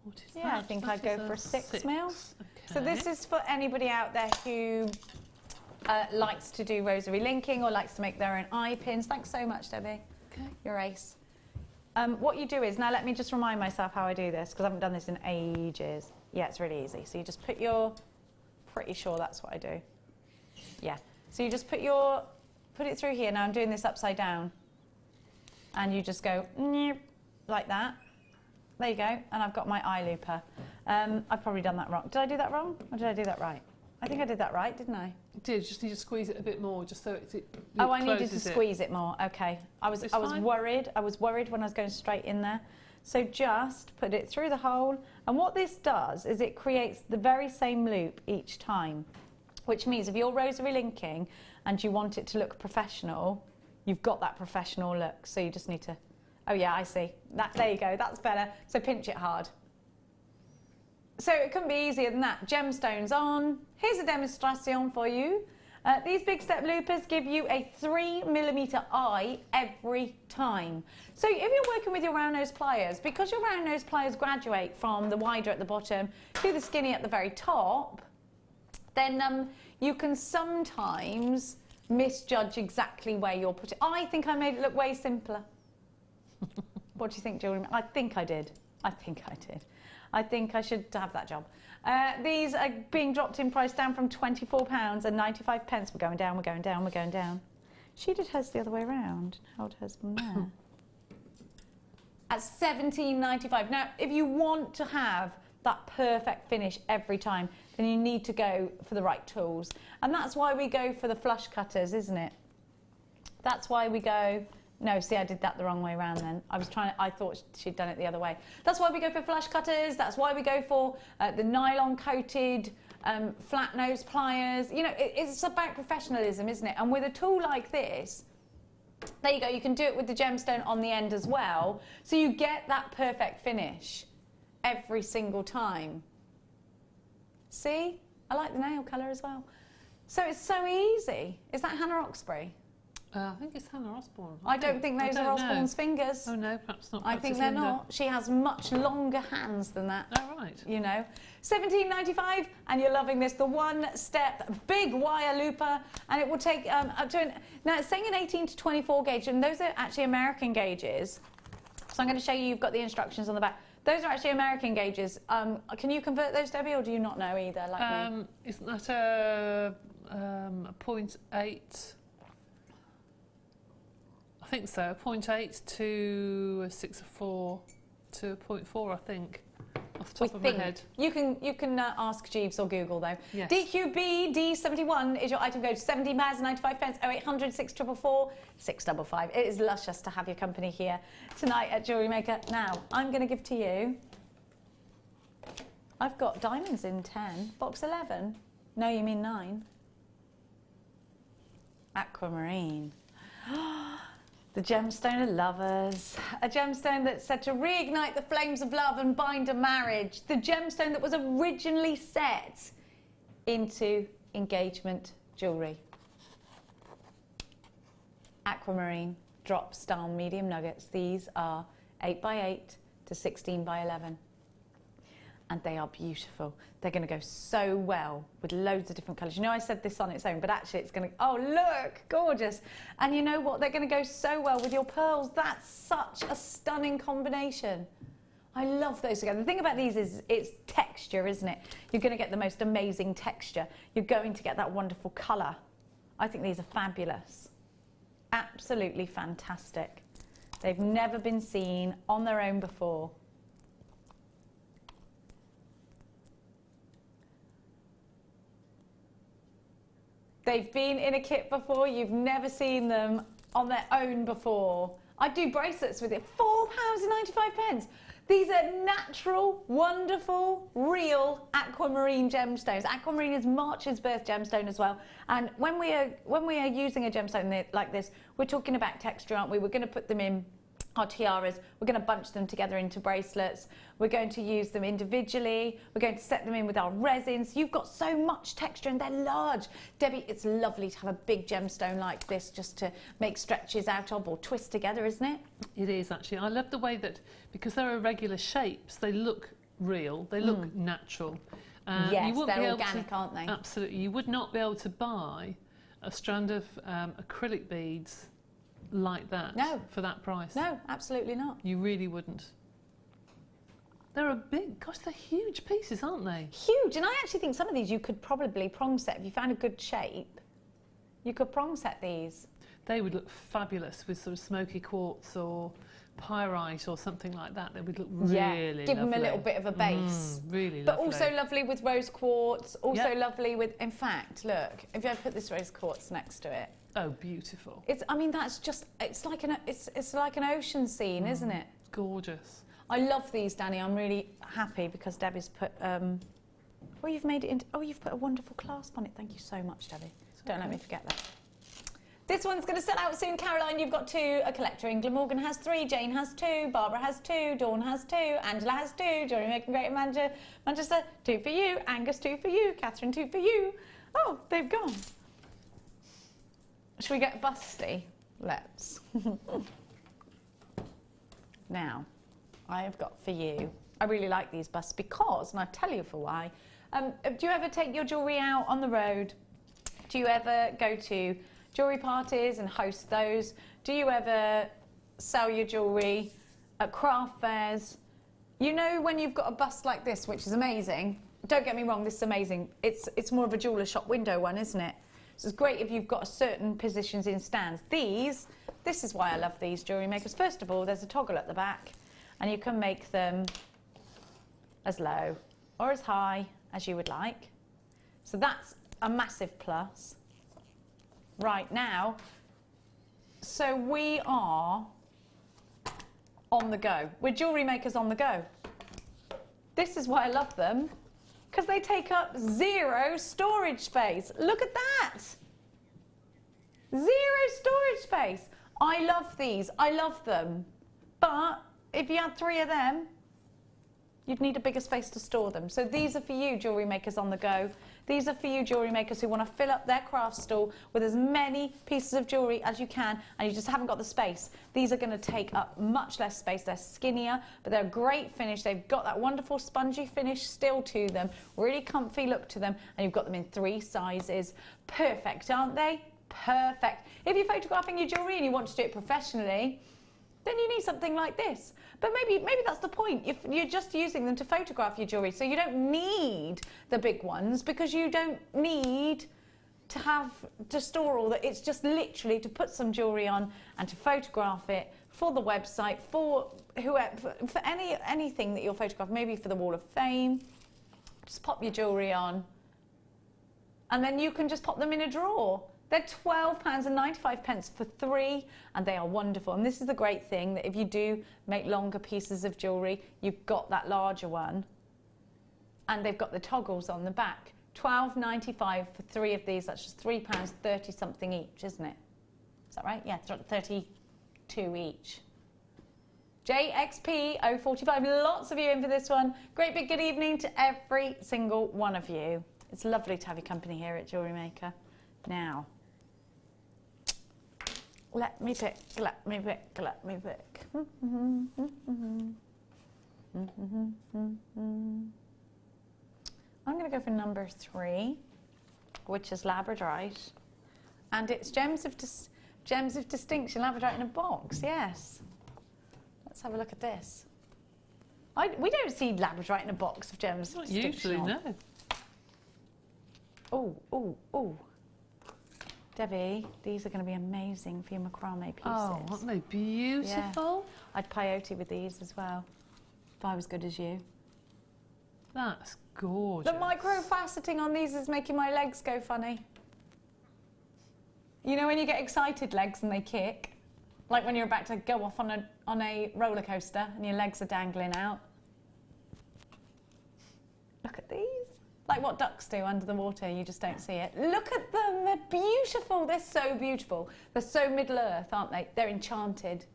What is
yeah,
that?
I think
That
I'd go
is
for
a
6 mil.
Okay.
So this is for anybody out there who likes to do rosary linking or likes to make their own eye pins. Thanks so much, Debbie.
Okay.
You're ace. What you do is, now let me just remind myself how I do this because I haven't done this in ages. Yeah, it's really easy. So you just put your, pretty sure that's what I do. Yeah. So you just put it through here. Now I'm doing this upside down. And you just go like that. There you go. And I've got my eye looper. I've probably done that wrong. Did I do that wrong or did I do that right? I think I did that right, didn't I?
You did. Just need to squeeze it a bit more, just so it
oh, I needed to squeeze it more. Okay. I was worried. I was worried when I was going straight in there. So just put it through the hole. And what this does is it creates the very same loop each time, which means if you're rosary linking and you want it to look professional, you've got that professional look. So you just need to, oh yeah, I see. There you go. That's better. So pinch it hard. So it couldn't be easier than that. Gemstones on. Here's a demonstration for you. These big step loopers give you a 3mm eye every time. So if you're working with your round nose pliers, because your round nose pliers graduate from the wider at the bottom to the skinny at the very top, then you can sometimes misjudge exactly where you're putting. I think I made it look way simpler. What do you think, Jewellery? I think I did. I think I did. I think I should have that job. These are being dropped in price down from £24 and 95 pence. We're going down, we're going down, we're going down. She did hers the other way around. Held hers from there. At £17.95. Now, if you want to have that perfect finish every time, then you need to go for the right tools. And that's why we go for the flush cutters, isn't it? That's why we go... No, see, I did that the wrong way around then. I thought she'd done it the other way. That's why we go for flush cutters. That's why we go for the nylon coated flat nose pliers. You know, it's about professionalism, isn't it? And with a tool like this, there you go. You can do it with the gemstone on the end as well. So you get that perfect finish every single time. See? I like the nail colour as well. So it's so easy. Is that Hannah Oxbury?
I think it's Hannah Osborne.
I don't think those are Osborne's fingers.
Oh no, perhaps not.
I think they're not. She has much longer hands than that.
Oh right.
You know, £17.95, and you're loving this. The one-step big wire looper, and it will take up to now it's saying an 18 to 24 gauge, and those are actually American gauges. So I'm going to show you. You've got the instructions on the back. Those are actually American gauges. Can you convert those, Debbie, or do you not know either? Like me?
Isn't that a 0.8? I think so, 0.8 to a 6/4 to a 0.4, I think, off the top of my head. You can ask Jeeves or Google though. Yes. DQB D71 is your item code, £17.95, 0800 644 655. It is luscious to have your company here tonight at Jewellery Maker. Now, I'm going to give to you, I've got diamonds in 10, box 11. No, you mean 9. Aquamarine. The gemstone of lovers, a gemstone that's said to reignite the flames of love and bind a marriage, the gemstone that was originally set into engagement jewellery. Aquamarine drop style medium nuggets. These are 8x8 to 16x11. And they are beautiful. They're going to go so well with loads of different colours. You know, I said this on its own, but actually it's going to, oh look, gorgeous. And you know what? They're going to go so well with your pearls. That's such a stunning combination.
I love those together. The thing about these is it's texture, isn't it? You're going to get the most amazing texture. You're going to get that wonderful colour. I think these are fabulous. Absolutely fantastic. They've never been seen on their own before. They've been in a kit before. You've never seen them on their own before. I do bracelets with it. £4.95. These are natural, wonderful, real aquamarine gemstones. Aquamarine is March's birth gemstone as well. And when we are using a gemstone like this, we're talking about texture, aren't we? We're going to put them in our tiaras. We're going to bunch them together into bracelets. We're going to use them individually. We're going to set them in with our resins. You've got so much texture and they're large. Debbie, it's lovely to have a big gemstone like this just to make stretches out of or twist together, isn't it?
It is actually. I love the way that, because they're irregular shapes, they look real, they look natural.
Yes, they're organic, aren't they?
Absolutely. You would not be able to buy a strand of acrylic beads like that for that price.
No, absolutely not.
You really wouldn't. They're a big, gosh, they're huge pieces, aren't they?
Huge, and I actually think some of these you could probably prong set. If you found a good shape, you could prong set these.
They would look fabulous with sort of smoky quartz or pyrite or something like that. They would look really
give
lovely.
them a little bit of a base.
Really
but
lovely.
Also lovely with rose quartz, also lovely with, in fact, look, if I put this rose quartz next to it.
Oh, beautiful.
It's, I mean, that's just, it's like an ocean scene, isn't it?
Gorgeous.
I love these, Danny. I'm really happy because Debbie's put, oh, you've made it into, oh, you've put a wonderful clasp on it. Thank you so much, Debbie. Don't let me forget that. This one's going to sell out soon. Caroline, you've got 2. A collector in Glamorgan has 3. Jane has 2. Barbara has 2. Dawn has 2. Angela has 2. Jewellery Maker Great Manchester, 2 for you. Angus, 2 for you. Catherine, 2 for you. Oh, they've gone. Should we get busty? Let's. Now, I have got for you. I really like these busts because, and I'll tell you for why. Do you ever take your jewellery out on the road? Do you ever go to jewellery parties and host those? Do you ever sell your jewellery at craft fairs? You know when you've got a bust like this, which is amazing. Don't get me wrong, this is amazing. It's more of a jeweller shop window one, isn't it? So it's great if you've got certain positions in stands. This is why I love these jewellery makers. First of all, there's a toggle at the back and you can make them as low or as high as you would like. So that's a massive plus. Right now, so we are on the go. We're jewellery makers on the go. This is why I love them, because they take up 0 storage space. Look at that. 0 storage space. I love these. I love them. But if you had 3 of them, you'd need a bigger space to store them. So these are for you, jewellery makers on the go. These are for you, jewellery makers who want to fill up their craft stall with as many pieces of jewellery as you can, and you just haven't got the space. These are going to take up much less space. They're skinnier, but they're a great finish. They've got that wonderful spongy finish still to them, really comfy look to them, and you've got them in 3 sizes. Perfect, aren't they? Perfect. If you're photographing your jewellery and you want to do it professionally, then you need something like this. But maybe that's the point. If you're just using them to photograph your jewellery, so you don't need the big ones because you don't need to have to store all that. It's just literally to put some jewellery on and to photograph it for the website, for whoever, for anything that you're photographing, maybe for the Wall of Fame. Just pop your jewellery on, and then you can just pop them in a drawer. They're £12.95 for 3, and they are wonderful. And this is the great thing, that if you do make longer pieces of jewellery, you've got that larger one. And they've got the toggles on the back. £12.95 for 3 of these. That's just £3.30 something each, isn't it? Is that right? Yeah, 32 each. JXP 045. Lots of you in for this one. Great big good evening to every single one of you. It's lovely to have your company here at Jewellery Maker. Now, let me pick. I'm going to go for number 3, which is labradorite, and it's gems of distinction, labradorite in a box. Yes. Let's have a look at this. We don't see labradorite in a box of gems.
Not usually, no.
Oh, oh, oh. Debbie, these are going to be amazing for your macrame pieces.
Oh, aren't they beautiful?
Yeah. I'd peyote with these as well, if I was good as you.
That's gorgeous.
The micro-faceting on these is making my legs go funny. You know when you get excited legs and they kick? Like when you're about to go off on a roller coaster and your legs are dangling out. Look at these. Like what ducks do under the water, you just don't see it. Look at them, they're beautiful. They're so beautiful. They're so Middle-earth, aren't they? They're enchanted.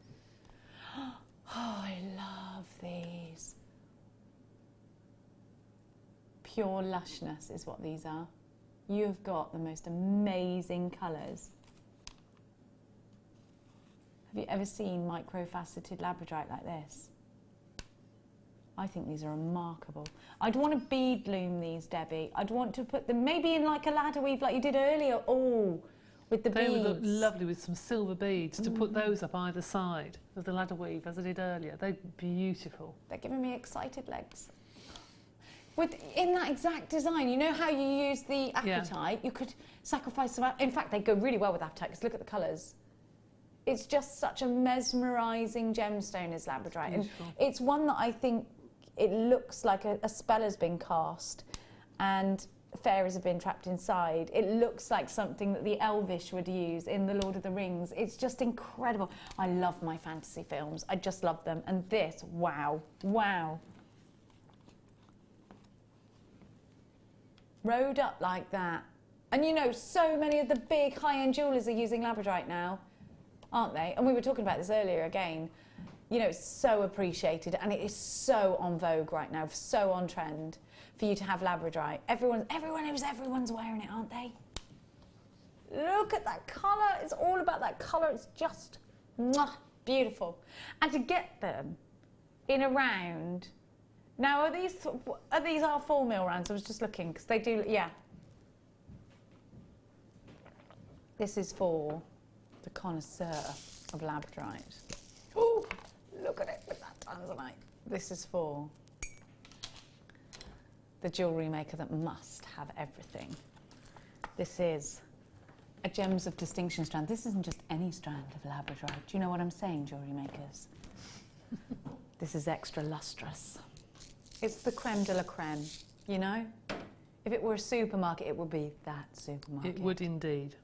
Oh, I love these. Pure lushness is what these are. You've got the most amazing colours. Have you ever seen micro-faceted labradorite like this? I think these are remarkable. I'd want to bead loom these, Debbie. I'd want to put them maybe in like a ladder weave like you did earlier. Oh, with the beads.
They would look lovely with some silver beads to put those up either side of the ladder weave as I did earlier. They're beautiful.
They're giving me excited legs. In that exact design, you know how you use the apatite? You could sacrifice some... In fact, they go really well with apatite because look at the colours. It's just such a mesmerising gemstone is labradorite.
Beautiful.
And it's one that I think it looks like a spell has been cast and fairies have been trapped inside. It looks like something that the Elvish would use in The Lord of the Rings. It's just incredible. I love my fantasy films. I just love them. And this, wow, wow. Rode up like that. And you know, so many of the big high-end jewellers are using labradorite now, aren't they? And we were talking about this earlier again. You know, it's so appreciated and it is so on vogue right now, so on trend for you to have labradorite. Everyone's wearing it, aren't they? Look at that colour. It's all about that colour. It's just beautiful. And to get them in a round. Now, are these our 4 mil rounds? I was just looking because they do, yeah. This is for the connoisseur of labradorite. Oh, look at it with that tanzanite. This is for the jewellery maker that must have everything. This is a Gems of Distinction strand. This isn't just any strand of labradorite. Do you know what I'm saying, jewellery makers? This is extra lustrous. It's the creme de la creme, you know? If it were a supermarket, it would be that supermarket.
It would indeed.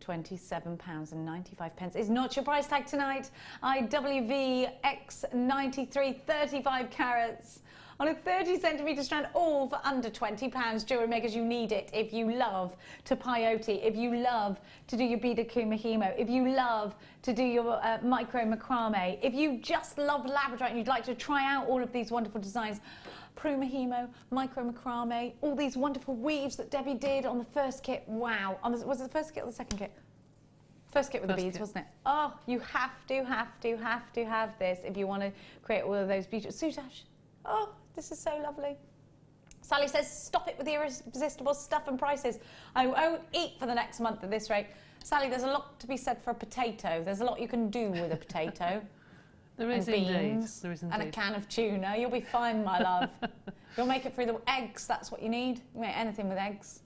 £27.95 is not your price tag tonight. IWV X93 35 carats on a 30 centimetre strand, all for under £20. Jewellery makers, you need it if you love to peyote, if you love to do your beaded kumihimo, if you love to do your micro macrame, if you just love labradorite and you'd like to try out all of these wonderful designs, Prumahimo, micro macrame, all these wonderful weaves that Debbie did on the first kit. Wow. Was it the first kit or the second kit? First kit with the beads, wasn't it? Oh, you have to have this if you want to create all of those beautiful... Sutash. Oh, this is so lovely. Sally says, stop it with the irresistible stuff and prices. I won't eat for the next month at this rate. Sally, there's a lot to be said for a potato. There's a lot you can do with a potato.
There is indeed. There is indeed.
And a can of tuna. You'll be fine, my love. You'll make it through the eggs. That's what you need. You make anything with eggs.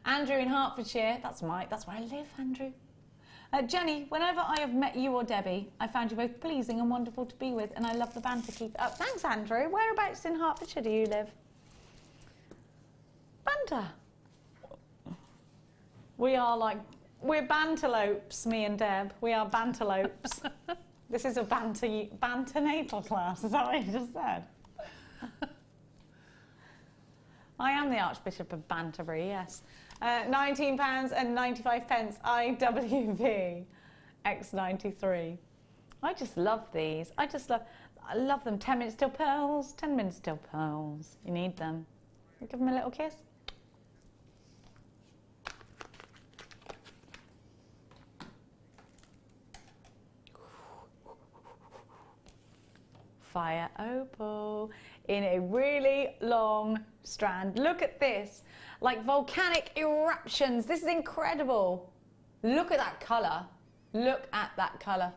Andrew in Hertfordshire. That's where I live, Andrew. Jenny, whenever I have met you or Debbie, I found you both pleasing and wonderful to be with, and I love the banter. Keep it up. Thanks, Andrew. Whereabouts in Hertfordshire do you live? Banter. We're banterlopes, me and Deb. We are banterlopes. This is a banternatal class, is that what you just said? I am the Archbishop of Banterbury, yes. £19.95, IWV X93. I just love these. I love them. 10 minutes till pearls, 10 minutes till pearls. You need them. Give them a little kiss. Fire opal in a really long strand. Look at this, like volcanic eruptions. This is incredible. Look at that colour. Look at that colour.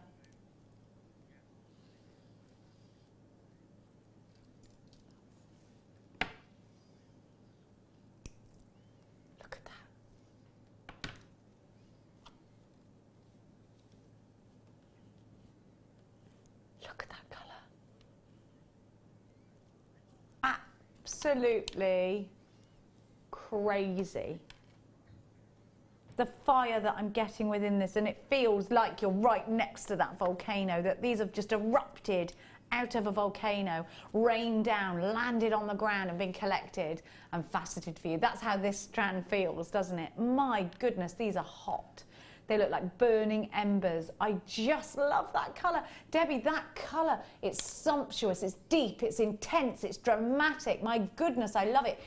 absolutely crazy. The fire that I'm getting within this, and it feels like you're right next to that volcano, that these have just erupted out of a volcano, rained down, landed on the ground and been collected and faceted for you. That's how this strand feels, doesn't it? My goodness, these are hot. They look like burning embers. I just love that colour. Debbie, that colour, it's sumptuous, it's deep, it's intense, it's dramatic. My goodness, I love it.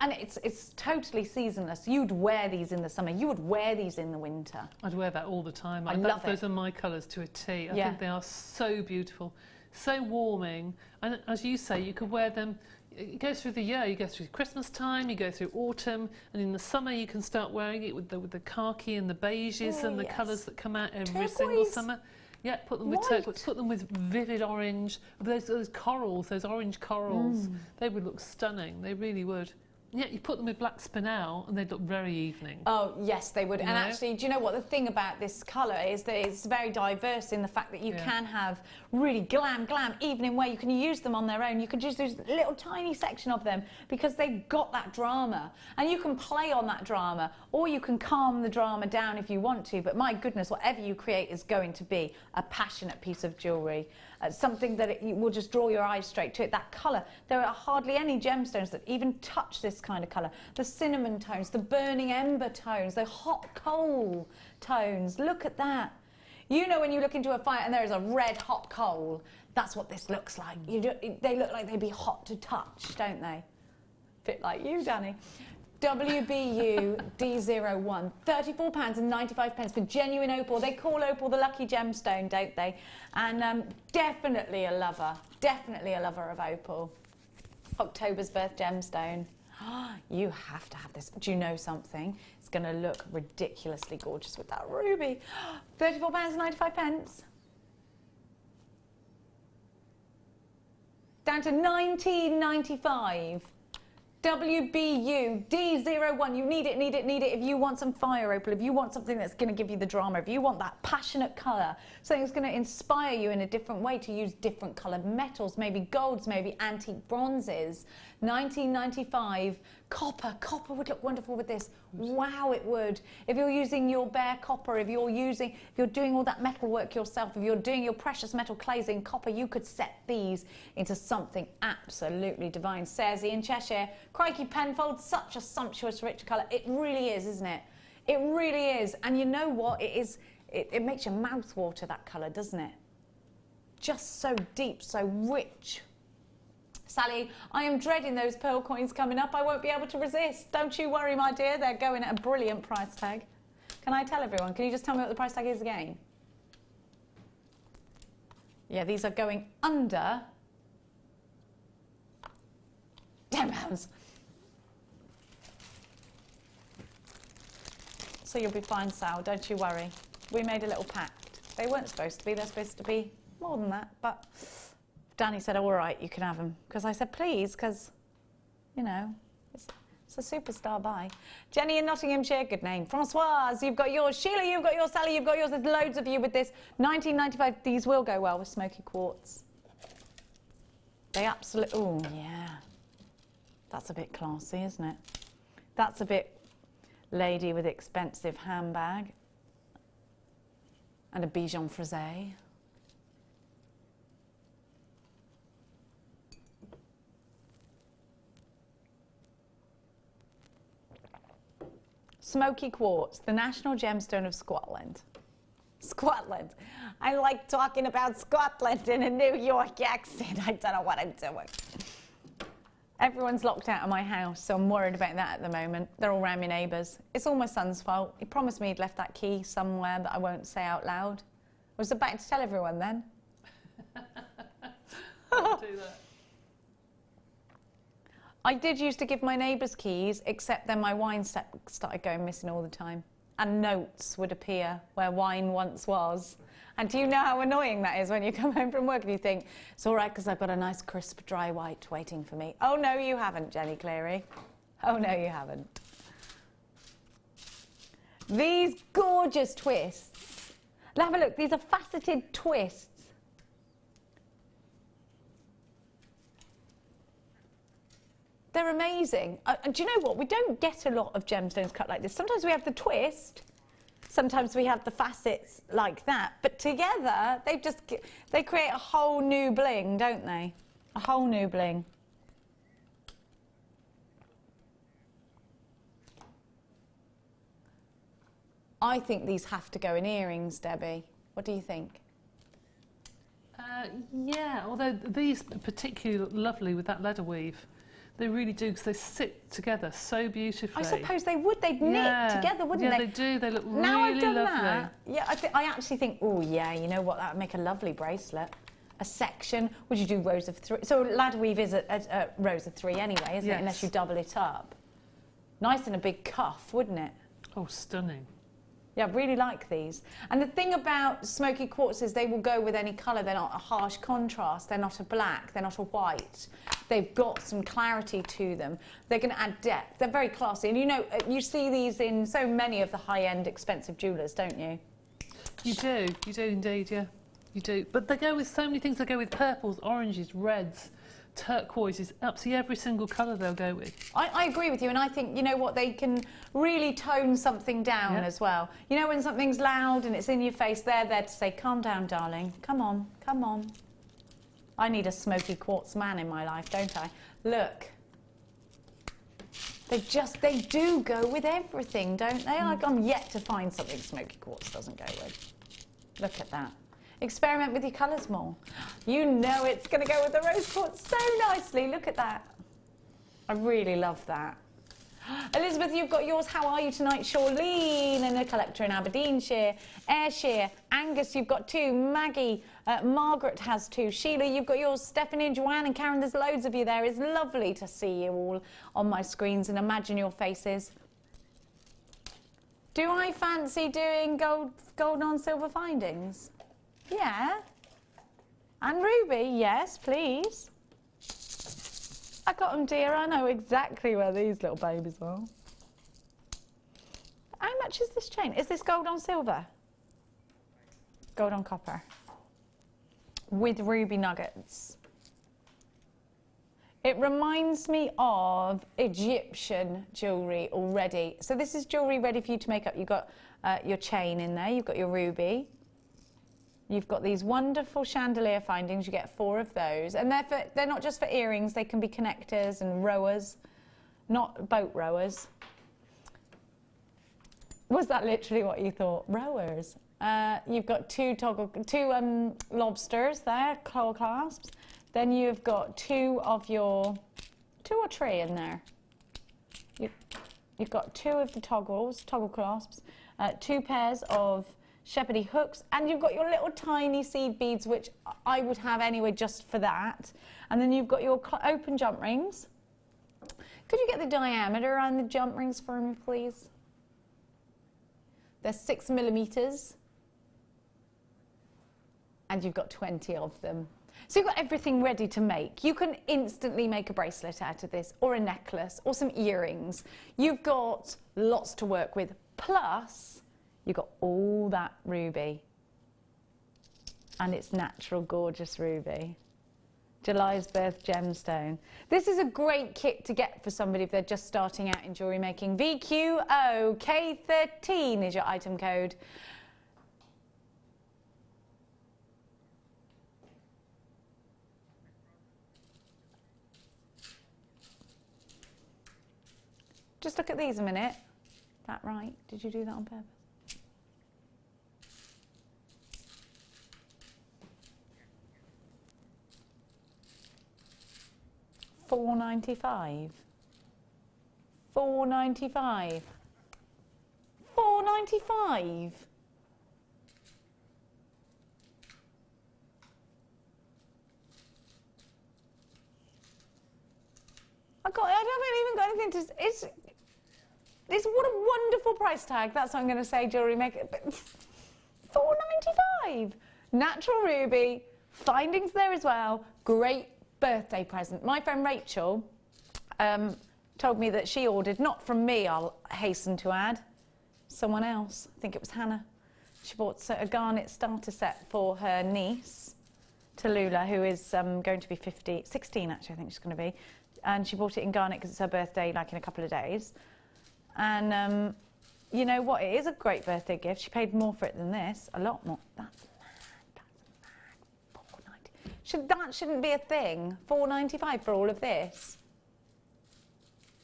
And it's totally seasonless. You'd wear these in the summer. You would wear these in the winter.
I'd wear that all the time.
I love it.
Those are my colours to a T. I think they are so beautiful, so warming. And as you say, you could wear them. It goes through the year. You go through Christmas time, you go through autumn, and in the summer you can start wearing it with the khaki and the beiges and the colours that come out every single summer. Yeah, put them with turquoise, put them with vivid orange, those corals, those orange corals. They would look stunning. They really would. Yeah, you put them with black spinel and they'd look very evening.
Oh, yes, they would. And actually, do you know what? The thing about this colour is that it's very diverse in the fact that you can have really glam evening wear. You can use them on their own. You can just use a little tiny section of them because they've got that drama. And you can play on that drama, or you can calm the drama down if you want to. But my goodness, whatever you create is going to be a passionate piece of jewellery. Something that you will just draw your eyes straight to it. That colour, there are hardly any gemstones that even touch this kind of colour. The cinnamon tones, the burning ember tones, the hot coal tones. Look at that. You know when you look into a fire and there is a red hot coal, that's what this looks like. They look like they'd be hot to touch, don't they? Bit like you, Danny. WBU D01, £34.95 for genuine opal. They call opal the lucky gemstone, don't they? And definitely a lover of opal. October's birth gemstone. You have to have this. Do you know something? It's going to look ridiculously gorgeous with that ruby. £34.95. Down to £19.95. WBU D01, you need it if you want some fire opal, if you want something that's going to give you the drama, if you want that passionate colour, something that's going to inspire you in a different way to use different coloured metals, maybe golds, maybe antique bronzes. 1995, copper would look wonderful with this. Wow, it would. If you're using your bare copper, if you're doing all that metal work yourself, if you're doing your precious metal clays in copper, you could set these into something absolutely divine. Cersei in Cheshire, crikey Penfold, such a sumptuous rich colour. It really is, isn't it? It really is. And you know what? It makes your mouth water, that colour, doesn't it? Just so deep, so rich. Sally, I am dreading those pearl coins coming up. I won't be able to resist. Don't you worry, my dear. They're going at a brilliant price tag. Can I tell everyone? Can you just tell me what the price tag is again? Yeah, these are going under £10. So you'll be fine, Sal. Don't you worry. We made a little pact. They weren't supposed to be. They're supposed to be more than that, but Danny said, oh, all right, you can have them. Because I said, please, because, you know, it's a superstar buy. Jenny in Nottinghamshire, good name. Francoise, you've got yours. Sheila, you've got yours. Sally, you've got yours. There's loads of you with this. 1995, these will go well with smoky quartz. They absolutely, oh, yeah. That's a bit classy, isn't it? That's a bit lady with expensive handbag. And a Bijon Frisé. Smoky quartz, the national gemstone of Scotland. Scotland. I like talking about Scotland in a New York accent. I don't know what I'm doing. Everyone's locked out of my house, so I'm worried about that at the moment. They're all around my neighbours. It's all my son's fault. He promised me he'd left that key somewhere that I won't say out loud. I was about to tell everyone then.
Don't do that.
I did used to give my neighbours keys, except then my wine started going missing all the time. And notes would appear where wine once was. And do you know how annoying that is when you come home from work and you think, it's all right because I've got a nice crisp dry white waiting for me. Oh, no, you haven't, Jenny Cleary. Oh, no, you haven't. These gorgeous twists. Have a look, these are faceted twists. They're amazing. Do you know what? We don't get a lot of gemstones cut like this. Sometimes we have the twist. Sometimes we have the facets like that. But together, they create a whole new bling, don't they? A whole new bling. I think these have to go in earrings, Debbie. What do you think?
Yeah, although these particularly look lovely with that leather weave. They really do, because they sit together so beautifully.
I suppose they would. They'd knit together, wouldn't they?
Yeah, they do. They look really lovely.
Now I've done that, yeah, I actually think, oh, yeah, you know what? That would make a lovely bracelet. A section. Would you do rows of 3? So ladder weave is a rows of 3 anyway, isn't it? Unless you double it up. Nice and a big cuff, wouldn't it?
Oh, stunning.
Yeah, I really like these. And the thing about smoky quartz is they will go with any colour. They're not a harsh contrast. They're not a black. They're not a white. They've got some clarity to them. They're going to add depth. They're very classy. And you know, you see these in so many of the high-end expensive jewellers, don't you?
You do indeed, yeah. You do. But they go with so many things. They go with purples, oranges, reds, turquoises, absolutely every single colour they'll go with.
I agree with you, and I think, you know what, they can really tone something down as well. You know, when something's loud and it's in your face, they're there to say, calm down, darling. Come on, come on. I need a smoky quartz man in my life, don't I? Look. They do go with everything, don't they? Like, I'm yet to find something smoky quartz doesn't go with. Look at that. Experiment with your colours more. You know it's going to go with the rose quartz so nicely. Look at that. I really love that. Elizabeth, you've got yours. How are you tonight? Charlene and a collector in Aberdeenshire. Ayrshire. Angus, you've got 2. Maggie. Margaret has 2. Sheila, you've got yours. Stephanie and Joanne and Karen, there's loads of you there. It's lovely to see you all on my screens and imagine your faces. Do I fancy doing gold on silver findings? Yeah. And Ruby, yes, please. I got them, dear. I know exactly where these little babies are. How much is this chain? Is this gold on silver? Gold on copper. With ruby nuggets. It reminds me of Egyptian jewellery already. So this is jewellery ready for you to make up. You've got your chain in there. You've got your ruby. You've got these wonderful chandelier findings. You get 4 of those. And they're not just for earrings. They can be connectors and rowers, not boat rowers. Was that literally what you thought? Rowers. You've got 2 lobsters there, claw clasps. Then you've got 2 of your, 2 or 3 in there. You've got 2 of the toggle clasps, 2 pairs of shepherdy hooks, and you've got your little tiny seed beads, which I would have anyway just for that. And then you've got your open jump rings. Could you get the diameter on the jump rings for me, please? They're 6 millimeters. And you've got 20 of them. So you've got everything ready to make. You can instantly make a bracelet out of this, or a necklace, or some earrings. You've got lots to work with. Plus, you've got all that ruby. And it's natural, gorgeous ruby. July's birth gemstone. This is a great kit to get for somebody if they're just starting out in jewellery making. VQOK13 is your item code. Just look at these a minute. That right? Did you do that on purpose? $4.95. $4.95. $4.95. I haven't even got anything to. It's what a wonderful price tag. That's what I'm going to say, Jewellery Maker. $4.95. Natural ruby, findings there as well. Great birthday present. My friend Rachel told me that she ordered, not from me, I'll hasten to add, someone else. I think it was Hannah. She bought a garnet starter set for her niece, Tallulah, who is going to be 16 actually, I think she's going to be. and she bought it in garnet because it's her birthday, like in a couple of days. And you know what? It is a great birthday gift. She paid more for it than this, a lot more. That's mad. $4.90. That shouldn't be a thing. $4.95 for all of this.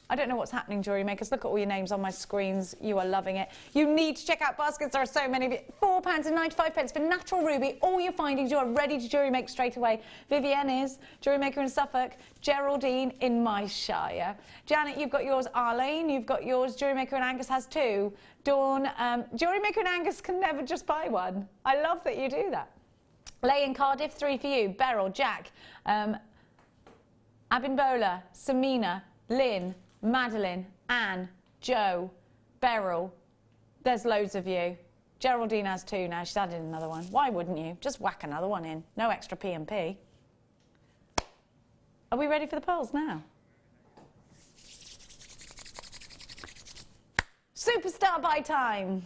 I don't know what's happening, jewellery makers. Look at all your names on my screens. You are loving it. You need to check out baskets. There are so many of it. £4.95 for natural ruby. All your findings, you are ready to jewellery make straight away. Vivienne is, Jewellery Maker in Suffolk. Geraldine in my shire. Janet, you've got yours. Arlene, you've got yours. Jewellery Maker and Angus has 2. Dawn, Jewellery Maker and Angus can never just buy one. I love that you do that. Lay in Cardiff, 3 for you. Beryl, Jack, Abimbola, Samina, Lynn, Madeline, Anne, Joe, Beryl. There's loads of you. Geraldine has 2 now. She's added another one. Why wouldn't you? Just whack another one in. No extra P&P. Are we ready for the pearls now? Superstar buy time.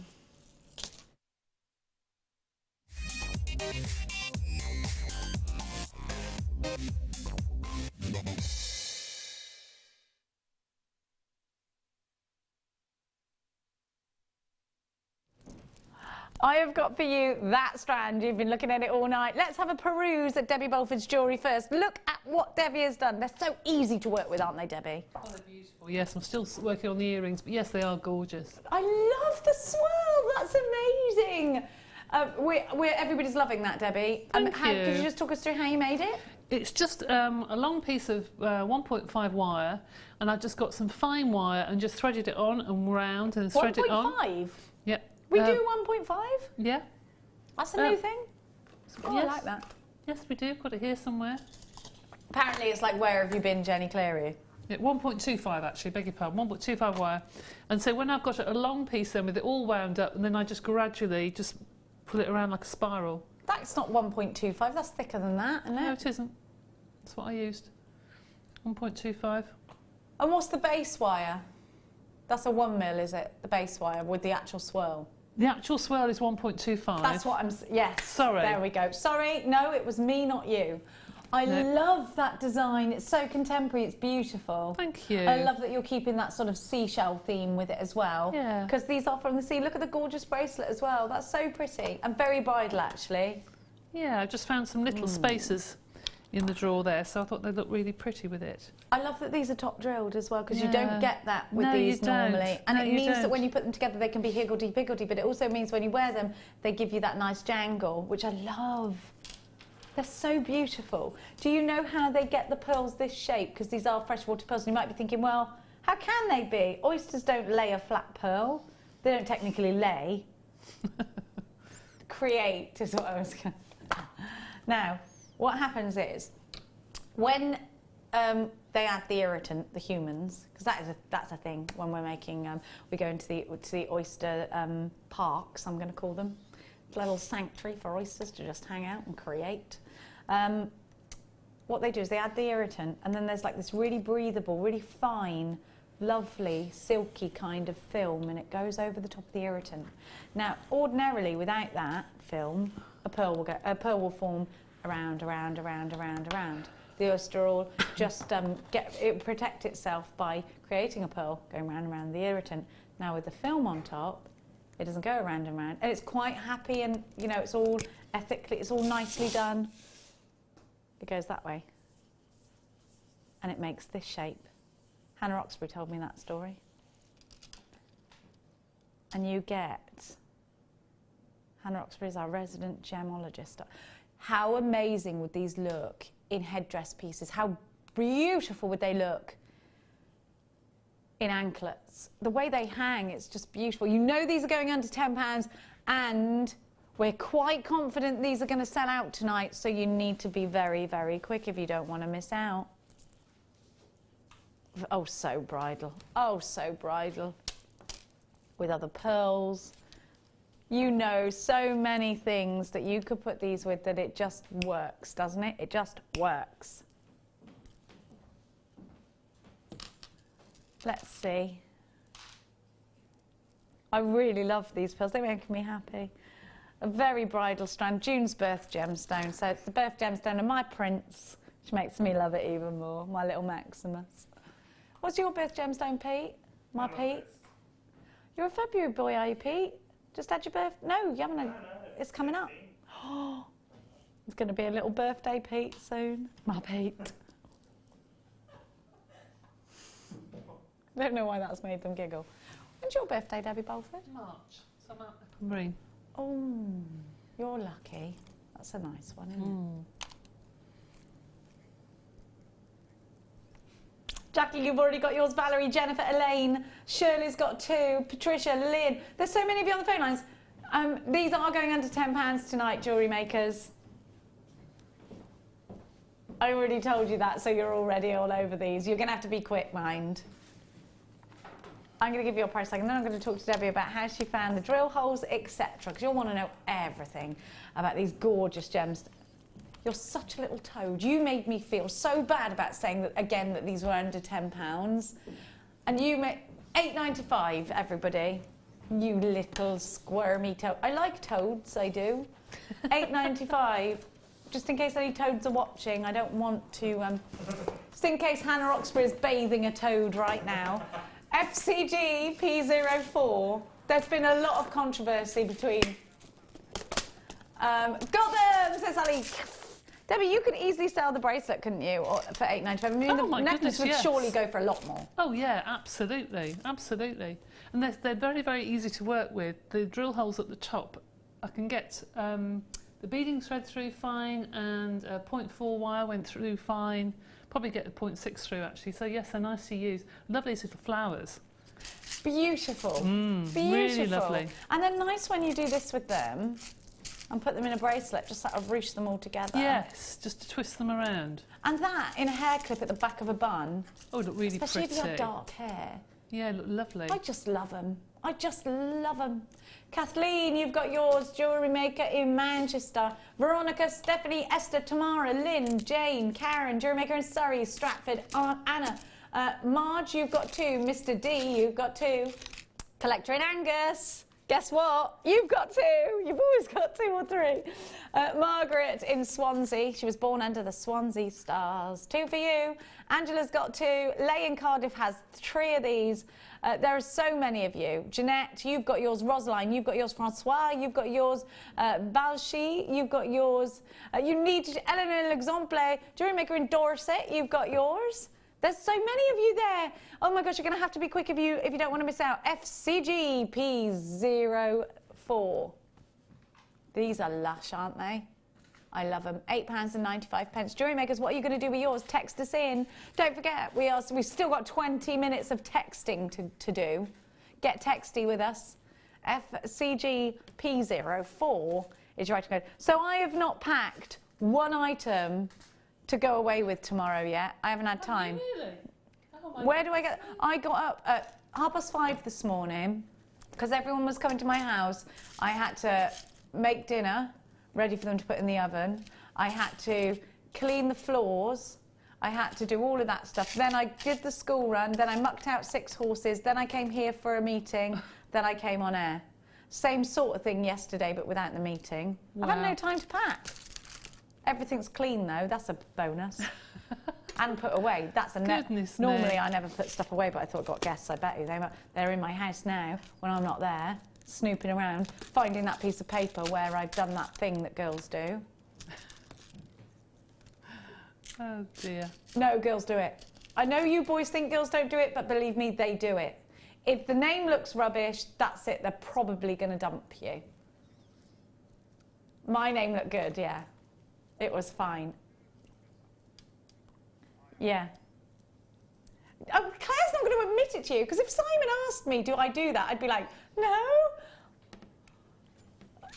I have got for you that strand. You've been looking at it all night. Let's have a peruse at Debbie Bulford's jewellery first. Look at what Debbie has done. They're so easy to work with, aren't they, Debbie?
Oh, they're beautiful. Yes, I'm still working on the earrings, but yes, they are gorgeous.
I love the swirl. That's amazing. Everybody's loving that, Debbie.
Thank you.
Could you just talk us through how you made it?
It's just a long piece of 1.5 wire, and I just got some fine wire and just threaded it on and round and threaded it on.
1.5?
Yep.
We do 1.5?
Yeah.
That's a new thing? Oh,
yes.
I like that.
Yes, we do. Got it here somewhere.
Apparently it's like, where have you been, Jenny Cleary?
Yeah, 1.25 actually, beg your pardon, 1.25 wire. And so when I've got a long piece then with it all wound up, and then I just gradually just pull it around like a spiral.
That's not 1.25, that's thicker than that, isn't it?
No, it isn't. That's what I used. 1.25.
And what's the base wire? That's a 1 mil, is it? The base wire with the actual swirl?
The actual swirl is 1.25.
That's what I'm... Yes.
Sorry.
There we go. Sorry, no, it was me, not you. I love that design. It's so contemporary. It's beautiful.
Thank you.
I love that you're keeping that sort of seashell theme with it as well.
Yeah.
Because these are from the sea. Look at the gorgeous bracelet as well. That's so pretty. And very bridal, actually.
Yeah, I just found some little spaces in the drawer there, so I thought they'd look really pretty with it.
I love that these are top drilled as well, because you don't get that with these normally. And it means that when you put them together, they can be higgledy-piggledy, but it also means when you wear them, they give you that nice jangle, which I love. They're so beautiful. Do you know how they get the pearls this shape? Because these are freshwater pearls, and you might be thinking, well, how can they be? Oysters don't lay a flat pearl. They don't technically lay. Create is what I was going to... Now, what happens is, when they add the irritant, the humans, because that's a thing when we're making, we go into the oyster parks, I'm going to call them, it's a little sanctuary for oysters to just hang out and create. What they do is they add the irritant, and then there's like this really breathable, really fine, lovely, silky kind of film, and it goes over the top of the irritant. Now, ordinarily, without that film, a pearl will form around. The oyster will just protect itself by creating a pearl, going round and round the irritant. Now with the film on top, it doesn't go around and round, and it's quite happy, and you know, it's all ethically, it's all nicely done. It goes that way, and it makes this shape. Hannah Oxbury told me that story. And you get, Hannah Oxbury is our resident gemologist. How amazing would these look in headdress pieces? How beautiful would they look in anklets? The way they hang, it's just beautiful. You know these are going under £10, and we're quite confident these are going to sell out tonight, so you need to be very, very quick if you don't want to miss out. Oh, so bridal. Oh, so bridal. With other pearls. You know, so many things that you could put these with that it just works, doesn't it? It just works. Let's see. I really love these pearls. They make me happy. A very bridal strand. June's birth gemstone. So it's the birth gemstone of my prince, Which makes me love it even more, my little Maximus. What's your birth gemstone, Pete? My Pete? You're a February boy, are you, Pete? Just had your birth? No, you haven't had...
No,
it's coming up. Oh, it's going to be a little birthday, Pete, soon. My Pete. I don't know why that's made them giggle. When's your birthday, Debbie Bulford?
March. So I'm out in Marine.
Oh, you're lucky. That's a nice one, isn't it? Jackie, you've already got yours. Valerie, Jennifer, Elaine, Shirley's got 2, Patricia, Lynn. There's so many of you on the phone lines. These are going under £10 tonight, Jewellery Makers. I already told you that, so you're already all over these. You're going to have to be quick, mind. I'm going to give you a price tag, and then I'm going to talk to Debbie about how she found the drill holes, etc., because you'll want to know everything about these gorgeous gems. You're such a little toad. You made me feel so bad about saying that again that these were under £10, and you made £8.95. Everybody, you little squirmy toad. I like toads, I do. £8.95. Just in case any toads are watching, I don't want to. Just in case Hannah Roxburgh is bathing a toad right now. FCG P04. There's been a lot of controversy between. Got them, says Ali. Debbie, you could easily sell the bracelet, couldn't you, or for £8.95? I mean, the necklace would surely go for a lot more.
Oh yeah, absolutely, absolutely. And they're very, very easy to work with. The drill holes at the top, I can get the beading thread through fine, and 0.4 wire went through fine. Probably get the 0.6 through actually. So yes, they're nice to use. Lovely little flowers.
Beautiful. Beautiful.
Really lovely.
And then nice when you do this with them and put them in a bracelet, just sort of ruche them all together.
Yes, just to twist them around.
And that in a hair clip at the back of a bun.
Oh, look really
especially
pretty.
Especially if you have dark hair.
Yeah, look lovely.
I just love them. I just love them. Kathleen, you've got yours. Jewellery Maker in Manchester. Veronica, Stephanie, Esther, Tamara, Lynn, Jane, Karen, Jewellery Maker in Surrey, Stratford, Anna. Marge, you've got 2. Mr. D, you've got 2. Collector in Angus. Guess what? You've got 2. You've always got 2 or 3. Margaret in Swansea. She was born under the Swansea stars. 2 for you. Angela's got 2. Leigh in Cardiff has 3 of these. There are so many of you. Jeanette, you've got yours. Rosaline, you've got yours. Francois, you've got yours. Balshi, you've got yours. You need Eleanor L'Exemple. Jewellery Maker in Dorset, you've got yours. There's so many of you there. Oh my gosh, you're going to have to be quick if you don't want to miss out. FCG P04. These are lush, aren't they? I love them. £8.95. Jewellery Makers, what are you going to do with yours? Text us in. Don't forget, we've still got 20 minutes of texting to do. Get texty with us. FCG P04 is your item code. So I have not packed one item to go away with tomorrow yet. I haven't had time.
Oh, really? Oh,
where do I get? I got up at 5:30 this morning because everyone was coming to my house. I had to make dinner ready for them to put in the oven. I had to clean the floors. I had to do all of that stuff. Then I did the school run. Then I mucked out 6 horses. Then I came here for a meeting. Then I came on air. Same sort of thing yesterday, but without the meeting. Wow. I've had no time to pack. Everything's clean though. That's a bonus. And put away. That's a
goodness.
Normally I never put stuff away, but I thought I've got guests. I bet you they're in my house now when I'm not there, snooping around, finding that piece of paper where I've done that thing that girls do.
Oh dear.
No, girls do it. I know you boys think girls don't do it, but believe me, they do it. If the name looks rubbish, that's it. They're probably going to dump you. My name looked good, yeah. It was fine. Yeah. Oh, Claire's not going to admit it to you, because if Simon asked me, do I do that? I'd be like, no.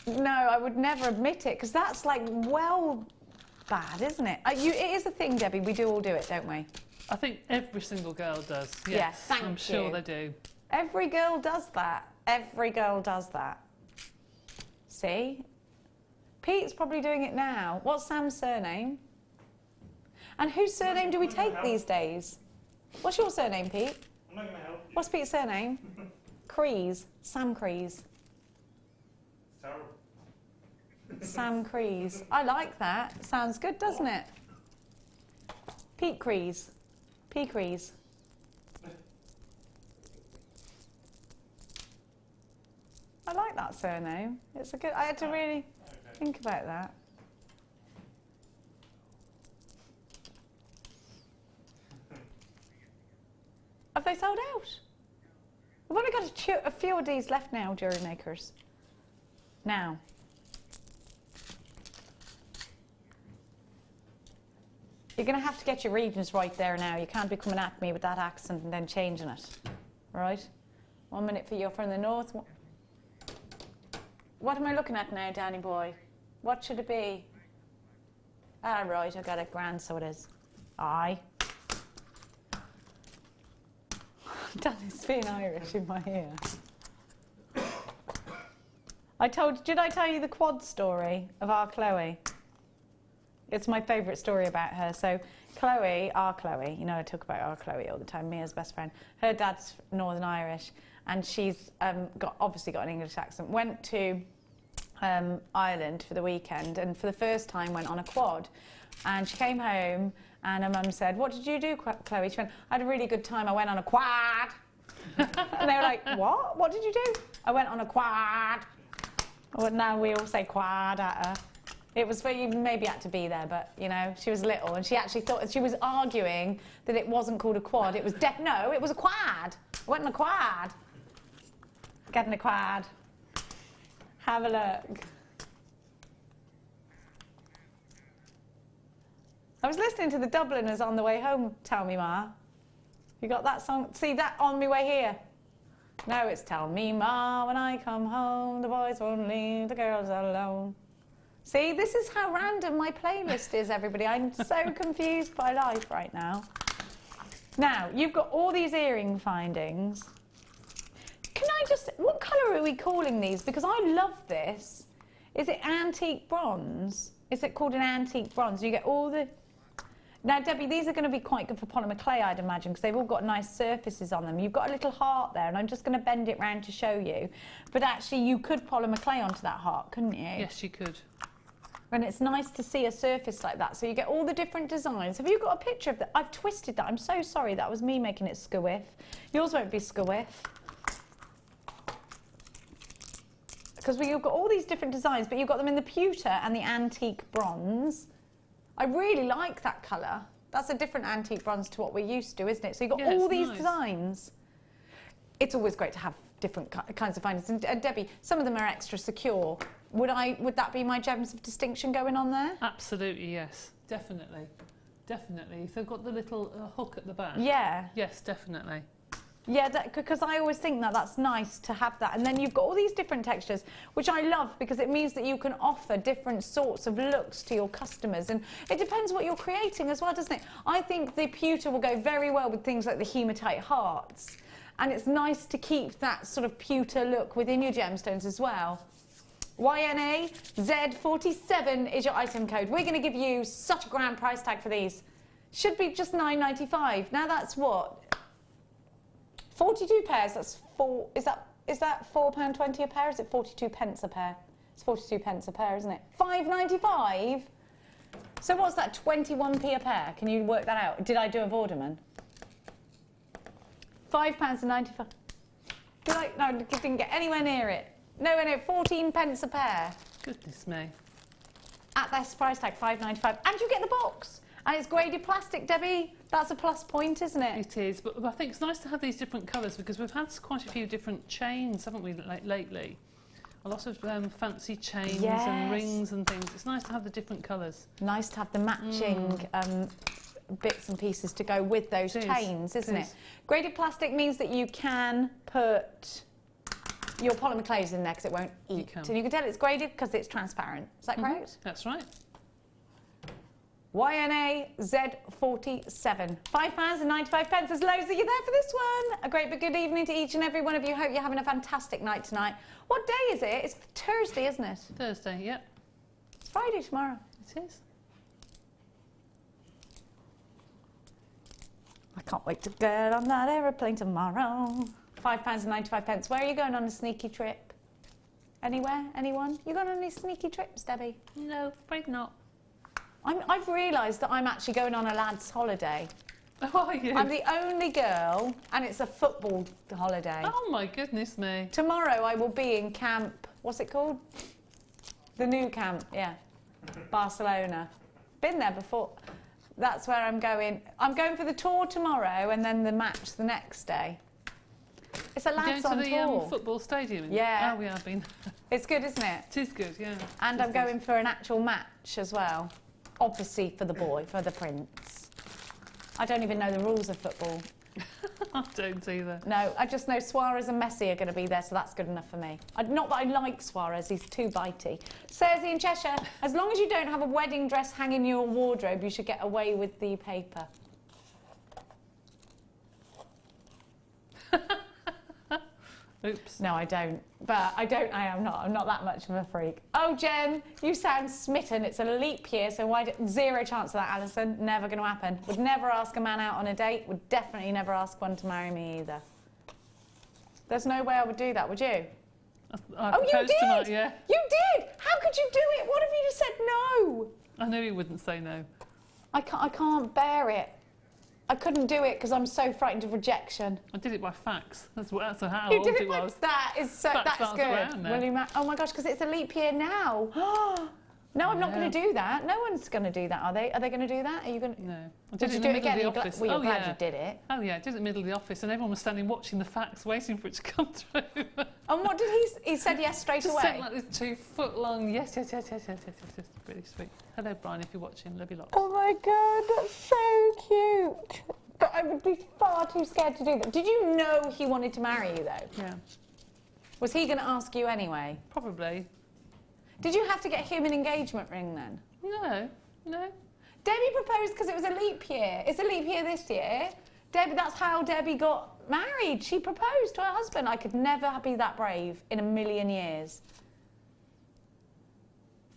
No, I would never admit it, because that's like, well, bad, isn't it? It is a thing, Debbie. We do all do it, don't we?
I think every single girl does.
Yes, thank you.
I'm sure they do.
Every girl does that. Every girl does that. See? Pete's probably doing it now. What's Sam's surname? And whose surname do we take these days? What's your surname, Pete?
I'm not going to help you.
What's Pete's surname? Crees. Sam Crees.
Terrible.
Sam Crees. I like that. Sounds good, doesn't it? Peacrease. Peacrease. I like that surname. It's a good. I had to really think about that. Have they sold out? We've only got a few of these left now, Jewellery Makers. Now. You're going to have to get your regions right there now. You can't be coming at me with that accent and then changing it. Right? 1 minute for you from the north. What am I looking at now, Danny boy? What should it be? Ah, right, I got it grand, so it is. Aye. Danny's being Irish in my ear. Did I tell you the quad story of our Chloe? It's my favourite story about her. So Chloe, our Chloe, you know I talk about our Chloe all the time, Mia's best friend. Her dad's Northern Irish and she's obviously got an English accent. Went to Ireland for the weekend and for the first time went on a quad. And she came home and her mum said, "What did you do, Chloe?" She went, "I had a really good time. I went on a quad." And they were like, "What? What did you do?" "I went on a quad." Well, now we all say quad at her. It was for you, maybe had to be there, but you know, she was little and she actually thought, she was arguing that it wasn't called a quad. It was no, it was a quad. I went on a quad. Get in a quad. Have a look. I was listening to the Dubliners on the way home, Tell Me Ma. You got that song? See that on my way here? No, it's Tell Me Ma, when I come home, the boys won't leave the girls alone. See, this is how random my playlist is, everybody. I'm so confused by life right now. Now, you've got all these earring findings. Can I just, what colour are we calling these? Because I love this. Is it antique bronze? Is it called an antique bronze? You get all the... Now, Debbie, these are going to be quite good for polymer clay, I'd imagine, because they've all got nice surfaces on them. You've got a little heart there, and I'm just going to bend it round to show you. But actually, you could polymer clay onto that heart, couldn't you?
Yes, you could.
And it's nice to see a surface like that. So you get all the different designs. Have you got a picture of that? I've twisted that. I'm so sorry. That was me making it skewiff. Yours won't be skewiff. Because you've got all these different designs, but you've got them in the pewter and the antique bronze. I really like that colour. That's a different antique bronze to what we're used to, isn't it? So you've got all these designs. It's always great to have different kinds of findings. And Debbie, some of them are extra secure. Would that be my gems of distinction going on there?
Absolutely, yes. Definitely. Definitely. If they've got the little hook at the back.
Yeah.
Yes, definitely.
Yeah, because I always think that's nice to have that. And then you've got all these different textures, which I love because it means that you can offer different sorts of looks to your customers. And it depends what you're creating as well, doesn't it? I think the pewter will go very well with things like the hematite hearts. And it's nice to keep that sort of pewter look within your gemstones as well. YNA Z47 is your item code. We're going to give you such a grand price tag for these. Should be just £9.95. Now that's what? 42 pairs. That's four. Is that £4.20 a pair? Is it 42 pence a pair? It's 42 pence a pair, isn't it? £5.95. So what's that? 21p a pair. Can you work that out? Did I do a Vorderman? £5.95. No, didn't get anywhere near it. Nowhere near 14 pence a pair.
Goodness me.
At this price tag, £5.95. And you get the box. And it's graded plastic, Debbie. That's a plus point, isn't it?
It is, but I think it's nice to have these different colours because we've had quite a few different chains, haven't we, lately? A lot of fancy chains and rings and things. It's nice to have the different colours. Nice to have the matching bits and pieces to go with those chains, isn't it? Graded plastic means that you can put your polymer clays in there because it won't eat. And you can tell it's graded because it's transparent. Is that correct? That's right. YNA Z47. £5.95. There's loads of you there for this one. A great big good evening to each and every one of you. Hope you're having a fantastic night tonight. What day is it? It's Thursday, isn't it? Thursday, yep. It's Friday tomorrow. It is. I can't wait to get on that aeroplane tomorrow. £5.95. Where are you going on a sneaky trip? Anywhere? Anyone? You going on any sneaky trips, Debbie? No, afraid not.
I've realised that I'm actually going on a lad's holiday.
Oh, are you?
I'm the only girl, and it's a football holiday.
Oh my goodness me.
Tomorrow I will be in camp, what's it called? The new camp, yeah. Barcelona. Been there before. That's where I'm going. I'm going for the tour tomorrow and then the match the next day. It's a lads on tour.
Going to the football stadium?
Yeah.
Oh, we have been.
It's good, isn't it?
It is good, yeah.
And I'm going for an actual match as well. Obviously for the boy, for the prince. I don't even know the rules of football.
I don't either.
No, I just know Suarez and Messi are going to be there, so that's good enough for me. Not that I like Suarez, he's too bitey. Serzi in Cheshire, as long as you don't have a wedding dress hanging in your wardrobe, you should get away with the paper.
Oops.
No, I don't. But I am not. I'm not that much of a freak. Oh, Jen, you sound smitten. It's a leap year, so zero chance of that, Alison. Never going to happen. Would never ask a man out on a date. Would definitely never ask one to marry me either. There's no way I would do that, would you?
I
you did!
Tonight, yeah.
You did! How could you do it? What if you just said no?
I knew he wouldn't say no.
I can't bear it. I couldn't do it because I'm so frightened of rejection.
I did it by fax. That's how
You
old
did
it was.
That is so. That's good. Will you oh my gosh, because it's a leap year now. No, I'm not going to do that. No one's going to do that, are they? Are they going to do that? Are you going to?
No.
Did you do it again? Well, you're glad you did it.
Oh yeah, I did it in the middle of the office, and everyone was standing watching the fax, waiting for it to come through.
And what did he said yes straight away?
Sent like this 2-foot-long yes. Really sweet. Hello, Brian, if you're watching, love you lots.
Oh my God, that's so cute. But I would be far too scared to do that. Did you know he wanted to marry you though?
Yeah.
Was he going to ask you anyway?
Probably.
Did you have to get him an engagement ring then?
No.
Debbie proposed because it was a leap year. It's a leap year this year. That's how Debbie got married. She proposed to her husband. I could never be that brave in a million years.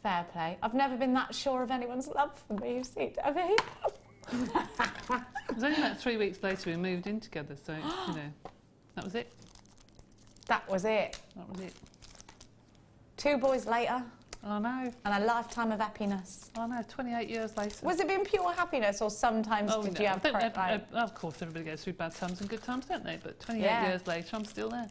Fair play. I've never been that sure of anyone's love for me, you see, Debbie.
It was only about 3 weeks later we moved in together, so, you know, that was it.
That was it.
That was it.
2 boys later.
I know.
And a lifetime of happiness.
I know, 28 years later.
Was it been pure happiness or sometimes did you have...
Of course, everybody goes through bad times and good times, don't they? But 28 years later, I'm still there.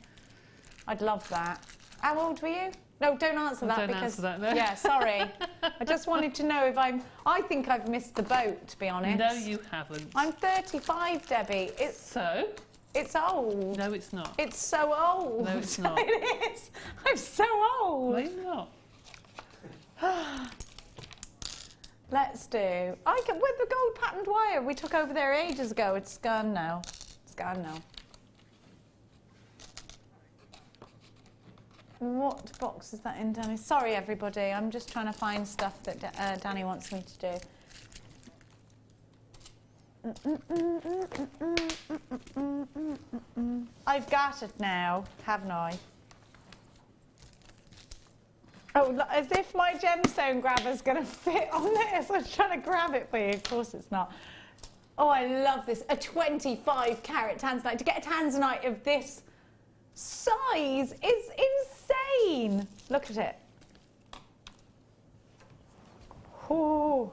I'd love that. How old were you? No, don't answer that
don't
because...
answer that, no.
Yeah, sorry. I just wanted to know if I think I've missed the boat, to be honest.
No, you haven't.
I'm 35, Debbie.
So?
It's old.
No, it's not.
It's so old.
No, it's not.
It is. I'm so old.
No, you're not.
Let's do... with the gold patterned wire, we took over there ages ago. It's gone now. It's gone now. What box is that in, Danny? Sorry, everybody. I'm just trying to find stuff that Danny wants me to do. I've got it now, haven't I? Oh, as if my gemstone grabber's going to fit on this. I'm trying to grab it for you. Of course it's not. Oh, I love this. A 25 carat tanzanite. To get a tanzanite of this size is insane. Look at it. Oh.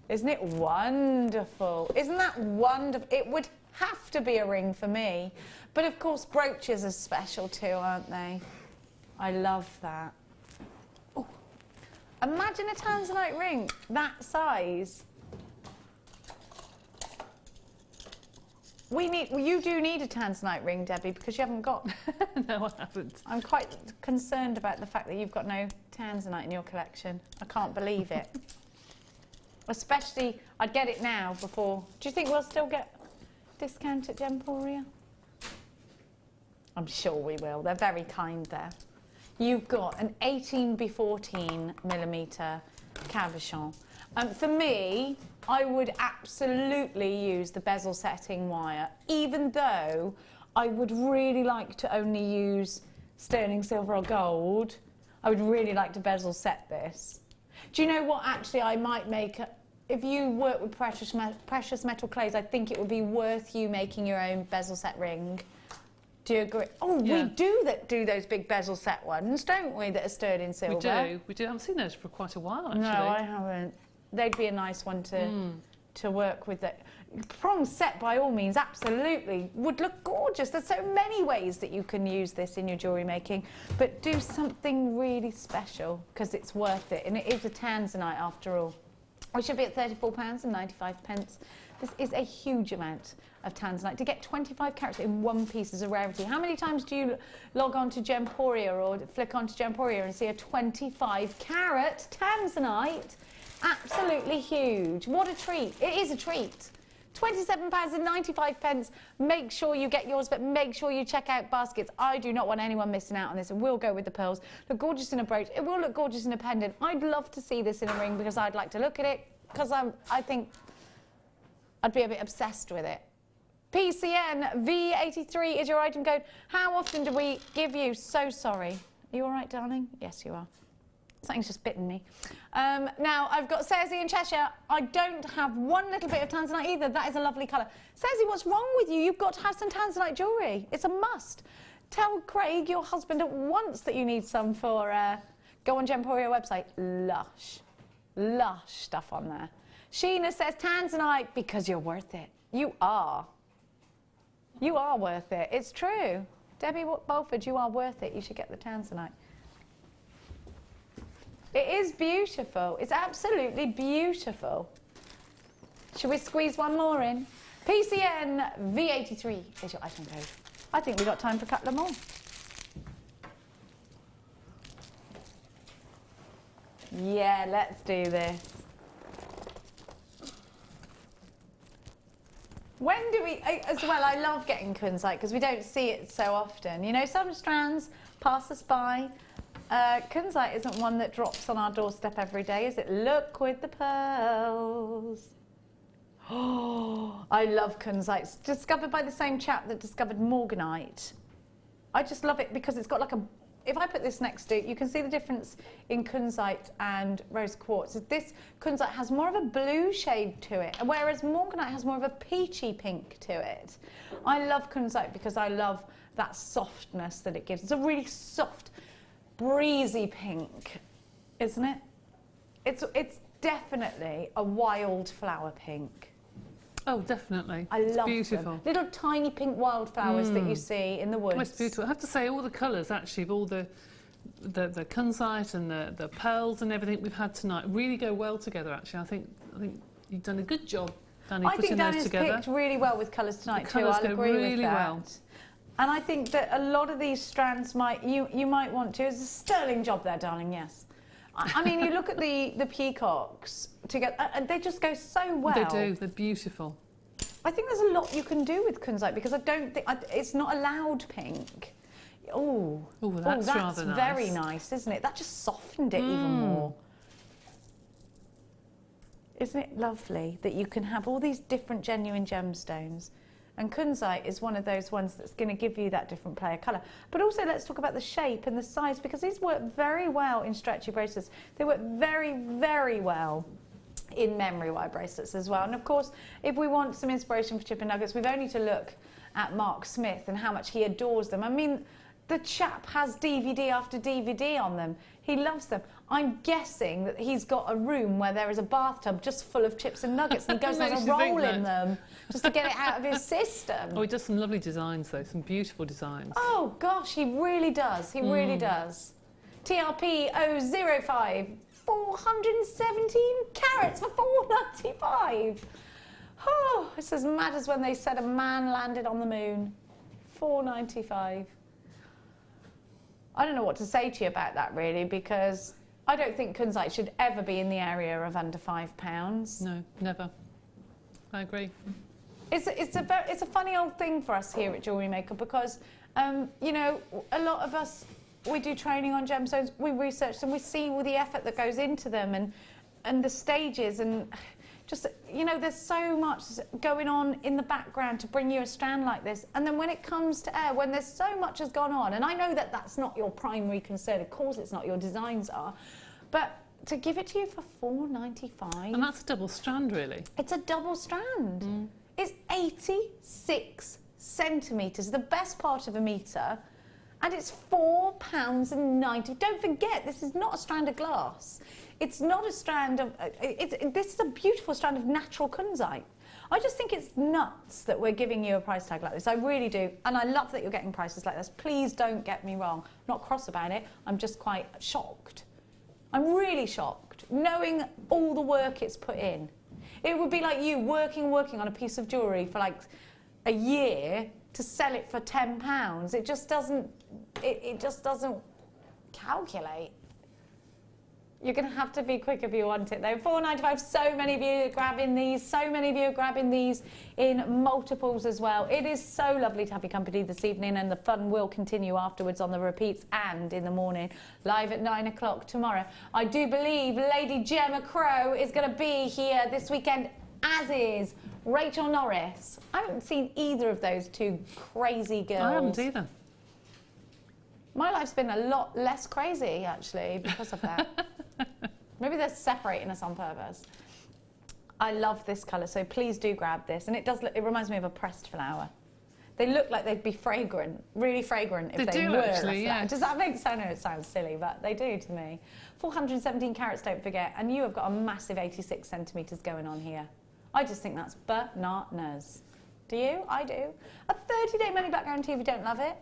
Isn't it wonderful? Isn't that wonderful? It would have to be a ring for me. But of course, brooches are special too, aren't they? I love that. Oh. Imagine a tanzanite ring that size. You do need a tanzanite ring, Debbie, because you haven't got...
No, I haven't.
I'm quite concerned about the fact that you've got no tanzanite in your collection. I can't believe it. Especially, I'd get it now before... Do you think we'll still get discount at Gemporia? I'm sure we will. They're very kind there. You've got an 18x14mm cabochon. For me, I would absolutely use the bezel setting wire, even though I would really like to only use sterling silver or gold. I would really like to bezel set this. Do you know what, actually, I might make... If you work with precious metal clays, I think it would be worth you making your own bezel set ring. Do you agree? Oh, we do those big bezel set ones, don't we, that are stirred in silver?
We do. I haven't seen those for quite a while, actually.
No, I haven't. They'd be a nice one to work with. That prong set, by all means, absolutely would look gorgeous. There's so many ways that you can use this in your jewellery making, but do something really special because it's worth it, and it is a tanzanite after all. We should be at £34.95. This is a huge amount of tanzanite. To get 25 carats in one piece is a rarity. How many times do you log on to Gemporia or flick onto Gemporia and see a 25 carat tanzanite? Absolutely huge. What a treat. It is a treat. £27.95. Make sure you get yours, but make sure you check out baskets. I do not want anyone missing out on this. It will go with the pearls. Look gorgeous in a brooch. It will look gorgeous in a pendant. I'd love to see this in a ring because I'd like to look at it because I think I'd be a bit obsessed with it. PCN V83 is your item code. How often do we give you? So sorry. Are you all right, darling? Yes, you are. Something's just bitten me. Now, I've got Cersei in Cheshire. I don't have one little bit of tanzanite either. That is a lovely colour. Cersei, what's wrong with you? You've got to have some tanzanite jewellery. It's a must. Tell Craig, your husband, at once that you need some for... go on Gemporia website. Lush. Lush stuff on there. Sheena says tanzanite because you're worth it. You are. You are worth it. It's true. Debbie Bulford, you are worth it. You should get the tanzanite. It is beautiful. It's absolutely beautiful. Should we squeeze one more in? PCN V83 is your item code. I think we've got time for a couple more. Yeah, let's do this. When do we, as well, I love getting kunzite because we don't see it so often. You know, some strands pass us by. Kunzite isn't one that drops on our doorstep every day, is it? Look with the pearls. Oh, I love kunzite. It's discovered by the same chap that discovered morganite. I just love it because it's got like a... If I put this next to it, you can see the difference in kunzite and rose quartz. This kunzite has more of a blue shade to it, whereas morganite has more of a peachy pink to it. I love kunzite because I love that softness that it gives. It's a really soft, breezy pink, isn't it? It's definitely a wildflower pink.
Oh, definitely.
I love
beautiful.
them. Little tiny pink wildflowers that you see in the woods.
It's beautiful. I have to say, all the colours actually of all the kunzite and the pearls and everything we've had tonight really go well together. Actually, I think you've done a good job, Danny, putting those together. I think Danny's
picked really well with colours tonight
the
too.
colours
I'll agree
really
with that.
Well.
And I think that a lot of these strands you might want to. It's a sterling job there, darling. Yes. I mean, you look at the peacocks together, and they just go so well.
They do. They're beautiful.
I think there's a lot you can do with kunzite because I don't think it's not a loud pink. Oh,
that's rather nice.
Very nice, isn't it? That just softened it even more. Isn't it lovely that you can have all these different genuine gemstones? And kunzite is one of those ones that's going to give you that different play of colour. But also let's talk about the shape and the size because these work very well in stretchy bracelets. They work very, very well in memory wire bracelets as well. And of course, if we want some inspiration for chicken nuggets, we've only to look at Mark Smith and how much he adores them. I mean, the chap has DVD after DVD on them. He loves them. I'm guessing that he's got a room where there is a bathtub just full of chips and nuggets and he goes and has a roll in them just to get it out of his system.
Oh, he does some lovely designs though, some beautiful designs.
Oh gosh, he really does. He really does. TRP 005, 417 carats for £4.95. Oh, it's as mad as when they said a man landed on the moon. £4.95. I don't know what to say to you about that really because I don't think kunzite should ever be in the area of under £5.
No, never. I agree.
It's a funny old thing for us here at Jewellery Maker because, you know, a lot of us, we do training on gemstones, we research them, we see all the effort that goes into them and the stages and just, you know, there's so much going on in the background to bring you a strand like this. And then when it comes to air, when there's so much has gone on, and I know that that's not your primary concern, of course it's not, your designs are, but to give it to you for £4.95.
And that's a double strand, really.
It's a double strand. It's 86 centimetres, the best part of a metre, and it's £4.90. Don't forget, this is not a strand of glass. It's not a strand of, this is a beautiful strand of natural kunzite. I just think it's nuts that we're giving you a price tag like this. I really do. And I love that you're getting prices like this. Please don't get me wrong. I'm not cross about it. I'm just quite shocked. I'm really shocked, knowing all the work it's put in. It would be like you working on a piece of jewellery for like a year to sell it for £10. It just doesn't, it just doesn't calculate. You're going to have to be quick if you want it though. £4.95, so many of you are grabbing these, so many of you are grabbing these in multiples as well. It is so lovely to have your company this evening, and the fun will continue afterwards on the repeats and in the morning, live at 9 o'clock tomorrow. I do believe Lady Gemma Crow is going to be here this weekend, as is Rachel Norris. I haven't seen either of those two crazy girls.
I haven't either.
My life's been a lot less crazy, actually, because of that. Maybe they're separating us on purpose. I love this colour, so please do grab this. And it does look, it reminds me of a pressed flower. They look like they'd be fragrant, really fragrant if they were.
Actually, yeah.
Does that make sense? I know it sounds silly, but they do to me. 417 carats, don't forget, and you have got a massive 86 centimetres going on here. I just think that's bananas. Do you? I do. A 30-day money-back guarantee if you don't love it.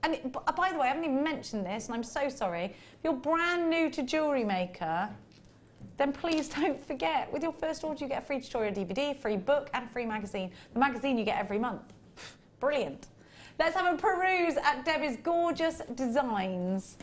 And by the way, I haven't even mentioned this, and I'm so sorry. If you're brand new to Jewellery Maker, then please don't forget, with your first order, you get a free tutorial DVD, free book, and a free magazine. The magazine you get every month. Brilliant. Let's have a peruse at Debbie's gorgeous designs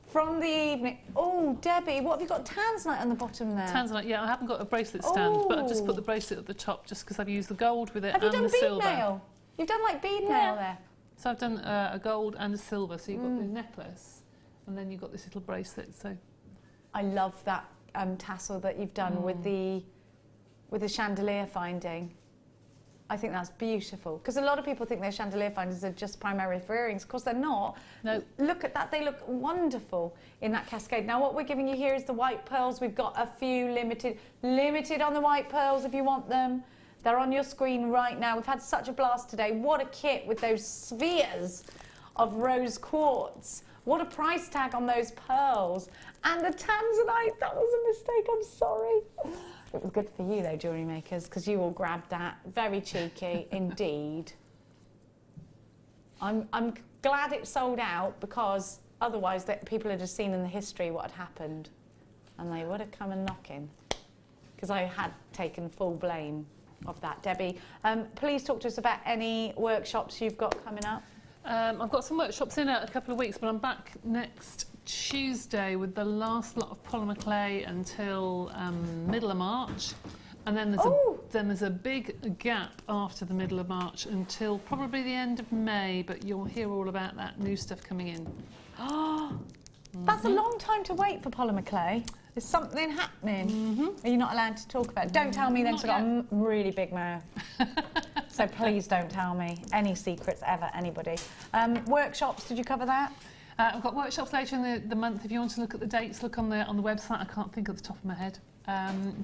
from the evening. Oh, Debbie, what have you got? Tanzanite on the bottom there.
Tanzanite, yeah, I haven't got a bracelet stand, but I've just put the bracelet at the top just because I've used the gold with it and the silver.
Have you done bead nail? You've done like bead nail there.
So I've done a gold and a silver, so you've got the necklace, and then you've got this little bracelet. So
I love that tassel that you've done with the chandelier finding. I think that's beautiful, because a lot of people think their chandelier finders are just primarily for earrings. Of course, they're not. No. Look at that; they look wonderful in that cascade. Now, what we're giving you here is the white pearls. We've got a few limited on the white pearls if you want them. They're on your screen right now. We've had such a blast today. What a kit with those spheres of rose quartz. What a price tag on those pearls. And the Tanzanite, that was a mistake, I'm sorry. It was good for you though, Jewellery Makers, because you all grabbed that. Very cheeky indeed. I'm glad it sold out, because otherwise people had just seen in the history what had happened. And they would have come and knocking, because I had taken full blame of that. Debbie, please talk to us about any workshops you've got coming up.
I've got some workshops in a couple of weeks, but I'm back next Tuesday with the last lot of polymer clay until middle of March, and then there's a big gap after the middle of March until probably the end of May, but you'll hear all about that new stuff coming in.
That's a long time to wait for polymer clay. Is something happening? Are you not allowed to talk about it? Don't tell me then, because I've got a really big mouth. So please don't tell me any secrets ever, anybody. Workshops, did you cover that?
I've got workshops later in the month. If you want to look at the dates, look on the website. I can't think at the top of my head.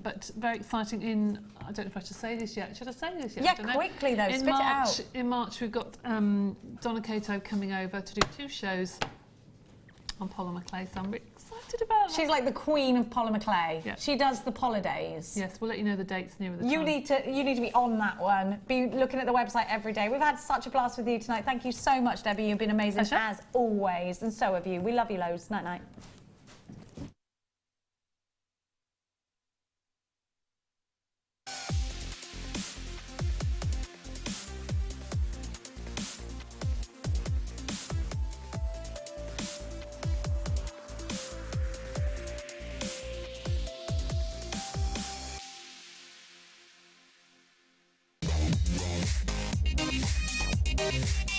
But very exciting I don't know if I should say this yet. Should I say this yet?
Yeah, quickly though, spit it out.
In March we've got Donna Cato coming over to do 2 shows on polymer clay, so I'm really excited about that.
She's like the queen of polymer clay.
Yeah.
She does the holidays.
Yes, we'll let you know the dates nearer the time.
You need to be on that one. Be looking at the website every day. We've had such a blast with you tonight. Thank you so much, Debbie. You've been amazing as always, and so have you. We love you loads. Night night.
We'll be right back.